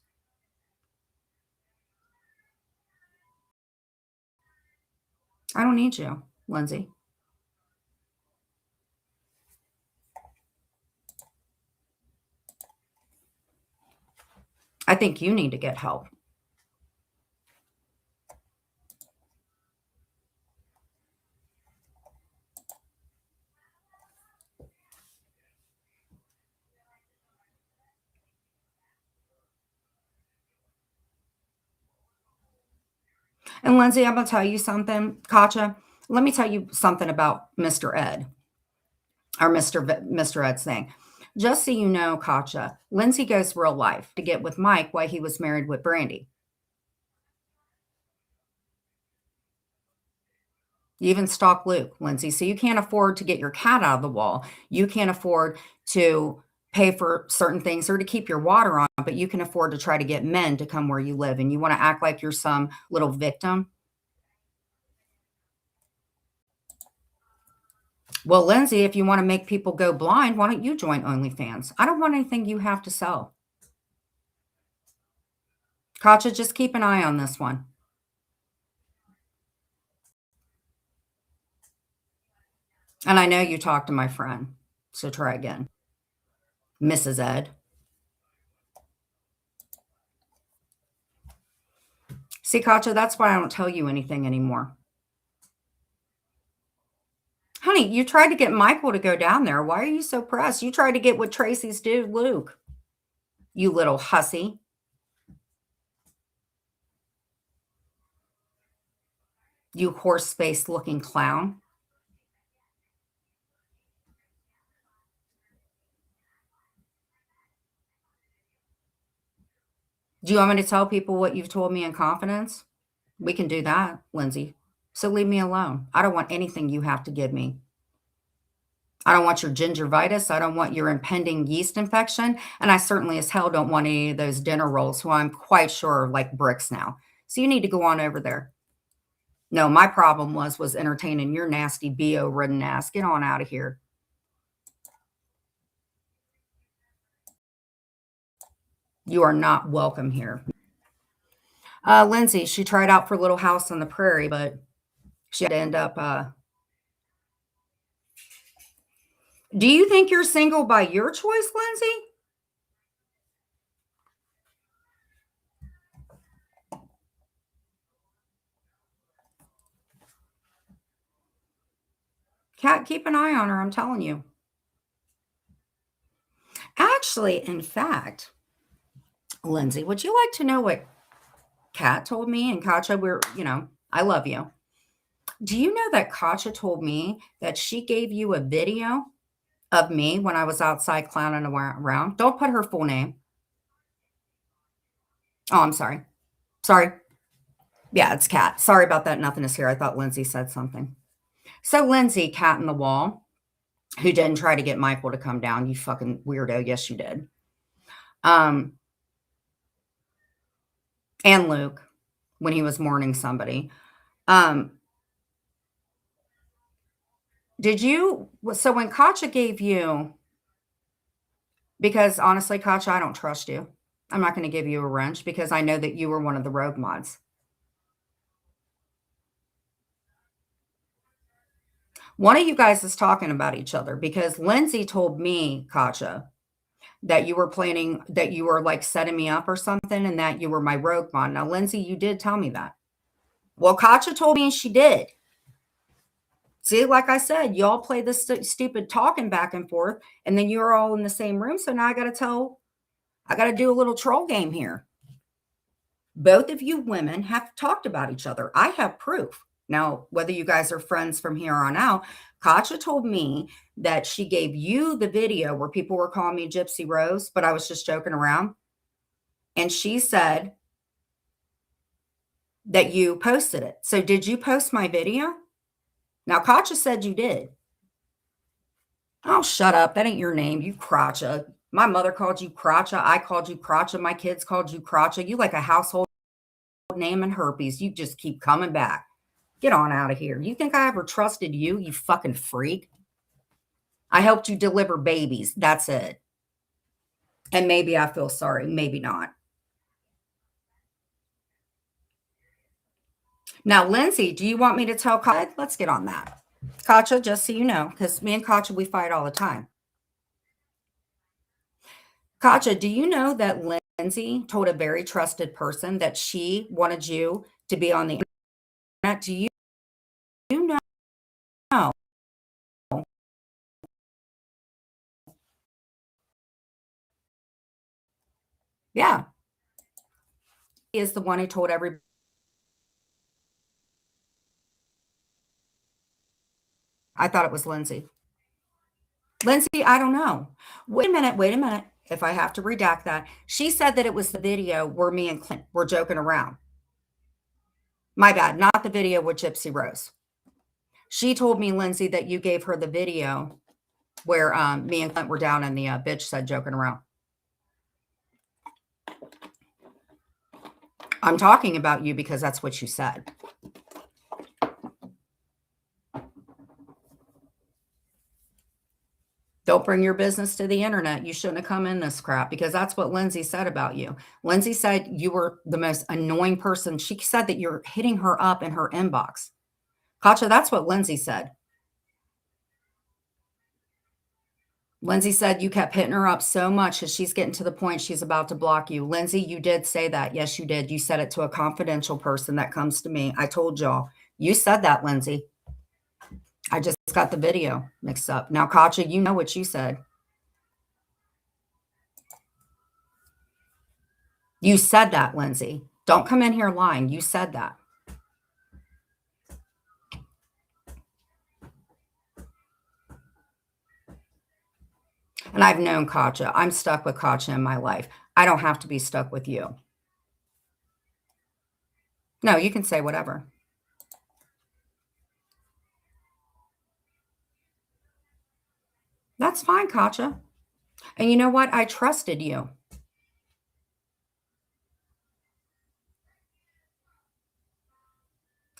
I don't need you, Lindsay. I think you need to get help. And Lindsay, I'm going to tell you something, Katja. Let me tell you something about Mr. Ed, or Mr. Ed's thing. Just so you know, Katja, Lindsay goes real life to get with Mike while he was married with Brandy. You even stalk Luke, Lindsay. So you can't afford to get your cat out of the wall. You can't afford to pay for certain things or to keep your water on, but you can afford to try to get men to come where you live. And you want to act like you're some little victim. Well, Lindsay, if you want to make people go blind, why don't you join OnlyFans? I don't want anything you have to sell. Katja, just keep an eye on this one. And I know you talked to my friend, so try again. Mrs. Ed. See, Katja, that's why I don't tell you anything anymore. Honey, you tried to get Michael to go down there. Why are you so pressed? You tried to get what Tracy's dude, Luke. You little hussy. You horse-faced looking clown. Do you want me to tell people what you've told me in confidence? We can do that, Lindsay. So leave me alone. I don't want anything you have to give me. I don't want your gingivitis. I don't want your impending yeast infection. And I certainly as hell don't want any of those dinner rolls who I'm quite sure are like bricks now. So you need to go on over there. No, my problem was entertaining your nasty BO-ridden ass. Get on out of here. You are not welcome here. Lindsay, she tried out for Little House on the Prairie, but she had to end up. Do you think you're single by your choice, Lindsay? Kat, keep an eye on her, I'm telling you. Actually, in fact, Lindsay, would you like to know what Kat told me? And Katja, I love you. Do you know that Katja told me that she gave you a video of me when I was outside clowning around? Don't put her full name. Oh, I'm sorry. Sorry. Yeah, it's Kat. Sorry about that. Nothing is here. I thought Lindsay said something. So Lindsay, cat in the wall, who didn't try to get Michael to come down. You fucking weirdo. Yes, you did. And Luke, when he was mourning somebody. So when Katja gave you, because honestly, Katja, I don't trust you. I'm not going to give you a wrench because I know that you were one of the rogue mods. One of you guys is talking about each other because Lindsay told me, Katja, that you were planning, that you were like setting me up or something and that you were my rogue mod. Now, Lindsay, you did tell me that. Well, Katja told me she did. See, like I said, y'all play this stupid talking back and forth, and then you're all in the same room. So now I got to do a little troll game here. Both of you women have talked about each other. I have proof. Now, whether you guys are friends from here on out, Katja told me that she gave you the video where people were calling me Gypsy Rose, but I was just joking around. And she said that you posted it. So did you post my video? Now, Katja said you did. Oh, shut up. That ain't your name. You Crotcha. My mother called you Crotcha. I called you Crotcha. My kids called you Crotcha. You like a household name and herpes. You just keep coming back. Get on out of here. You think I ever trusted you, you fucking freak? I helped you deliver babies. That's it. And maybe I feel sorry. Maybe not. Now, Lindsay, do you want me to tell Katja? Let's get on that. Katja, just so you know, because me and Katja, we fight all the time. Katja, do you know that Lindsay told a very trusted person that she wanted you to be on the internet? Do you know? Yeah. He is the one who told everybody. I thought it was Lindsay. Lindsay, I don't know. Wait a minute. If I have to redact that, she said that it was the video where me and Clint were joking around. My bad, not the video with Gypsy Rose. She told me, Lindsay, that you gave her the video where me and Clint were down in the bitch said joking around. I'm talking about you because that's what you said. Don't bring your business to the internet. You shouldn't have come in this crap because that's what Lindsay said about you. Lindsay said you were the most annoying person. She said that you're hitting her up in her inbox. Katja, that's what Lindsay said. Lindsay said you kept hitting her up so much that she's getting to the point she's about to block you. Lindsay, you did say that. Yes, you did. You said it to a confidential person that comes to me. I told y'all. You said that, Lindsay. I just got the video mixed up. Now, Katja, you know what you said. You said that, Lindsay. Don't come in here lying. You said that. And I've known Katja. I'm stuck with Katja in my life. I don't have to be stuck with you. No, you can say whatever. That's fine, Katja. And you know what? I trusted you.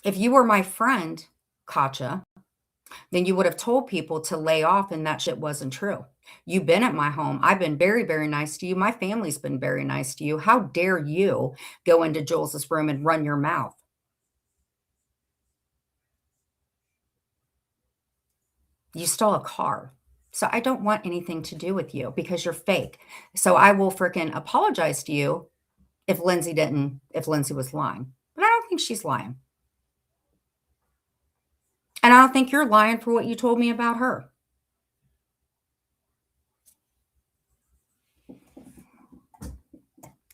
If you were my friend, Katja, then you would have told people to lay off and that shit wasn't true. You've been at my home. I've been very, very nice to you. My family's been very nice to you. How dare you go into Jules's room and run your mouth? You stole a car. So I don't want anything to do with you because you're fake. So I will freaking apologize to you if Lindsay was lying. But I don't think she's lying. And I don't think you're lying for what you told me about her.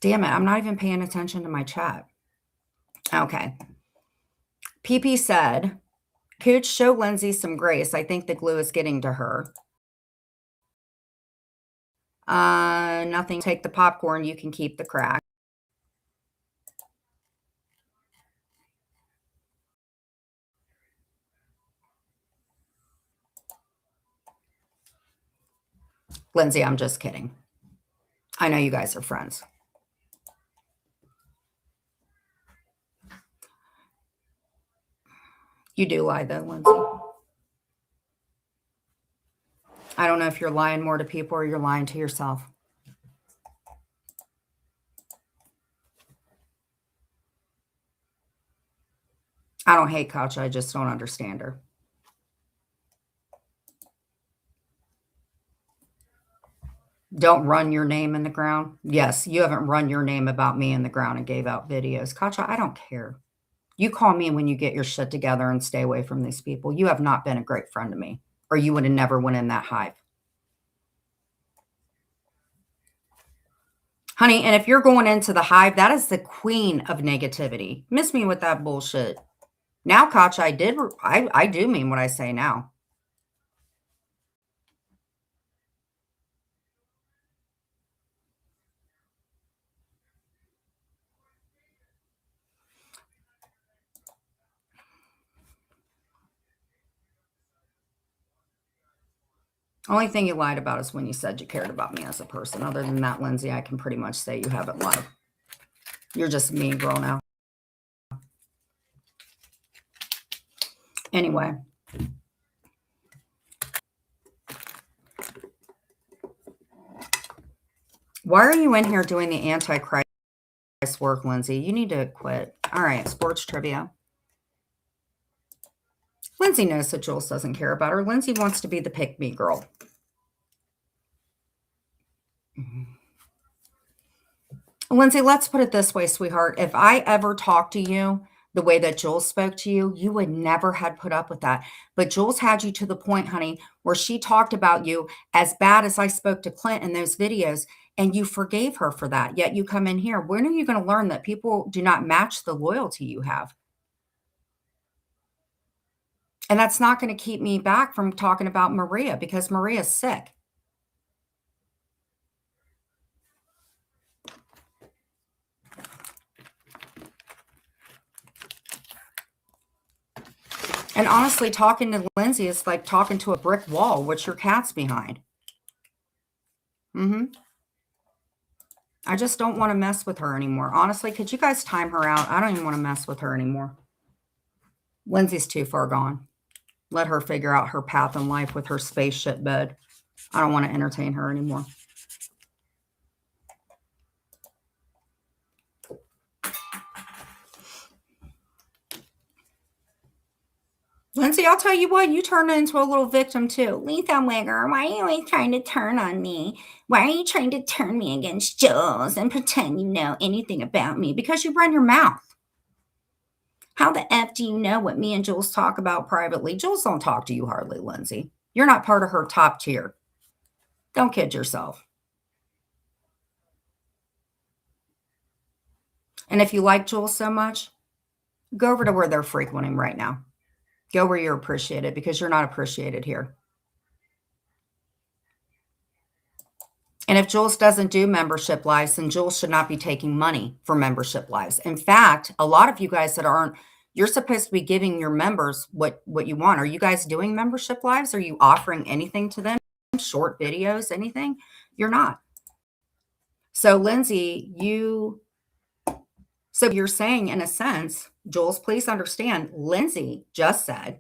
Damn it, I'm not even paying attention to my chat. Okay. PP said, Cooch, show Lindsay some grace. I think the glue is getting to her. Nothing. Take the popcorn. You can keep the crack. Lindsay, I'm just kidding. I know you guys are friends. You do lie, though, Lindsay. I don't know if you're lying more to people or you're lying to yourself. I don't hate Katja. I just don't understand her. Don't run your name in the ground. Yes, you haven't run your name about me in the ground and gave out videos. Katja, I don't care. You call me when you get your shit together and stay away from these people. You have not been a great friend to me, or you would have never went in that hive. Honey, and if you're going into the hive, that is the queen of negativity. Miss me with that bullshit. Now, Katja, I do mean what I say now. Only thing you lied about is when you said you cared about me as a person. Other than that, Lindsay, I can pretty much say you haven't lied. You're just a mean girl now. Anyway. Why are you in here doing the Antichrist work, Lindsay? You need to quit. All right, sports trivia. Lindsay knows that Jules doesn't care about her. Lindsay wants to be the pick-me girl. Lindsay, let's put it this way, sweetheart. If I ever talked to you the way that Jules spoke to you, you would never had put up with that. But Jules had you to the point, honey, where she talked about you as bad as I spoke to Clint in those videos, and you forgave her for that. Yet you come in here. When are you going to learn that people do not match the loyalty you have? And that's not going to keep me back from talking about Maria because Maria's sick. And honestly, talking to Lindsay is like talking to a brick wall, which your cat's behind. I just don't want to mess with her anymore. Honestly, could you guys time her out? I don't even want to mess with her anymore. Lindsay's too far gone. Let her figure out her path in life with her spaceship bed. I don't want to entertain her anymore. Lindsay, I'll tell you what, you turned into a little victim too. Lisa Wigger, why are you always trying to turn on me? Why are you trying to turn me against Jules and pretend you know anything about me? Because you run your mouth. How the F do you know what me and Jules talk about privately? Jules don't talk to you hardly, Lindsay. You're not part of her top tier. Don't kid yourself. And if you like Jules so much, go over to where they're frequenting right now. Go where you're appreciated because you're not appreciated here. And if Jules doesn't do membership lives, then Jules should not be taking money for membership lives. In fact, a lot of you guys that aren't, you're supposed to be giving your members what you want. Are you guys doing membership lives? Are you offering anything to them? Short videos, anything? You're not. So Lindsay, so you're saying in a sense, Jules, please understand, Lindsay just said,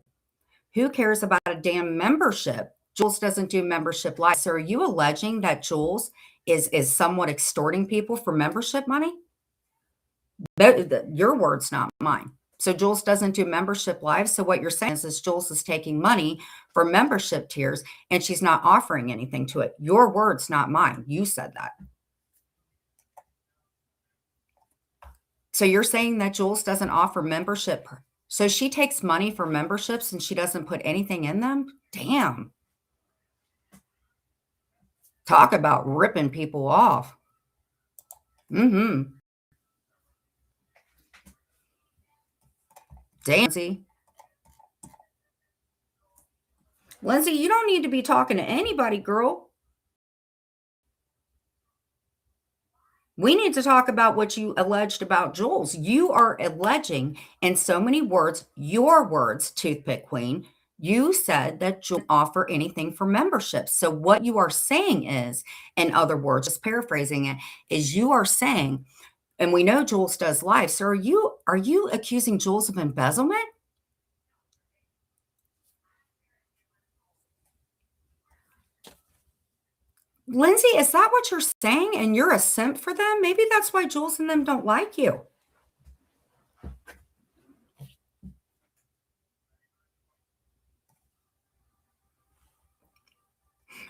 who cares about a damn membership? Jules doesn't do membership lives. So are you alleging that Jules is somewhat extorting people for membership money? Your words, not mine. So Jules doesn't do membership lives. So what you're saying is Jules is taking money for membership tiers and she's not offering anything to it. Your words, not mine. You said that. So you're saying that Jules doesn't offer membership. So she takes money for memberships and she doesn't put anything in them? Damn. Talk about ripping people off. Mm-hmm. Dancy. Lindsay, you don't need to be talking to anybody, girl. We need to talk about what you alleged about Jules. You are alleging in so many words, your words, Toothpick Queen, you said that Jules didn't offer anything for memberships. So what you are saying is, in other words, just paraphrasing it, is you are saying, and we know Jules does live. So are you accusing Jules of embezzlement? Lindsay, is that what you're saying? And you're a simp for them? Maybe that's why Jules and them don't like you.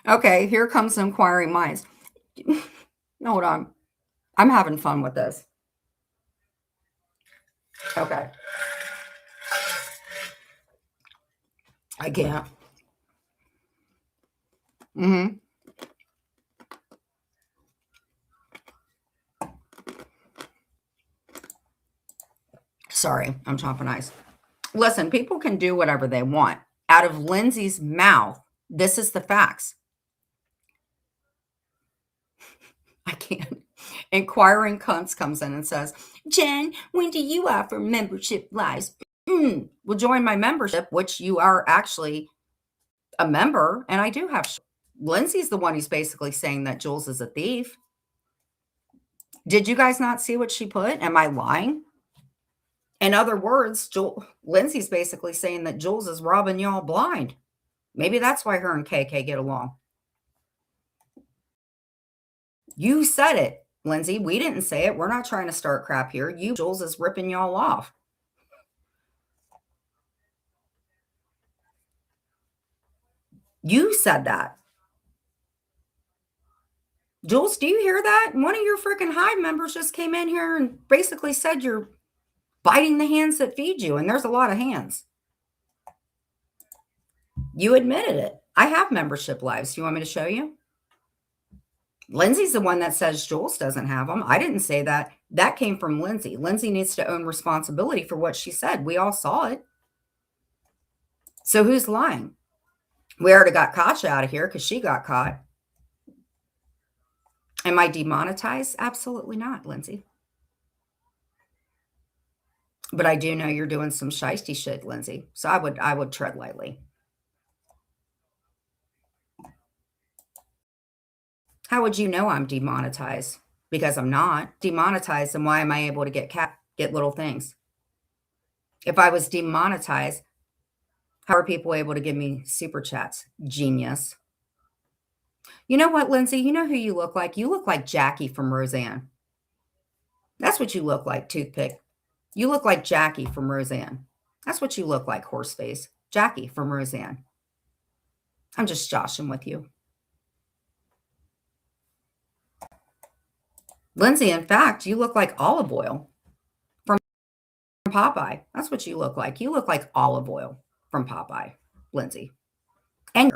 Okay, here comes inquiring minds. Hold on. I'm having fun with this. Okay. I can't. Mm-hmm. Sorry, I'm chopping ice. Listen, people can do whatever they want. Out of Lindsay's mouth, this is the facts. I can't. Inquiring Cunts comes in and says, Jen, when do you offer membership lives? Well, join my membership, which you are actually a member, and I do have. Lindsay's the one who's basically saying that Jules is a thief. Did you guys not see what she put? Am I lying? In other words, Lindsay's basically saying that Jules is robbing y'all blind. Maybe that's why her and KK get along. You said it, Lindsay. We didn't say it. We're not trying to start crap here. Jules is ripping y'all off. You said that. Jules, do you hear that? One of your freaking Hive members just came in here and basically said you're biting the hands that feed you. And there's a lot of hands. You admitted it. I have membership lives. Do you want me to show you? Lindsay's the one that says Jules doesn't have them. I didn't say that. That came from Lindsay. Lindsay needs to own responsibility for what she said. We all saw it. So who's lying? We already got Katja out of here because she got caught. Am I demonetized? Absolutely not, Lindsay. But I do know you're doing some shiesty shit, Lindsay. So I would tread lightly. How would you know I'm demonetized? Because I'm not demonetized. And why am I able to get little things? If I was demonetized, how are people able to give me super chats? Genius. You know what, Lindsay? You know who you look like? You look like Jackie from Roseanne. That's what you look like, Toothpick. You look like Jackie from Roseanne. That's what you look like, Horseface. Jackie from Roseanne. I'm just joshing with you. Lindsay, in fact, you look like olive oil from Popeye. That's what you look like. You look like olive oil from Popeye, Lindsay. And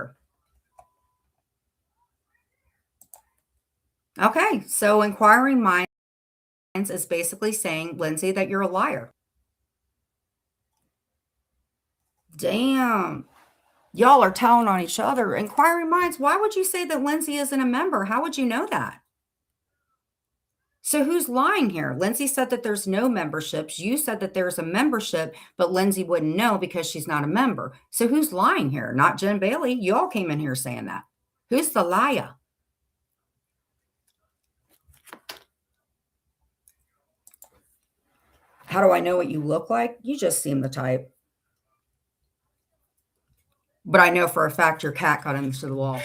okay, so inquiring minds is basically saying, Lindsay, that you're a liar. Damn. Y'all are telling on each other. Inquiring minds, why would you say that Lindsay isn't a member? How would you know that? So who's lying here? Lindsay said that there's no memberships. You said that there's a membership, but Lindsay wouldn't know because she's not a member. So who's lying here? Not Jen Bailey. You all came in here saying that. Who's the liar? How do I know what you look like? You just seem the type. But I know for a fact your cat got into the wall.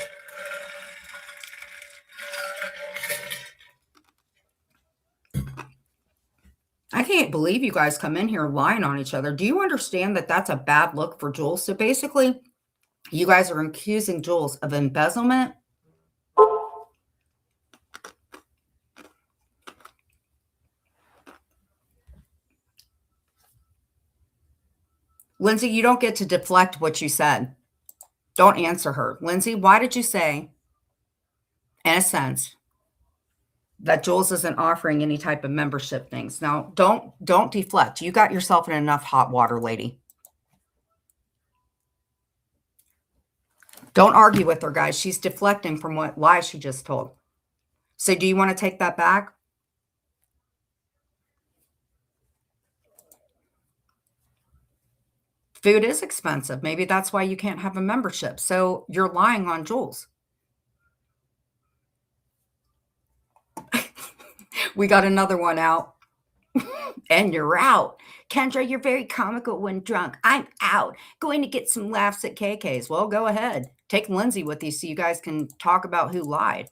I can't believe you guys come in here lying on each other. Do you understand that that's a bad look for Jules? So basically, you guys are accusing Jules of embezzlement. Lindsay, you don't get to deflect what you said. Don't answer her. Lindsay, why did you say, in a sense, that Jules isn't offering any type of membership things? Now, don't deflect. You got yourself in enough hot water, lady. Don't argue with her, guys. She's deflecting from what lie she just told. So do you want to take that back? Food is expensive. Maybe that's why you can't have a membership. So you're lying on Jules. We got another one out. And you're out. Kendra, you're very comical when drunk. I'm out. Going to get some laughs at KK's. Well, go ahead. Take Lindsay with you so you guys can talk about who lied.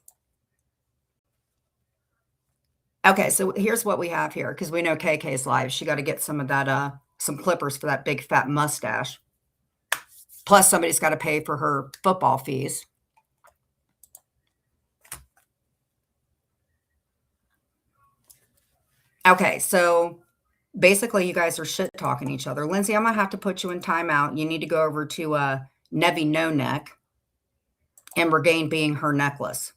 Okay, so here's what we have here, because we know KK's live. She got to get some of that, some clippers for that big fat mustache. Plus, somebody's got to pay for her football fees. Okay, so basically you guys are shit talking each other. Lindsay, I'm going to have to put you in timeout. You need to go over to Nevi No Neck and regain being her necklace.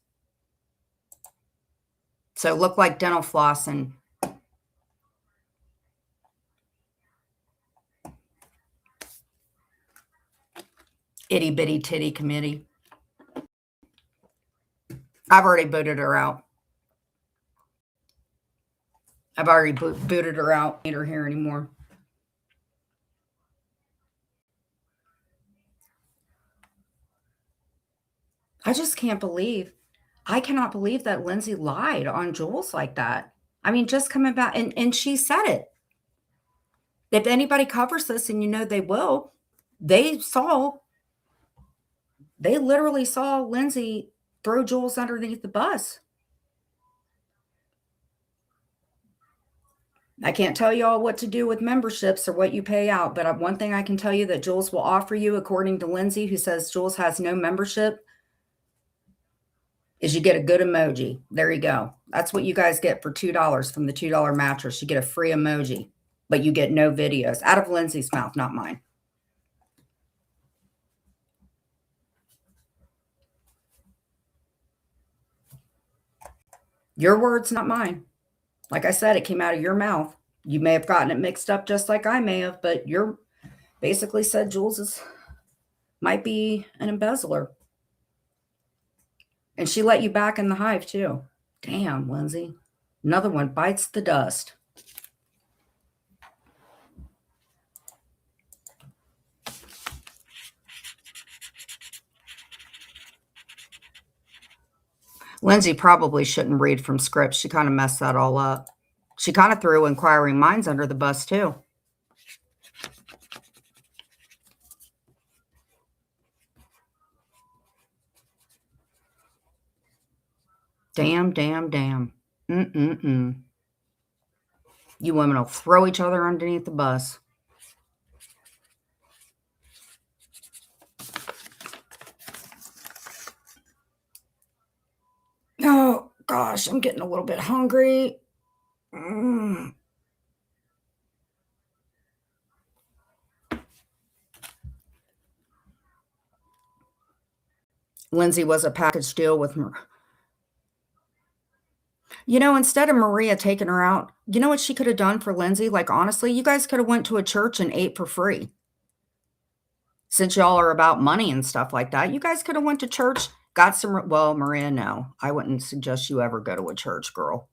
So look like dental floss and itty bitty titty committee. I've already booted her out. I've already booted her out. Need her here anymore. I just can't believe. I cannot believe that Lindsay lied on Jules like that. I mean, just coming back and she said it. If anybody covers this, and you know they will, they literally saw Lindsay throw Jules underneath the bus. I can't tell you all what to do with memberships or what you pay out, but one thing I can tell you that Jules will offer you, according to Lindsay, who says Jules has no membership, is you get a good emoji. There you go. That's what you guys get for $2 from the $2 mattress. You get a free emoji, but you get no videos out of Lindsay's mouth, not mine. Your words, not mine. Like I said, it came out of your mouth. You may have gotten it mixed up just like I may have, but you're basically said Jules might be an embezzler. And she let you back in the hive too. Damn, Lindsay. Another one bites the dust. Lindsay probably shouldn't read from scripts. She kind of messed that all up. She kind of threw inquiring minds under the bus too. Damn, damn, damn. You women will throw each other underneath the bus. Oh, gosh, I'm getting a little bit hungry. Lindsay was a package deal with Maria. You know, instead of Maria taking her out, you know what she could have done for Lindsay? Like, honestly, you guys could have went to a church and ate for free. Since y'all are about money and stuff like that, you guys could have went to church, got some, well, Maria, no. I wouldn't suggest you ever go to a church, girl.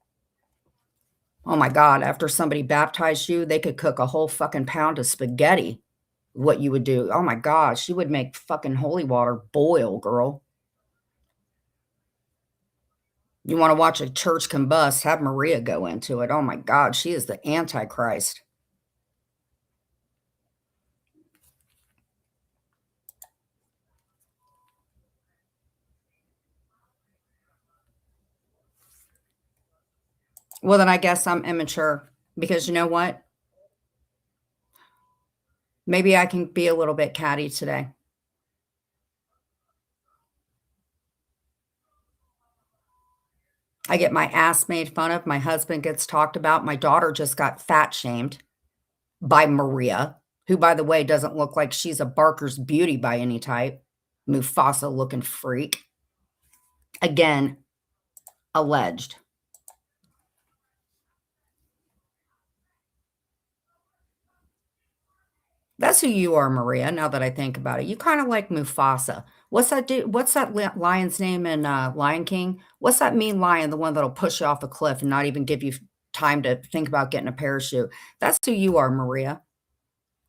Oh my God, after somebody baptized you, they could cook a whole fucking pound of spaghetti. What you would do. Oh my gosh, you would make fucking holy water boil, girl. You want to watch a church combust, have Maria go into it. Oh my God, she is the Antichrist. Well, then I guess I'm immature because you know what? Maybe I can be a little bit catty today. I get my ass made fun of. My husband gets talked about. My daughter just got fat shamed by Maria, who, by the way, doesn't look like she's a Barker's beauty by any type. Mufasa looking freak. Again, alleged. That's who you are, Maria, now that I think about it. You kind of like Mufasa. What's that lion's name in Lion King? What's that mean lion, the one that'll push you off a cliff and not even give you time to think about getting a parachute? That's who you are, Maria.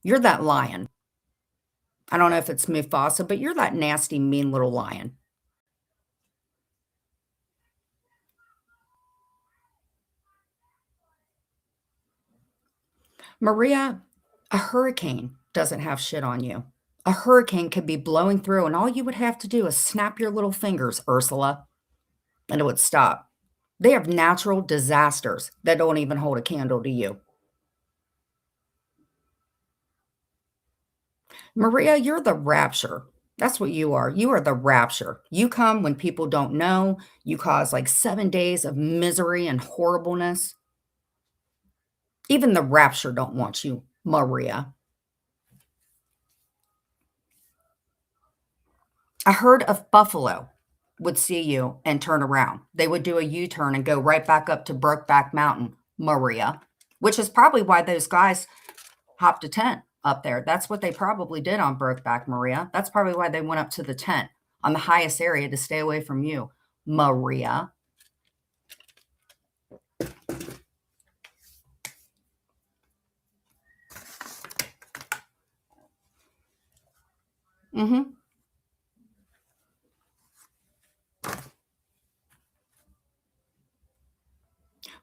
You're that lion. I don't know if it's Mufasa, but you're that nasty, mean little lion. Maria, a hurricane doesn't have shit on you. A hurricane could be blowing through, and all you would have to do is snap your little fingers, Ursula, and it would stop. They have natural disasters that don't even hold a candle to you. Maria, you're the rapture. That's what you are. You are the rapture. You come when people don't know. You cause like 7 days of misery and horribleness. Even the rapture don't want you, Maria. A herd of buffalo would see you and turn around. They would do a U-turn and go right back up to Brokeback Mountain, Maria, which is probably why those guys hopped a tent up there. That's what they probably did on Brokeback, Maria. That's probably why they went up to the tent on the highest area to stay away from you, Maria. Mm-hmm.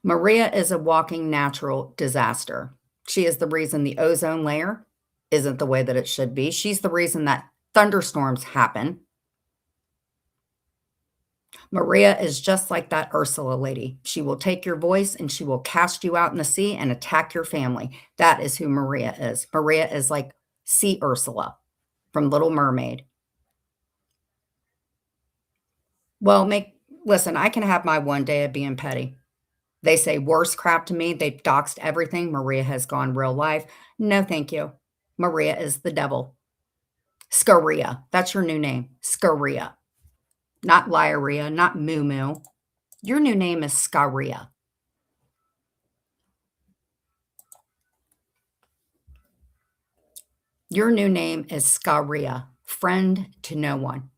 Maria is a walking natural disaster. She is the reason the ozone layer isn't the way that it should be. She's the reason that thunderstorms happen. Maria is just like that Ursula lady. She will take your voice and she will cast you out in the sea and attack your family. That is who Maria is. Maria is like Sea Ursula from Little Mermaid. Well, listen, I can have my one day of being petty. They say worse crap to me. They've doxed everything. Maria has gone real life. No, thank you. Maria is the devil. Scaria. That's your new name. Scaria. Not Liaria, not Moo Moo. Your new name is Scaria. Your new name is Scaria. Friend to no one.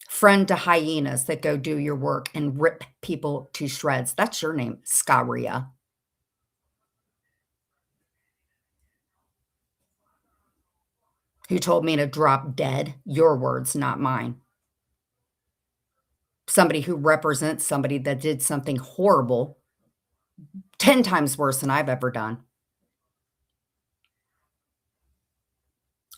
Friend to hyenas that go do your work and rip people to shreds. That's your name, Scaria. Who told me to drop dead? Your words, not mine. Somebody who represents somebody that did something horrible, 10 times worse than I've ever done.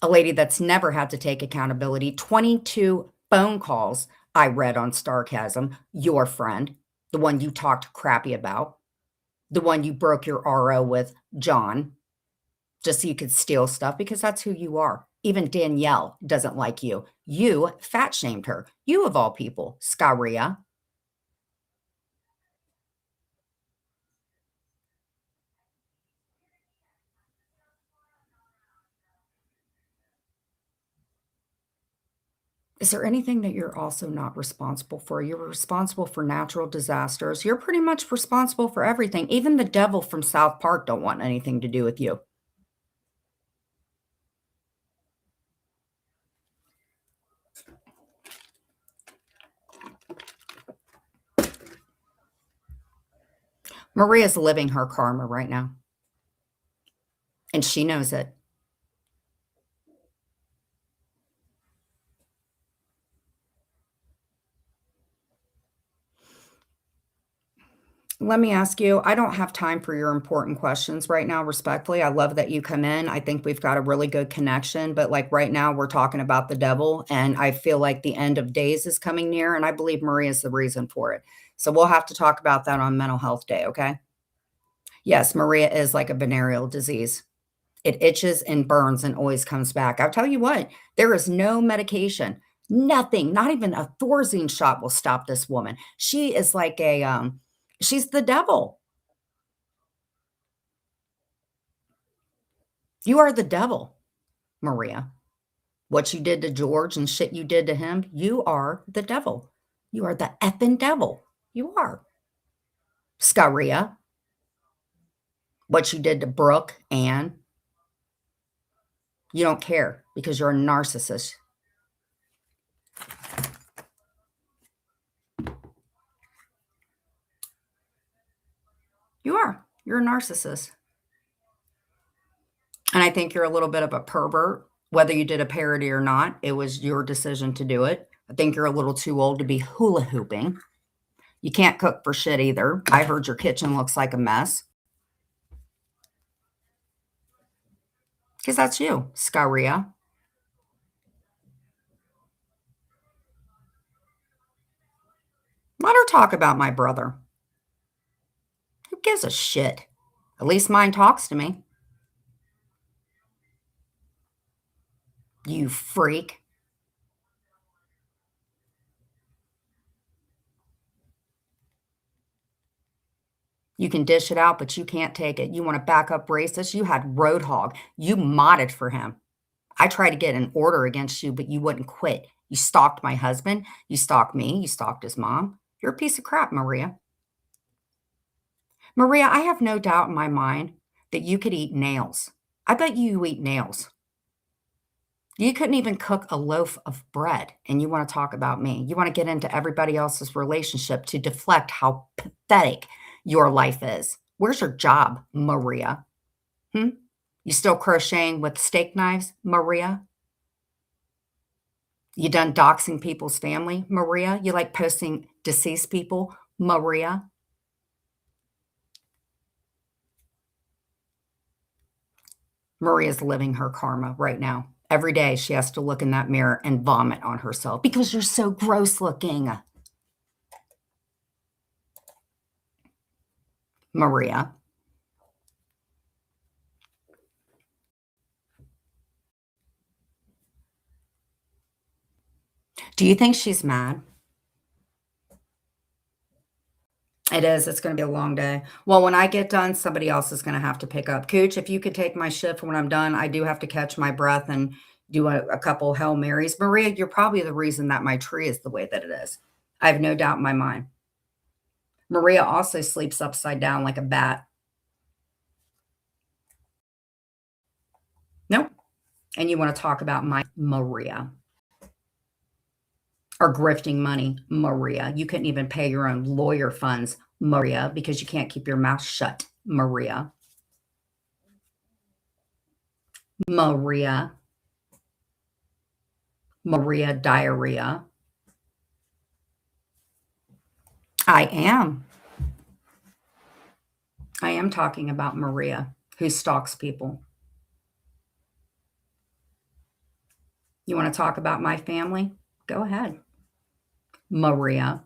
A lady that's never had to take accountability. 22 phone calls I read on Starcasm. Your friend, the one you talked crappy about, the one you broke your RO with, John, just so you could steal stuff because that's who you are. Even Danielle doesn't like you. You fat shamed her. You of all people, Scaria. Is there anything that you're also not responsible for? You're responsible for natural disasters. You're pretty much responsible for everything. Even the devil from South Park don't want anything to do with you. Maria's living her karma right now. And she knows it. Let me ask you, I don't have time for your important questions right now, respectfully. I love that you come in. I think we've got a really good connection, but like right now we're talking about the devil, and I feel like the end of days is coming near, and I believe Maria is the reason for it. So we'll have to talk about that on Mental Health Day, okay? Yes, Maria is like a venereal disease. It itches and burns and always comes back. I'll tell you what, there is no medication, nothing, not even a Thorazine shot will stop this woman. She is like she's the devil. You are the devil, Maria. What you did to George and shit you did to him, you are the devil. You are the effing devil. You are. Scaria. What you did to Brooke, Anne. You don't care because you're a narcissist. You are. You're a narcissist. And I think you're a little bit of a pervert. Whether you did a parody or not, it was your decision to do it. I think you're a little too old to be hula hooping. You can't cook for shit either. I heard your kitchen looks like a mess. Because that's you, Scaria. Let her talk about my brother. Who gives a shit? At least mine talks to me. You freak. You can dish it out, but you can't take it. You want to back up racist? You had Roadhog. You modded for him. I tried to get an order against you, but you wouldn't quit. You stalked my husband. You stalked me. You stalked his mom. You're a piece of crap, Maria. Maria, I have no doubt in my mind that you could eat nails. I bet you eat nails. You couldn't even cook a loaf of bread, and you want to talk about me. You want to get into everybody else's relationship to deflect how pathetic your life is. Where's your job, Maria? You still crocheting with steak knives, Maria? You done doxing people's family, Maria? You like posting deceased people, Maria? Maria's living her karma right now. Every day she has to look in that mirror and vomit on herself because you're so gross looking. Maria. Do you think she's mad? It is. It's going to be a long day. Well, when I get done, somebody else is going to have to pick up. Cooch, if you could take my shift when I'm done, I do have to catch my breath and do a couple Hail Marys. Maria, you're probably the reason that my tree is the way that it is. I have no doubt in my mind. Maria also sleeps upside down like a bat. Nope. And you want to talk about my Maria. Or grifting money, Maria. You couldn't even pay your own lawyer funds, Maria, because you can't keep your mouth shut, Maria. Maria. Maria diarrhea. I am. I am talking about Maria, who stalks people. You want to talk about my family? Go ahead. Maria.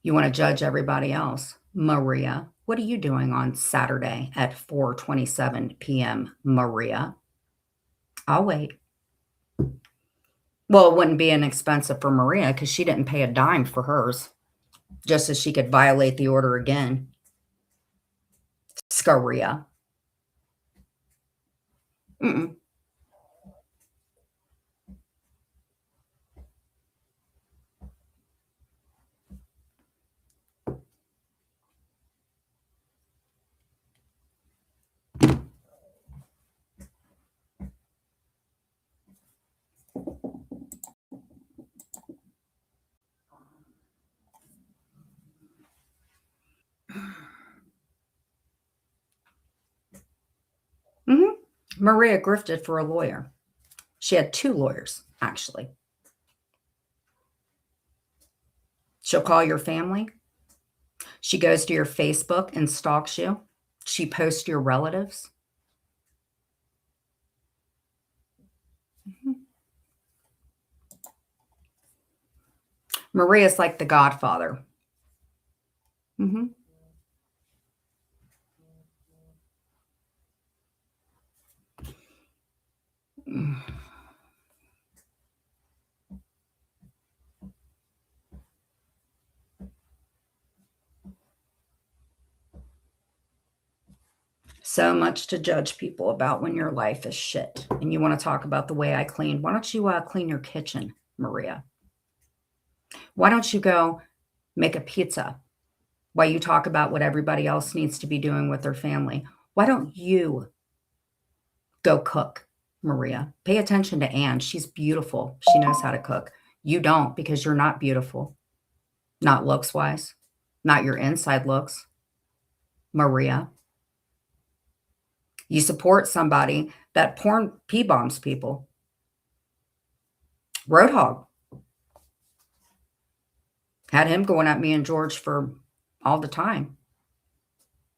You want to judge everybody else? Maria. What are you doing on Saturday at 4:27 p.m., Maria? I'll wait. Well, it wouldn't be inexpensive for Maria because she didn't pay a dime for hers, just as she could violate the order again. Scaria. Maria grifted for a lawyer. She had 2 lawyers, actually. She'll call your family. She goes to your Facebook and stalks you. She posts your relatives. Maria's like the godfather. So much to judge people about when your life is shit. And you want to talk about the way I cleaned. Why don't you clean your kitchen, Maria? Why don't you go make a pizza while you talk about what everybody else needs to be doing with their family? Why don't you go cook, Maria? Pay attention to Anne. She's beautiful. She knows how to cook. You don't, because you're not beautiful. Not looks-wise. Not your inside looks, Maria. You support somebody that porn P-bombs people. Roadhog. Had him going at me and George for all the time.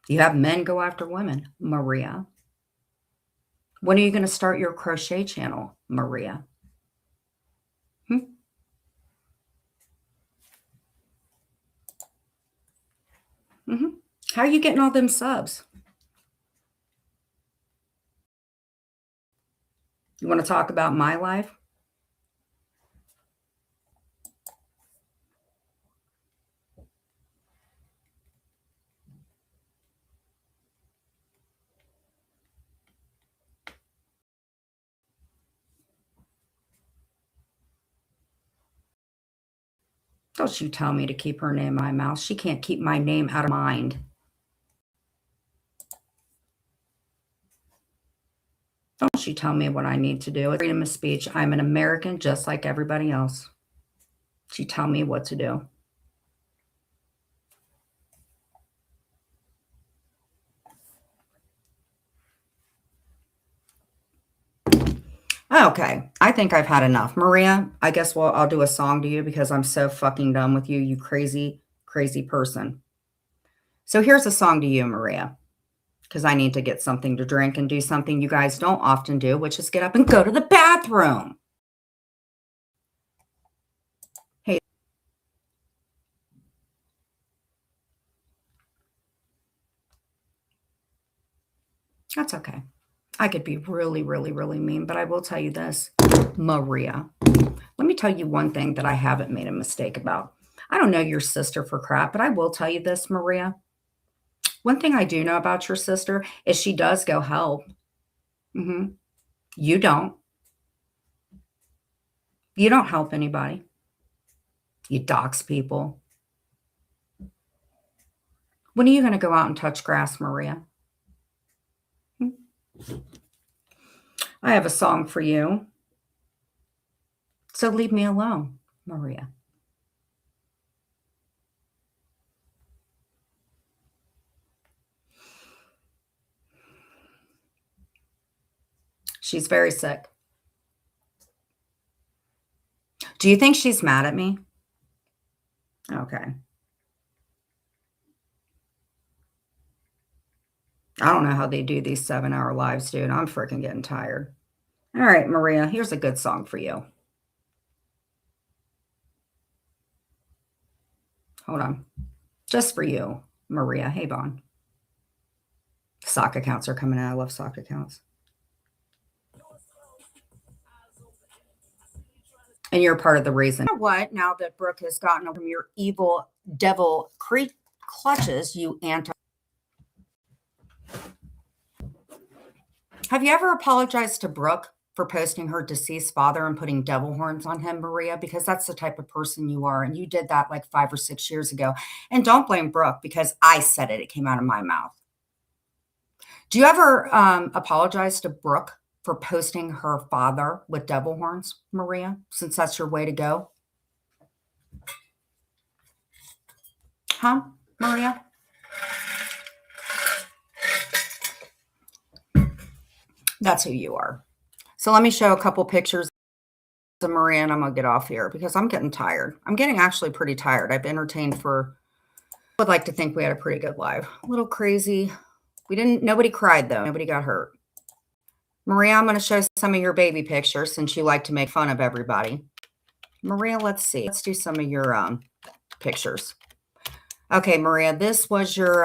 You have men go after women, Maria. When are you going to start your crochet channel, Maria? How are you getting all them subs? You want to talk about my life? Don't you tell me to keep her name in my mouth. She can't keep my name out of mind. Don't you tell me what I need to do. It's freedom of speech. I'm an American just like everybody else. She tell me what to do. Okay, I think I've had enough. Maria, I guess I'll do a song to you because I'm so fucking done with you, you crazy, crazy person. So here's a song to you, Maria, because I need to get something to drink and do something you guys don't often do, which is get up and go to the bathroom. Hey. That's okay. I could be really, really, really mean, but I will tell you this, Maria. Let me tell you one thing that I haven't made a mistake about. I don't know your sister for crap, but I will tell you this, Maria. One thing I do know about your sister is she does go help. You don't. You don't help anybody. You dox people. When are you going to go out and touch grass, Maria? I have a song for you. So leave me alone, Maria. She's very sick. Do you think she's mad at me? Okay. I don't know how they do these 7-hour lives, dude. I'm freaking getting tired. All right, Maria, here's a good song for you. Hold on. Just for you, Maria. Hey, Bon. Sock accounts are coming out. I love sock accounts. And you're part of the reason. You know what? Now that Brooke has gotten from your evil devil clutches, you anti. Have you ever apologized to Brooke for posting her deceased father and putting devil horns on him, Maria? Because that's the type of person you are. And you did that like 5 or 6 years ago. And don't blame Brooke because I said it. It came out of my mouth. Do you ever apologize to Brooke for posting her father with devil horns, Maria, since that's your way to go? Huh, Maria? That's who you are. So let me show a couple pictures of Maria, and I'm going to get off here because I'm getting tired. I'm getting actually pretty tired. I've entertained I would like to think we had a pretty good live. A little crazy. Nobody cried though. Nobody got hurt. Maria, I'm going to show some of your baby pictures since you like to make fun of everybody. Maria, let's see. Let's do some of your pictures. Okay, Maria, this was your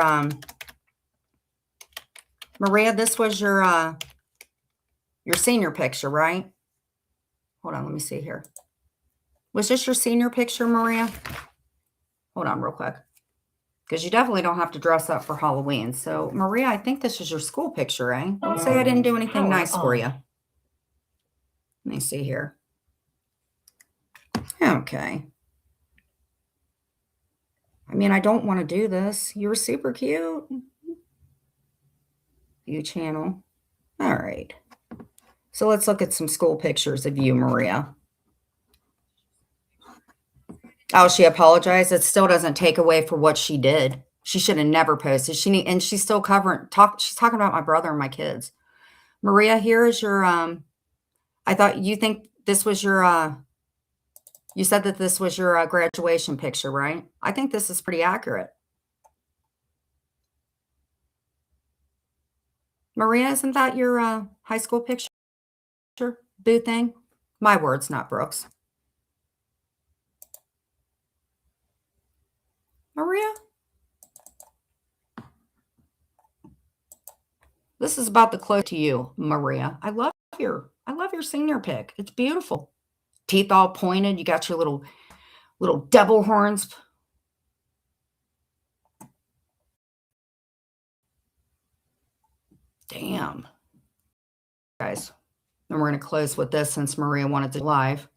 your senior picture, right? Hold on, let me see here. Was this your senior picture, Maria? Hold on real quick. Because you definitely don't have to dress up for Halloween. So, Maria, I think this is your school picture, eh? Don't say I didn't do anything nice for you. Let me see here. Okay. I mean, I don't want to do this. You're super cute. View channel. All right. So let's look at some school pictures of you, Maria. Oh, she apologized. It still doesn't take away for what she did. She should have never posted. And she's still she's talking about my brother and my kids. Maria, here is your I thought you think this was your you said that this was your graduation picture, right? I think this is pretty accurate. Maria, isn't that your high school picture? Boo thing? My words, not Brooks. Maria? This is about the close to you, Maria. I love your senior pic. It's beautiful. Teeth all pointed. You got your little devil horns. Damn. Guys. And we're going to close with this since Maria wanted to live.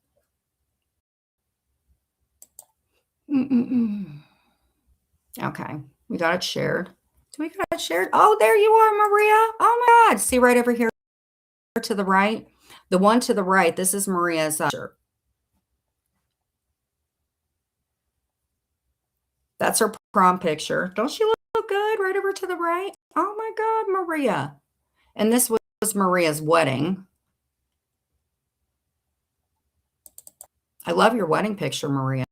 Okay. We got it shared. Do we got it shared? Oh, there you are, Maria. Oh my God. See right over here to the right? The one to the right, this is Maria's shirt. That's her prom picture. Don't she look good right over to the right? Oh my God, Maria. And this was Maria's wedding. I love your wedding picture, Maria.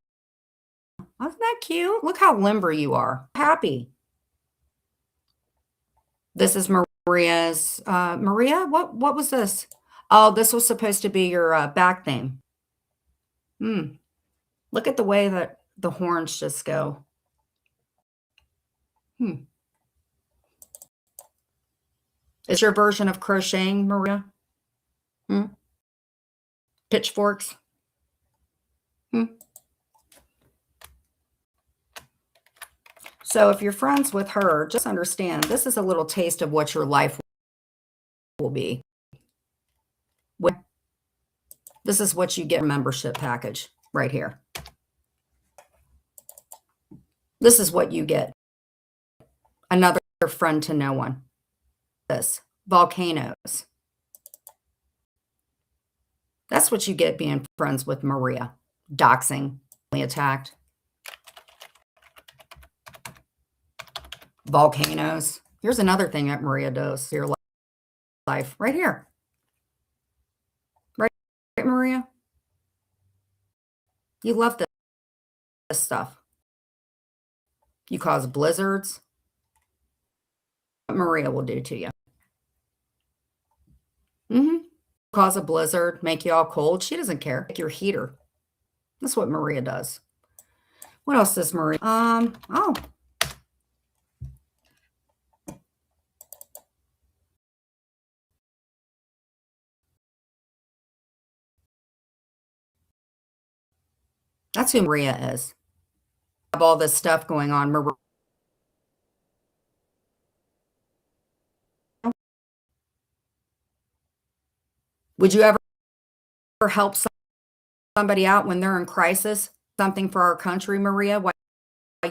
Isn't that cute? Look how limber you are. Happy. This is Maria's. Maria, what was this? Oh, this was supposed to be your back thing. Look at the way that the horns just go. Is your version of crocheting, Maria? Pitchforks? So if you're friends with her, just understand this is a little taste of what your life will be. This is what you get a membership package right here. This is what you get. Another friend to no one. This. Volcanoes. That's what you get being friends with Maria. Doxing. Attacked. Volcanoes. Here's another thing that Maria does to your life. Right here. Right, Maria? You love this stuff. You cause blizzards. What Maria will do to you. Cause a blizzard, make you all cold. She doesn't care. Like your heater. That's what Maria does. What else does Maria? Oh. That's who Maria is. Have all this stuff going on. Maria. Would you ever help somebody out when they're in crisis? Something for our country, Maria? Why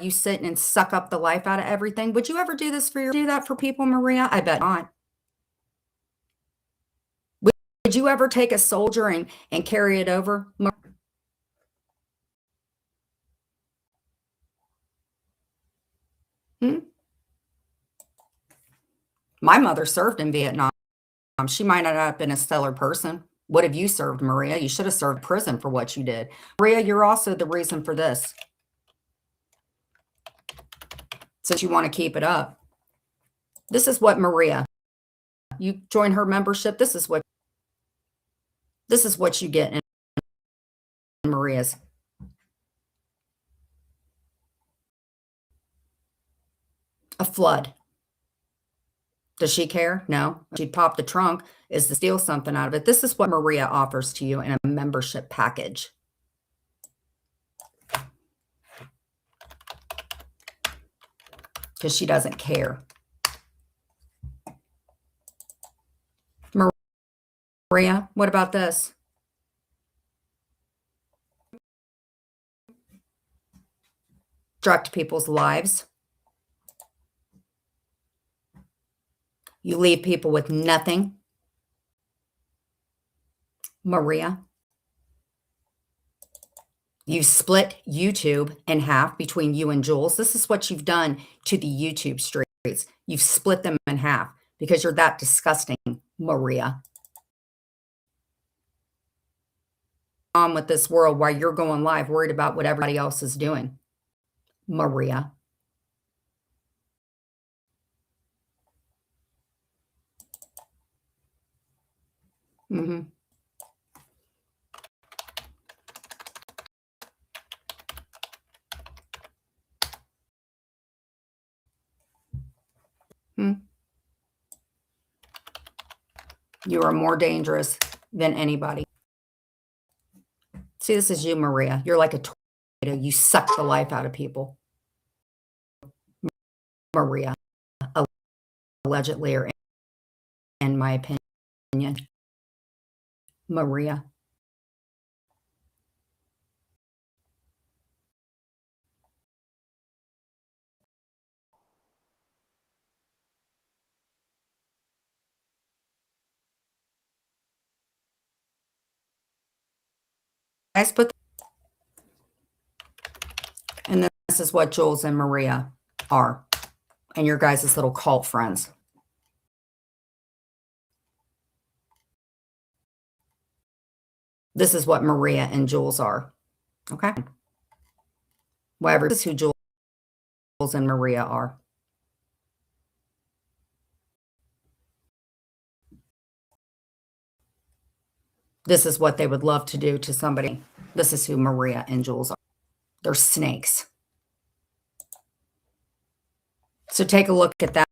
you sitting and suck up the life out of everything? Would you ever do that for people, Maria? I bet not. Would you ever take a soldier and carry it over? My mother served in Vietnam. She might not have been a stellar person. What have you served, Maria? You should have served prison for what you did. Maria, you're also the reason for this. Since you want to keep it up. This is what Maria, you join her membership. This is what you get in Maria's. A flood. Does she care? No. She'd pop the trunk is to steal something out of it. This is what Maria offers to you in a membership package. Because she doesn't care. Maria, what about this? Destruct people's lives. You leave people with nothing. Maria. You split YouTube in half between you and Jules. This is what you've done to the YouTube streets. You've split them in half because you're that disgusting, Maria. On with this world while you're going live, worried about what everybody else is doing. Maria. Mm-hmm. You are more dangerous than anybody. See, this is you, Maria. You're like a tornado. You suck the life out of people. Maria, allegedly, or in my opinion. Maria. Guys, and this is what Jules and Maria are, and your guys' little cult friends. This is what Maria and Jules are. Okay? Whatever. This is who Jules and Maria are. This is what they would love to do to somebody. This is who Maria and Jules are. They're snakes. So take a look at that.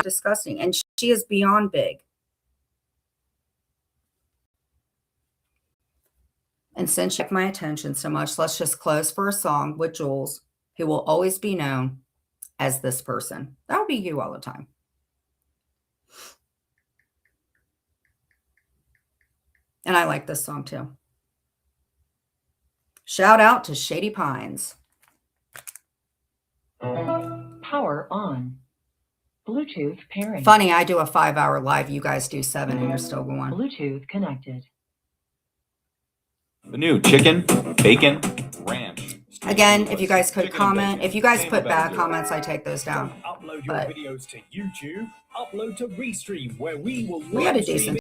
Disgusting, and she is beyond big. And since you have my attention so much, let's just close for a song with Jules, who will always be known as this person. That will be you all the time. And I like this song too. Shout out to Shady Pines. Power on. Bluetooth pairing. Funny, I do a 5-hour live. You guys do 7 and you're still going. Bluetooth connected. The new chicken, bacon, ranch. Again, if you guys could comment. If you guys put bad comments, I take those down. Upload your videos to YouTube. Upload to Restream, where we will We had a decent